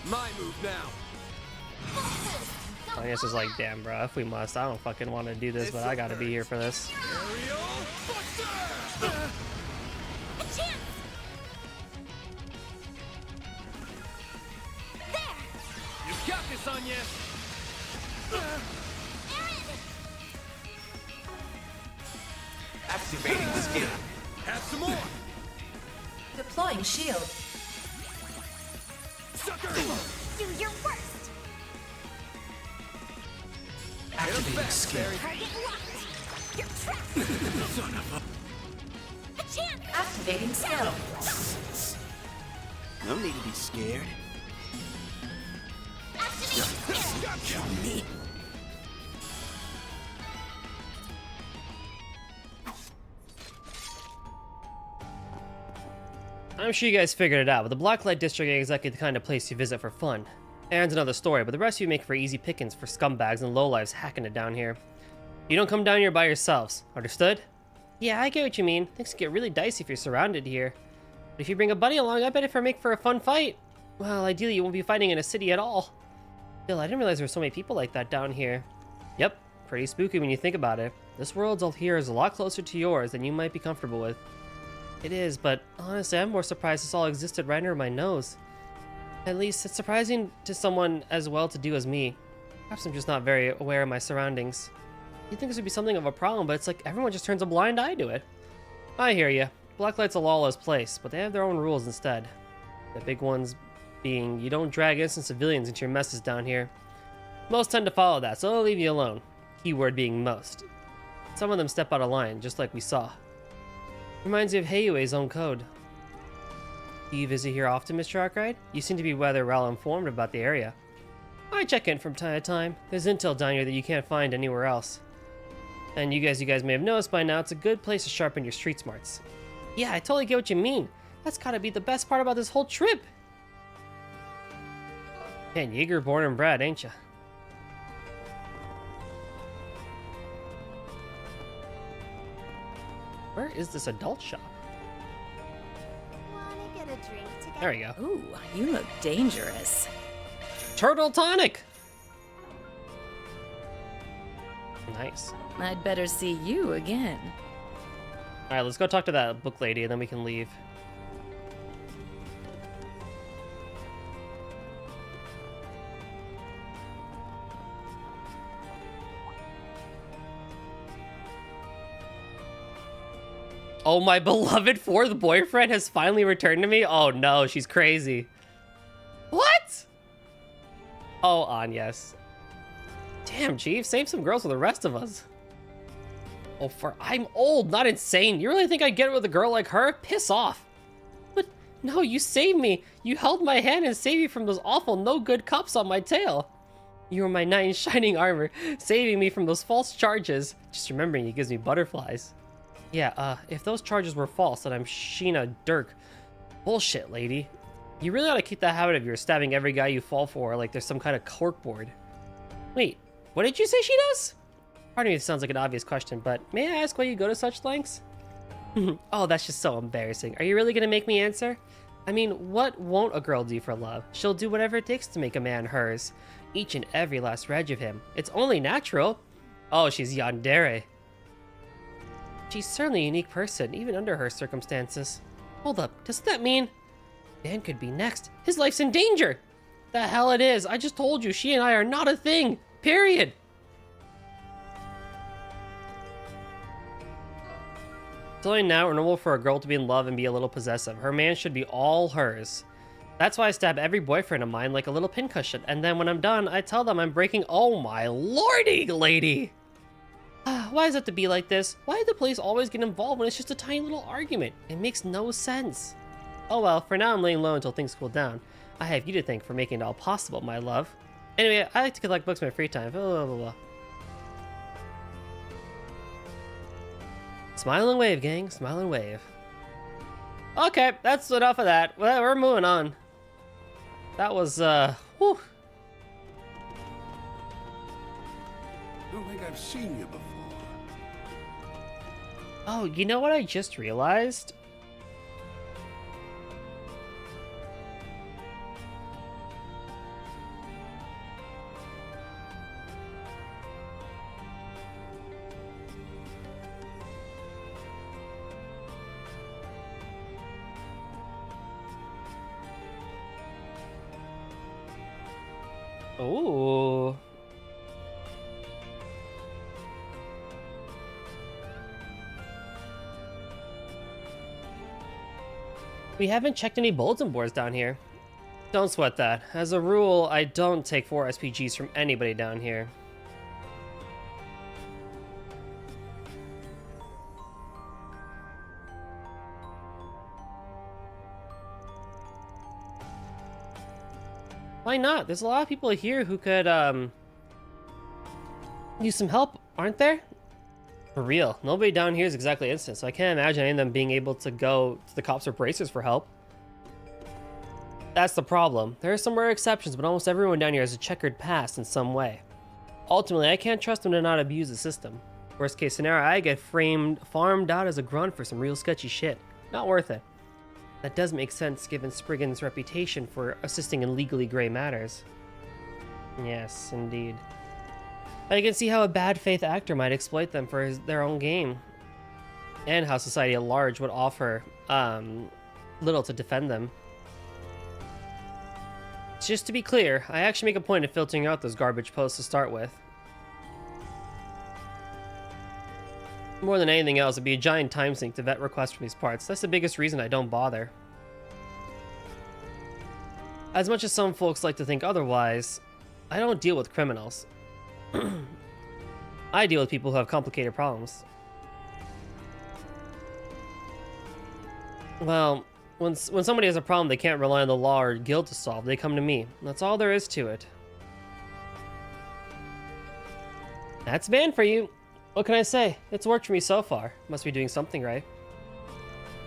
My move now. I guess it's like, damn, bro, if we must. I don't fucking want to do this, but I gotta be here for this. You've got this on you. Activating skill. Have some more. Deploying shield. Sucker. Do your worst. Activating skill. Target locked. You're trapped. Son of A chance. Activating skill. No need to be scared. Activate. Me. I'm sure you guys figured it out, but the Blacklight District ain't exactly the kind of place you visit for fun. Aaron's another story, but the rest of you make for easy pickings for scumbags and lowlifes hacking it down here. You don't come down here by yourselves, understood? Yeah, I get what you mean. Things get really dicey if you're surrounded here. But if you bring a buddy along, I bet it make for a fun fight. Well, ideally you won't be fighting in a city at all. Still, I didn't realize there were so many people like that down here. Yep, pretty spooky when you think about it. This world out here is a lot closer to yours than you might be comfortable with. It is, but honestly, I'm more surprised this all existed right under my nose. At least, it's surprising to someone as well-to-do as me. Perhaps I'm just not very aware of my surroundings. You'd think this would be something of a problem, but it's like everyone just turns a blind eye to it. I hear ya. Blacklight's a lawless place, but they have their own rules instead. The big ones being, you don't drag innocent civilians into your messes down here. Most tend to follow that, so I'll leave you alone. Keyword being most. Some of them step out of line, just like we saw. Reminds me of Heiyue's own code. Do you visit here often, Mr. Arkwright? You seem to be rather well informed about the area. I check in from time to time. There's intel down here that you can't find anywhere else. And you guys may have noticed by now, it's a good place to sharpen your street smarts. Yeah, I totally get what you mean. That's gotta be the best part about this whole trip. Man, Jaeger born and bred, ain't ya? Where is this adult shop? Wanna get a drink together? There we go. Ooh, you look dangerous. Turtle tonic! Nice. I'd better see you again. Alright, let's go talk to that book lady and then we can leave. Oh, my beloved fourth boyfriend has finally returned to me? Oh no, she's crazy. What? Oh, Anyes. Damn, Chief, save some girls for the rest of us. Oh, I'm old, not insane. You really think I'd get it with a girl like her? Piss off. But no, you saved me. You held my hand and saved me from those awful no-good cops on my tail. You were my knight in shining armor, saving me from those false charges. Just remembering it gives me butterflies. Yeah, if those charges were false, then I'm Sheena Dirk. Bullshit, lady. You really ought to keep that habit of yours, stabbing every guy you fall for like there's some kind of corkboard. Wait, what did you say she does? Pardon me if it sounds like an obvious question, but may I ask why you go to such lengths? Oh, that's just so embarrassing. Are you really gonna make me answer? I mean, what won't a girl do for love? She'll do whatever it takes to make a man hers. Each and every last reg of him. It's only natural. Oh, she's yandere. She's certainly a unique person, even under her circumstances. Hold up, doesn't that mean Dan could be next? His life's in danger! The hell it is, I just told you, she and I are not a thing, period! It's only now normal for a girl to be in love and be a little possessive. Her man should be all hers. That's why I stab every boyfriend of mine like a little pincushion, and then when I'm done, I tell them I'm breaking— oh my lordy, lady! Why does it have to be like this? Why do the police always get involved when it's just a tiny little argument? It makes no sense. Oh well, for now I'm laying low until things cool down. I have you to thank for making it all possible, my love. Anyway, I like to collect books in my free time. Blah, blah, blah, blah. Smile and wave, gang. Smile and wave. Okay, that's enough of that. Well, we're moving on. That was, whew. Don't think I've seen you before. Oh, you know what I just realized? Ooh. We haven't checked any bulletin boards down here. Don't sweat that. As a rule, I don't take 4 SPGs from anybody down here. Why not? There's a lot of people here who could, use some help, aren't there? For real. Nobody down here is exactly innocent, so I can't imagine any of them being able to go to the cops or bracers for help. That's the problem. There are some rare exceptions, but almost everyone down here has a checkered past in some way. Ultimately, I can't trust them to not abuse the system. Worst case scenario, I get farmed out as a grunt for some real sketchy shit. Not worth it. That does make sense given Spriggan's reputation for assisting in legally gray matters. Yes, indeed. I can see how a bad faith actor might exploit them for their own game. And how society at large would offer little to defend them. Just to be clear, I actually make a point of filtering out those garbage posts to start with. More than anything else, it'd be a giant time sink to vet requests from these parts. That's the biggest reason I don't bother. As much as some folks like to think otherwise, I don't deal with criminals. I deal with people who have complicated problems. Well, when somebody has a problem they can't rely on the law or guild to solve, they come to me. That's all there is to it. That's banned for you. What can I say? It's worked for me so far. Must be doing something right.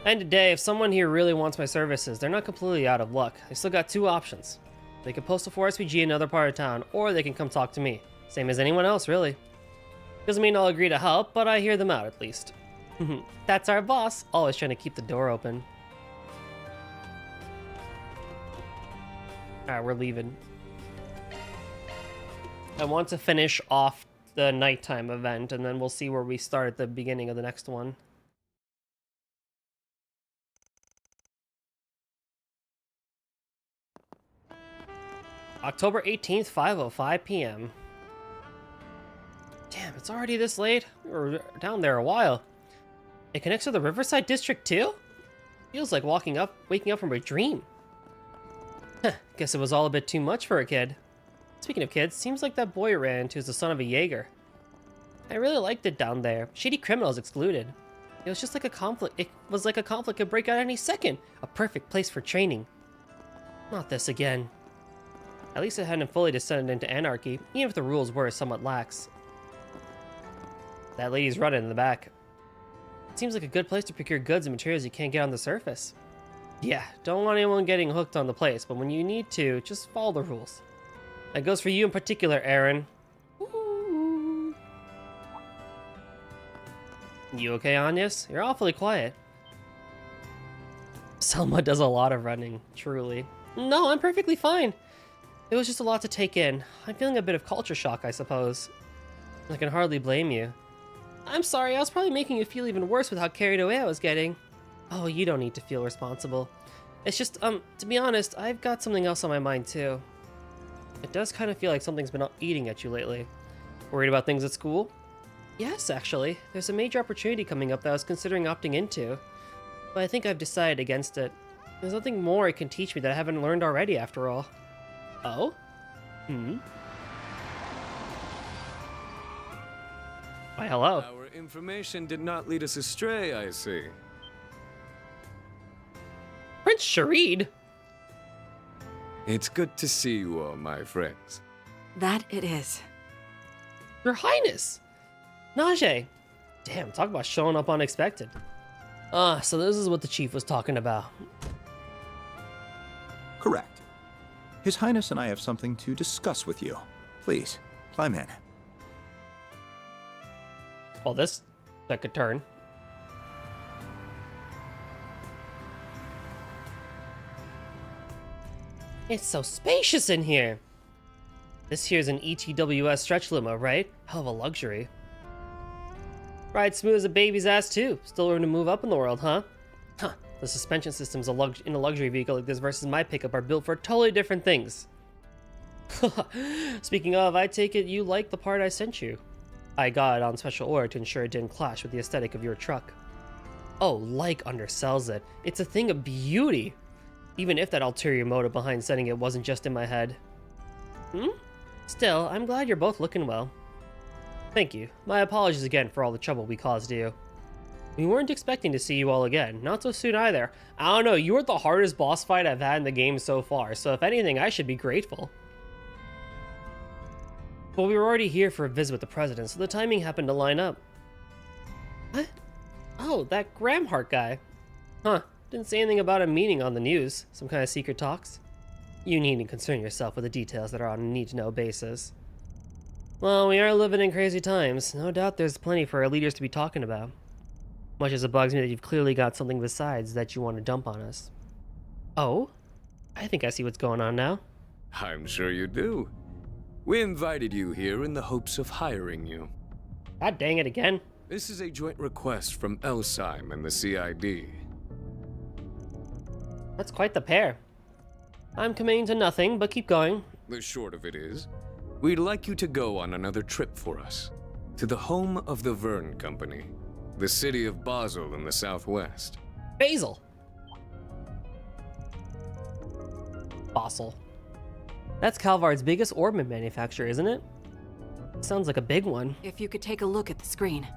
And today, if someone here really wants my services, they're not completely out of luck. They still got two options. They can post a 4SPG in another part of town, or they can come talk to me. Same as anyone else, really. Doesn't mean I'll agree to help, but I hear them out at least. That's our boss, always trying to keep the door open. Alright, we're leaving. I want to finish off the nighttime event, and then we'll see where we start at the beginning of the next one. October 18th, 5:05 p.m. Damn, it's already this late? We were down there a while. It connects to the Riverside District too? Feels like waking up from a dream. Guess it was all a bit too much for a kid. Speaking of kids, seems like that boy you ran into is the son of a Jaeger. I really liked it down there. Shady criminals excluded. It was just like a conflict. It was like a conflict could break out any second. A perfect place for training. Not this again. At least it hadn't fully descended into anarchy, even if the rules were somewhat lax. That lady's running in the back. It seems like a good place to procure goods and materials you can't get on the surface. Yeah, don't want anyone getting hooked on the place, but when you need to, just follow the rules. That goes for you in particular, Aaron. Ooh. You okay, Agnes? You're awfully quiet. Selma does a lot of running, truly. No, I'm perfectly fine. It was just a lot to take in. I'm feeling a bit of culture shock, I suppose. I can hardly blame you. I'm sorry, I was probably making you feel even worse with how carried away I was getting. Oh, you don't need to feel responsible. It's just, to be honest, I've got something else on my mind too. It does kind of feel like something's been eating at you lately. Worried about things at school? Yes, actually. There's a major opportunity coming up that I was considering opting into. But I think I've decided against it. There's nothing more it can teach me that I haven't learned already, after all. Oh? Why, hello. Our information did not lead us astray, I see. Prince Sharid? It's good to see you all, my friends. That it is. Your Highness! Najee! Damn, talk about showing up unexpected. So this is what the chief was talking about. Correct. His Highness and I have something to discuss with you. Please, climb in. Well, this took a turn. It's so spacious in here. This here's an ETWS stretch limo, right? Hell of a luxury. Ride smooth as a baby's ass too. Still room to move up in the world, huh? Huh. The suspension systems in a luxury vehicle like this versus my pickup are built for totally different things. Speaking of, I take it you like the part I sent you. I got it on special order to ensure it didn't clash with the aesthetic of your truck. Oh, like undersells it. It's a thing of beauty. Even if that ulterior motive behind sending it wasn't just in my head. Still, I'm glad you're both looking well. Thank you. My apologies again for all the trouble we caused you. We weren't expecting to see you all again. Not so soon either. I don't know, you were the hardest boss fight I've had in the game so far, so if anything, I should be grateful. But we were already here for a visit with the president, so the timing happened to line up. What? Oh, that Gramhart guy. Huh. Didn't say anything about a meeting on the news. Some kind of secret talks. You needn't concern yourself with the details that are on a need-to-know basis. Well, we are living in crazy times. No doubt there's plenty for our leaders to be talking about. Much as it bugs me that you've clearly got something besides that you want to dump on us. Oh? I think I see what's going on now. I'm sure you do. We invited you here in the hopes of hiring you. God dang it again. This is a joint request from Elsheim and the CID. That's quite the pair. I'm committing to nothing, but keep going. The short of it is, we'd like you to go on another trip for us. To the home of the Verne Company. The city of Basel in the southwest. Basel. Basel. That's Calvard's biggest ornament manufacturer, isn't it? Sounds like a big one. If you could take a look at the screen.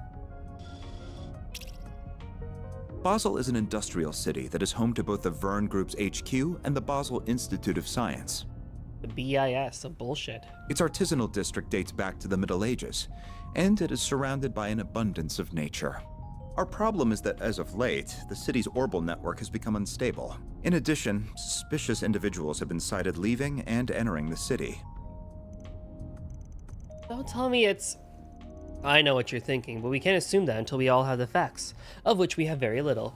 Basel is an industrial city that is home to both the Verne Group's HQ and the Basel Institute of Science. The BIS of bullshit. Its artisanal district dates back to the Middle Ages, and it is surrounded by an abundance of nature. Our problem is that as of late, the city's orbital network has become unstable. In addition, suspicious individuals have been sighted leaving and entering the city. Don't tell me it's... I know what you're thinking, but we can't assume that until we all have the facts, of which we have very little.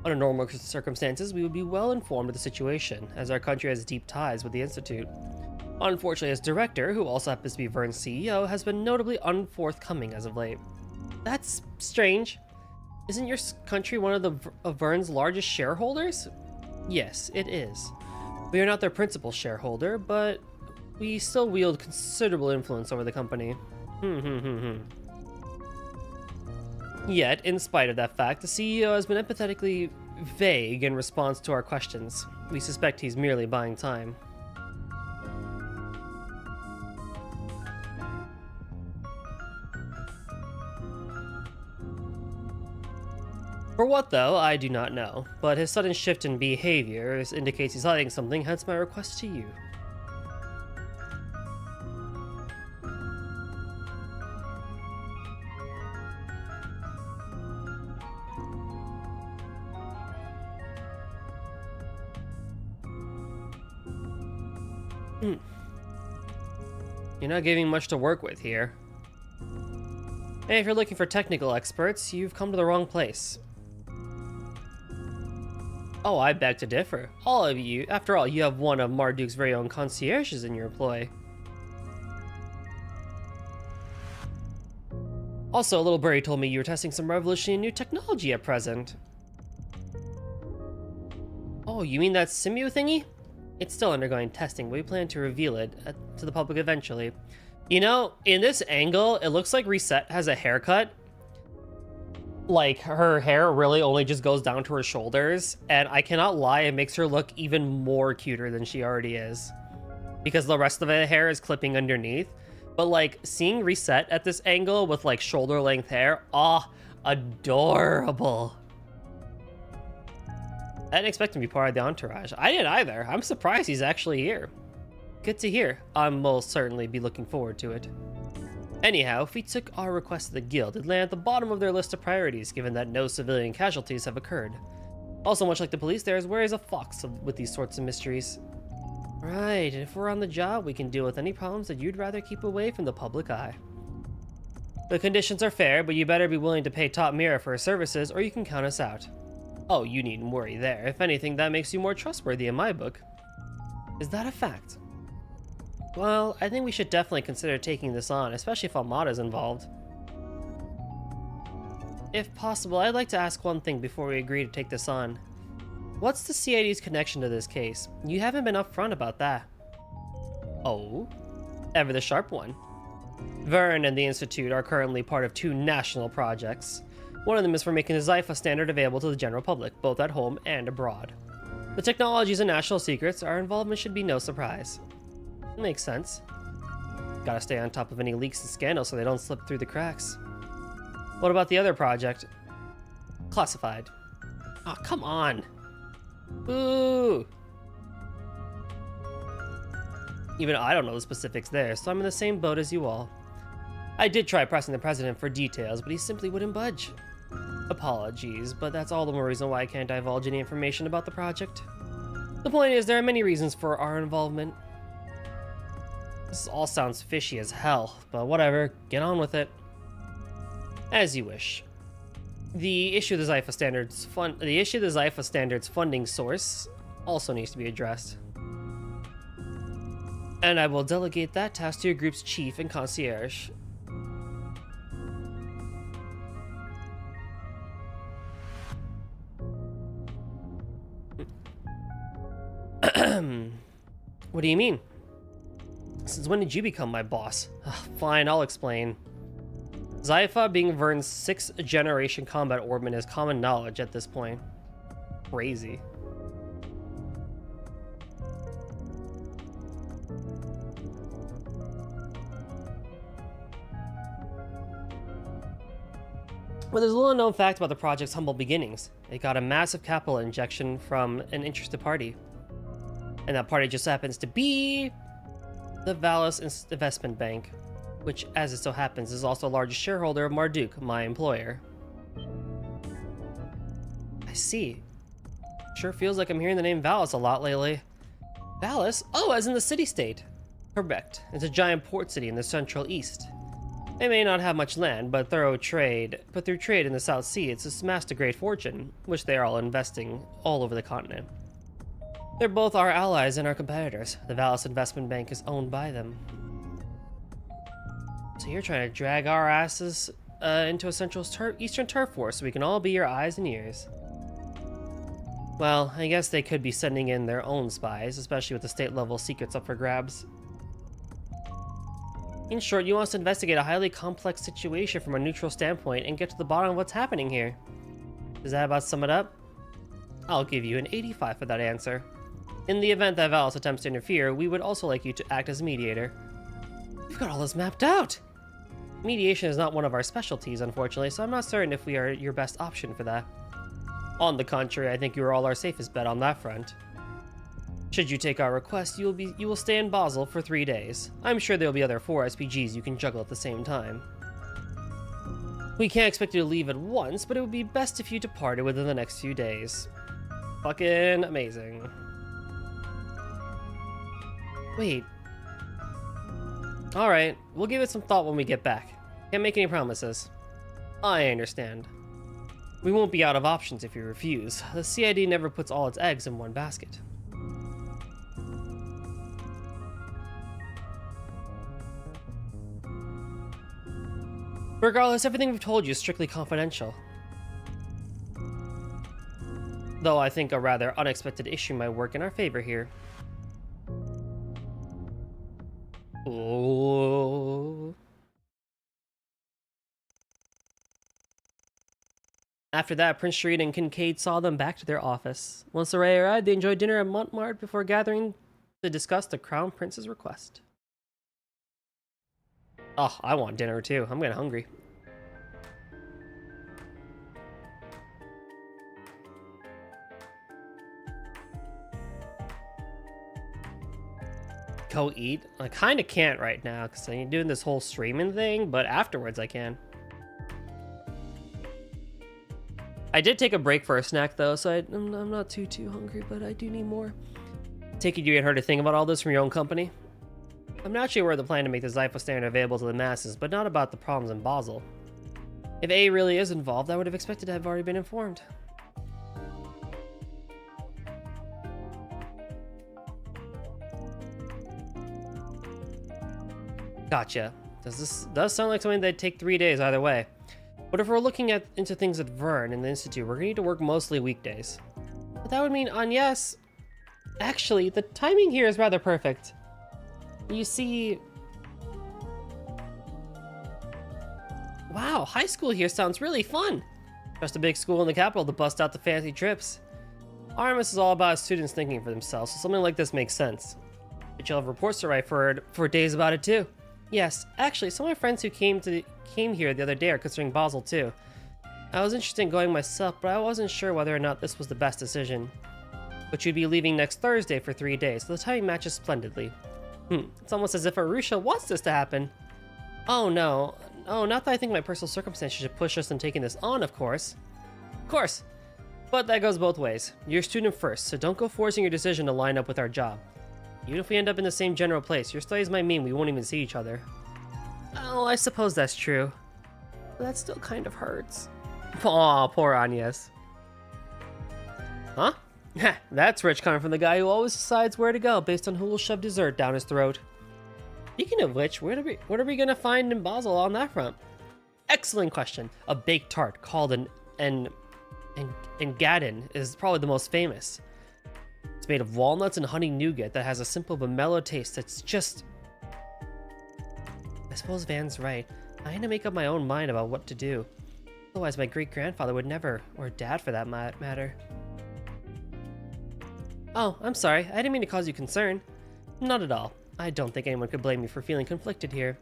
Under normal circumstances, we would be well informed of the situation, as our country has deep ties with the Institute. Unfortunately, its director, who also happens to be Vern's CEO, has been notably unforthcoming as of late. That's strange. Isn't your country one of Vern's largest shareholders? Yes, it is. We are not their principal shareholder, but we still wield considerable influence over the company. Yet, in spite of that fact, the CEO has been empathetically vague in response to our questions. We suspect he's merely buying time. For what, though, I do not know, but his sudden shift in behavior indicates he's hiding something, hence my request to you. You're not giving much to work with here. Hey, if you're looking for technical experts, you've come to the wrong place. Oh, I beg to differ. All of you, after all, you have one of Marduk's very own concierges in your employ. Also, Little Birdie told me you were testing some revolutionary new technology at present. Oh, you mean that Simu thingy? It's still undergoing testing, but we plan to reveal it to the public eventually. You know, in this angle, it looks like Reset has a haircut. Like, her hair really only just goes down to her shoulders, and I cannot lie, it makes her look even more cuter than she already is. Because the rest of the hair is clipping underneath. But, like, seeing Reset at this angle with, like, shoulder-length hair, adorable. I didn't expect him to be part of the entourage. I didn't either. I'm surprised he's actually here. Good to hear. I'll most certainly be looking forward to it. Anyhow, if we took our request to the guild, it'd land at the bottom of their list of priorities, given that no civilian casualties have occurred. Also, much like the police, there is wary as a fox with these sorts of mysteries. Right, and if we're on the job, we can deal with any problems that you'd rather keep away from the public eye. The conditions are fair, but you better be willing to pay top Mira for her services, or you can count us out. Oh, you needn't worry there. If anything, that makes you more trustworthy in my book. Is that a fact? Well, I think we should definitely consider taking this on, especially if Almada's involved. If possible, I'd like to ask one thing before we agree to take this on. What's the CID's connection to this case? You haven't been upfront about that. Oh? Ever the sharp one. Vern and the Institute are currently part of 2 national projects. One of them is for making the Zypha standard available to the general public, both at home and abroad. The technologies and national secrets, our involvement should be no surprise. Makes sense. Gotta stay on top of any leaks and scandals so they don't slip through the cracks. What about the other project? Classified. Oh, come on. Boo! Even I don't know the specifics there, so I'm in the same boat as you all. I did try pressing the president for details, but he simply wouldn't budge. Apologies, but that's all the more reason why I can't divulge any information about the project. The point is, there are many reasons for our involvement. This all sounds fishy as hell, but whatever, get on with it. As you wish. The issue of the Zypha Standards funding source also needs to be addressed. And I will delegate that task to your group's chief and concierge. What do you mean? Since when did you become my boss? Fine, I'll explain. Zypha being Vern's 6th generation combat orbman is common knowledge at this point. Crazy. Well, there's a little known fact about the project's humble beginnings. It got a massive capital injection from an interested party. And that party just happens to be the Valis Investment Bank, which, as it so happens, is also the largest shareholder of Marduk, my employer. I see. Sure feels like I'm hearing the name Valis a lot lately. Valis? Oh, as in the city-state. Correct. It's a giant port city in the Central East. They may not have much land, but through trade in the South Sea, it's amassed a great fortune, which they are all investing all over the continent. They're both our allies and our competitors. The Valis Investment Bank is owned by them. So you're trying to drag our asses into a Eastern turf war so we can all be your eyes and ears. Well, I guess they could be sending in their own spies, especially with the state-level secrets up for grabs. In short, you want us to investigate a highly complex situation from a neutral standpoint and get to the bottom of what's happening here. Does that about sum it up? I'll give you an 85 for that answer. In the event that Valis attempts to interfere, we would also like you to act as mediator. We've got all this mapped out! Mediation is not one of our specialties, unfortunately, so I'm not certain if we are your best option for that. On the contrary, I think you are all our safest bet on that front. Should you take our request, you will stay in Basel for 3 days. I'm sure there will be other 4 SPGs you can juggle at the same time. We can't expect you to leave at once, but it would be best if you departed within the next few days. Fucking amazing. Wait. Alright, we'll give it some thought when we get back. Can't make any promises. I understand. We won't be out of options if you refuse. The CID never puts all its eggs in one basket. Regardless, everything we've told you is strictly confidential. Though I think a rather unexpected issue might work in our favor here. Oh. After that, Prince Sharita and Kincaid saw them back to their office. Once the Ray arrived, they enjoyed dinner at Montmartre before gathering to discuss the Crown Prince's request. Oh, I want dinner too. I'm getting hungry. Go eat? I kind of can't right now because I'm doing this whole streaming thing, but afterwards I can. I did take a break for a snack though, so I'm not too hungry, but I do need more. Take it you ain't heard a thing about all this from your own company? I'm naturally aware of the plan to make the Zypho standard available to the masses, but not about the problems in Basel. If A really is involved, I would have expected to have already been informed. Gotcha. This does sound like something that'd take 3 days either way. But if we're looking into things at Vern and the Institute, we're going to need to work mostly weekdays. But that would mean Agnes... Actually, the timing here is rather perfect. You see... Wow, high school here sounds really fun. Just a big school in the capital to bust out the fancy trips. RMS is all about students thinking for themselves, so something like this makes sense. But you'll have reports to write for days about it too. Yes, actually, some of my friends who came here the other day are considering Basel too. I was interested in going myself, but I wasn't sure whether or not this was the best decision. But you'd be leaving next Thursday for 3 days, so the timing matches splendidly. It's almost as if Arusha wants this to happen. Oh no. Oh, not that I think my personal circumstances should push us in taking this on, of course. Of course. But that goes both ways. You're a student first, so don't go forcing your decision to line up with our job. Even if we end up in the same general place, your studies might mean we won't even see each other. Oh, I suppose that's true. But that still kind of hurts. Aw, poor Agnes. Huh? That's rich coming from the guy who always decides where to go based on who will shove dessert down his throat. Speaking of which, what are we gonna find in Basel on that front? Excellent question. A baked tart called an Engadin is probably the most famous. It's made of walnuts and honey nougat that has a simple but mellow taste that's just... I suppose Van's right. I had to make up my own mind about what to do. Otherwise my great-grandfather would never, or dad for that matter. Oh, I'm sorry. I didn't mean to cause you concern. Not at all. I don't think anyone could blame you for feeling conflicted here.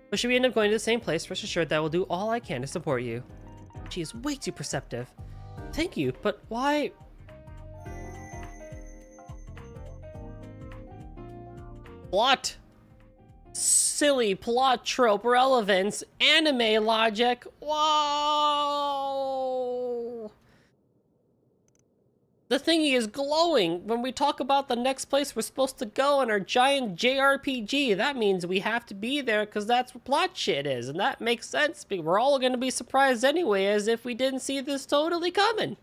But should we end up going to the same place, rest assured that I will do all I can to support you. She is way too perceptive. Thank you, but why... What? silly plot trope relevance, anime logic. Whoa! The thingy is glowing. When we talk about the next place we're supposed to go in our giant JRPG, that means we have to be there because that's what plot shit is. And that makes sense. We're all going to be surprised anyway, as if we didn't see this totally coming.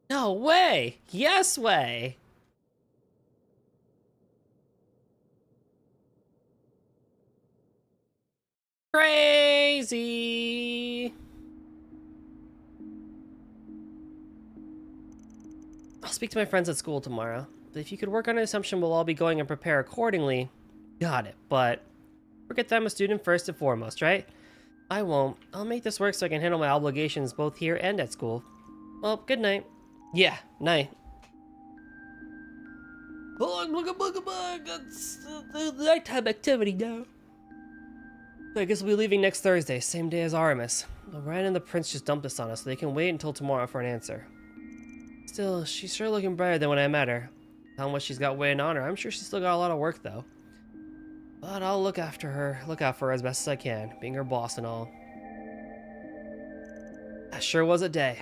No way. Yes way. Crazy. I'll speak to my friends at school tomorrow. But if you could work on an assumption, we'll all be going and prepare accordingly. Got it, but forget that I'm a student first and foremost, right? I won't. I'll make this work so I can handle my obligations both here and at school. Well, good night. Yeah, night. Oh, it's the nighttime activity now. I guess we'll be leaving next Thursday, same day as Aramis. Ryan and the prince just dumped this on us, so they can wait until tomorrow for an answer. Still, she's sure looking brighter than when I met her. How much she's got weighing on her, I'm sure she's still got a lot of work though. But I'll look out for her as best as I can, being her boss and all. That sure was a day.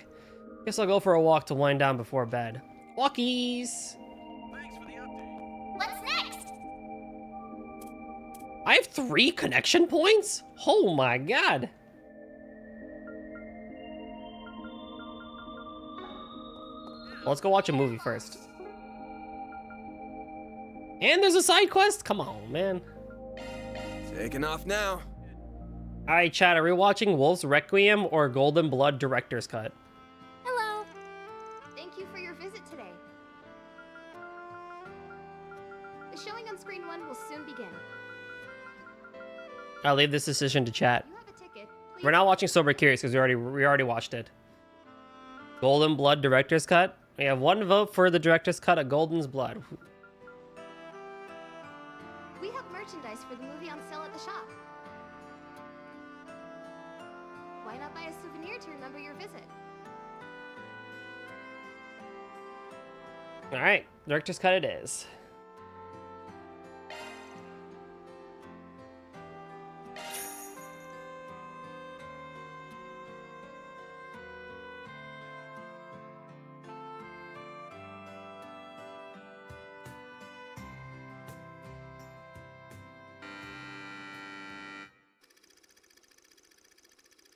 Guess I'll go for a walk to wind down before bed. Walkies! What's next? I have 3 connection points? Oh my god! Let's go watch a movie first. And there's a side quest? Come on, man. Taking off now. Alright, chat, are we watching Wolf's Requiem or Golden Blood Director's Cut? Hello. Thank you for your visit today. The showing on screen 1 will soon begin. I'll leave this decision to chat. You have a ticket. Please. We're not watching Sober Curious because we already watched it. Golden Blood Director's Cut? We have 1 vote for the Director's Cut of Golden's Blood. We have merchandise for the movie on sale at the shop. Why not buy a souvenir to remember your visit? Alright, Director's Cut it is.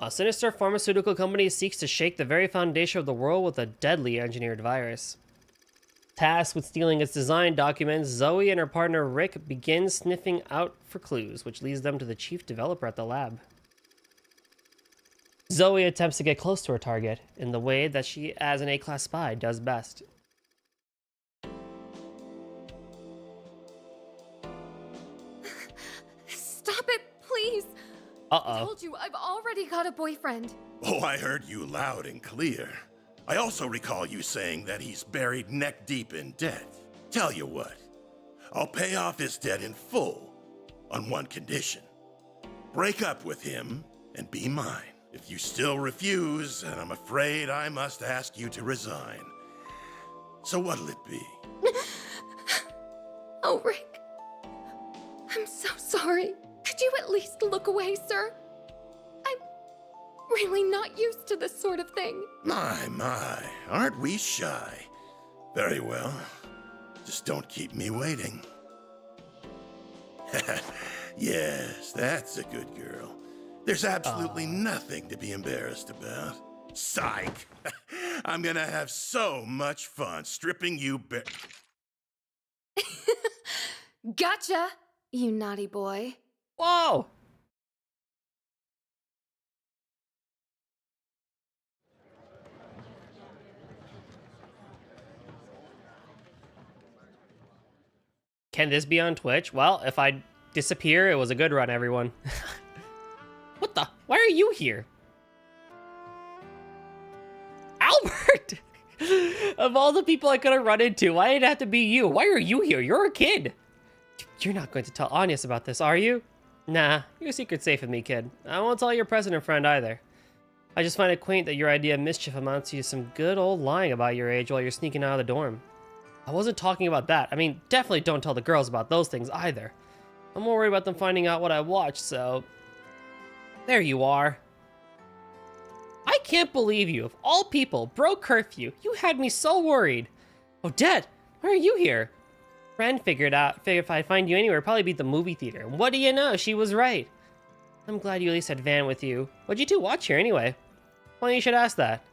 A sinister pharmaceutical company seeks to shake the very foundation of the world with a deadly engineered virus. Tasked with stealing its design documents, Zoe and her partner Rick begin sniffing out for clues, which leads them to the chief developer at the lab. Zoe attempts to get close to her target in the way that she, as an A-class spy, does best. Stop it, please. Uh-oh. I told you, I've already got a boyfriend. Oh, I heard you loud and clear. I also recall you saying that he's buried neck deep in debt. Tell you what, I'll pay off his debt in full on one condition. Break up with him and be mine. If you still refuse, then I'm afraid I must ask you to resign. So what'll it be? Oh, Rick. I'm so sorry. Could you at least look away, sir? I'm really not used to this sort of thing. My, aren't we shy? Very well. Just don't keep me waiting. Yes, that's a good girl. There's absolutely nothing to be embarrassed about. Psych! I'm gonna have so much fun stripping you bare. Gotcha, you naughty boy. Whoa! Can this be on Twitch? Well, if I disappear, it was a good run, everyone. What the? Why are you here? Albert! Of all the people I could have run into, why did it have to be you? Why are you here? You're a kid. You're not going to tell Agnes about this, are you? Nah, your secret's safe with me, kid. I won't tell your president friend either. I just find it quaint that your idea of mischief amounts to some good old lying about your age while you're sneaking out of the dorm. I wasn't talking about that. I mean, definitely don't tell the girls about those things either. I'm more worried about them finding out what I watched, so... There you are. I can't believe you, of all people, broke curfew. You had me so worried. Odette, why are you here? Friend figured if I'd find you anywhere, it'd probably be the movie theater. What do you know? She was right. I'm glad you at least had Van with you. What'd you two watch here anyway? Well, you should ask that.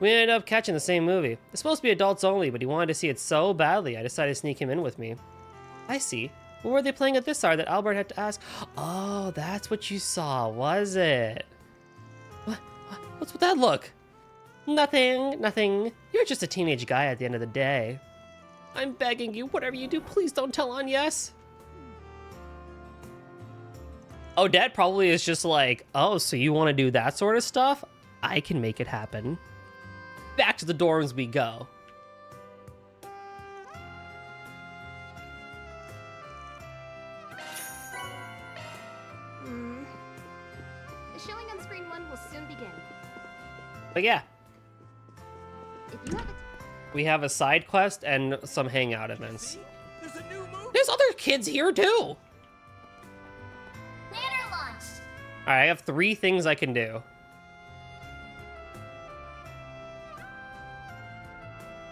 We ended up catching the same movie. It's supposed to be adults only, but he wanted to see it so badly, I decided to sneak him in with me. I see. What were they playing at this hour that Albert had to ask? Oh, that's what you saw, was it? What's with that look? Nothing. You're just a teenage guy at the end of the day. I'm begging you, whatever you do, please don't tell on Yes. Odette probably is just like, oh, so you want to do that sort of stuff? I can make it happen. Back to the dorms we go. The showing on screen 1 will soon begin. But yeah, If you have a we have a side quest and some hangout events. There's other kids here too. planner launched. All right, I have 3 things I can do.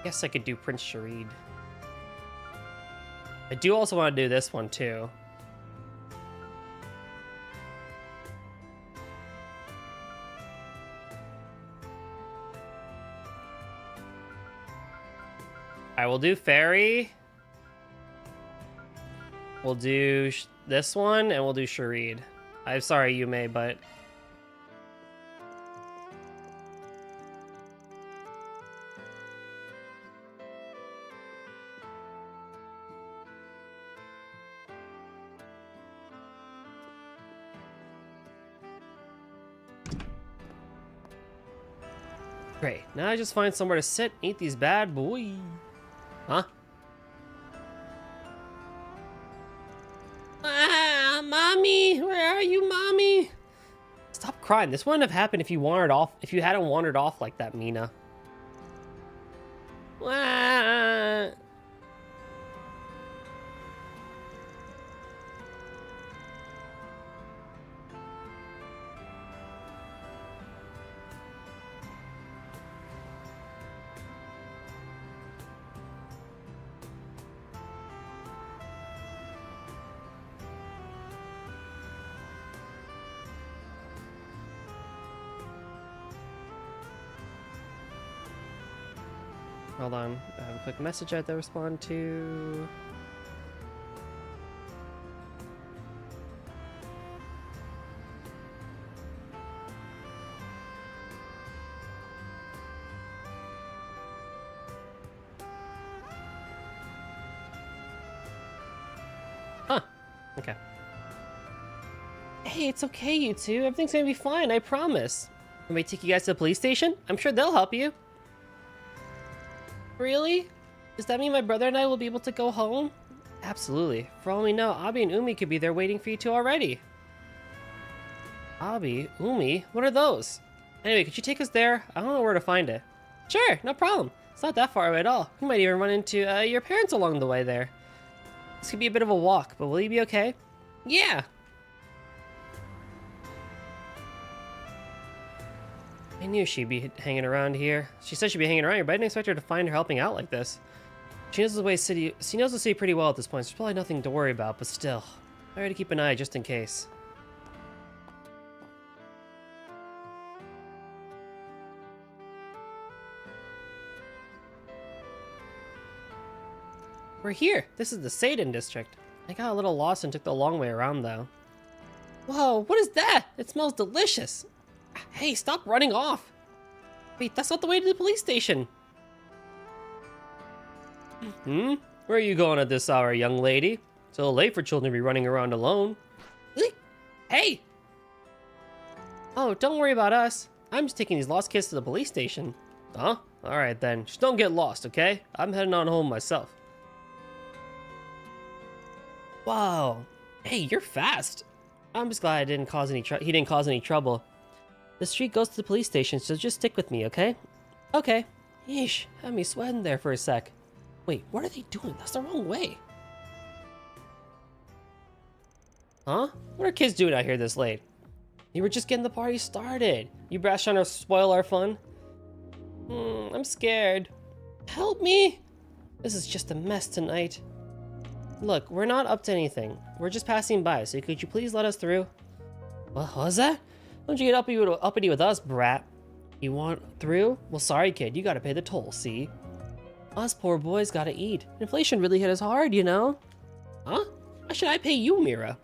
Guess I could do Prince Sharid. I do also want to do this one too. I will do Fairy. We'll do this one, and we'll do Sharid. I'm sorry, Yume, but... Great, now I just find somewhere to sit and eat these bad boys. Huh? Ah, mommy, where are you, mommy? Stop crying. This wouldn't have happened if you hadn't wandered off like that, Mina. Ah. Hold on, I have a quick message I have to respond to. Huh, okay. Hey, it's okay, you two. Everything's gonna be fine, I promise. Can we take you guys to the police station? I'm sure they'll help you. Really? Does that mean my brother and I will be able to go home? Absolutely. For all we know, Abi and Umi could be there waiting for you two already. Abi? Umi? What are those? Anyway, could you take us there? I don't know where to find it. Sure, no problem. It's not that far away at all. We might even run into your parents along the way there. This could be a bit of a walk, but will you be okay? Yeah! I knew she'd be hanging around here. She said she'd be hanging around here, but I didn't expect her to find her helping out like this. She knows the city pretty well at this point, so there's probably nothing to worry about, but still. Better to keep an eye just in case. We're here. This is the Seidan district. I got a little lost and took the long way around though. Whoa, what is that? It smells delicious. Hey, stop running off! Wait, that's not the way to the police station! Where are you going at this hour, young lady? It's a little late for children to be running around alone. Hey! Oh, don't worry about us. I'm just taking these lost kids to the police station. Huh? Alright then, just don't get lost, okay? I'm heading on home myself. Wow. Hey, you're fast. I'm just glad he didn't cause any trouble. The street goes to the police station, so just stick with me, okay? Okay. Yeesh, had me sweating there for a sec. Wait, what are they doing? That's the wrong way. Huh? What are kids doing out here this late? You were just getting the party started. You brash trying to spoil our fun? I'm scared. Help me! This is just a mess tonight. Look, we're not up to anything. We're just passing by, so could you please let us through? What was that? Don't you get uppity with us, brat. You want through? Well, sorry, kid. You gotta pay the toll, see? Us poor boys gotta eat. Inflation really hit us hard, you know? Huh? Why should I pay you, Mira?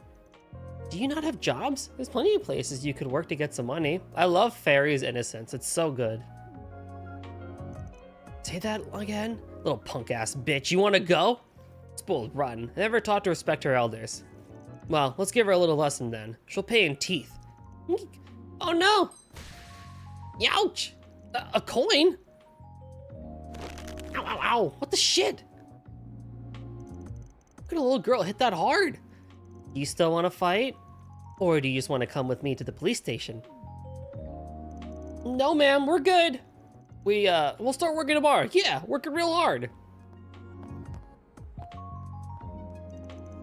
Do you not have jobs? There's plenty of places you could work to get some money. I love Fairy's innocence. It's so good. Say that again? Little punk-ass bitch. You wanna go? Spoiled rotten. Never taught to respect her elders. Well, let's give her a little lesson then. She'll pay in teeth. Oh no! Youch! A coin? Ow, ow, ow. What the shit? How could a little girl hit that hard? Do you still want to fight? Or do you just want to come with me to the police station? No, ma'am, we're good. We'll start working tomorrow. Yeah, working real hard.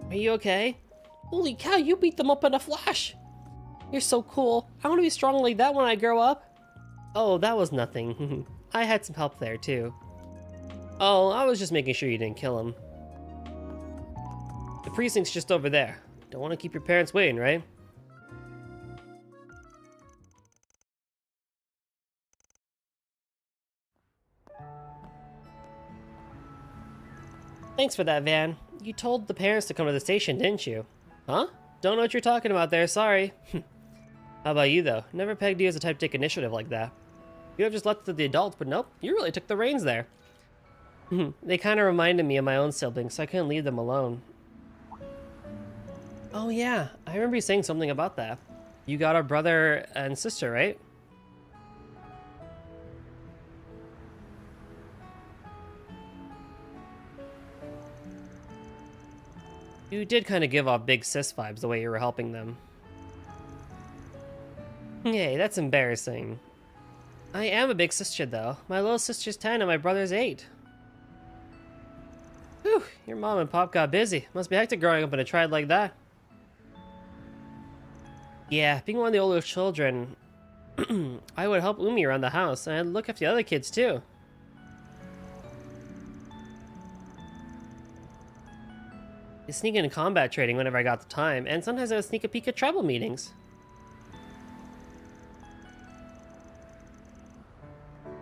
Are you okay? Holy cow, you beat them up in a flash. You're so cool. I want to be strong like that when I grow up. Oh, that was nothing. I had some help there, too. Oh, I was just making sure you didn't kill him. The precinct's just over there. Don't want to keep your parents waiting, right? Thanks for that, Van. You told the parents to come to the station, didn't you? Huh? Don't know what you're talking about there, sorry. How about you, though? Never pegged you as the type to take initiative like that. You have just left it to the adults, but nope, you really took the reins there. They kind of reminded me of my own siblings, so I couldn't leave them alone. Oh yeah, I remember you saying something about that. You got a brother and sister, right? You did kind of give off big sis vibes the way you were helping them. Hey, that's embarrassing. I am a big sister, though. My little sister's 10 and my brother's 8. Whew, your mom and pop got busy. Must be hectic growing up in a tribe like that. Yeah, being one of the older children, I would help Umi around the house, and I'd look after the other kids, too. I sneak into combat training whenever I got the time, and sometimes I would sneak a peek at tribal meetings.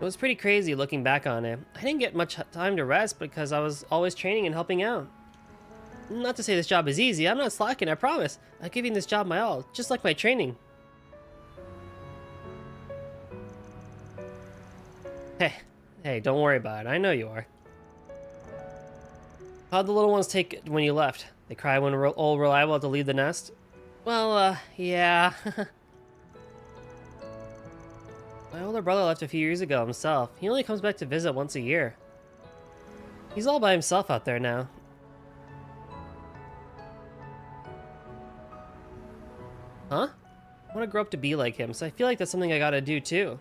It was pretty crazy looking back on it. I didn't get much time to rest because I was always training and helping out. Not to say this job is easy, I'm not slacking, I promise. I'm giving this job my all, just like my training. Hey, don't worry about it, I know you are. How'd the little ones take it when you left? They cry when old Reliable had to leave the nest? Well, yeah. My older brother left a few years ago himself. He only comes back to visit once a year. He's all by himself out there now. Huh? I want to grow up to be like him, so I feel like that's something I gotta do too.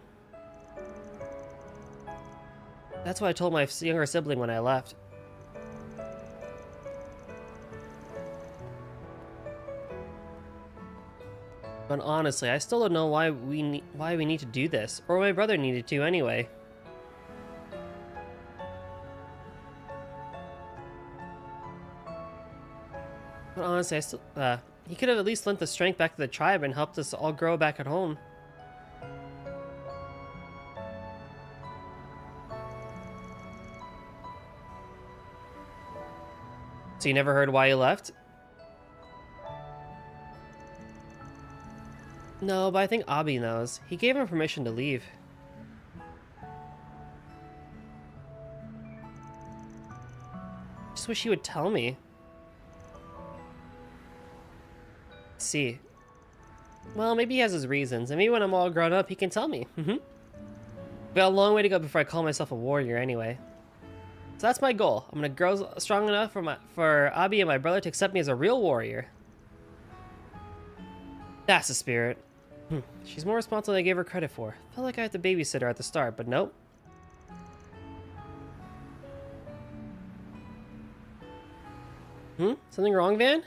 That's what I told my younger sibling when I left. But honestly, I still don't know why we need to do this, or my brother needed to anyway. But honestly, he could have at least lent the strength back to the tribe and helped us all grow back at home. So you never heard why he left? No, but I think Abi knows. He gave him permission to leave. Just wish he would tell me. See. Well, maybe he has his reasons, and maybe when I'm all grown up, he can tell me. Got a long way to go before I call myself a warrior anyway. So that's my goal. I'm gonna grow strong enough for Abi and my brother to accept me as a real warrior. That's the spirit. She's more responsible than I gave her credit for. Felt like I had to babysit her at the start, but nope. Something wrong, Van?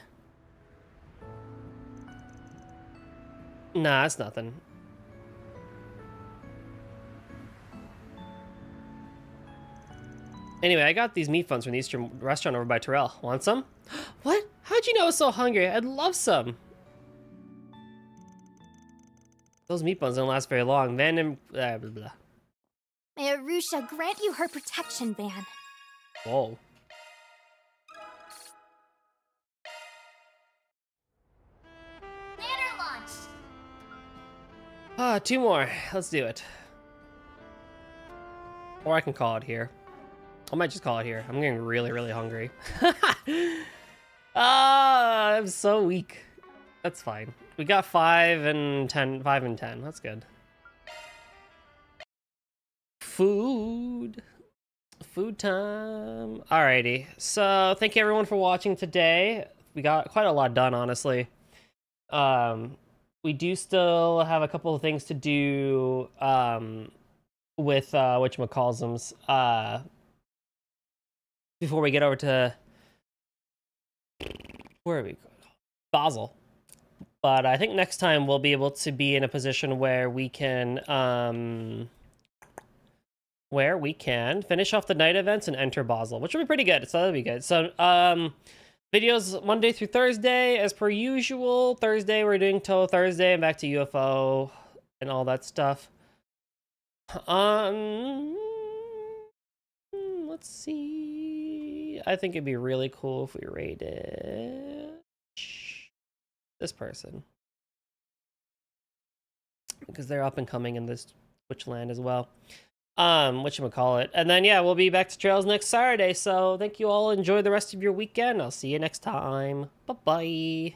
Nah, it's nothing. Anyway, I got these meat buns from the Eastern restaurant over by Terrell. Want some? What? How'd you know I was so hungry? I'd love some. Those meat buns don't last very long. Blah, blah, blah. May Arusha grant you her protection ban. Whoa. Banner launch. Ah, 2 more. Let's do it. Or I can call it here. I might just call it here. I'm getting really, really hungry. I'm so weak. That's fine. We got 5 and 10. 5 and 10. That's good. Food. Food time. Alrighty. So thank you everyone for watching today. We got quite a lot done, honestly. We do still have a couple of things to do with whatchamacallsums before we get over to where are we going? Basel. But I think next time we'll be able to be in a position where we can finish off the night events and enter Basel, which will be pretty good. So that'll be good. So videos Monday through Thursday as per usual. Thursday we're doing Toe Thursday and back to UFO and all that stuff. Let's see. I think it'd be really cool if we rated this person, because they're up and coming in this Twitch land as well. Whatchamacallit. And then yeah, we'll be back to Trails next Saturday. So thank you all. Enjoy the rest of your weekend. I'll see you next time. Bye bye.